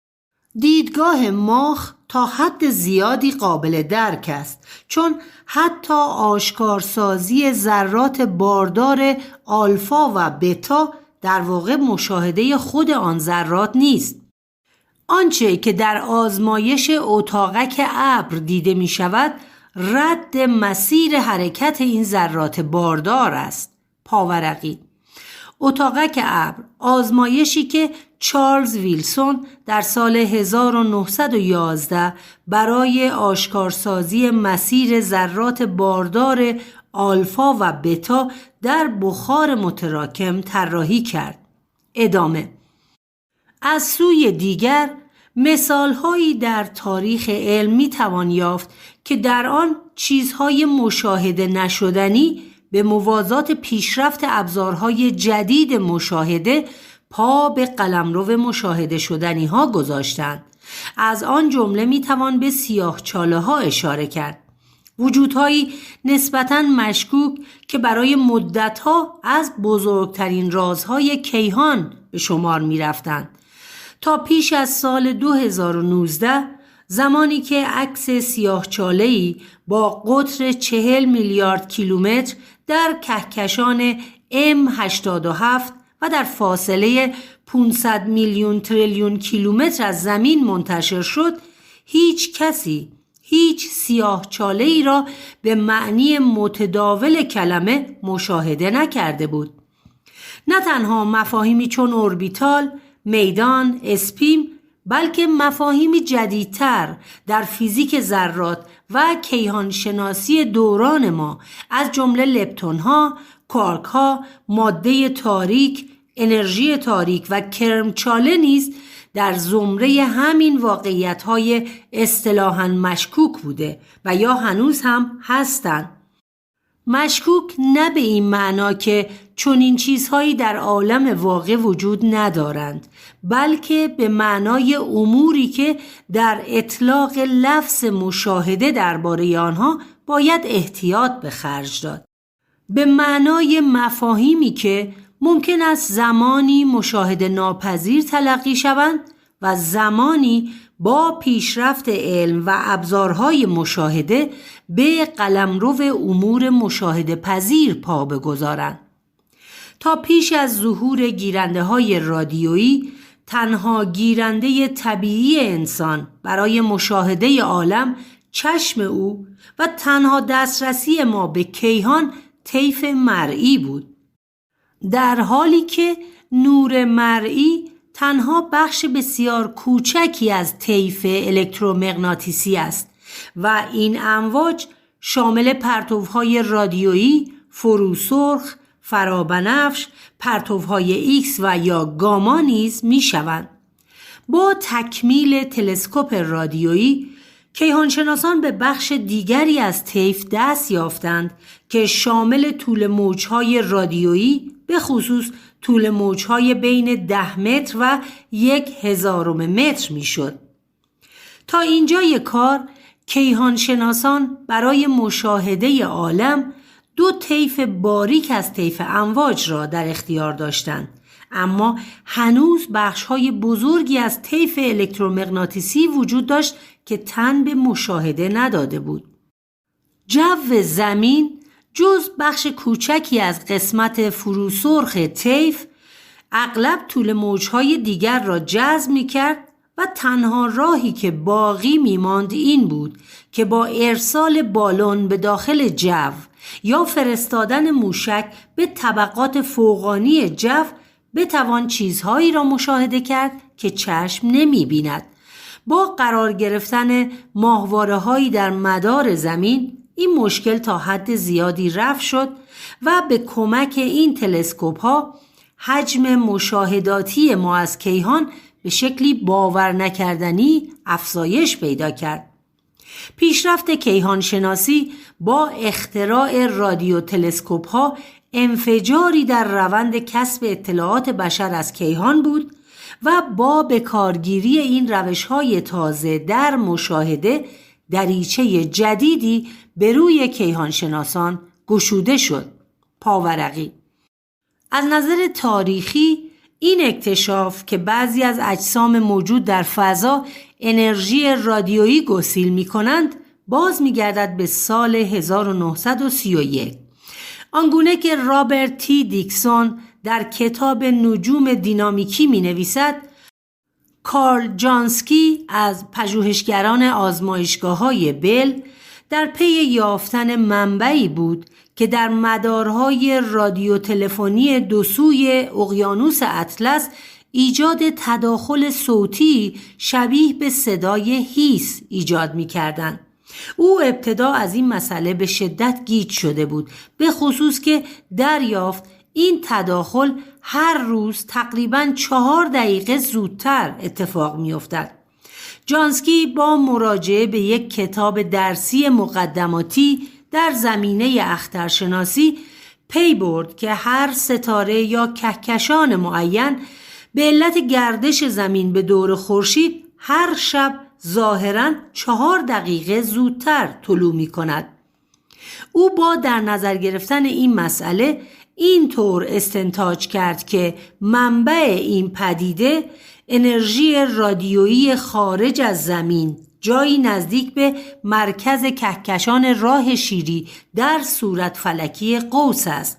Speaker 1: دیدگاه ماخ تا حد زیادی قابل درک است، چون حتی آشکارسازی ذرات باردار آلفا و بتا در واقع مشاهده خود آن ذرات نیست. آنچه که در آزمایش اتاقک ابر دیده می شود رد مسیر حرکت این ذرات باردار است. پاورقی اتاقک ابر، آزمایشی که چارلز ویلسون در سال 1911 برای آشکارسازی مسیر ذرات باردار آلفا و بتا در بخار متراکم طراحی کرد. ادامه: از سوی دیگر مثالهایی در تاریخ علم میتوان یافت که در آن چیزهای مشاهده نشدنی به موازات پیشرفت ابزارهای جدید مشاهده پا به قلمرو مشاهده شدنی ها گذاشتند. از آن جمله میتوان به سیاهچاله ها اشاره کرد، وجودهایی نسبتاً مشکوک که برای مدتها از بزرگترین رازهای کیهان به شمار میرفتند تا پیش از سال 2019، زمانی که عکس سیاهچاله‌ای با قطر 40 میلیارد کیلومتر در کهکشان M87 و در فاصله 500 میلیون تریلیون کیلومتر از زمین منتشر شد، هیچ کسی هیچ سیاهچاله‌ای را به معنی متداول کلمه مشاهده نکرده بود. نه تنها مفاهیمی چون اوربیتال، میدان، اسپیم، بلکه مفاهیمی جدیدتر در فیزیک ذرات و کیهانشناسی دوران ما از جمله لپتون‌ها، کوارک‌ها، ماده تاریک، انرژی تاریک و کرمچاله نیز در زمره همین واقعیت‌های اصطلاحاً مشکوک بوده و یا هنوز هم هستند. مشکوک نه به این معنا که چنین چیزهایی در عالم واقع وجود ندارند، بلکه به معنای اموری که در اطلاق لفظ مشاهده درباره آنها باید احتیاط به خرج داد. به معنای مفاهیمی که ممکن است زمانی مشاهده ناپذیر تلقی شوند و زمانی با پیشرفت علم و ابزارهای مشاهده به قلمرو امور مشاهده پذیر پا بگذارند. تا پیش از ظهور گیرنده های رادیویی، تنها گیرنده طبیعی انسان برای مشاهده عالم چشم او و تنها دسترسی ما به کیهان طیف مرئی بود، در حالی که نور مرئی تنها بخش بسیار کوچکی از طیف الکترومغناطیسی است و این امواج شامل پرتوهای رادیویی، فروسرخ، فرابنفش، پرتوهای ایکس و یا گاما نیز می شوند. با تکمیل تلسکوپ رادیویی، کیهانشناسان به بخش دیگری از طیف دست یافتند که شامل طول موجهای رادیویی، به خصوص طول موجهای بین 10 متر و 1/1000 متر می شد. تا اینجای کار کیهانشناسان برای مشاهده عالم 2 طیف باریک از طیف امواج را در اختیار داشتند، اما هنوز بخش‌های بزرگی از طیف الکترومغناطیسی وجود داشت که تن به مشاهده نداده بود. جو زمین جز بخش کوچکی از قسمت فروسرخ طیف اغلب طول موجهای دیگر را جذب می‌کرد و تنها راهی که باقی می‌ماند این بود که با ارسال بالون به داخل جو یا فرستادن موشک به طبقات فوقانی جو بتوان چیزهایی را مشاهده کرد که چشم نمی‌بیند. با قرار گرفتن ماهواره‌هایی در مدار زمین این مشکل تا حد زیادی رفع شد و به کمک این تلسکوپ‌ها حجم مشاهداتی ما از کیهان به شکلی باور نکردنی افزایش پیدا کرد. پیشرفت کیهانشناسی با اختراع رادیو تلسکوپ‌ها انفجاری در روند کسب اطلاعات بشر از کیهان بود و با بکارگیری این روش‌های تازه در مشاهده دریچه جدیدی به روی کیهانشناسان گشوده شد. پاورقی. از نظر تاریخی این اکتشاف که بعضی از اجسام موجود در فضا انرژی رادیویی گسیل می کنند باز می گردد به سال 1931. آنگونه که رابرت تی دیکسون در کتاب نجوم دینامیکی می نویسد، کارل جانسکی از پژوهشگران آزمایشگاه‌های بل در پی یافتن منبعی بود که در مدارهای رادیو تلفنی دو سوی اقیانوس اطلس ایجاد تداخل صوتی شبیه به صدای هیس ایجاد می‌کردند. او ابتدا از این مسئله به شدت گیج شده بود، به خصوص که دریافت این تداخل هر روز تقریباً 4 دقیقه زودتر اتفاق می‌افتد. جانسکی با مراجعه به یک کتاب درسی مقدماتی در زمینه اخترشناسی پی برد که هر ستاره یا کهکشان معین به علت گردش زمین به دور خورشید هر شب ظاهراً 4 دقیقه زودتر طلوع می کند. او با در نظر گرفتن این مسئله اینطور استنتاج کرد که منبع این پدیده انرژی رادیویی خارج از زمین، جایی نزدیک به مرکز کهکشان راه شیری در صورت فلکی قوس است.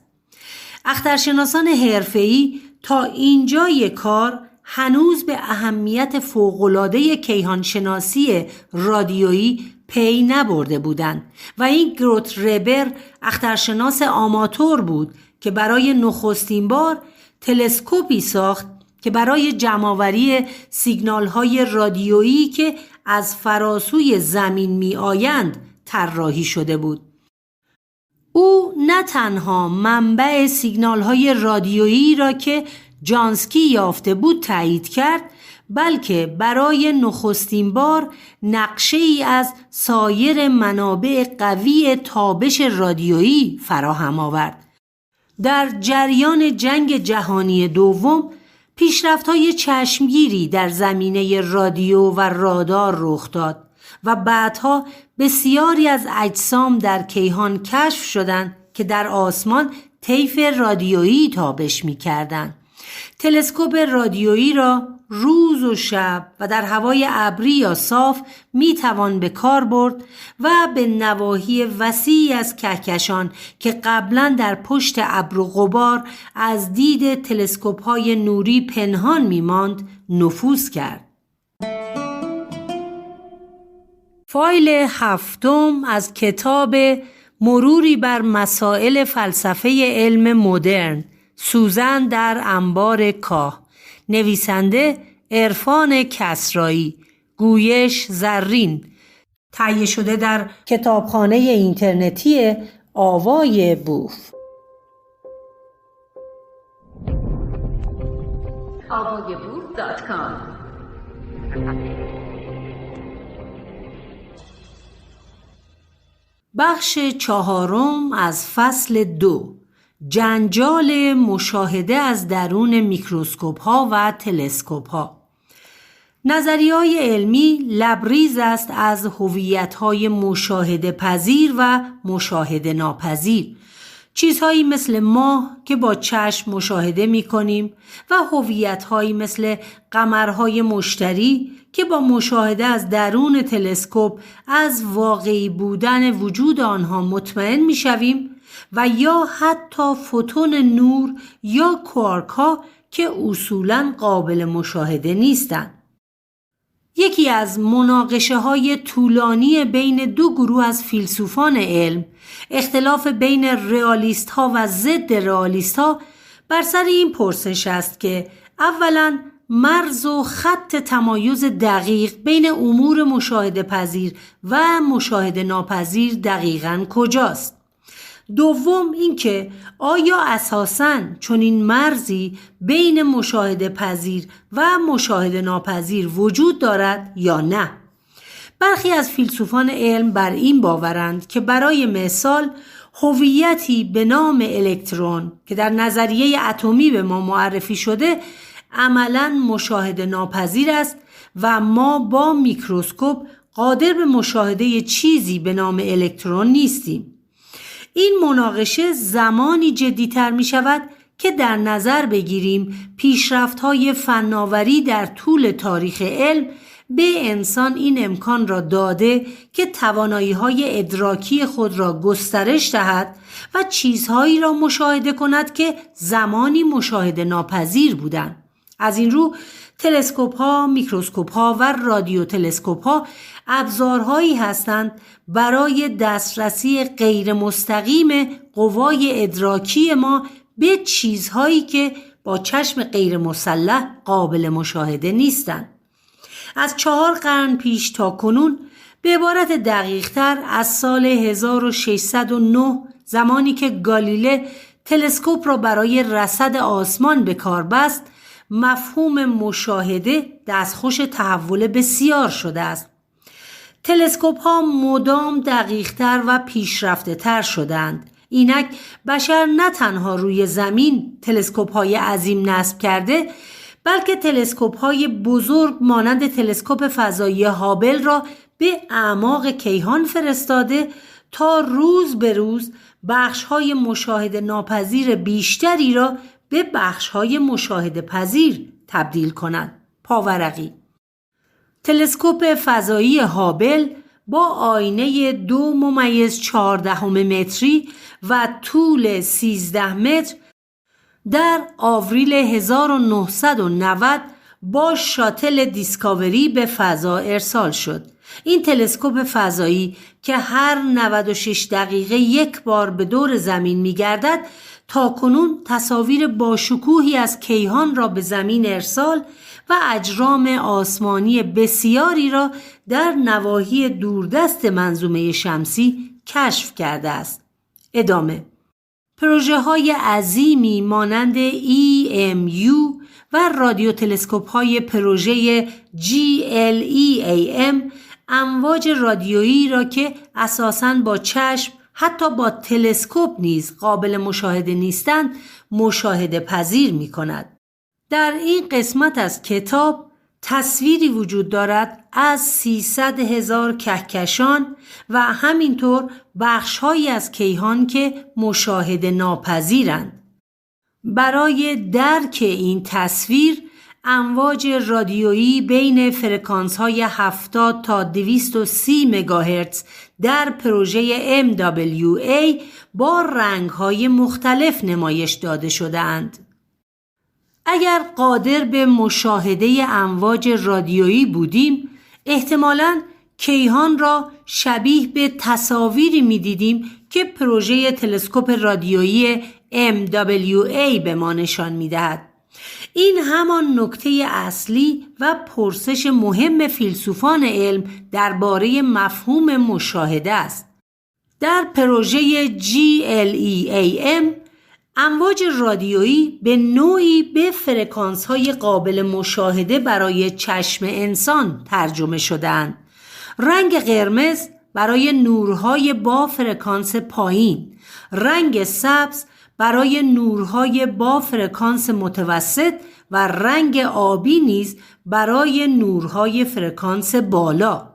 Speaker 1: اخترشناسان حرفه‌ای تا اینجای کار هنوز به اهمیت فوق‌العاده کیهانشناسی رادیویی پی نبرده بودند و این گروت ربر اخترشناس آماتور بود که برای نخستین بار تلسکوپی ساخت که برای جمع‌آوری سیگنال‌های رادیویی که از فراسوی زمین می‌آیند طراحی شده بود. او نه تنها منبع سیگنال‌های رادیویی را که جانسکی یافته بود تایید کرد، بلکه برای نخستین بار نقشه‌ای از سایر منابع قوی تابش رادیویی فراهم آورد. در جریان جنگ جهانی دوم پیشرفت‌های چشمگیری در زمینه رادیو و رادار رخ داد و بعدها بسیاری از اجسام در کیهان کشف شدند که در آسمان طیف رادیویی تابش می‌کردند. تلسکوپ رادیویی را روز و شب و در هوای ابری یا صاف میتوان به کار برد و به نواحی وسیعی از کهکشان که قبلا در پشت ابر و غبار از دید تلسکوپ‌های نوری پنهان میماند نفوذ کرد. فایل 7 از کتاب مروری بر مسائل فلسفه علم مدرن، سوزن در انبار کاه، نویسنده عرفان کسرایی، گویش زرین، تهیه شده در کتابخانه اینترنتی آوای بوف. avayaboof.com. بخش 4 از فصل 2، جنجال مشاهده از درون میکروسکوپ ها و تلسکوپ ها. نظریه‌های علمی لبریز است از هویت‌های مشاهده پذیر و مشاهده ناپذیر، چیزهایی مثل ماه که با چشم مشاهده می‌کنیم و هویت‌هایی مثل قمرهای مشتری که با مشاهده از درون تلسکوپ از واقعی بودن وجود آنها مطمئن می‌شویم و یا حتی فوتون نور یا کوارک‌ها که اصولاً قابل مشاهده نیستند. یکی از مناقشه‌های طولانی بین دو گروه از فیلسوفان علم، اختلاف بین رئالیست‌ها و ضد رئالیست‌ها، بر سر این پرسش است که اولاً مرز و خط تمایز دقیق بین امور مشاهده پذیر و مشاهده ناپذیر دقیقاً کجاست؟ دوم اینکه آیا اساساً چنین مرزی بین مشاهده پذیر و مشاهده ناپذیر وجود دارد یا نه؟ برخی از فیلسوفان علم بر این باورند که برای مثال هویتی به نام الکترون که در نظریه اتمی به ما معرفی شده عملاً مشاهده ناپذیر است و ما با میکروسکوپ قادر به مشاهده چیزی به نام الکترون نیستیم. این مناقشه زمانی جدی‌تر می شود که در نظر بگیریم پیشرفت‌های فناوری در طول تاریخ علم به انسان این امکان را داده که توانایی‌های ادراکی خود را گسترش دهد و چیزهایی را مشاهده کند که زمانی مشاهده ناپذیر بودند. از این رو تلسکوپ‌ها، میکروسکوپ‌ها و رادیو تلسکوپ‌ها ابزارهایی هستند برای دسترسی غیر مستقیم قوای ادراکی ما به چیزهایی که با چشم غیر مسلح قابل مشاهده نیستند. از 4 قرن پیش تا کنون، به عبارت دقیق‌تر از سال 1609 زمانی که گالیله تلسکوپ را برای رصد آسمان به کار بست مفهوم مشاهده دستخوش تحول بسیار شده است. تلسکوپ ها مدام دقیق‌تر و پیشرفته تر شدند. اینک بشر نه تنها روی زمین تلسکوپ های عظیم نصب کرده، بلکه تلسکوپ های بزرگ مانند تلسکوپ فضایی هابل را به اعماق کیهان فرستاده تا روز به روز بخش های مشاهده ناپذیر بیشتری را به بخش های مشاهده پذیر تبدیل کنند. پاورقی. تلسکوپ فضایی هابل با آینه 2.14 متری و طول 13 متر در آوریل 1990 با شاتل دیسکاوری به فضا ارسال شد. این تلسکوپ فضایی که هر 96 دقیقه یک بار به دور زمین می‌گردد، تاکنون تصاویر باشکوهی از کیهان را به زمین ارسال و اجرام آسمانی بسیاری را در نواحی دوردست منظومه شمسی کشف کرده است. ادامه. پروژه های عظیمی مانند EMU و رادیو تلسکوپ های پروژه GLEAM امواج رادیویی را که اساساً با چشم حتی با تلسکوپ نیز قابل مشاهده نیستند مشاهده پذیر می کند. در این قسمت از کتاب تصویری وجود دارد از 300,000 کهکشان و همینطور بخش‌هایی از کیهان که مشاهده ناپذیرند. برای درک این تصویر امواج رادیویی بین فرکانس‌های 70 تا 230 مگاهرتز در پروژه MWA با رنگ‌های مختلف نمایش داده شده‌اند. اگر قادر به مشاهده امواج رادیویی بودیم، احتمالاً کیهان را شبیه به تصاویری می‌دیدیم که پروژه تلسکوپ رادیویی MWA به ما نشان می‌دهد. این همان نکته اصلی و پرسش مهم فیلسوفان علم درباره مفهوم مشاهده است. در پروژه GLEAM امواج رادیویی به نوعی به فرکانس‌های قابل مشاهده برای چشم انسان ترجمه شده‌اند. رنگ قرمز برای نورهای با فرکانس پایین، رنگ سبز برای نورهای با فرکانس متوسط و رنگ آبی نیز برای نورهای فرکانس بالا.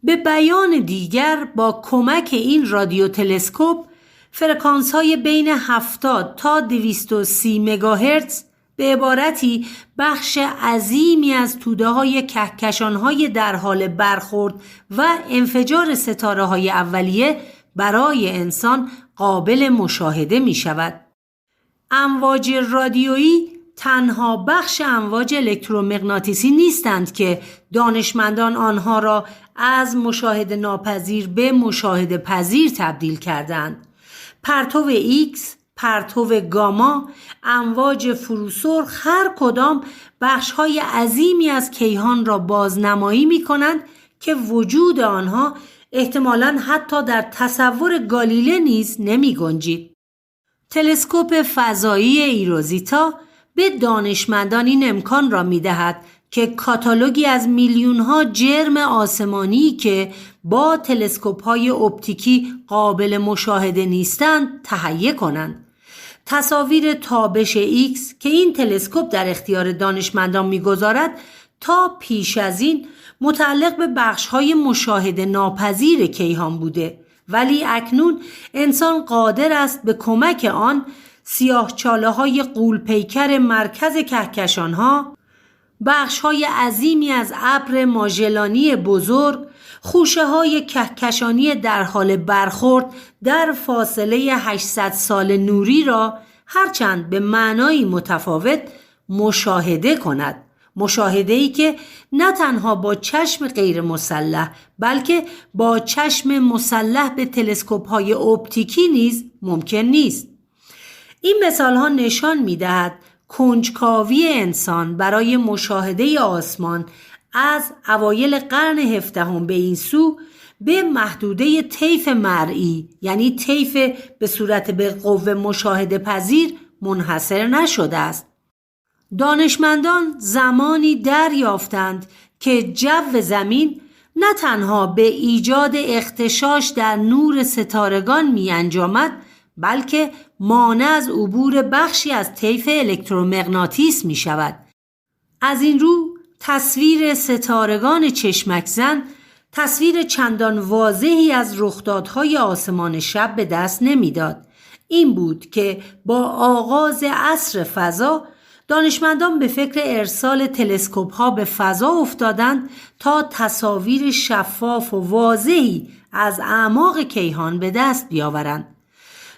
Speaker 1: به بیان دیگر با کمک این رادیو تلسکوپ فرکانس‌های بین 70 تا 230 مگاهرتز به عبارتی بخش عظیمی از توده‌های کهکشان‌های در حال برخورد و انفجار ستاره‌های اولیه برای انسان قابل مشاهده می‌شود. امواج رادیویی تنها بخش امواج الکترومغناطیسی نیستند که دانشمندان آنها را از مشاهده ناپذیر به مشاهده پذیر تبدیل کردند. پرتو ایکس، پرتو گاما، امواج فروسرخ هر کدام بخش‌های عظیمی از کیهان را بازنمایی می‌کنند که وجود آنها احتمالاً حتی در تصور گالیله نیز نمی‌گنجید. تلسکوپ فضایی ایروزیتا به دانشمندان این امکان را می‌دهد که کاتالوگی از میلیون‌ها جرم آسمانی که با تلسکوپ‌های اپتیکی قابل مشاهده نیستند تهیه کنند. تصاویر تابش ایکس که این تلسکوپ در اختیار دانشمندان می‌گذارد تا پیش از این متعلق به بخش‌های مشاهده ناپذیر کیهان بوده، ولی اکنون انسان قادر است به کمک آن سیاه‌چاله‌های غول‌پیکر مرکز کهکشان‌ها، بخش‌های عظیمی از ابر ماژلانی بزرگ، خوشه‌های کهکشانی در حال برخورد در فاصله 800 سال نوری را هرچند به معنای متفاوت مشاهده کند. مشاهده‌ای که نه تنها با چشم غیر مسلح بلکه با چشم مسلح به تلسکوپ‌های اپتیکی نیز ممکن نیست. این مثال‌ها نشان می‌دهد کنجکاوی انسان برای مشاهده آسمان از اوایل قرن 17 به این سو به محدوده طیف مرئی، یعنی طیف به صورت بالقوه مشاهده پذیر، منحصر نشده است. دانشمندان زمانی دریافتند که جو زمین نه تنها به ایجاد اغتشاش در نور ستارگان می انجامد، بلکه مانع از عبور بخشی از طیف الکترومغناطیس می شود. از این رو تصویر ستارگان چشمک زن تصویر چندان واضحی از رخدادهای آسمان شب به دست نمیداد. این بود که با آغاز عصر فضا دانشمندان به فکر ارسال تلسکوپ‌ها به فضا افتادند تا تصاویر شفاف و واضحی از اعماق کیهان به دست بیاورند.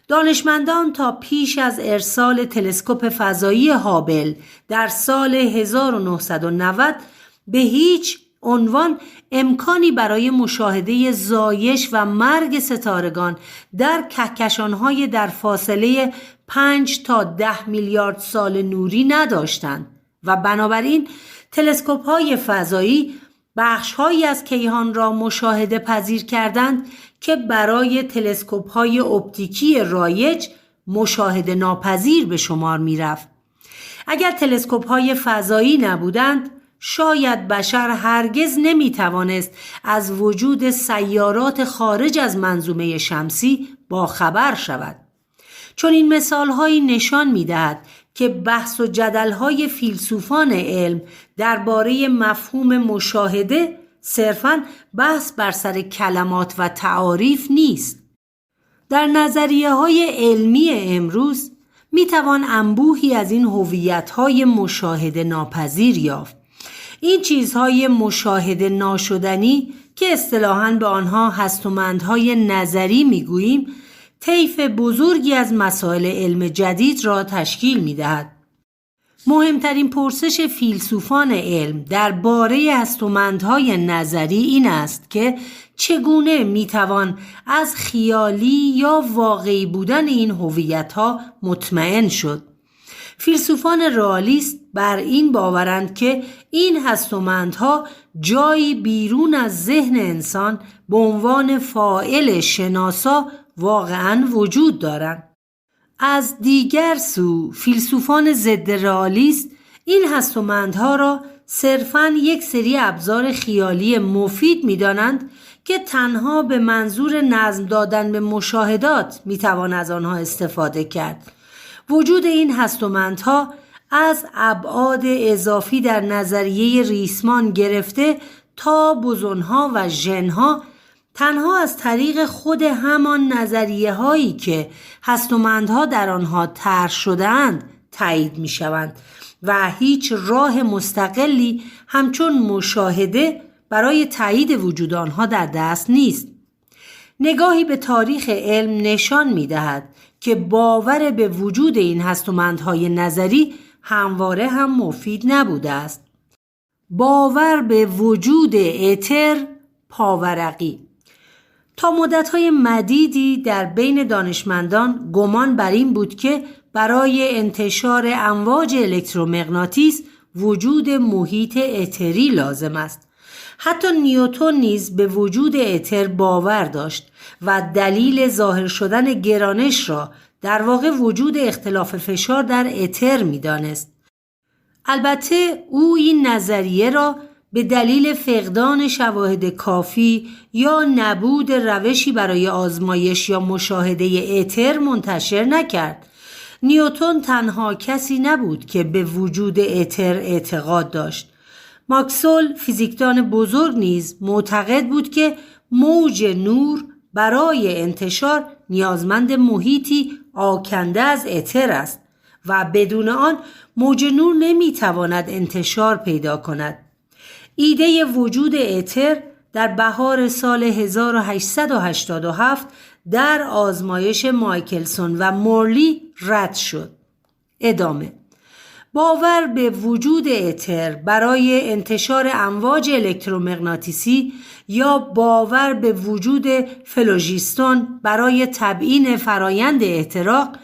Speaker 1: دانشمندان تا پیش از ارسال تلسکوپ فضایی هابل در سال 1990 به هیچ عنوان امکانی برای مشاهده زایش و مرگ ستارگان در کهکشان‌های در فاصله 5 تا 10 میلیارد سال نوری نداشتند و بنابراین تلسکوپ‌های فضایی بخش‌هایی از کیهان را مشاهده پذیر کردند که برای تلسکوپ‌های اپتیکی رایج مشاهده ناپذیر به شمار می‌رفت. اگر تلسکوپ‌های فضایی نبودند، شاید بشر هرگز نمی‌توانست از وجود سیارات خارج از منظومه شمسی باخبر شود. چون این مثال‌هایی نشان می‌دهد که بحث و جدل‌های فیلسوفان علم درباره مفهوم مشاهده صرفاً بحث بر سر کلمات و تعاریف نیست. در نظریه‌های علمی امروز می‌توان انبوهی از این هویت‌های مشاهده ناپذیر یافت. این چیزهای مشاهده ناشدنی که اصطلاحاً به آنها هستومندهای نظری می‌گوییم، طیف بزرگی از مسائل علم جدید را تشکیل می‌دهد. مهمترین پرسش فیلسوفان علم درباره هستومندهای نظری این است که چگونه میتوان از خیالی یا واقعی بودن این هویت‌ها مطمئن شد. فیلسوفان رئالیست بر این باورند که این هستومندها جایی بیرون از ذهن انسان به عنوان فاعل شناسا واقعاً وجود دارند. از دیگر سو فیلسوفان ضد رئالیست این هستومندها را صرفاً یک سری ابزار خیالی مفید می‌دانند که تنها به منظور نظم دادن به مشاهدات می‌توان از آنها استفاده کرد. وجود این هستومندها از ابعاد اضافی در نظریه ریسمان گرفته تا بوزون‌ها و ژن‌ها تنها از طریق خود همان نظریه هایی که هستومندها در آنها طرح شده‌اند تایید می شوند و هیچ راه مستقلی همچون مشاهده برای تایید وجود آنها در دست نیست. نگاهی به تاریخ علم نشان می دهد که باور به وجود این هستومندهای نظری همواره هم مفید نبوده است. باور به وجود اتر پاورقی. تا مدت‌های مدیدی در بین دانشمندان گمان بر این بود که برای انتشار امواج الکترومغناطیس وجود محیط اتری لازم است. حتی نیوتن نیز به وجود اتر باور داشت و دلیل ظاهر شدن گرانش را در واقع وجود اختلاف فشار در اتر می‌دانست. البته او این نظریه را به دلیل فقدان شواهد کافی یا نبود روشی برای آزمایش یا مشاهده اتر منتشر نکرد. نیوتن تنها کسی نبود که به وجود اتر اعتقاد داشت. ماکسول فیزیکدان بزرگ نیز معتقد بود که موج نور برای انتشار نیازمند محیطی آکنده از اتر است و بدون آن موج نور نمیتواند انتشار پیدا کند. ایده وجود اتر در بهار سال 1887 در آزمایش مایکلسون و مورلی رد شد. ادامه: باور به وجود اتر برای انتشار امواج الکترومغناطیسی یا باور به وجود فلوژیستون برای تبیین فرایند احتراق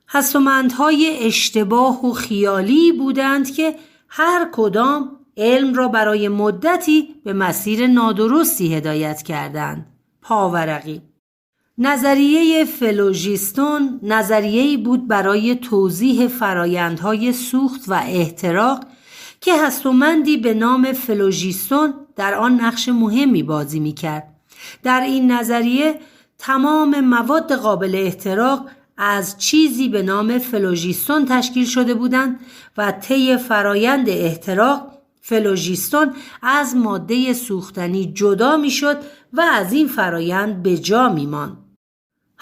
Speaker 1: هستومندهای اشتباه و خیالی بودند که هر کدام علم را برای مدتی به مسیر نادرستی هدایت کردند. پاورقی. نظریه فلوژیستون نظریه‌ای بود برای توضیح فرایندهای سوخت و احتراق که هستومندی به نام فلوژیستون در آن نقش مهمی بازی می‌کرد. در این نظریه تمام مواد قابل احتراق از چیزی به نام فلوژیستون تشکیل شده بودند و طی فرایند احتراق فلوژیستون از ماده سوختنی جدا می‌شد و از این فرایند به جا می‌ماند.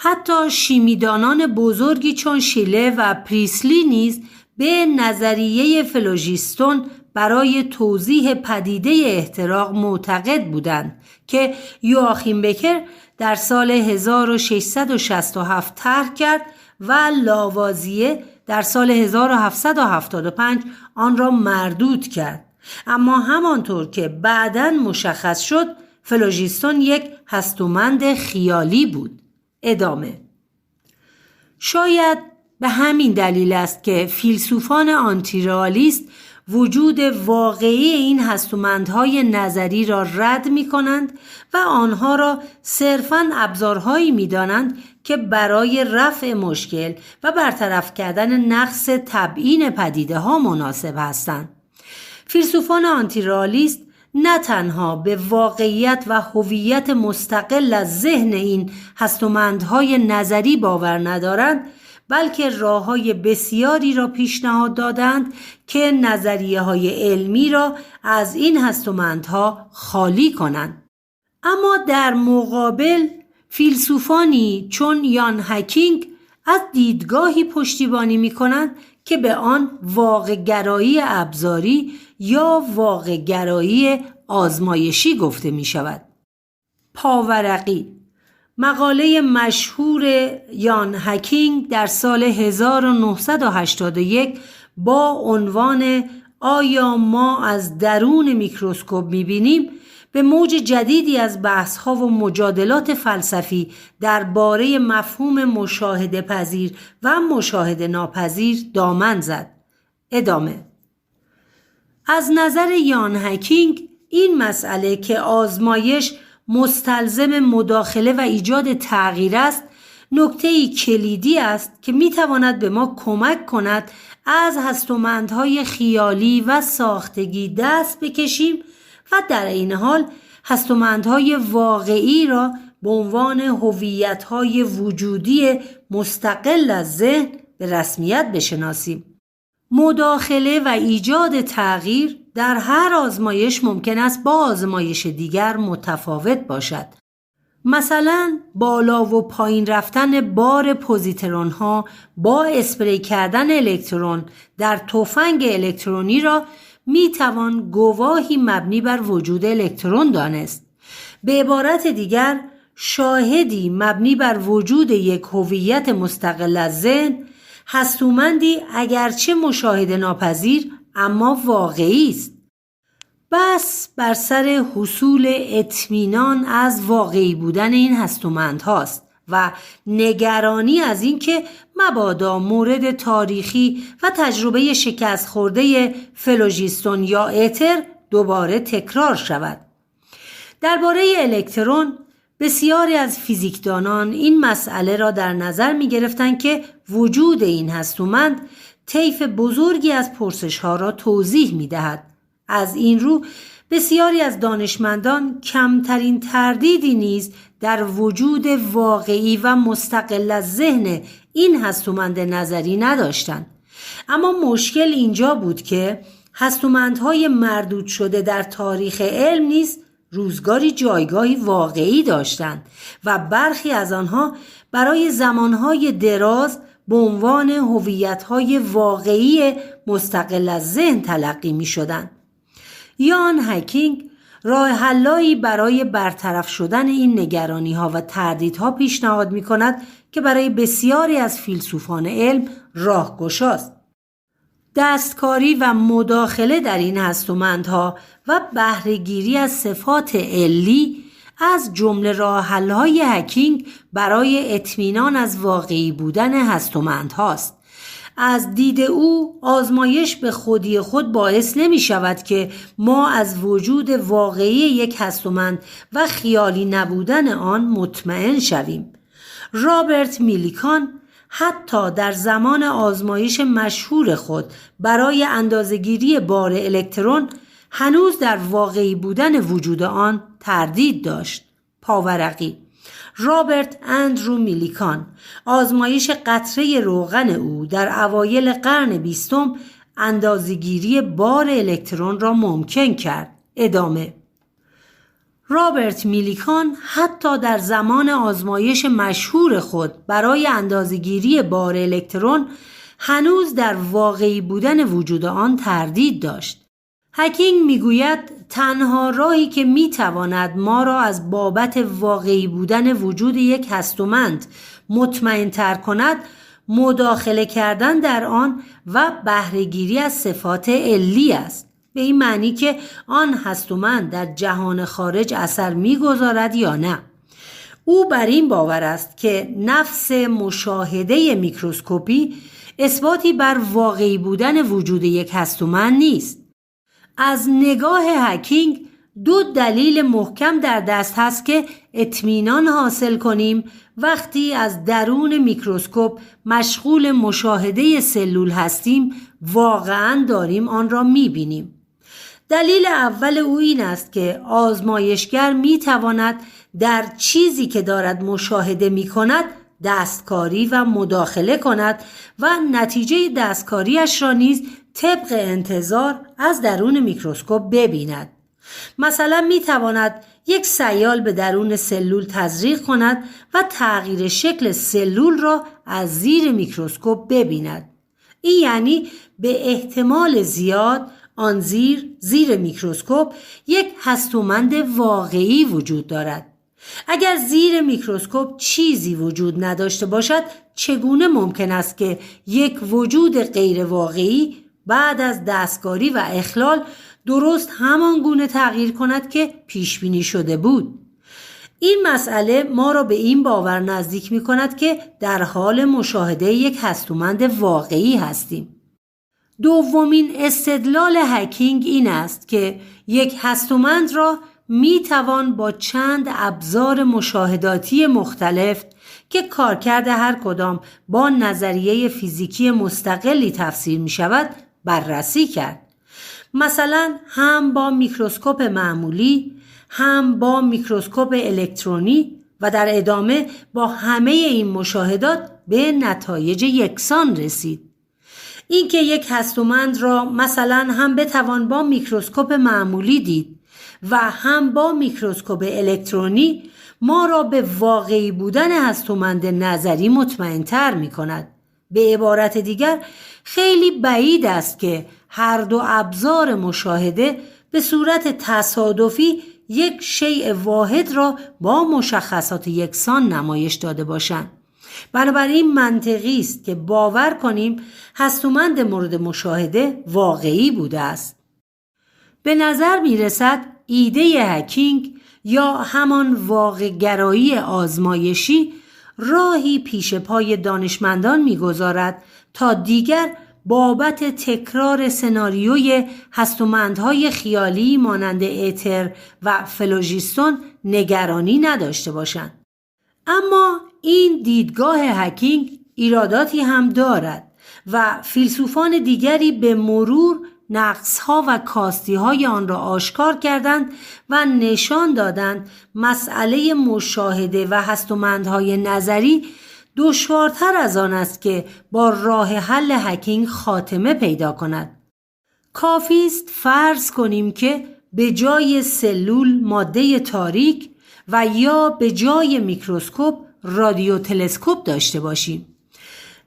Speaker 1: حتی شیمیدانان بزرگی چون شیله و پریسلی نیز به نظریه فلوژیستون برای توضیح پدیده احتراق معتقد بودند که یواخیم بکر در سال 1667 طرح کرد و لاوازیه در سال 1775 آن را مردود کرد. اما همانطور که بعداً مشخص شد فلوژیستون یک هستومند خیالی بود. ادامه. شاید به همین دلیل است که فیلسوفان آنتی-رئالیست وجود واقعی این هستومندهای نظری را رد می کنند و آنها را صرفاً ابزارهایی می دانند که برای رفع مشکل و برطرف کردن نقص تبیین پدیده ها مناسب هستند. فیلسوفان آنتی-رئالیست نه تنها به واقعیت و هویت مستقل از ذهن این هستومندهای نظری باور ندارند، بلکه راه‌های بسیاری را پیشنهاد دادند که نظریه‌های علمی را از این هستومندها خالی کنند. اما در مقابل فیلسوفانی چون یان هاکینگ از دیدگاهی پشتیبانی می‌کنند که به آن واقع‌گرایی ابزاری یا واقع‌گرایی آزمایشی گفته می‌شود. پاورقی مقاله مشهور یان هاکینگ در سال 1981 با عنوان آیا ما از درون میکروسکوپ می‌بینیم به موج جدیدی از بحث‌ها و مجادلات فلسفی درباره مفهوم مشاهده پذیر و مشاهده ناپذیر دامن زد. ادامه. از نظر یان هاکینگ این مسئله که آزمایش مستلزم مداخله و ایجاد تغییر است نکته‌ای کلیدی است که می‌تواند به ما کمک کند از هستومندهای خیالی و ساختگی دست بکشیم و در این حال هستومندهای واقعی را به عنوان هویت‌های وجودی مستقل از ذهن به رسمیت بشناسیم. مداخله و ایجاد تغییر در هر آزمایش ممکن است با آزمایش دیگر متفاوت باشد. مثلا بالا و پایین رفتن بار پوزیترون ها با اسپری کردن الکترون در تفنگ الکترونی را می توان گواهی مبنی بر وجود الکترون دانست. به عبارت دیگر شاهدی مبنی بر وجود یک هویت مستقل از ذهن، هستومندی اگرچه مشاهده ناپذیر اما واقعی است. بس بر سر حصول اطمینان از واقعی بودن این هستومند هاست و نگرانی از اینکه مبادا مورد تاریخی و تجربه شکست خورده فلوژیستون یا اتر دوباره تکرار شود. درباره الکترون بسیاری از فیزیکدانان این مسئله را در نظر می گرفتند که وجود این هستومند طیف بزرگی از پرسش‌ها را توضیح می‌دهد. از این رو بسیاری از دانشمندان کمترین تردیدی نیز در وجود واقعی و مستقل از ذهن این هستومند نظری نداشتند. اما مشکل اینجا بود که هستومندهای مردود شده در تاریخ علم نیز روزگاری جایگاهی واقعی داشتند و برخی از آنها برای زمانهای دراز به عنوان هویت‌های واقعی مستقل از ذهن تلقی می‌شدند. یان هاکینگ راه حل‌هایی برای برطرف شدن این نگرانی‌ها و تردیدها پیشنهاد می‌کند که برای بسیاری از فیلسوفان علم راهگشاست. دستکاری و مداخله در این هستومندها و بهره‌گیری از صفات علی از جمله راه حل‌های هاکینگ برای اطمینان از واقعی بودن هستومندهاست. از دید او آزمایش به خودی خود باعث نمی شود که ما از وجود واقعی یک هستومند و خیالی نبودن آن مطمئن شویم. رابرت میلیکان حتی در زمان آزمایش مشهور خود برای اندازه‌گیری بار الکترون هنوز در واقعی بودن وجود آن تردید داشت. پاورقی رابرت اندرو میلیکان آزمایش قطره روغن او در اوایل قرن 20 اندازه‌گیری بار الکترون را ممکن کرد. ادامه: رابرت میلیکان حتی در زمان آزمایش مشهور خود برای اندازه‌گیری بار الکترون هنوز در واقعی بودن وجود آن تردید داشت. هکینگ میگوید تنها راهی که میتواند ما را از بابت واقعی بودن وجود یک هستومند مطمئن تر کند مداخله کردن در آن و بهره‌گیری از صفات علی است، به این معنی که آن هستومند در جهان خارج اثر میگذارد یا نه. او بر این باور است که نفس مشاهده میکروسکوپی اثباتی بر واقعی بودن وجود یک هستومند نیست. از نگاه هکینگ دو دلیل محکم در دست هست که اطمینان حاصل کنیم وقتی از درون میکروسکوپ مشغول مشاهده سلول هستیم واقعاً داریم آن را میبینیم. دلیل اول او این است که آزمایشگر میتواند در چیزی که دارد مشاهده میکند دستکاری و مداخله کند و نتیجه دستکاریش را نیز طبق انتظار از درون میکروسکوپ ببیند. مثلا میتواند یک سیال به درون سلول تزریق کند و تغییر شکل سلول را از زیر میکروسکوپ ببیند. این یعنی به احتمال زیاد آن زیر میکروسکوپ یک هستومند واقعی وجود دارد. اگر زیر میکروسکوپ چیزی وجود نداشته باشد چگونه ممکن است که یک وجود غیر واقعی بعد از دستکاری و اخلال درست همان گونه تغییر کند که پیش بینی شده بود؟ این مسئله ما را به این باور نزدیک می کند که در حال مشاهده یک هستومند واقعی هستیم. دومین استدلال هکینگ این است که یک هستومند را می توان با چند ابزار مشاهداتی مختلف که کارکرد هر کدام با نظریه فیزیکی مستقلی تفسیر می شود بررسی کرد. مثلا هم با میکروسکوپ معمولی، هم با میکروسکوپ الکترونی و در ادامه با همه این مشاهدات به نتایج یکسان رسید. اینکه یک هستومند را مثلا هم بتوان با میکروسکوپ معمولی دید و هم با میکروسکوپ الکترونی ما را به واقعی بودن هستومند نظری مطمئن‌تر می‌کند. به عبارت دیگر خیلی بعید است که هر دو ابزار مشاهده به صورت تصادفی یک شیء واحد را با مشخصات یکسان نمایش داده باشند. بنابراین منطقی است که باور کنیم هستومند مورد مشاهده واقعی بوده است. به نظر می رسد ایده هکینگ یا همان واقع‌گرایی آزمایشی راهی پیش پای دانشمندان می‌گذارد تا دیگر بابت تکرار سناریوی هستومندهای خیالی مانند ایتر و فلوژیستون نگرانی نداشته باشند. اما این دیدگاه هکینگ ایراداتی هم دارد و فیلسوفان دیگری به مرور نقص‌ها و کاستی‌های آن را آشکار کردند و نشان دادند مسئله مشاهده و هستومندهای نظری دشوارتر از آن است که با راه حل هکینگ خاتمه پیدا کند. کافی است فرض کنیم که به جای سلول ماده تاریک و یا به جای میکروسکوپ رادیو تلسکوپ داشته باشیم.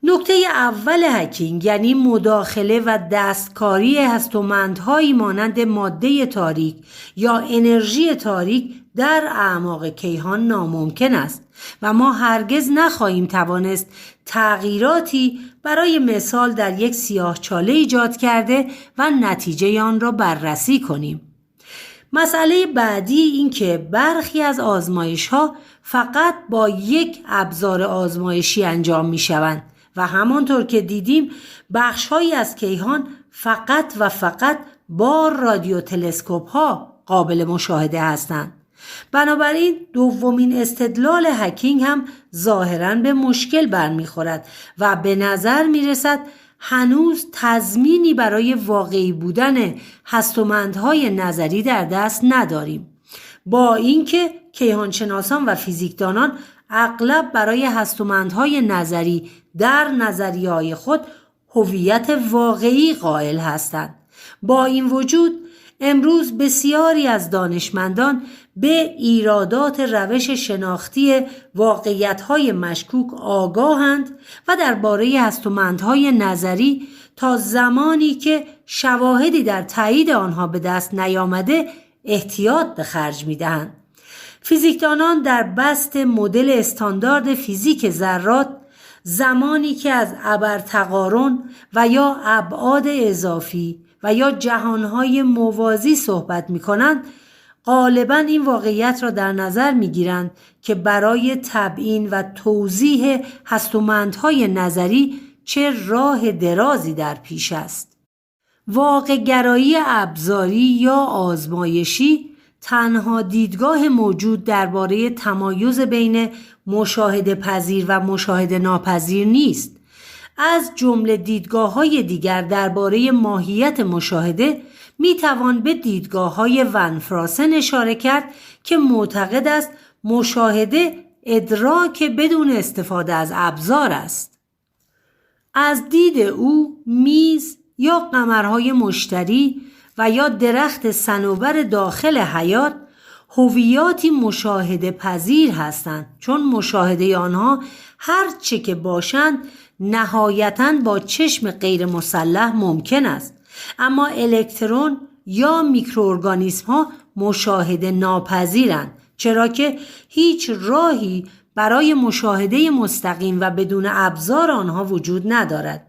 Speaker 1: نکته اول هکینگ یعنی مداخله و دستکاری هستومندهایی مانند ماده تاریک یا انرژی تاریک در اعماق کیهان ناممکن است و ما هرگز نخواهیم توانست تغییراتی برای مثال در یک سیاهچاله ایجاد کرده و نتیجه آن را بررسی کنیم. مسئله بعدی این که برخی از آزمایش‌ها فقط با یک ابزار آزمایشی انجام می‌شوند و همانطور که دیدیم بخش‌هایی از کیهان فقط و فقط با رادیو تلسکوپ‌ها قابل مشاهده هستند. بنابراین دومین استدلال هکینگ هم ظاهراً به مشکل برمیخورد و به نظر میرسد هنوز تضمینی برای واقعی بودن هستومندهای نظری در دست نداریم، با اینکه کیهانشناسان و فیزیکدانان اغلب برای هستومندهای نظری در نظریه‌های خود هویت واقعی قائل هستند. با این وجود امروز بسیاری از دانشمندان به ایرادات روش شناختی واقعیت‌های مشکوک آگاهند و درباره هستومندهای نظری تا زمانی که شواهدی در تایید آنها به دست نیامده احتیاط به خرج می‌دهند. فیزیکدانان در بسط مدل استاندارد فیزیک ذرات زمانی که از ابرتقارن و یا ابعاد اضافی و یا جهانهای موازی صحبت می‌کنند، غالباً این واقعیت را در نظر می‌گیرند که برای تبیین و توضیح هستومندهای نظری چه راه درازی در پیش است. واقع‌گرایی ابزاری یا آزمایشی تنها دیدگاه موجود درباره تمایز بین مشاهده پذیر و مشاهده ناپذیر نیست. از جمله دیدگاه‌های دیگر درباره ماهیت مشاهده میتوان به دیدگاه‌های ون فراسن اشاره کرد که معتقد است مشاهده ادراک بدون استفاده از ابزار است. از دید او میز یا قمرهای مشتری و یا درخت صنوبر داخل حیات هویاتی مشاهده پذیر هستند، چون مشاهده آنها هر چه که باشند نهایتاً با چشم غیر مسلح ممکن است، اما الکترون یا میکروارگانیسم ها مشاهده ناپذیرند، چرا که هیچ راهی برای مشاهده مستقیم و بدون ابزار آنها وجود ندارد.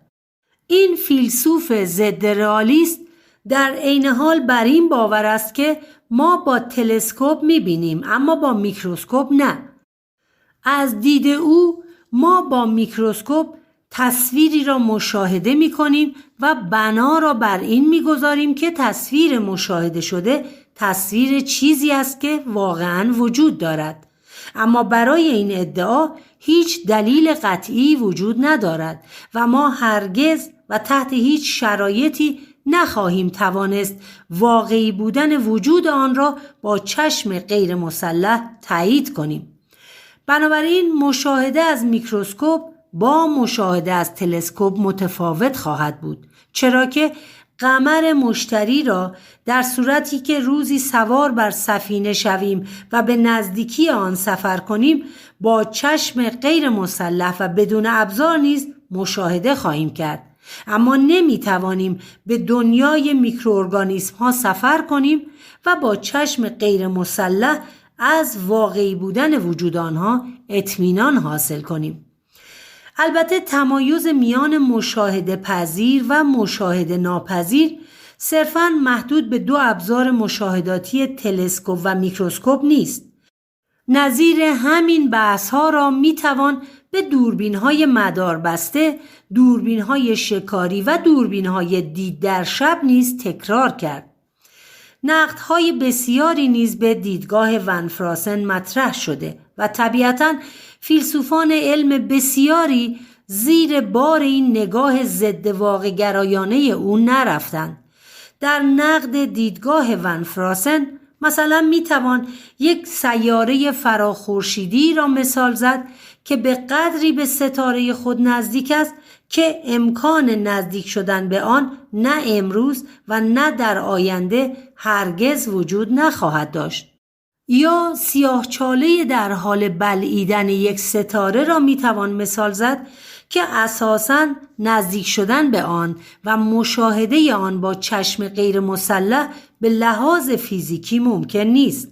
Speaker 1: این فیلسوف ضد رئالیست در عین حال بر این باور است که ما با تلسکوپ می‌بینیم اما با میکروسکوپ نه. از دید او ما با میکروسکوپ تصویری را مشاهده می‌کنیم و بنا را بر این می‌گذاریم که تصویر مشاهده شده تصویر چیزی است که واقعاً وجود دارد، اما برای این ادعا هیچ دلیل قطعی وجود ندارد و ما هرگز و تحت هیچ شرایطی نخواهیم توانست واقعی بودن وجود آن را با چشم غیر مسلح تایید کنیم. بنابراین مشاهده از میکروسکوپ با مشاهده از تلسکوپ متفاوت خواهد بود، چرا که قمر مشتری را در صورتی که روزی سوار بر سفینه شویم و به نزدیکی آن سفر کنیم با چشم غیر مسلح و بدون ابزار نیز مشاهده خواهیم کرد، اما نمیتوانیم به دنیای میکروارگانیسم ها سفر کنیم و با چشم غیر مسلح از واقعی بودن وجود آنها اطمینان حاصل کنیم. البته تمایز میان مشاهده پذیر و مشاهده ناپذیر صرفاً محدود به دو ابزار مشاهداتی تلسکوپ و میکروسکوپ نیست. نظیر همین بحث‌ها را میتوان به دوربین‌های مداربسته، دوربین‌های شکاری و دوربین‌های دید در شب نیز تکرار کرد. نقدهای بسیاری نیز به دیدگاه ون فراسن مطرح شده و طبیعتاً فیلسوفان علم بسیاری زیر بار این نگاه ضد واقع‌گرایانه او نرفتند. در نقد دیدگاه ون فراسن مثلا میتوان یک سیاره فراخورشیدی را مثال زد که به قدری به ستاره خود نزدیک است که امکان نزدیک شدن به آن نه امروز و نه در آینده هرگز وجود نخواهد داشت. یا سیاهچاله در حال بلعیدن یک ستاره را میتوان مثال زد که اساساً نزدیک شدن به آن و مشاهده آن با چشم غیر مسلح به لحاظ فیزیکی ممکن نیست.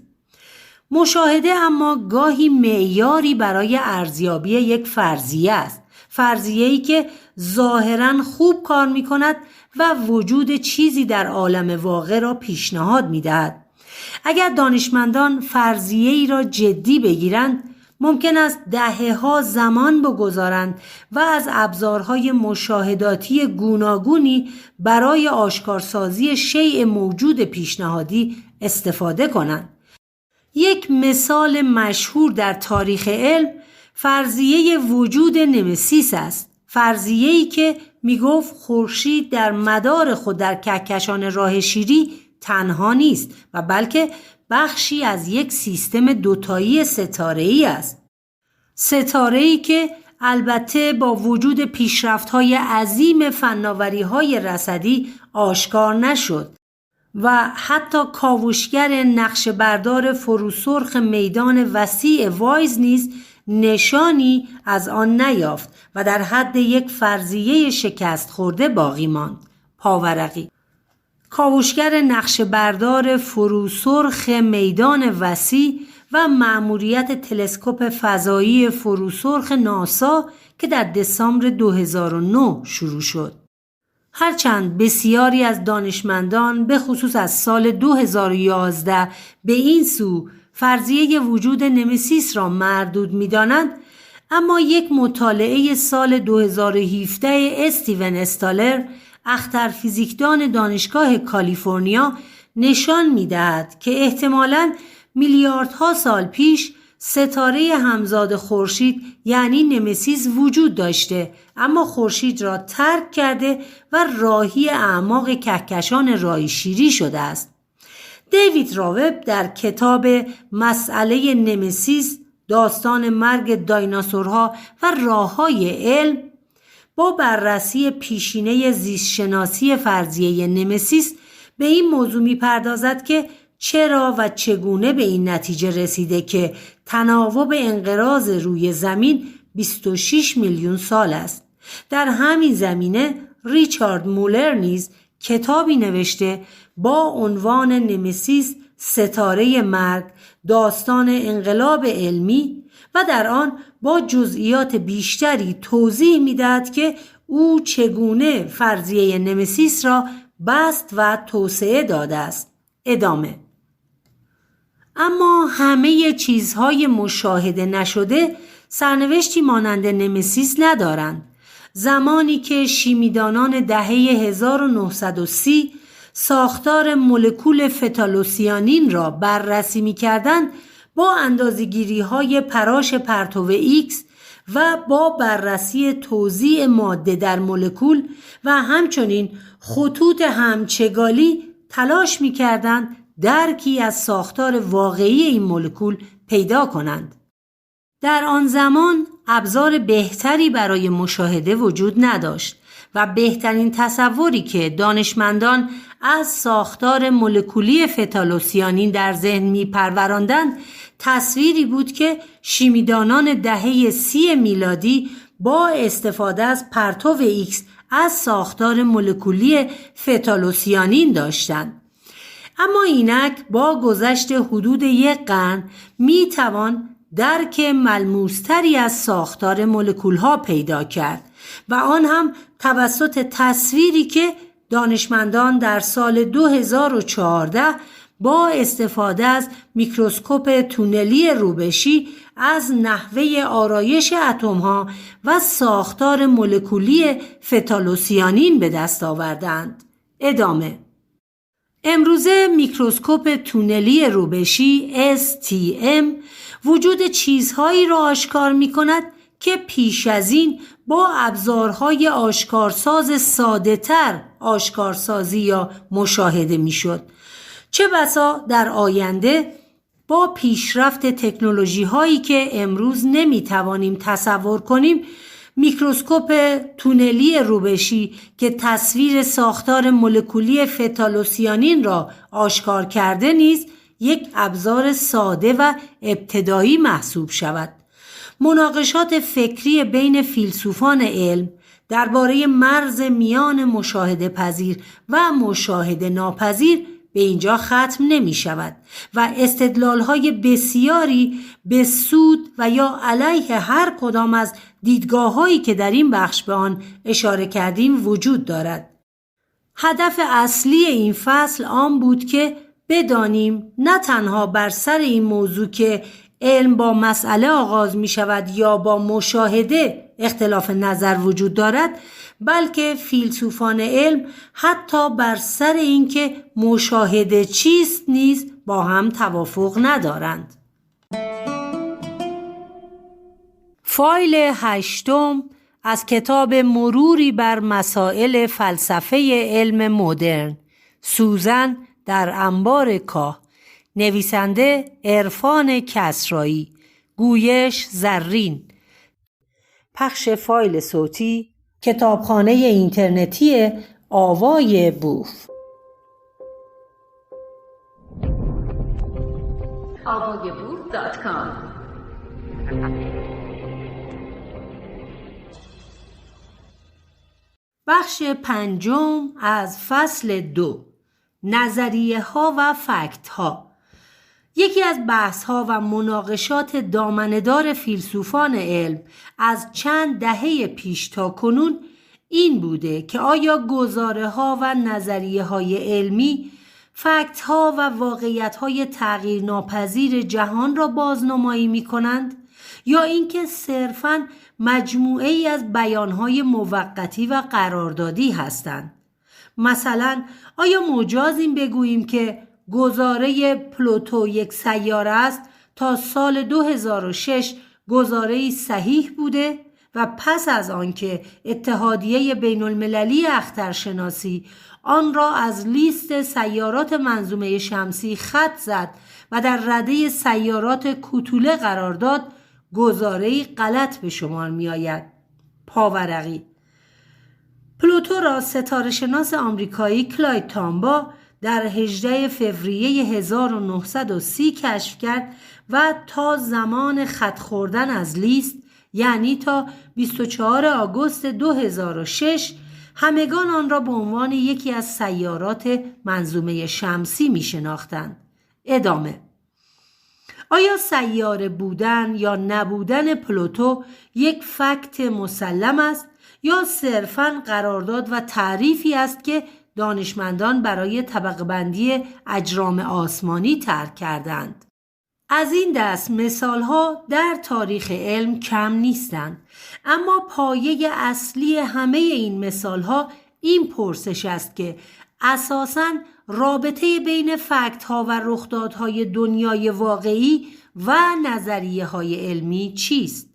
Speaker 1: مشاهده اما گاهی معیاری برای ارزیابی یک فرضیه است، فرضیه‌ای که ظاهراً خوب کار می‌کند و وجود چیزی در عالم واقع را پیشنهاد می‌دهد. اگر دانشمندان فرضیه‌ای را جدی بگیرند ممکن است دهه‌ها زمان بگذارند و از ابزارهای مشاهداتی گوناگونی برای آشکارسازی شیء موجود پیشنهادی استفاده کنند. یک مثال مشهور در تاریخ علم فرضیه وجود نمسیس است. فرضیه‌ای که میگفت خورشید در مدار خود در کهکشان راه شیری تنها نیست و بلکه بخشی از یک سیستم دوتایی ستاره‌ای است. ستاره‌ای که البته با وجود پیشرفت‌های عظیم فناوری‌های رصدی آشکار نشد و حتی کاوشگر نقشه‌بردار فروسرخ میدان وسیع وایز نیز نشانی از آن نیافت و در حد یک فرضیه شکست خورده باقی ماند. پاورقی کاوشگر نقشه‌بردار فروسرخ میدان وسیع و مأموریت تلسکوپ فضایی فروسرخ ناسا که در دسامبر 2009 شروع شد. هرچند بسیاری از دانشمندان به خصوص از سال 2011 به این سو فرضیه وجود نمسیس را مردود می‌دانند، اما یک مطالعه سال 2017 استیون استالر اخترفیزیکدان دانشگاه کالیفرنیا نشان می‌دهد که احتمالاً میلیاردها سال پیش ستاره همزاد خورشید یعنی نمسیس وجود داشته، اما خورشید را ترک کرده و راهی اعماق کهکشان راه شیری شده است. دیوید راوب در کتاب مسئله نمسیس، داستان مرگ دایناسورها و راه‌های علم با بررسی پیشینه زیستشناسی فرضیه نمسیس به این موضوع می‌پردازد که چرا و چگونه به این نتیجه رسیده که تناوب انقراض روی زمین 26 میلیون سال است. در همین زمینه ریچارد مولر نیز کتابی نوشته با عنوان نمسیس ستاره مرگ، داستان انقلاب علمی و در آن با جزئیات بیشتری توضیح می‌دهد که او چگونه فرضیه نمسیس را بسط و توسعه داده است. ادامه. اما همه چیزهای مشاهده نشده سرنوشتی مانند نمسیس ندارند. زمانی که شیمیدانان دهه 1930 ساختار مولکول فتالوسیانین را بررسی می‌کردند، با اندازه‌گیری‌های پراش پرتو ایکس و با بررسی توزیع ماده در مولکول و همچنین خطوط همچگالی تلاش می‌کردند درکی از ساختار واقعی این مولکول پیدا کنند. در آن زمان ابزار بهتری برای مشاهده وجود نداشت و بهترین تصوری که دانشمندان از ساختار مولکولی فتالوسیانین در ذهن می‌پروراندند تصویری بود که شیمیدانان دهه 30 میلادی با استفاده از پرتو ایکس از ساختار مولکولی فتالوسیانین داشتند. اما اینک با گذشت حدود یک قرن میتوان درک ملموستری از ساختار مولکول‌ها پیدا کرد و آن هم توسط تصویری که دانشمندان در سال 2014 با استفاده از میکروسکوپ تونلی روبشی از نحوه آرایش اتم‌ها و ساختار مولکولی فتالوسیانین به دست آوردند. ادامه. امروزه میکروسکوپ تونلی روبشی STM وجود چیزهایی را آشکار می کند که پیش از این با ابزارهای آشکارساز ساده‌تر آشکارسازی یا مشاهده می شد. چه بسا در آینده با پیشرفت تکنولوژی هایی که امروز نمی توانیم تصور کنیم، میکروسکوپ تونلی روبشی که تصویر ساختار مولکولی فتالوسیانین را آشکار کرده نیز یک ابزار ساده و ابتدایی محسوب شود. مناقشات فکری بین فیلسوفان علم درباره مرز میان مشاهده پذیر و مشاهده ناپذیر به اینجا ختم نمی شود و استدلال‌های بسیاری به سود و یا علیه هر کدام از دیدگاه‌هایی که در این بخش به آن اشاره کردیم وجود دارد. هدف اصلی این فصل آن بود که بدانیم نه تنها بر سر این موضوع که علم با مسئله آغاز می شود یا با مشاهده اختلاف نظر وجود دارد، بلکه فیلسوفان علم حتی بر سر اینکه مشاهده چیست نیز با هم توافق ندارند. فایل 8 از کتاب مروری بر مسائل فلسفه علم مدرن، سوزن در انبار کاه، نویسنده عرفان کسرایی، گویش زرین، پخش فایل صوتی کتابخانه اینترنتی آوای بوف. avayaboof.com. بخش 5 از فصل 2، نظریه ها و فکت ها. یکی از بحث ها و مناقشات دامنه‌دار فیلسوفان علم از چند دهه پیش تا کنون این بوده که آیا گزاره ها و نظریه های علمی فکت ها و واقعیت های تغییر ناپذیر جهان را بازنمایی می کنند یا اینکه صرفاً مجموعه ای از بیان های موقتی و قراردادی هستند. مثلا آیا مجازیم بگوییم که گزاره پلوتو یک سیاره است تا سال 2006 گزاره‌ای صحیح بوده و پس از آنکه اتحادیه بین المللی اخترشناسی آن را از لیست سیارات منظومه شمسی خط زد و در رده سیارات کوتوله قرار داد، گزاره‌ای غلط به شمار می آید. پاورقی. پلوتو را ستاره شناس آمریکایی کلاید تامبا در 18 فوریه 1930 کشف کرد و تا زمان خط خوردن از لیست، یعنی تا 24 آگوست 2006، همگان آن را به عنوان یکی از سیارات منظومه شمسی می شناختند. ادامه. آیا سیاره بودن یا نبودن پلوتو یک فکت مسلم است یا صرفاً قرارداد و تعریفی است که دانشمندان برای طبقه بندی اجرام آسمانی طرح کردند؟ از این دست مثالها در تاریخ علم کم نیستند، اما پایه اصلی همه این مثالها این پرسش است که اساساً رابطه بین فکت‌ها و رخدادهای دنیای واقعی و نظریه‌های علمی چیست؟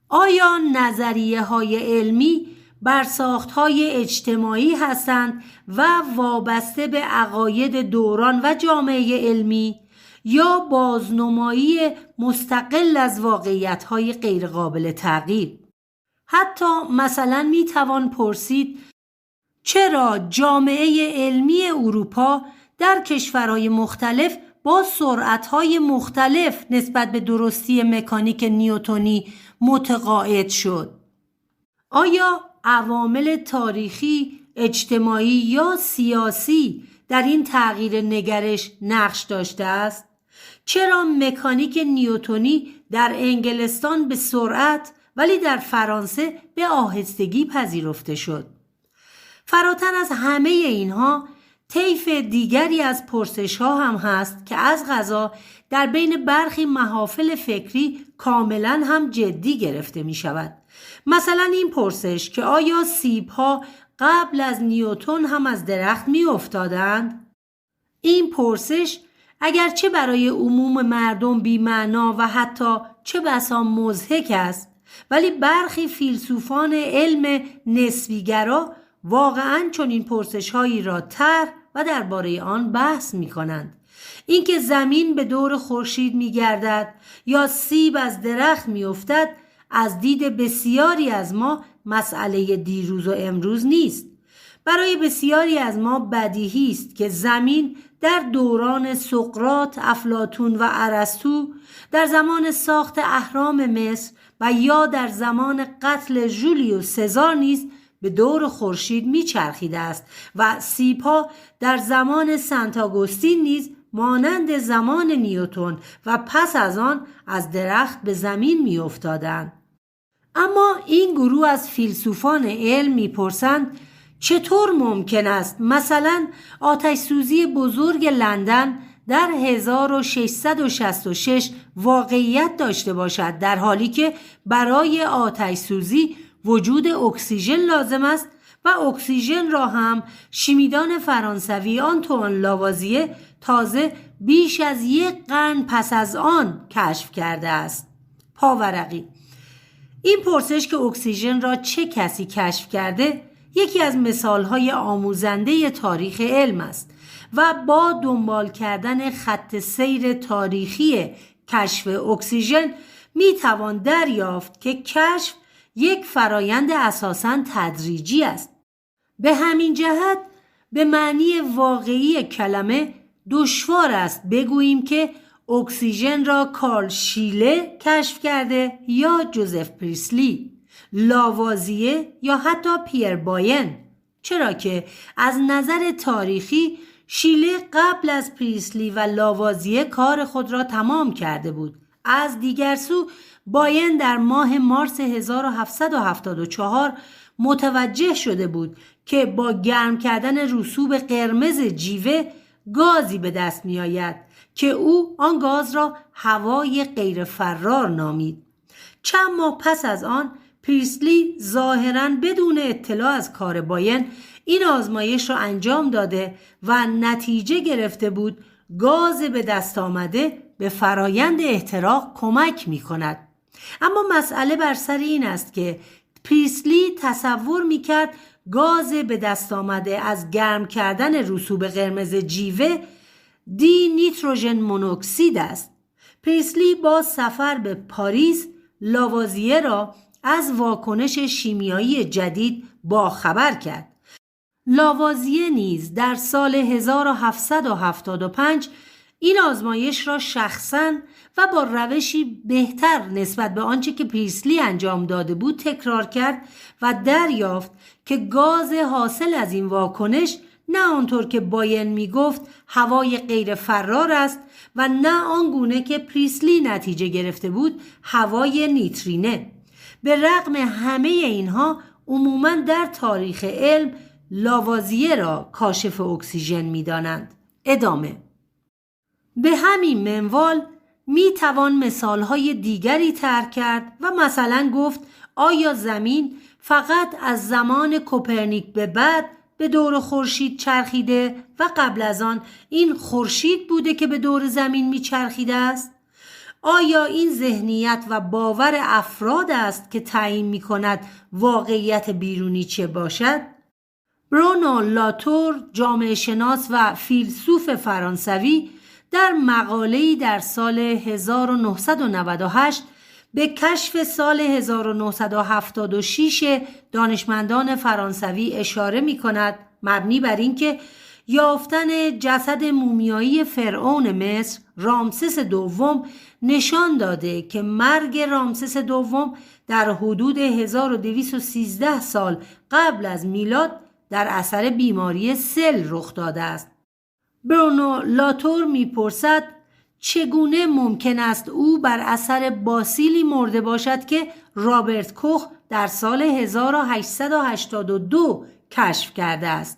Speaker 1: آیا نظریه‌های علمی برساخت‌های اجتماعی هستند و وابسته به عقاید دوران و جامعه علمی یا بازنمایی مستقل از واقعیت‌های غیرقابل تغییر؟ حتی مثلا میتوان پرسید چرا جامعه علمی اروپا در کشورهای مختلف با سرعت‌های مختلف نسبت به درستی مکانیک نیوتنی متقاعد شد؟ آیا عوامل تاریخی، اجتماعی یا سیاسی در این تغییر نگرش نقش داشته است؟ چرا مکانیک نیوتنی در انگلستان به سرعت ولی در فرانسه به آهستگی پذیرفته شد؟ فراتر از همه اینها طیف دیگری از پرسش ها هم هست که از قضا در بین برخی محافل فکری کاملا هم جدی گرفته می شود. مثلا این پرسش که آیا سیب ها قبل از نیوتن هم از درخت می افتادند؟ این پرسش اگرچه برای عموم مردم بی‌معنا و حتی چه بسا مضحک است، ولی برخی فیلسوفان علم نسبیگرا واقعاً چنین پرسش‌هایی را طرح و درباره آن بحث می‌کنند. اینکه زمین به دور خورشید می‌گردد یا سیب از درخت می‌افتد از دید بسیاری از ما مسئله دیروز و امروز نیست. برای بسیاری از ما بدیهی است که زمین در دوران سقراط، افلاطون و ارسطو، در زمان ساخت اهرام مصر و یا در زمان قتل جولیوس سزار نیز به دور خورشید میچرخیده است و سیب‌ها در زمان سنت آگوستین نیز مانند زمان نیوتن و پس از آن از درخت به زمین میافتادند. اما این گروه از فیلسوفان علم میپرسند چطور ممکن است مثلا آتش سوزی بزرگ لندن در 1666 واقعیت داشته باشد، در حالی که برای آتش سوزی وجود اکسیژن لازم است و اکسیژن را هم شیمیدان فرانسوی آنتوان لاوازیه تازه بیش از 1 قرن پس از آن کشف کرده است. پاورقی: این پرسش که اکسیژن را چه کسی کشف کرده یکی از مثالهای آموزنده تاریخ علم است و با دنبال کردن خط سیر تاریخی کشف اکسیژن می توان دریافت که کشف یک فرایند اساساً تدریجی است. به همین جهت به معنی واقعی کلمه دشوار است بگوییم که اکسیژن را کارل شیله کشف کرده یا جوزف پریسلی، لاوازیه یا حتی پیر باین، چرا که از نظر تاریخی شیله قبل از پریسلی و لاوازیه کار خود را تمام کرده بود. از دیگر سو باین در ماه مارس 1774 متوجه شده بود که با گرم کردن رسوب قرمز جیوه گازی به دست می آید که او آن گاز را هوای غیر فرار نامید. چند ماه پس از آن پریسلی ظاهراً بدون اطلاع از کار باین این آزمایش را انجام داده و نتیجه گرفته بود گاز به دست آمده به فرایند احتراق کمک می کند. اما مسئله بر سر این است که پریسلی تصور می کرد گاز به دست آمده از گرم کردن رسوب قرمز جیوه دی نیتروژن مونوکسید است. پریسلی با سفر به پاریس لاوازیه را از واکنش شیمیایی جدید باخبر کرد. لاوازیه نیز در سال 1775 این آزمایش را شخصاً و با روشی بهتر نسبت به آنچه که پریسلی انجام داده بود تکرار کرد و دریافت که گاز حاصل از این واکنش نه آنطور که باین می گفت هوای غیر فرار است و نه آنگونه که پریسلی نتیجه گرفته بود هوای نیترینه. به رغم همه اینها عموماً در تاریخ علم لاوازیه را کاشف اکسیژن می دانند. ادامه: به همین منوال می توان مثالهای دیگری طرح کرد و مثلا گفت آیا زمین فقط از زمان کوپرنیک به بعد به دور خورشید چرخیده و قبل از آن این خورشید بوده که به دور زمین می چرخیده است؟ آیا این ذهنیت و باور افراد است که تعیین می کند واقعیت بیرونی چه باشد؟ برونو لاتور، جامعه شناس و فیلسوف فرانسوی، در مقاله‌ای در سال 1998 به کشف سال 1976 دانشمندان فرانسوی اشاره می کند، مبنی بر اینکه یافتن جسد مومیایی فرعون مصر رامسس دوم نشان داده که مرگ رامسس دوم در حدود 1213 سال قبل از میلاد در اثر بیماری سل رخ داده است. برونو لاتور میپرسد چگونه ممکن است او بر اثر باسیلی مرده باشد که رابرت کوخ در سال 1882 کشف کرده است.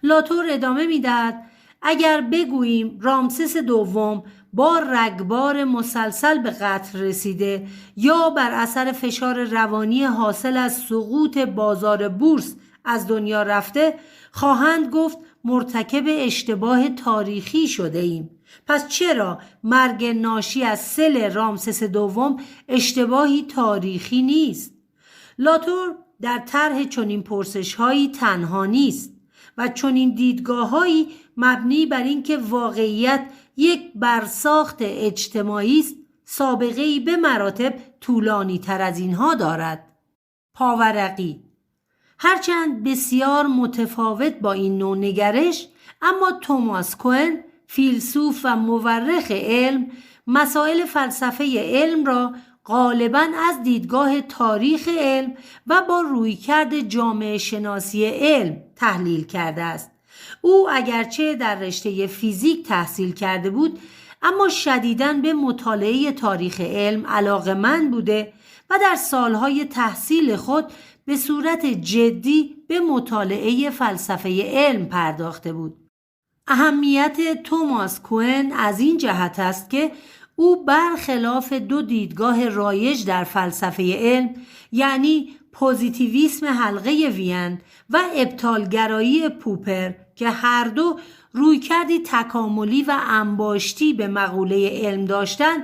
Speaker 1: لاتور ادامه میدهد اگر بگوییم رامسس دوم با رگبار مسلسل به قتل رسیده یا بر اثر فشار روانی حاصل از سقوط بازار بورس از دنیا رفته، خواهند گفت مرتکب اشتباه تاریخی شده ایم. پس چرا مرگ ناشی از سل رامسس دوم اشتباهی تاریخی نیست؟ لاتور در طرح چنین پرسش‌هایی تنها نیست و چنین دیدگاه‌هایی مبنی بر اینکه واقعیت یک برساخت اجتماعی است سابقه‌ای به مراتب طولانی تر از اینها دارد. پاورقی: هرچند بسیار متفاوت با این نوع نگرش، اما توماس کوهن، فیلسوف و مورخ علم، مسائل فلسفه علم را غالباً از دیدگاه تاریخ علم و با رویکرد جامعه شناسی علم تحلیل کرده است. او اگرچه در رشته فیزیک تحصیل کرده بود، اما شدیداً به مطالعه تاریخ علم علاقه‌مند بوده و در سالهای تحصیل خود به صورت جدی به مطالعه فلسفه علم پرداخته بود. اهمیت توماس کوئن از این جهت است که او برخلاف دو دیدگاه رایج در فلسفه علم، یعنی پوزیتیویسم حلقه وین و ابطالگرایی پوپر که هر دو رویکردی تکاملی و انباشتی به مقوله علم داشتند،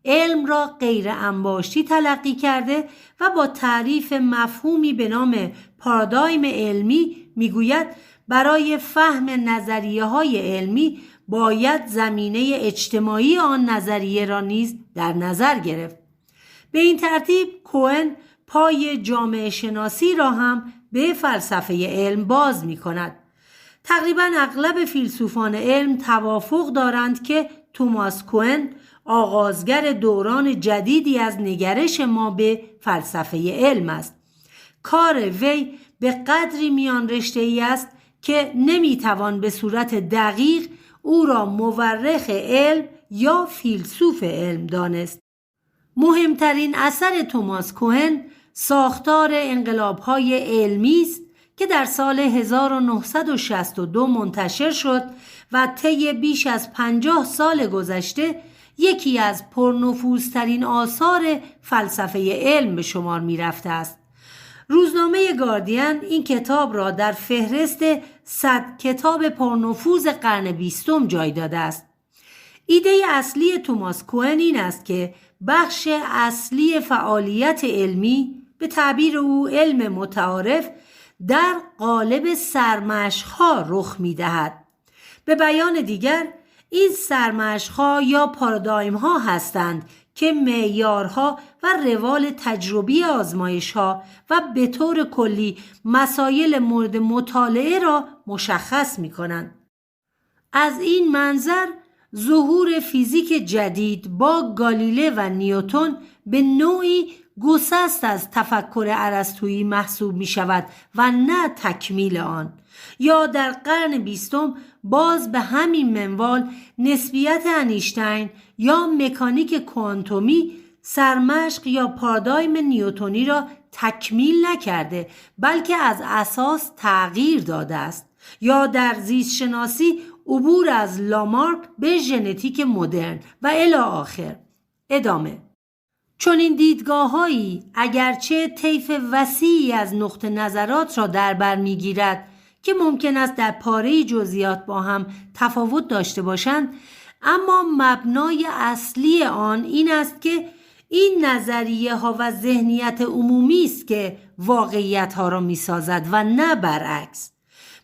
Speaker 1: علم را غیر انباشتی تلقی کرده و با تعریف مفهومی به نام پارادایم علمی میگوید برای فهم نظریه های علمی باید زمینه اجتماعی آن نظریه را نیز در نظر گرفت. به این ترتیب کوئن پای جامعه شناسی را هم به فلسفه علم باز می کند. تقریبا اغلب فیلسوفان علم توافق دارند که توماس کوئن آغازگر دوران جدیدی از نگرش ما به فلسفه علم است. کار وی به قدری میان رشته‌ای است که نمیتوان به صورت دقیق او را مورخ علم یا فیلسوف علم دانست. مهمترین اثر توماس کوئن ساختار انقلاب‌های علمی است که در سال 1962 منتشر شد و طی بیش از 50 سال گذشته یکی از پرنفوذترین آثار فلسفه علم به شمار می رفته است. روزنامه گاردین این کتاب را در فهرست 100 کتاب پرنفوذ قرن 20 جای داده است. ایده اصلی توماس کوئن این است که بخش اصلی فعالیت علمی، به تعبیر او علم متعارف، در قالب سرمشق‌ها رخ می‌دهد. به بیان دیگر این سرمشق‌ها یا پارادایم‌ها هستند که معیارها و روال تجربی آزمایش‌ها و به طور کلی مسائل مورد مطالعه را مشخص می‌کنند. از این منظر ظهور فیزیک جدید با گالیله و نیوتن به نوعی گسست از تفکر ارسطویی محسوب می شود و نه تکمیل آن. یا در قرن 20 باز به همین منوال نسبیت انیشتین یا مکانیک کوانتومی سرمشق یا پارادایم نیوتنی را تکمیل نکرده بلکه از اساس تغییر داده است. یا در زیست شناسی عبور از لامارک به ژنتیک مدرن و الی آخر. ادامه. چون این دیدگاه‌هایی اگرچه طیف وسیعی از نقطه نظرات را در بر می‌گیرد که ممکن است در پاره جزئیات با هم تفاوت داشته باشند، اما مبنای اصلی آن این است که این نظریه ها و ذهنیت عمومی است که واقعیت ها را می‌سازد و نه برعکس.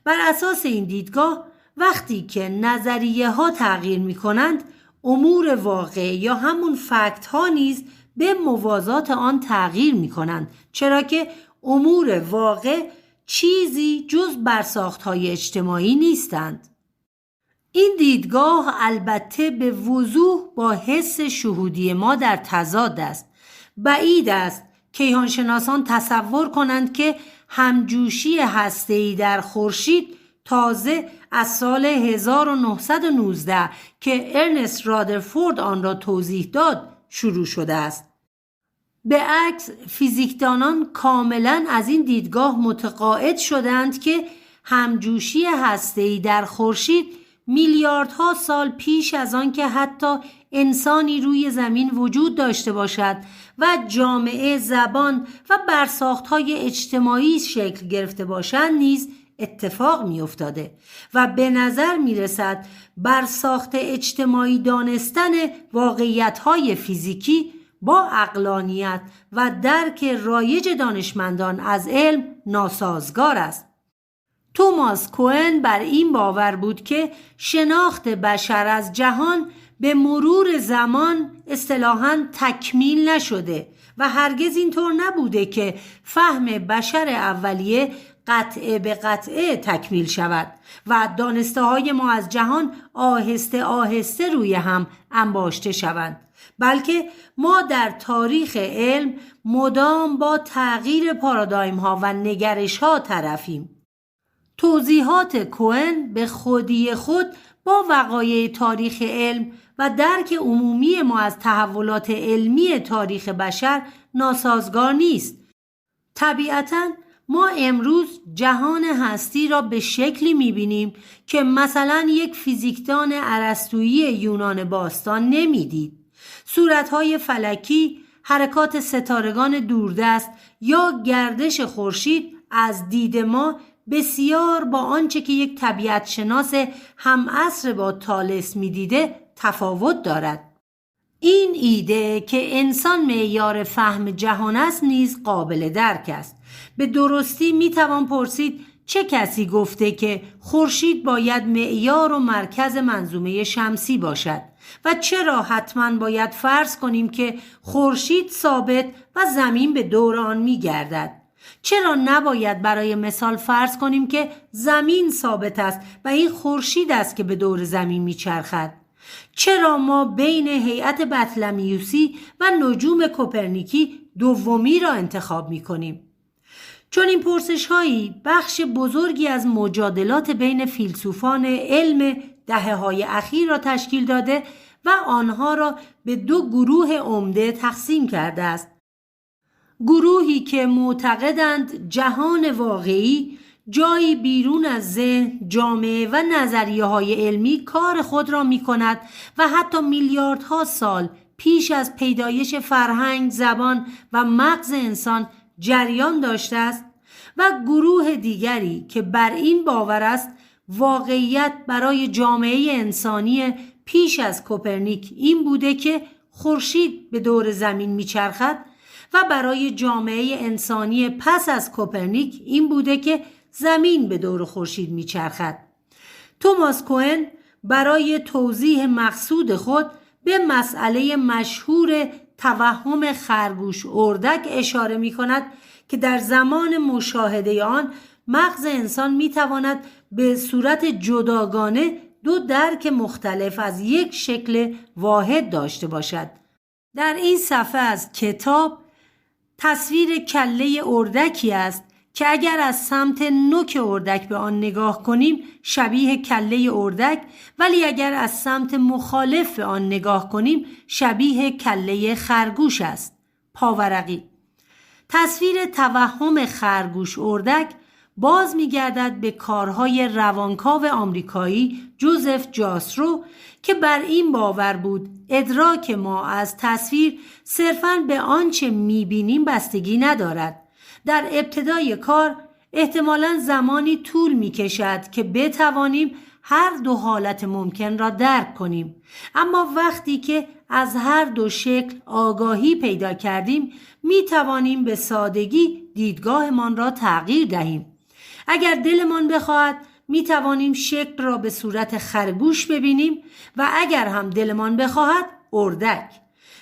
Speaker 1: بر اساس این دیدگاه وقتی که نظریه ها تغییر می‌کنند، امور واقع یا همون فکت ها نیز به موازات آن تغییر می کنند، چرا که امور واقع چیزی جز برساخت‌های اجتماعی نیستند. این دیدگاه البته به وضوح با حس شهودی ما در تضاد است. بعید است کیهانشناسان تصور کنند که همجوشی هسته‌ای در خورشید تازه از سال 1919 که ارنست رادرفورد آن را توضیح داد شروع شده است. به عکس فیزیکدانان کاملا از این دیدگاه متقاعد شدند که همجوشی هسته‌ای در خورشید میلیاردها سال پیش از آن که حتی انسانی روی زمین وجود داشته باشد و جامعه، زبان و برساختهای اجتماعی شکل گرفته باشند نیز اتفاق می افتاده و به نظر می رسد برساخت اجتماعی دانستن واقعیت‌های فیزیکی با عقلانیت و درک رایج دانشمندان از علم ناسازگار است. توماس کوئن بر این باور بود که شناخت بشر از جهان به مرور زمان اصطلاحاً تکمیل نشده و هرگز اینطور نبوده که فهم بشر اولیه قطعه به قطعه تکمیل شود و دانسته های ما از جهان آهسته آهسته روی هم انباشته شوند، بلکه ما در تاریخ علم مدام با تغییر پارادایم ها و نگرش ها طرفیم. توضیحات کوئن به خودی خود با وقایع تاریخ علم و درک عمومی ما از تحولات علمی تاریخ بشر ناسازگار نیست. طبیعتاً ما امروز جهان هستی را به شکلی می‌بینیم که مثلا یک فیزیکدان ارسطویی یونان باستان نمی‌دید. صورت‌های فلکی، حرکات ستارگان دوردست یا گردش خورشید از دید ما بسیار با آنچه که یک طبیعت شناس هم عصر با تالس می‌دیده تفاوت دارد. این ایده که انسان معیار فهم جهان است نیز قابل درک است. به درستی میتوان پرسید چه کسی گفته که خورشید باید معیار و مرکز منظومه شمسی باشد و چرا حتما باید فرض کنیم که خورشید ثابت و زمین به دور آن میگردد؟ چرا نباید برای مثال فرض کنیم که زمین ثابت است و این خورشید است که به دور زمین میچرخد؟ چرا ما بین هیئت بطلمیوسی و نجوم کوپرنیکی دومی را انتخاب می کنیم؟ چون این پرسش هایی بخش بزرگی از مجادلات بین فیلسوفان علم دهه‌های اخیر را تشکیل داده و آنها را به دو گروه عمده تقسیم کرده است. گروهی که معتقدند جهان واقعی جایی بیرون از ذهن، جامعه و نظریه‌های علمی کار خود را می‌کند و حتی میلیاردها سال پیش از پیدایش فرهنگ، زبان و مغز انسان جریان داشته است و گروه دیگری که بر این باور است واقعیت برای جامعه انسانی پیش از کوپرنیک این بوده که خورشید به دور زمین می‌چرخد و برای جامعه انسانی پس از کوپرنیک این بوده که زمین به دور خورشید میچرخد. توماس کوهن برای توضیح مقصود خود به مسئله مشهور توهم خرگوش اردک اشاره می کند که در زمان مشاهده آن مغز انسان می تواند به صورت جداگانه دو درک مختلف از یک شکل واحد داشته باشد. در این صفحه از کتاب تصویر کله اردکی است که اگر از سمت نوک اردک به آن نگاه کنیم شبیه کله اردک، ولی اگر از سمت مخالف به آن نگاه کنیم شبیه کله خرگوش است. پاورقی. تصویر توهم خرگوش اردک باز می‌گردد به کارهای روانکاو آمریکایی جوزف جاسرو که بر این باور بود ادراک ما از تصویر صرفاً به آنچه می‌بینیم بستگی ندارد. در ابتدای کار احتمالاً زمانی طول می‌کشد که بتوانیم هر دو حالت ممکن را درک کنیم، اما وقتی که از هر دو شکل آگاهی پیدا کردیم می‌توانیم به سادگی دیدگاهمان را تغییر دهیم. اگر دلمان بخواهد می‌توانیم شکل را به صورت خرگوش ببینیم و اگر هم دلمان بخواهد اردک.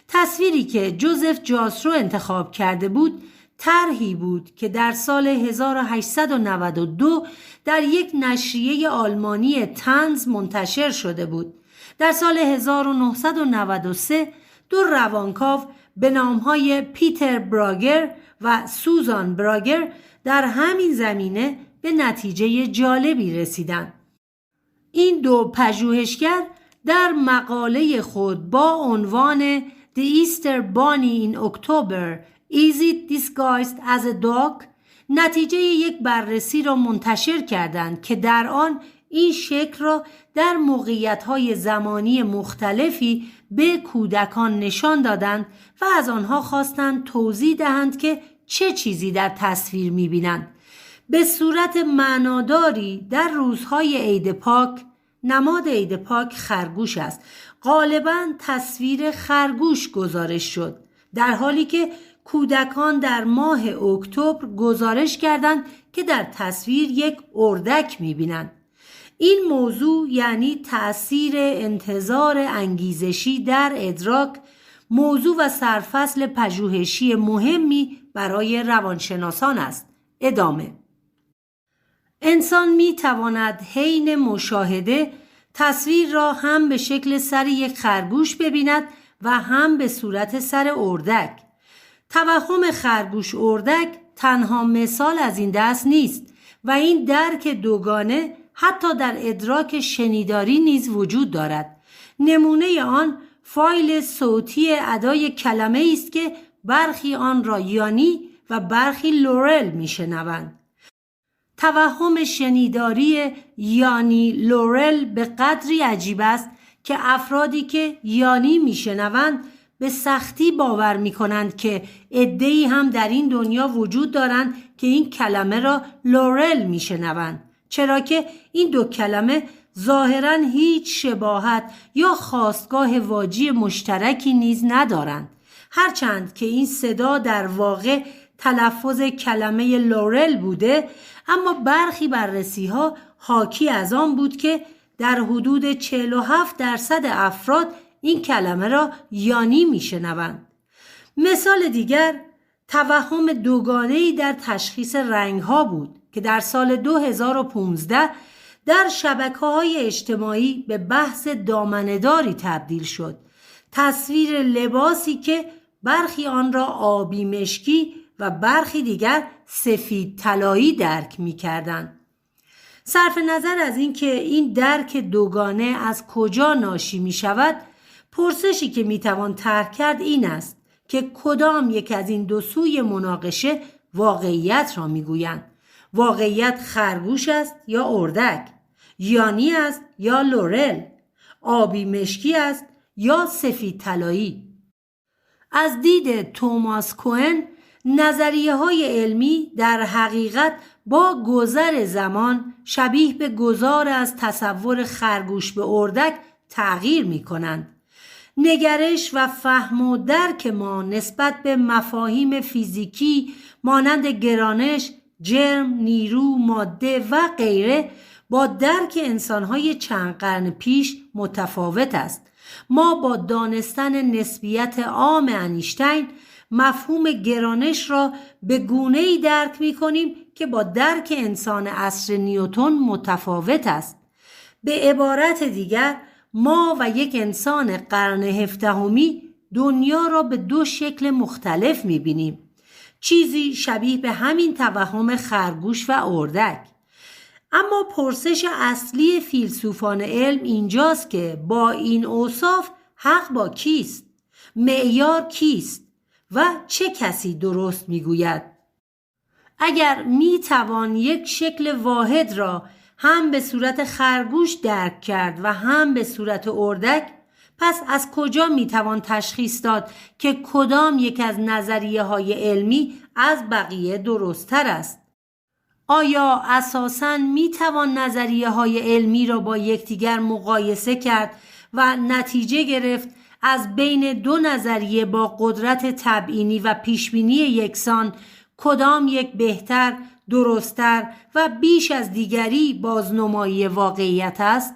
Speaker 1: تصویری که جوزف جاسرو انتخاب کرده بود طرحی بود که در سال 1892 در یک نشریه آلمانی تنز منتشر شده بود. در سال 1993 دو روانکاو به نامهای پیتر براگر و سوزان براگر در همین زمینه به نتیجه جالبی رسیدند. این دو پژوهشگر در مقاله خود با عنوان The Easter Bunny in October Is it disguised as a dog؟ نتیجه یک بررسی را منتشر کردند که در آن این شکل را در موقعیت‌های زمانی مختلفی به کودکان نشان دادند و از آنها خواستند توضیح دهند که چه چیزی در تصویر می‌بینند. به صورت معناداری در روزهای عید پاک، نماد عید پاک خرگوش است. غالباً تصویر خرگوش گزارش شد، در حالی که کودکان در ماه اکتبر گزارش کردند که در تصویر یک اردک می‌بینند. این موضوع یعنی تأثیر انتظار انگیزشی در ادراک، موضوع و سرفصل پژوهشی مهمی برای روانشناسان است. ادامه. انسان می‌تواند حین مشاهده تصویر را هم به شکل سر یک خرگوش ببیند و هم به صورت سر اردک. توهم خرگوش اردک تنها مثال از این دست نیست و این درک دوگانه حتی در ادراک شنیداری نیز وجود دارد. نمونه آن فایل صوتی ادای کلمه است که برخی آن را یانی و برخی لورل میشنوند. توهم شنیداری یانی لورل به قدری عجیب است که افرادی که یانی میشنوند به سختی باور میکنند که عده‌ای هم در این دنیا وجود دارند که این کلمه را لورل میشنوند، چرا که این دو کلمه ظاهراً هیچ شباهت یا خاستگاه واجی مشترکی نیز ندارند، هرچند که این صدا در واقع تلفظ کلمه لورل بوده، اما برخی بررسی‌ها حاکی از آن بود که در حدود 47% افراد این کلمه را یانی میشنوند. مثال دیگر توهم دوگانه‌ای در تشخیص رنگ‌ها بود که در سال 2015 در شبکه‌های اجتماعی به بحث دامنه‌داری تبدیل شد. تصویر لباسی که برخی آن را آبی مشکی و برخی دیگر سفید طلایی درک می‌کردند. صرف نظر از اینکه این درک دوگانه از کجا ناشی می‌شود، پرسشی که می‌توان طرح کرد این است که کدام یک از این دو سوی مناقشه واقعیت را می‌گویند؟ واقعیت خرگوش است یا اردک؟ یانی است یا لورل؟ آبی مشکی است یا سفید طلایی؟ از دید توماس کوئن، نظریه‌های علمی در حقیقت با گذر زمان شبیه به گذار از تصور خرگوش به اردک تغییر می‌کنند. نگرش و فهم و درک ما نسبت به مفاهیم فیزیکی مانند گرانش، جرم، نیرو، ماده و غیره با درک انسان‌های چند قرن پیش متفاوت است. ما با دانستن نسبیت عام انیشتین مفهوم گرانش را به گونه‌ای درک می‌کنیم که با درک انسان عصر نیوتن متفاوت است. به عبارت دیگر، ما و یک انسان قرن 17 دنیا را به دو شکل مختلف می‌بینیم. چیزی شبیه به همین توهم خرگوش و اردک. اما پرسش اصلی فیلسوفان علم اینجاست که با این اوصاف حق با کیست؟ معیار کیست؟ و چه کسی درست میگوید؟ اگر میتوان یک شکل واحد را هم به صورت خرگوش درک کرد و هم به صورت اردک، پس از کجا میتوان تشخیص داد که کدام یک از نظریه های علمی از بقیه درست‌تر است؟ آیا اساساً میتوان نظریه های علمی را با یکدیگر مقایسه کرد و نتیجه گرفت از بین دو نظریه با قدرت تبیینی و پیشبینی یکسان کدام یک بهتر، درست‌تر و بیش از دیگری بازنمایی واقعیت است؟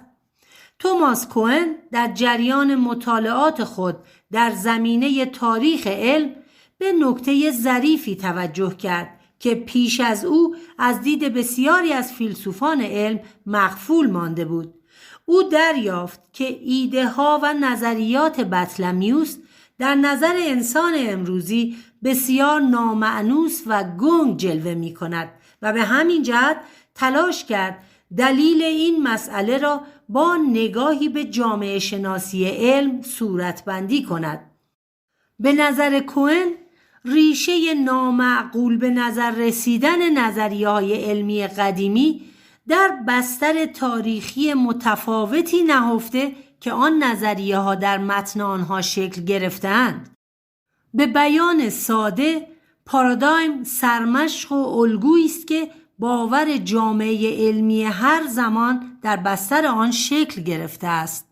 Speaker 1: توماس کوئن در جریان مطالعات خود در زمینه تاریخ علم به نکته ظریفی توجه کرد که پیش از او از دید بسیاری از فیلسوفان علم مغفول مانده بود. او دریافت که ایده ها و نظریات بطلمیوس در نظر انسان امروزی بسیار نامأنوس و گنگ جلوه می کند و به همین جهت تلاش کرد دلیل این مسئله را با نگاهی به جامعه شناسی علم صورتبندی کند. به نظر کوئن، ریشه نامعقول به نظر رسیدن نظریه‌های علمی قدیمی در بستر تاریخی متفاوتی نهفته که آن نظریه ها در متن آنها شکل گرفتند. به بیان ساده، پارادایم سرمشق و الگویی است که باور جامعه علمی هر زمان در بستر آن شکل گرفته است.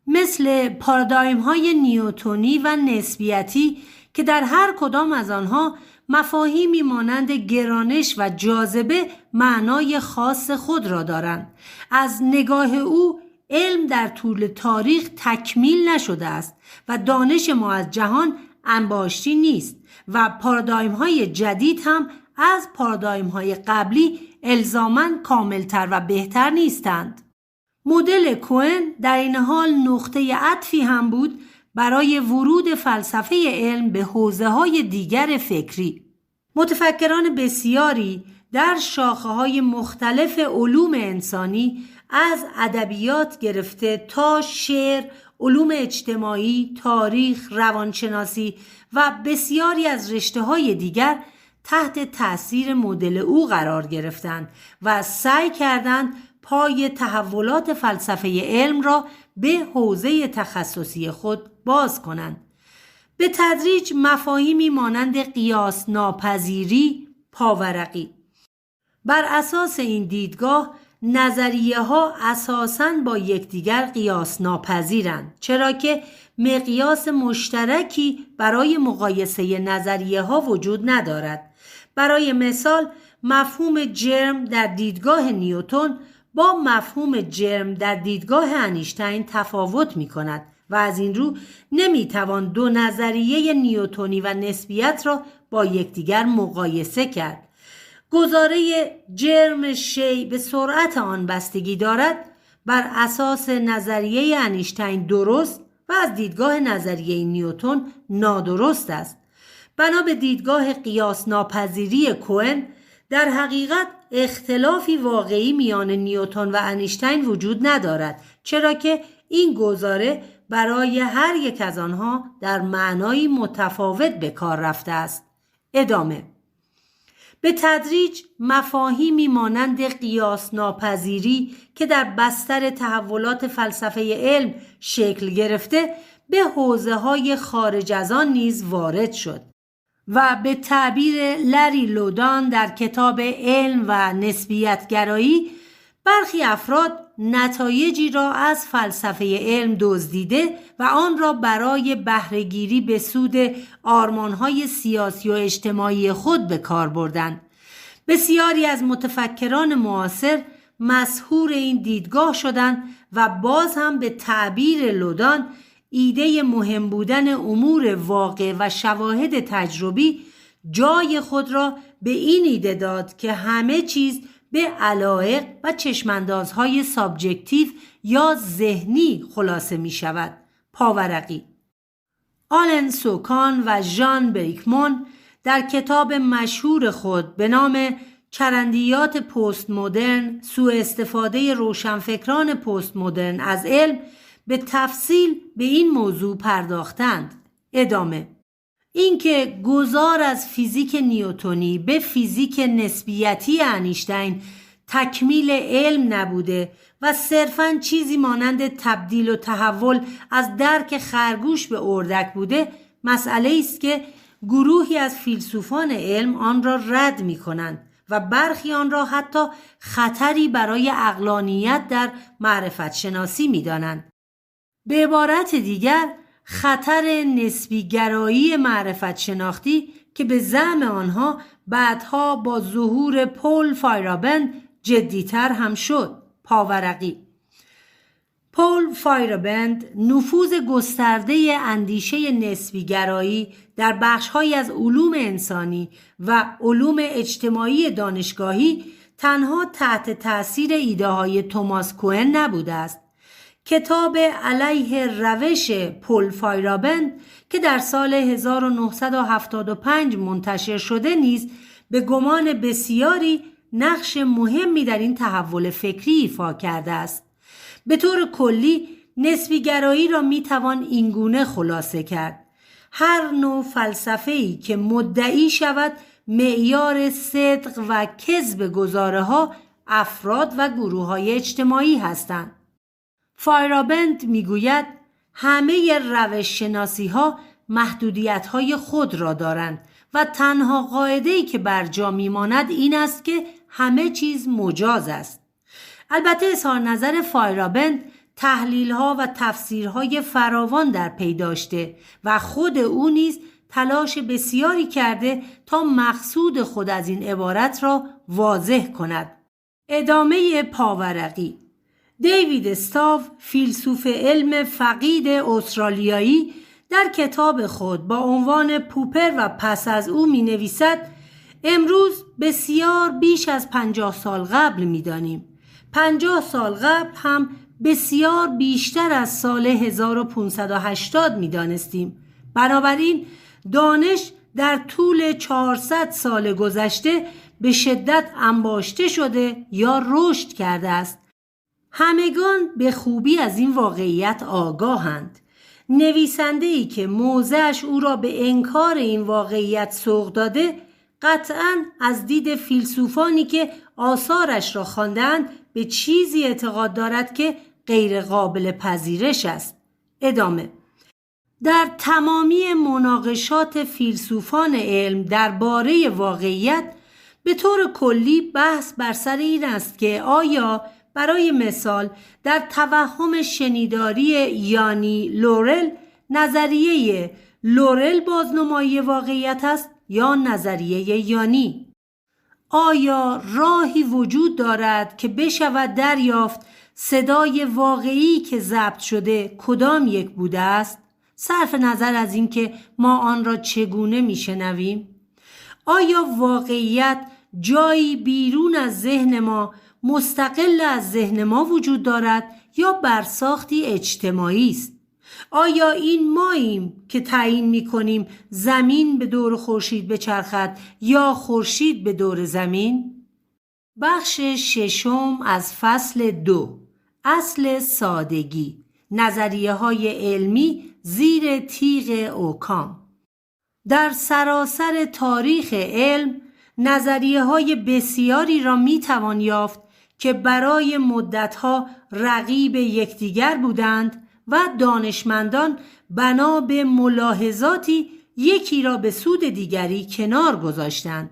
Speaker 1: مثل پارادایم های نیوتنی و نسبیتی که در هر کدام از آنها مفاهیمی مانند گرانش و جاذبه معنای خاص خود را دارند. از نگاه او علم در طول تاریخ تکمیل نشده است و دانش ما از جهان انباشتی نیست و پارادایم های جدید هم از پارادایم های قبلی الزاماً کاملتر و بهتر نیستند. مدل کوئن در این حال نقطه عطفی هم بود برای ورود فلسفه علم به حوزه‌های دیگر فکری. متفکران بسیاری در شاخه‌های مختلف علوم انسانی از ادبیات گرفته تا شعر، علوم اجتماعی، تاریخ، روانشناسی و بسیاری از رشته‌های دیگر تحت تأثیر مدل او قرار گرفتند و سعی کردند پای تحولات فلسفه علم را به حوزه تخصصی خود باز کنند. به تدریج مفاهیمی مانند قیاس ناپذیری پاورقی. بر اساس این دیدگاه نظریه ها اساساً با یکدیگر قیاس ناپذیرند، چرا که مقیاس مشترکی برای مقایسه نظریه ها وجود ندارد. برای مثال مفهوم جرم در دیدگاه نیوتن با مفهوم جرم در دیدگاه انیشتین تفاوت می کند و از این رو نمی توان دو نظریه نیوتنی و نسبیت را با یکدیگر مقایسه کرد. گزاره جرم شیء به سرعت آن بستگی دارد بر اساس نظریه انیشتین درست و از دیدگاه نظریه نیوتن نادرست است. بنا به دیدگاه قیاس ناپذیری کوهن در حقیقت اختلافی واقعی میان نیوتن و انیشتین وجود ندارد، چرا که این گزاره برای هر یک از آنها در معنای متفاوت به کار رفته است. ادامه. به تدریج مفاهیمی مانند قیاس ناپذیری که در بستر تحولات فلسفه علم شکل گرفته به حوزه‌های خارج از آن نیز وارد شد و به تعبیر لری لودان در کتاب علم و نسبیت گرایی برخی افراد نتایجی را از فلسفه علم دزدیده و آن را برای بهره‌گیری به سود آرمان‌های سیاسی و اجتماعی خود به کار بردند. بسیاری از متفکران معاصر مسحور این دیدگاه شدند و باز هم به تعبیر لودان ایده مهم بودن امور واقع و شواهد تجربی جای خود را به این ایده داد که همه چیز به علایق و چشماندازهای سابجکتیو یا ذهنی خلاصه می شود. پاورقی. آلن سوکان و ژان بریکمون در کتاب مشهور خود به نام چرندیات پست مدرن، سوء استفاده روشنفکران پست مدرن از علم به تفصیل به این موضوع پرداختند. ادامه. اینکه گذار از فیزیک نیوتنی به فیزیک نسبیتی انیشتین تکمیل علم نبوده و صرفاً چیزی مانند تبدیل و تحول از درک خرگوش به اردک بوده، مسئله است که گروهی از فیلسوفان علم آن را رد می کنند و برخی آن را حتی خطری برای عقلانیت در معرفت شناسی می دانند. به عبارت دیگر خطر نسبی گرایی معرفت شناختی که به زعم آنها بعدها با ظهور پول فایرابند جدیتر هم شد. پاورقی. پول فایرابند نفوذ گسترده اندیشه نسبی گرایی در بخش‌هایی از علوم انسانی و علوم اجتماعی دانشگاهی تنها تحت تأثیر ایده‌های توماس کوهن نبوده است. کتاب علیه روش پول فایرابند که در سال 1975 منتشر شده نیز به گمان بسیاری نقش مهمی در این تحول فکری ایفا کرده است. به طور کلی نسبی گرایی را می توان اینگونه خلاصه کرد: هر نوع فلسفه‌ای که مدعی شود معیار صدق و کذب گزاره‌ها افراد و گروه‌های اجتماعی هستند. فایرابند میگوید همه روش شناسی ها محدودیت های خود را دارند و تنها قاعده‌ای که بر جا میماند این است که همه چیز مجاز است. البته اظهار نظر فایرابند تحلیل ها و تفسیرهای فراوان در پی داشته و خود او نیز تلاش بسیاری کرده تا مقصود خود از این عبارت را واضح کند. ادامه پاورقی. دیوید استاو، فیلسوف علم فقید استرالیایی، در کتاب خود با عنوان پوپر و پس از او می نویسد: امروز بسیار بیش از 50 سال قبل می دانیم. 50 سال قبل هم بسیار بیشتر از سال 1580 می دانستیم. بنابراین دانش در طول 400 سال گذشته به شدت انباشته شده یا رشد کرده است. همگان به خوبی از این واقعیت آگاهند. نویسنده‌ای که موضعش او را به انکار این واقعیت سوق داده قطعاً از دید فیلسوفانی که آثارش را خواندند به چیزی اعتقاد دارد که غیر قابل پذیرش است. ادامه: در تمامی مناقشات فیلسوفان علم درباره واقعیت به طور کلی بحث بر سر این است که آیا برای مثال در توهم شنیداری یانی لورل نظریه لورل بازنمایی واقعیت است یا نظریه یانی؟ آیا راهی وجود دارد که بشود دریافت صدای واقعی که ضبط شده کدام یک بوده است، صرف نظر از اینکه ما آن را چگونه میشنویم؟ آیا واقعیت جایی بیرون از ذهن ما، مستقل از ذهن ما وجود دارد یا برساختی اجتماعی است؟ آیا این ماییم که تعیین می‌کنیم زمین به دور خورشید بچرخد یا خورشید به دور زمین؟ بخش ششم از فصل 2، اصل سادگی، نظریه‌های علمی زیر تیغ اوکام. در سراسر تاریخ علم نظریه‌های بسیاری را می‌توان یافت که برای مدت‌ها رقیب یکدیگر بودند و دانشمندان بنا به ملاحظاتی یکی را به سود دیگری کنار گذاشتند.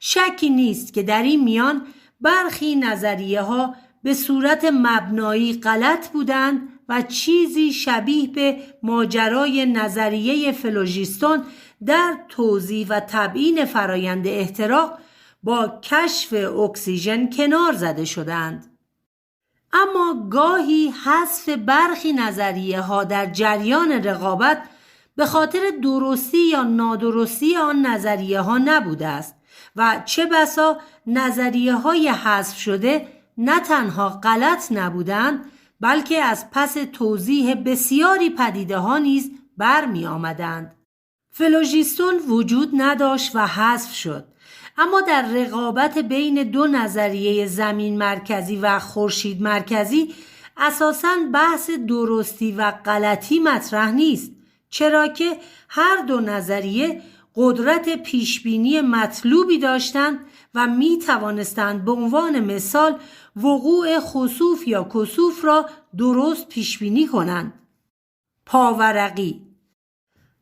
Speaker 1: شکی نیست که در این میان برخی نظریه‌ها به صورت مبنایی غلط بودند و چیزی شبیه به ماجرای نظریه فلوژیستون در توضیح و تبیین فرایند احتراق با کشف اکسیژن کنار زده شدند. اما گاهی حذف برخی نظریه ها در جریان رقابت به خاطر درستی یا نادرستی آن نظریه ها نبوده است و چه بسا نظریه های حذف شده نه تنها غلط نبودند بلکه از پس توضیح بسیاری پدیده ها نیز برمی آمدند. فلوژیستون وجود نداشت و حذف شد، اما در رقابت بین دو نظریه زمین مرکزی و خورشید مرکزی اساساً بحث درستی و غلطی مطرح نیست، چرا که هر دو نظریه قدرت پیشبینی مطلوبی داشتند و می توانستند به عنوان مثال وقوع خسوف یا کسوف را درست پیشبینی کنند. پاورقی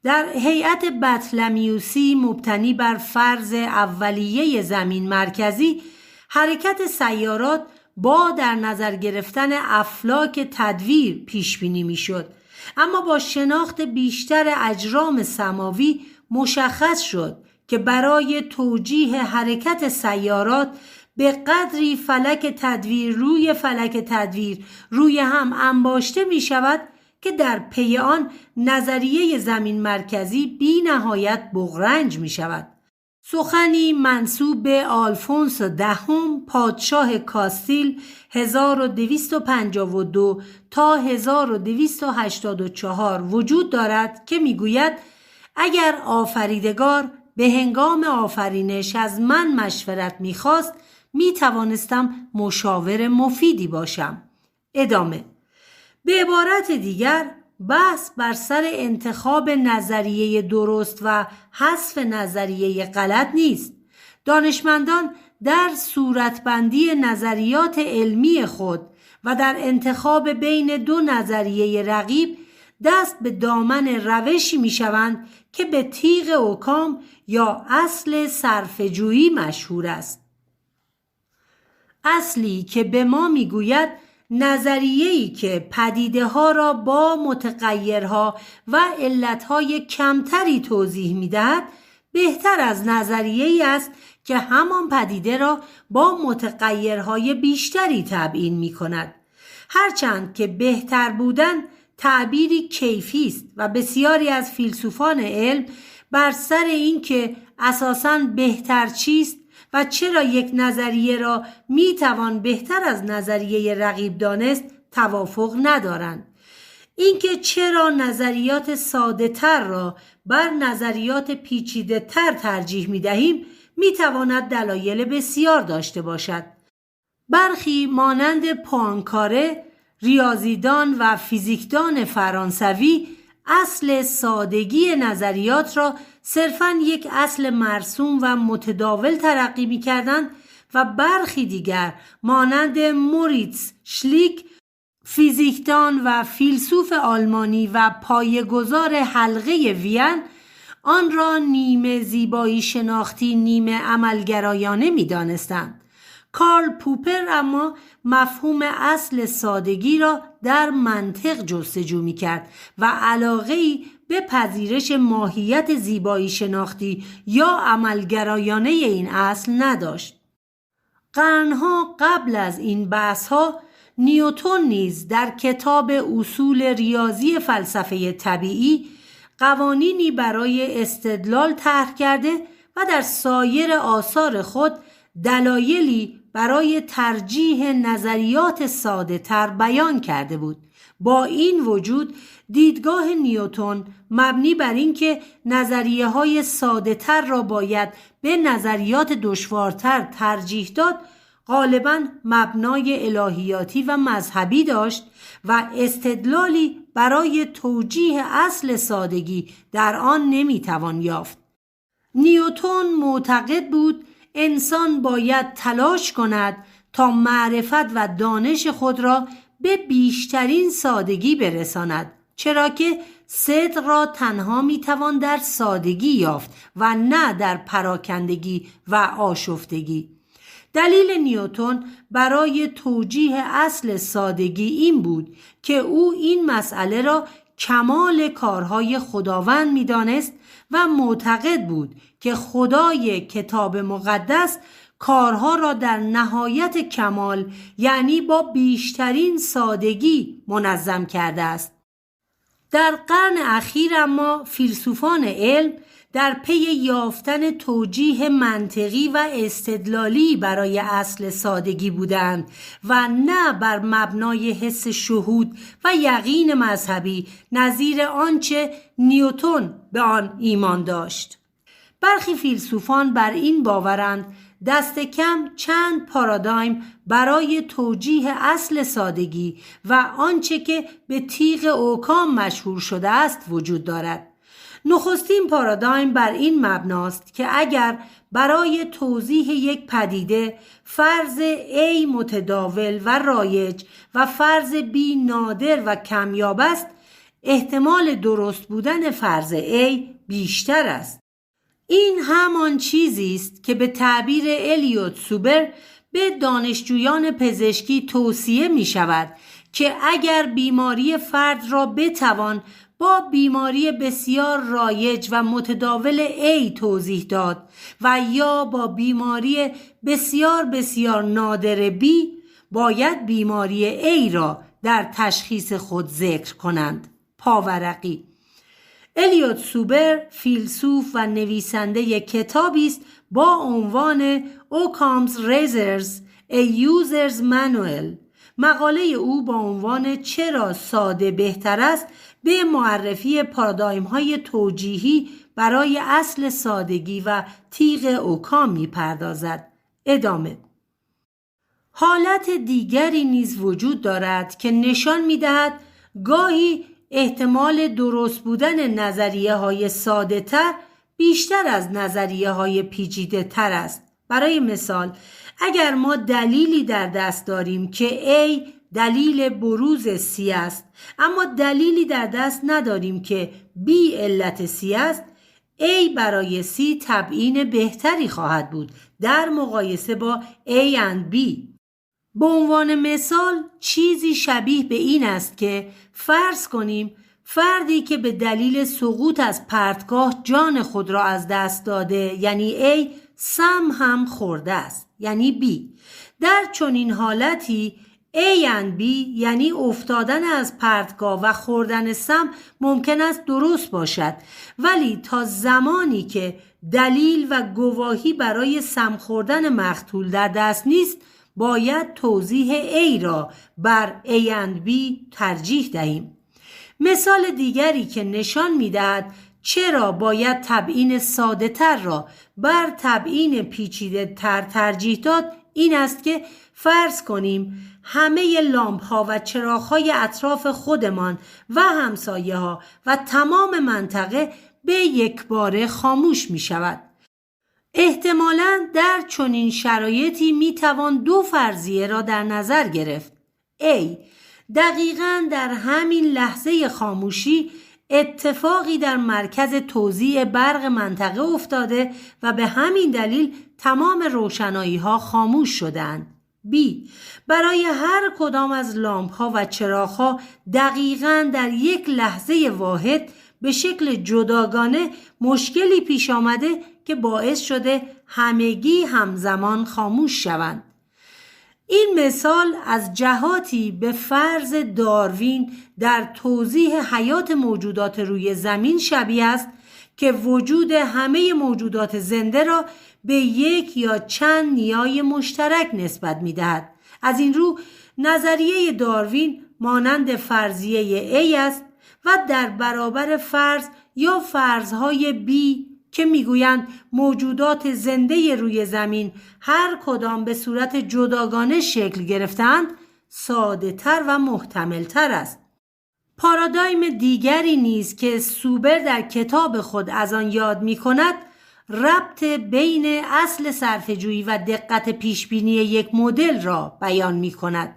Speaker 1: در هیئت بطلمیوسی مبتنی بر فرض اولیه زمین مرکزی، حرکت سیارات با در نظر گرفتن افلاک تدویر پیش بینی میشد، اما با شناخت بیشتر اجرام سماوی مشخص شد که برای توجیه حرکت سیارات به قدری فلک تدویر روی فلک تدویر روی هم انباشته می شود که در پی آن نظریه زمین مرکزی بی نهایت بغرنج می شود. سخنی منسوب به آلفونس دهم پادشاه کاستیل 1252 تا 1284 وجود دارد که می گوید اگر آفریدگار به هنگام آفرینش از من مشورت می خواست می توانستم مشاور مفیدی باشم. ادامه: به عبارت دیگر بحث بر سر انتخاب نظریه درست و حذف نظریه غلط نیست. دانشمندان در صورتبندی نظریات علمی خود و در انتخاب بین دو نظریه رقیب دست به دامن روشی می شوند که به تیغ اوکام یا اصل صرفه‌جویی مشهور است. اصلی که به ما می گوید نظریه‌ای که پدیده ها را با متغیرها و علتهای کمتری توضیح می دهد بهتر از نظریه‌ای است که همان پدیده را با متغیرهای بیشتری تبیین می کند. هرچند که بهتر بودن تعبیری کیفی است و بسیاری از فیلسوفان علم بر سر این که اساساً بهتر چیست و چرا یک نظریه را میتوان بهتر از نظریه رقیب دانست توافق ندارند. اینکه چرا نظریات ساده تر را بر نظریات پیچیده تر ترجیح میدهیم میتواند دلایل بسیار داشته باشد. برخی مانند پوانکاره، ریاضیدان و فیزیکدان فرانسوی اصل سادگی نظریات را صرفاً یک اصل مرسوم و متداول تلقی می‌کردند و برخی دیگر مانند موریتس شلیک، فیزیکدان و فیلسوف آلمانی و پایه‌گذار حلقه وین، آن را نیمه زیبایی شناختی نیمه عملگرایانه می‌دانستند. کارل پوپر اما مفهوم اصل سادگی را در منطق جستجو می‌کرد و علاقه‌ای به پذیرش ماهیت زیبایی شناختی یا عملگرایانه این اصل نداشت. قرنها قبل از این بحث‌ها نیوتن نیز در کتاب اصول ریاضی فلسفه طبیعی قوانینی برای استدلال طرح کرده و در سایر آثار خود دلایلی برای ترجیح نظریات ساده تر بیان کرده بود. با این وجود دیدگاه نیوتن مبنی بر اینکه نظریه های ساده تر را باید به نظریات دشوارتر ترجیح داد غالباً مبنای الهیاتی و مذهبی داشت و استدلالی برای توجیه اصل سادگی در آن نمیتوان یافت. نیوتن معتقد بود انسان باید تلاش کند تا معرفت و دانش خود را به بیشترین سادگی برساند، چرا که صدق را تنها میتوان در سادگی یافت و نه در پراکندگی و آشفتگی. دلیل نیوتن برای توجیه اصل سادگی این بود که او این مسئله را کمال کارهای خداوند می‌دانست و معتقد بود که خدای کتاب مقدس کارها را در نهایت کمال یعنی با بیشترین سادگی منظم کرده است. در قرن اخیر اما فیلسوفان علم در پی یافتن توجیه منطقی و استدلالی برای اصل سادگی بودند و نه بر مبنای حس شهود و یقین مذهبی نظیر آنچه نیوتن به آن ایمان داشت. برخی فیلسوفان بر این باورند دست کم چند پارادایم برای توجیه اصل سادگی و آنچه که به تیغ اوکام مشهور شده است وجود دارد. نخستین پارادایم بر این مبناست که اگر برای توضیح یک پدیده فرض A متداول و رایج و فرض B نادر و کمیاب است، احتمال درست بودن فرض A بیشتر است. این همان چیزی است که به تعبیر الیوت سوبر به دانشجویان پزشکی توصیه می شود که اگر بیماری فرد را بتوان با بیماری بسیار رایج و متداول A توضیح داد و یا با بیماری بسیار نادر B، باید بیماری A را در تشخیص خود ذکر کنند. پاورقی. الیوت سوبر فیلسوف و نویسنده کتابی است با عنوان Occam's Razors A User's Manual. مقاله او با عنوان چرا ساده بهتر است به معرفی پارادایم‌های توجیهی برای اصل سادگی و تیغ اوکام می‌پردازد. ادامه. حالت دیگری نیز وجود دارد که نشان می‌دهد گاهی احتمال درست بودن نظریه‌های ساده‌تر بیشتر از نظریه‌های پیچیده‌تر است. برای مثال، اگر ما دلیلی در دست داریم که A دلیل بروز C است اما دلیلی در دست نداریم که B علت C است، A برای C تبیین بهتری خواهد بود در مقایسه با A and B. به عنوان مثال چیزی شبیه به این است که فرض کنیم فردی که به دلیل سقوط از پرتگاه جان خود را از دست داده یعنی A سم هم خورده است یعنی B. در چنین حالتی A and B یعنی افتادن از پرتگاه و خوردن سم ممکن است درست باشد، ولی تا زمانی که دلیل و گواهی برای سم خوردن مقتول در دست نیست باید توضیح A را بر A and B ترجیح دهیم. مثال دیگری که نشان می‌دهد چرا باید تبیین ساده تر را بر تبیین پیچیده تر ترجیح داد این است که فرض کنیم همه لامپ ها و چراغ های اطراف خودمان و همسایه ها و تمام منطقه به یک باره خاموش می شود. احتمالاً در چنین شرایطی می توان دو فرضیه را در نظر گرفت. A. دقیقاً در همین لحظه خاموشی اتفاقی در مرکز توزیع برق منطقه افتاده و به همین دلیل تمام روشنایی ها خاموش شدند. B. برای هر کدام از لامپ ها و چراغ ها دقیقاً در یک لحظه واحد به شکل جداگانه مشکلی پیش آمده که باعث شده همگی همزمان خاموش شوند. این مثال از جهاتی به فرض داروین در توضیح حیات موجودات روی زمین شبیه است که وجود همه موجودات زنده را به یک یا چند نیای مشترک نسبت می‌دهد. از این رو نظریه داروین مانند فرضیه A است و در برابر فرض یا فرضهای B که میگویند موجودات زنده روی زمین هر کدام به صورت جداگانه شکل گرفتند ساده تر و محتمل تر است. پارادایم دیگری نیز که سوبر در کتاب خود از آن یاد می کند ربط بین اصل صرفه‌جویی و دقت پیشبینی یک مدل را بیان می کند.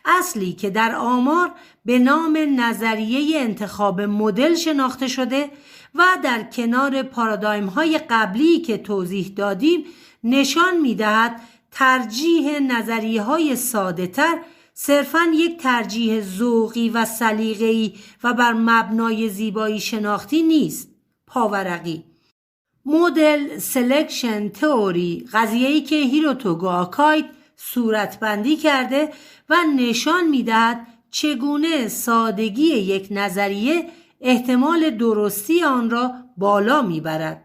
Speaker 1: اصلی که در آمار به نام نظریه انتخاب مدل شناخته شده و در کنار پارادایم های قبلی که توضیح دادیم نشان می دهد ترجیح نظریه های ساده تر صرفاً یک ترجیح ذوقی و سلیقه‌ای و بر مبنای زیبایی شناختی نیست. پاورقی مدل سلکشن تئوری قضیه‌ای که هیروتو آکاید صورتبندی کرده و نشان می‌دهد چگونه سادگی یک نظریه احتمال درستی آن را بالا می‌برد.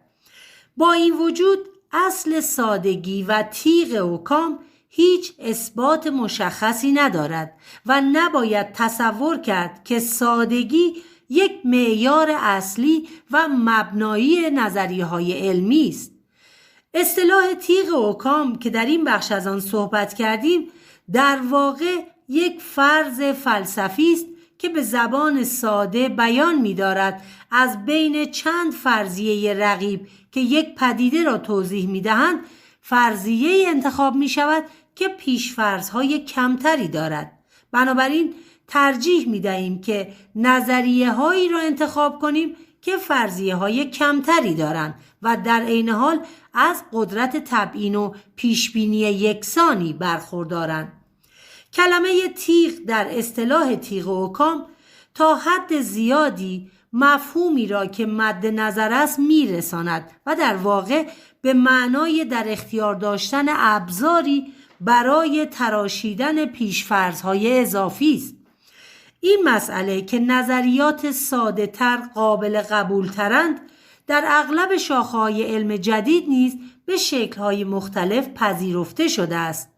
Speaker 1: با این وجود اصل سادگی و تیغ اوکام هیچ اثبات مشخصی ندارد و نباید تصور کرد که سادگی یک معیار اصلی و مبنایی نظریه‌های علمی است. اصطلاح تیغ اوکام که در این بخش از آن صحبت کردیم در واقع یک فرض فلسفی است که به زبان ساده بیان می‌دارد از بین چند فرضیه رقیب که یک پدیده را توضیح می‌دهند فرضیه انتخاب می‌شود که پیش‌فرض‌های کمتری دارد. بنابراین ترجیح می‌دهیم که نظریه‌هایی را انتخاب کنیم که فرضیه‌های کمتری دارند و در عین حال از قدرت تبیین و پیشبینی یکسانی برخوردارند. کلمه تیغ در اصطلاح تیغ اوکام تا حد زیادی مفهومی را که مد نظر است میرساند و در واقع به معنای در اختیار داشتن ابزاری برای تراشیدن پیش‌فرض‌های اضافی است. این مسئله که نظریات ساده تر قابل قبول ترند در اغلب شاخه‌های علم جدید نیز به شکل‌های مختلف پذیرفته شده است.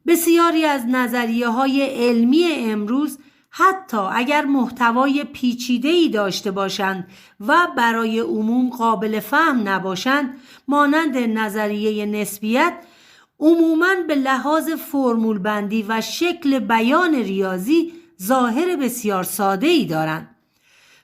Speaker 1: بسیاری از نظریه‌های علمی امروز حتی اگر محتوای پیچیده‌ای داشته باشند و برای عموم قابل فهم نباشند، مانند نظریه نسبیت، عموماً به لحاظ فرمول بندی و شکل بیان ریاضی ظاهر بسیار ساده‌ای دارند.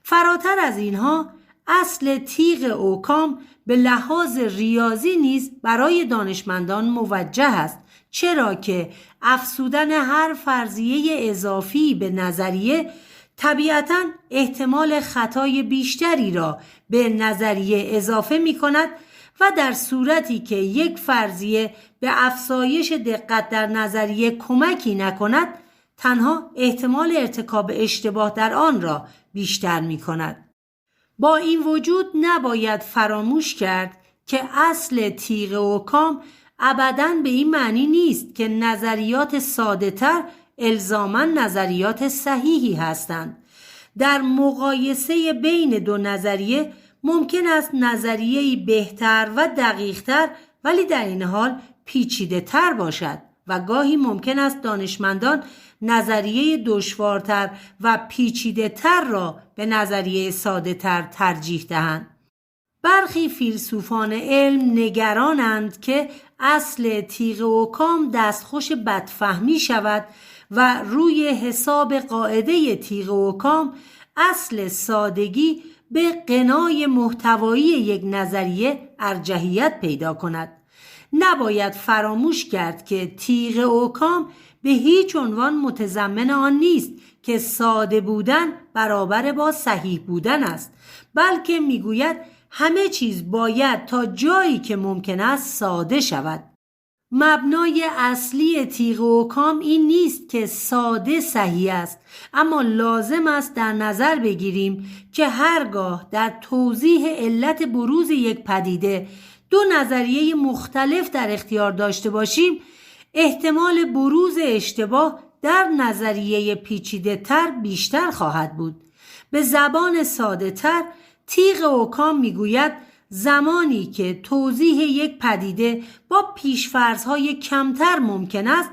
Speaker 1: فراتر از اینها، اصل تیغ اوکام به لحاظ ریاضی نیز برای دانشمندان موجه است، چرا که افزودن هر فرضیه اضافی به نظریه طبیعتاً احتمال خطای بیشتری را به نظریه اضافه می کند و در صورتی که یک فرضیه به افزایش دقت در نظریه کمکی نکند تنها احتمال ارتکاب اشتباه در آن را بیشتر می کند. با این وجود نباید فراموش کرد که اصل تیغ اوکام ابداً به این معنی نیست که نظریات ساده تر الزاماً نظریات صحیحی هستند. در مقایسه بین دو نظریه ممکن است نظریه‌ای بهتر و دقیق‌تر ولی در این حال پیچیده تر باشد و گاهی ممکن است دانشمندان نظریه دشوارتر و پیچیده تر را به نظریه ساده تر ترجیح دهند. برخی فیلسوفان علم نگرانند که اصل تیغ اوکام دستخوش بدفهمی شود و روی حساب قاعده تیغ اوکام اصل سادگی به غنای محتوایی یک نظریه ارجحیت پیدا کند. نباید فراموش کرد که تیغ اوکام به هیچ عنوان متضمن آن نیست که ساده بودن برابر با صحیح بودن است، بلکه میگوید همه چیز باید تا جایی که ممکن است ساده شود. مبنای اصلی تیغ اوکام این نیست که ساده صحیح است، اما لازم است در نظر بگیریم که هرگاه در توضیح علت بروز یک پدیده دو نظریه مختلف در اختیار داشته باشیم، احتمال بروز اشتباه در نظریه پیچیده تر بیشتر خواهد بود. به زبان ساده تر تیغ اوکام میگوید زمانی که توضیح یک پدیده با پیش‌فرض‌های کمتر ممکن است،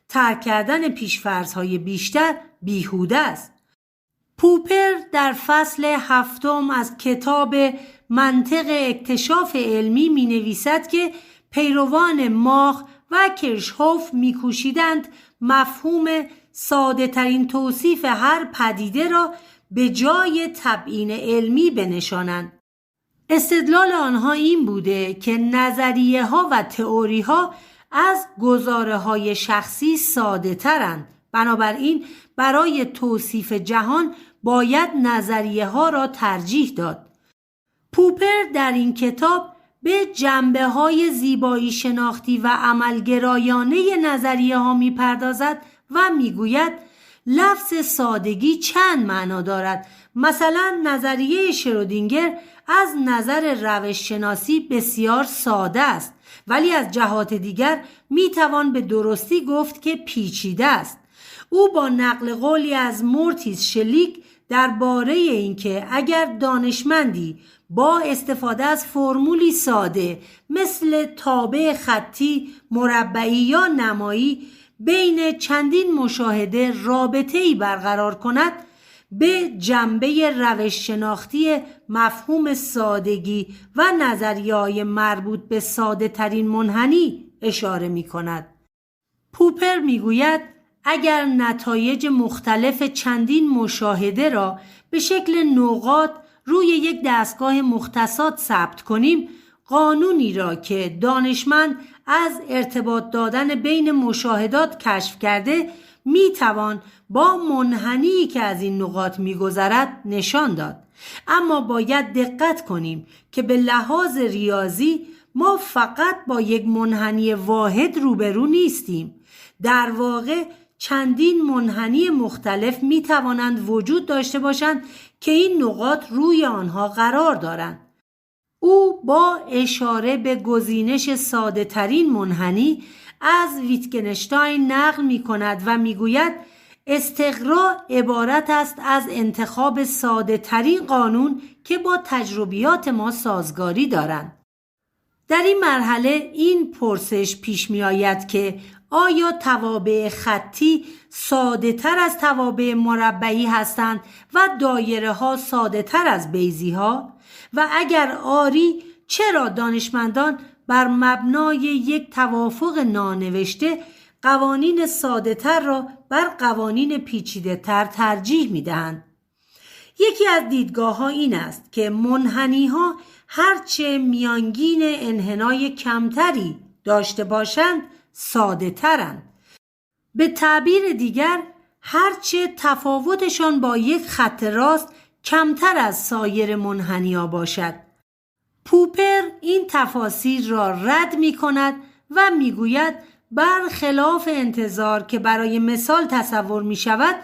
Speaker 1: ترک کردن پیش‌فرض‌های بیشتر بیهوده است. پوپر در فصل 7 از کتاب منطق اکتشاف علمی می نویسد که پیروان ماخ و کیرشهوف می کوشیدند مفهوم ساده ترین توصیف هر پدیده را به جای تبیین علمی بنشانند. استدلال آنها این بوده که نظریه ها و تئوری ها از گزاره های شخصی ساده ترند، بنابراین برای توصیف جهان باید نظریه ها را ترجیح داد. پوپر در این کتاب به جنبه های زیبایی شناختی و عملگرایانه نظریه ها می پردازد و می گوید لفظ سادگی چند معنا دارد. مثلا نظریه شرودینگر از نظر روش شناسی بسیار ساده است، ولی از جهات دیگر می توان به درستی گفت که پیچیده است. او با نقل قولی از مورتیس شلیک درباره اینکه اگر دانشمندی با استفاده از فرمولی ساده مثل تابع خطی، مربعی یا نمایی بین چندین مشاهده رابطه‌ای برقرار کند، به جنبه روش شناختی مفهوم سادگی و نظریه‌های مربوط به ساده ترین منحنی اشاره می کند. پوپر می گوید اگر نتایج مختلف چندین مشاهده را به شکل نقاط روی یک دستگاه مختصات ثبت کنیم، قانونی را که دانشمند از ارتباط دادن بین مشاهدات کشف کرده میتوان با منحنی که از این نقاط میگذرد نشان داد. اما باید دقت کنیم که به لحاظ ریاضی ما فقط با یک منحنی واحد روبرو نیستیم. در واقع چندین منحنی مختلف می توانند وجود داشته باشند که این نقاط روی آنها قرار دارند. او با اشاره به گزینش ساده ترین منحنی از ویتگنشتاین نقل می کند و می گوید استقراء عبارت است از انتخاب ساده ترین قانون که با تجربیات ما سازگاری دارند. در این مرحله این پرسش پیش می آید که آیا توابع خطی ساده تر از توابع مربعی هستند و دایره ها ساده تر از بیضی ها؟ و اگر آری، چرا دانشمندان بر مبنای یک توافق نانوشته قوانین ساده تر را بر قوانین پیچیده تر ترجیح می دهند؟ یکی از دیدگاه ها این است که منحنی ها هرچه میانگین انحنای کمتری داشته باشند ساده ترند. به تعبیر دیگر هرچه تفاوتشان با یک خط راست کمتر از سایر منحنی ها باشد. پوپر این تفاسیر را رد می کند و می گوید برخلاف انتظار که برای مثال تصور می شود،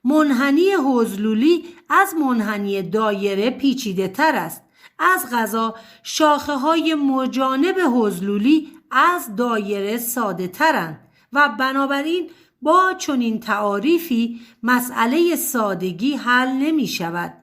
Speaker 1: منحنی حضلولی از منحنی دایره پیچیده تر است. از قضا شاخه های مجانب حضلولی از دایره ساده ترند و بنابراین با چنین تعاریفی مسئله سادگی حل نمی شود.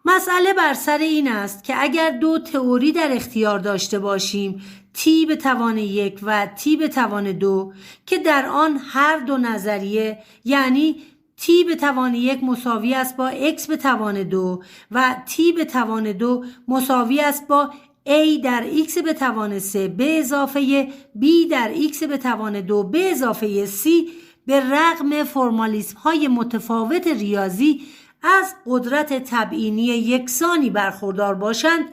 Speaker 1: مسئله بر سر این است که اگر دو تئوری در اختیار داشته باشیم، تی به توان 1 و تی به توان 2، که در آن هر دو نظریه یعنی t به توان 1 مساوی است با x به توان 2 و t به توان 2 مساوی است با a در x به توان 3 به اضافه b در x به توان 2 به اضافه c به رغم فرمالیسم های متفاوت ریاضی از قدرت تبیینی یکسانی برخوردار باشند،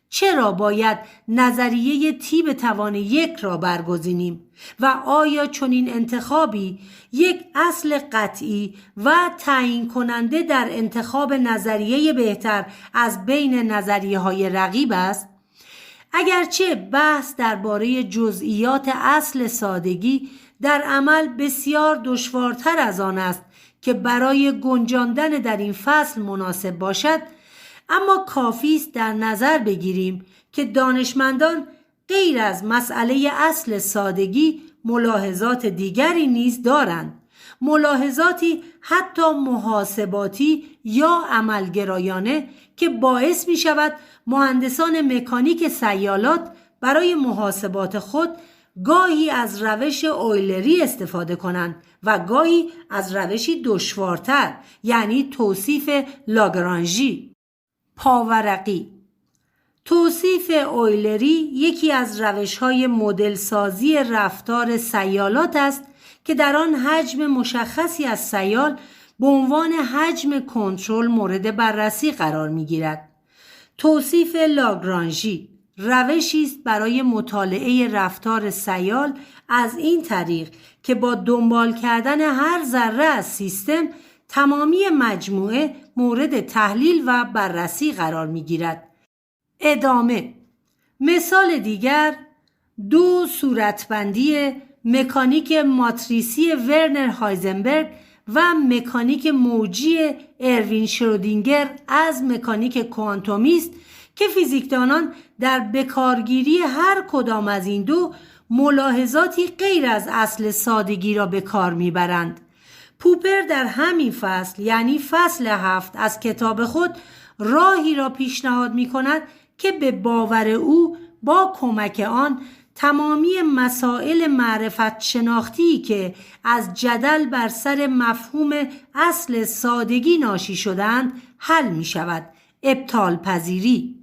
Speaker 1: چرا باید نظریه تی به توان 1 را برگزینیم و آیا چنین انتخابی یک اصل قطعی و تعیین کننده در انتخاب نظریه بهتر از بین نظریه های رقیب است؟ اگرچه بحث درباره جزئیات اصل سادگی در عمل بسیار دشوارتر از آن است که برای گنجاندن در این فصل مناسب باشد، اما کافی است در نظر بگیریم که دانشمندان غیر از مسئله اصل سادگی ملاحظات دیگری نیز دارند، ملاحظاتی حتی محاسباتی یا عملگرایانه که باعث می شود مهندسان مکانیک سیالات برای محاسبات خود گاهی از روش اویلری استفاده کنند و گاهی از روشی دشوارتر، یعنی توصیف لاگرانژی. پاورقی. توصیف اویلری یکی از روش‌های مدل سازی رفتار سیالات است که در آن حجم مشخصی از سیال به عنوان حجم کنترل مورد بررسی قرار می‌گیرد. توصیف لاگرانژی روشی است برای مطالعه رفتار سیال از این طریق که با دنبال کردن هر ذره از سیستم تمامی مجموعه مورد تحلیل و بررسی قرار می‌گیرد. ادامه. مثال دیگر، 2 صورتبندی مکانیک ماتریسی ورنر هایزنبرگ و مکانیک موجی اروین شرودینگر از مکانیک کوانتومی است که فیزیکدانان در بکارگیری هر کدام از این دو ملاحظاتی غیر از اصل سادگی را به کار میبرند. پوپر در همین فصل، یعنی فصل 7 از کتاب خود، راهی را پیشنهاد می کند که به باور او با کمک آن تمامی مسائل معرفت شناختی که از جدل بر سر مفهوم اصل سادگی ناشی شدند حل می شود. ابطال پذیری.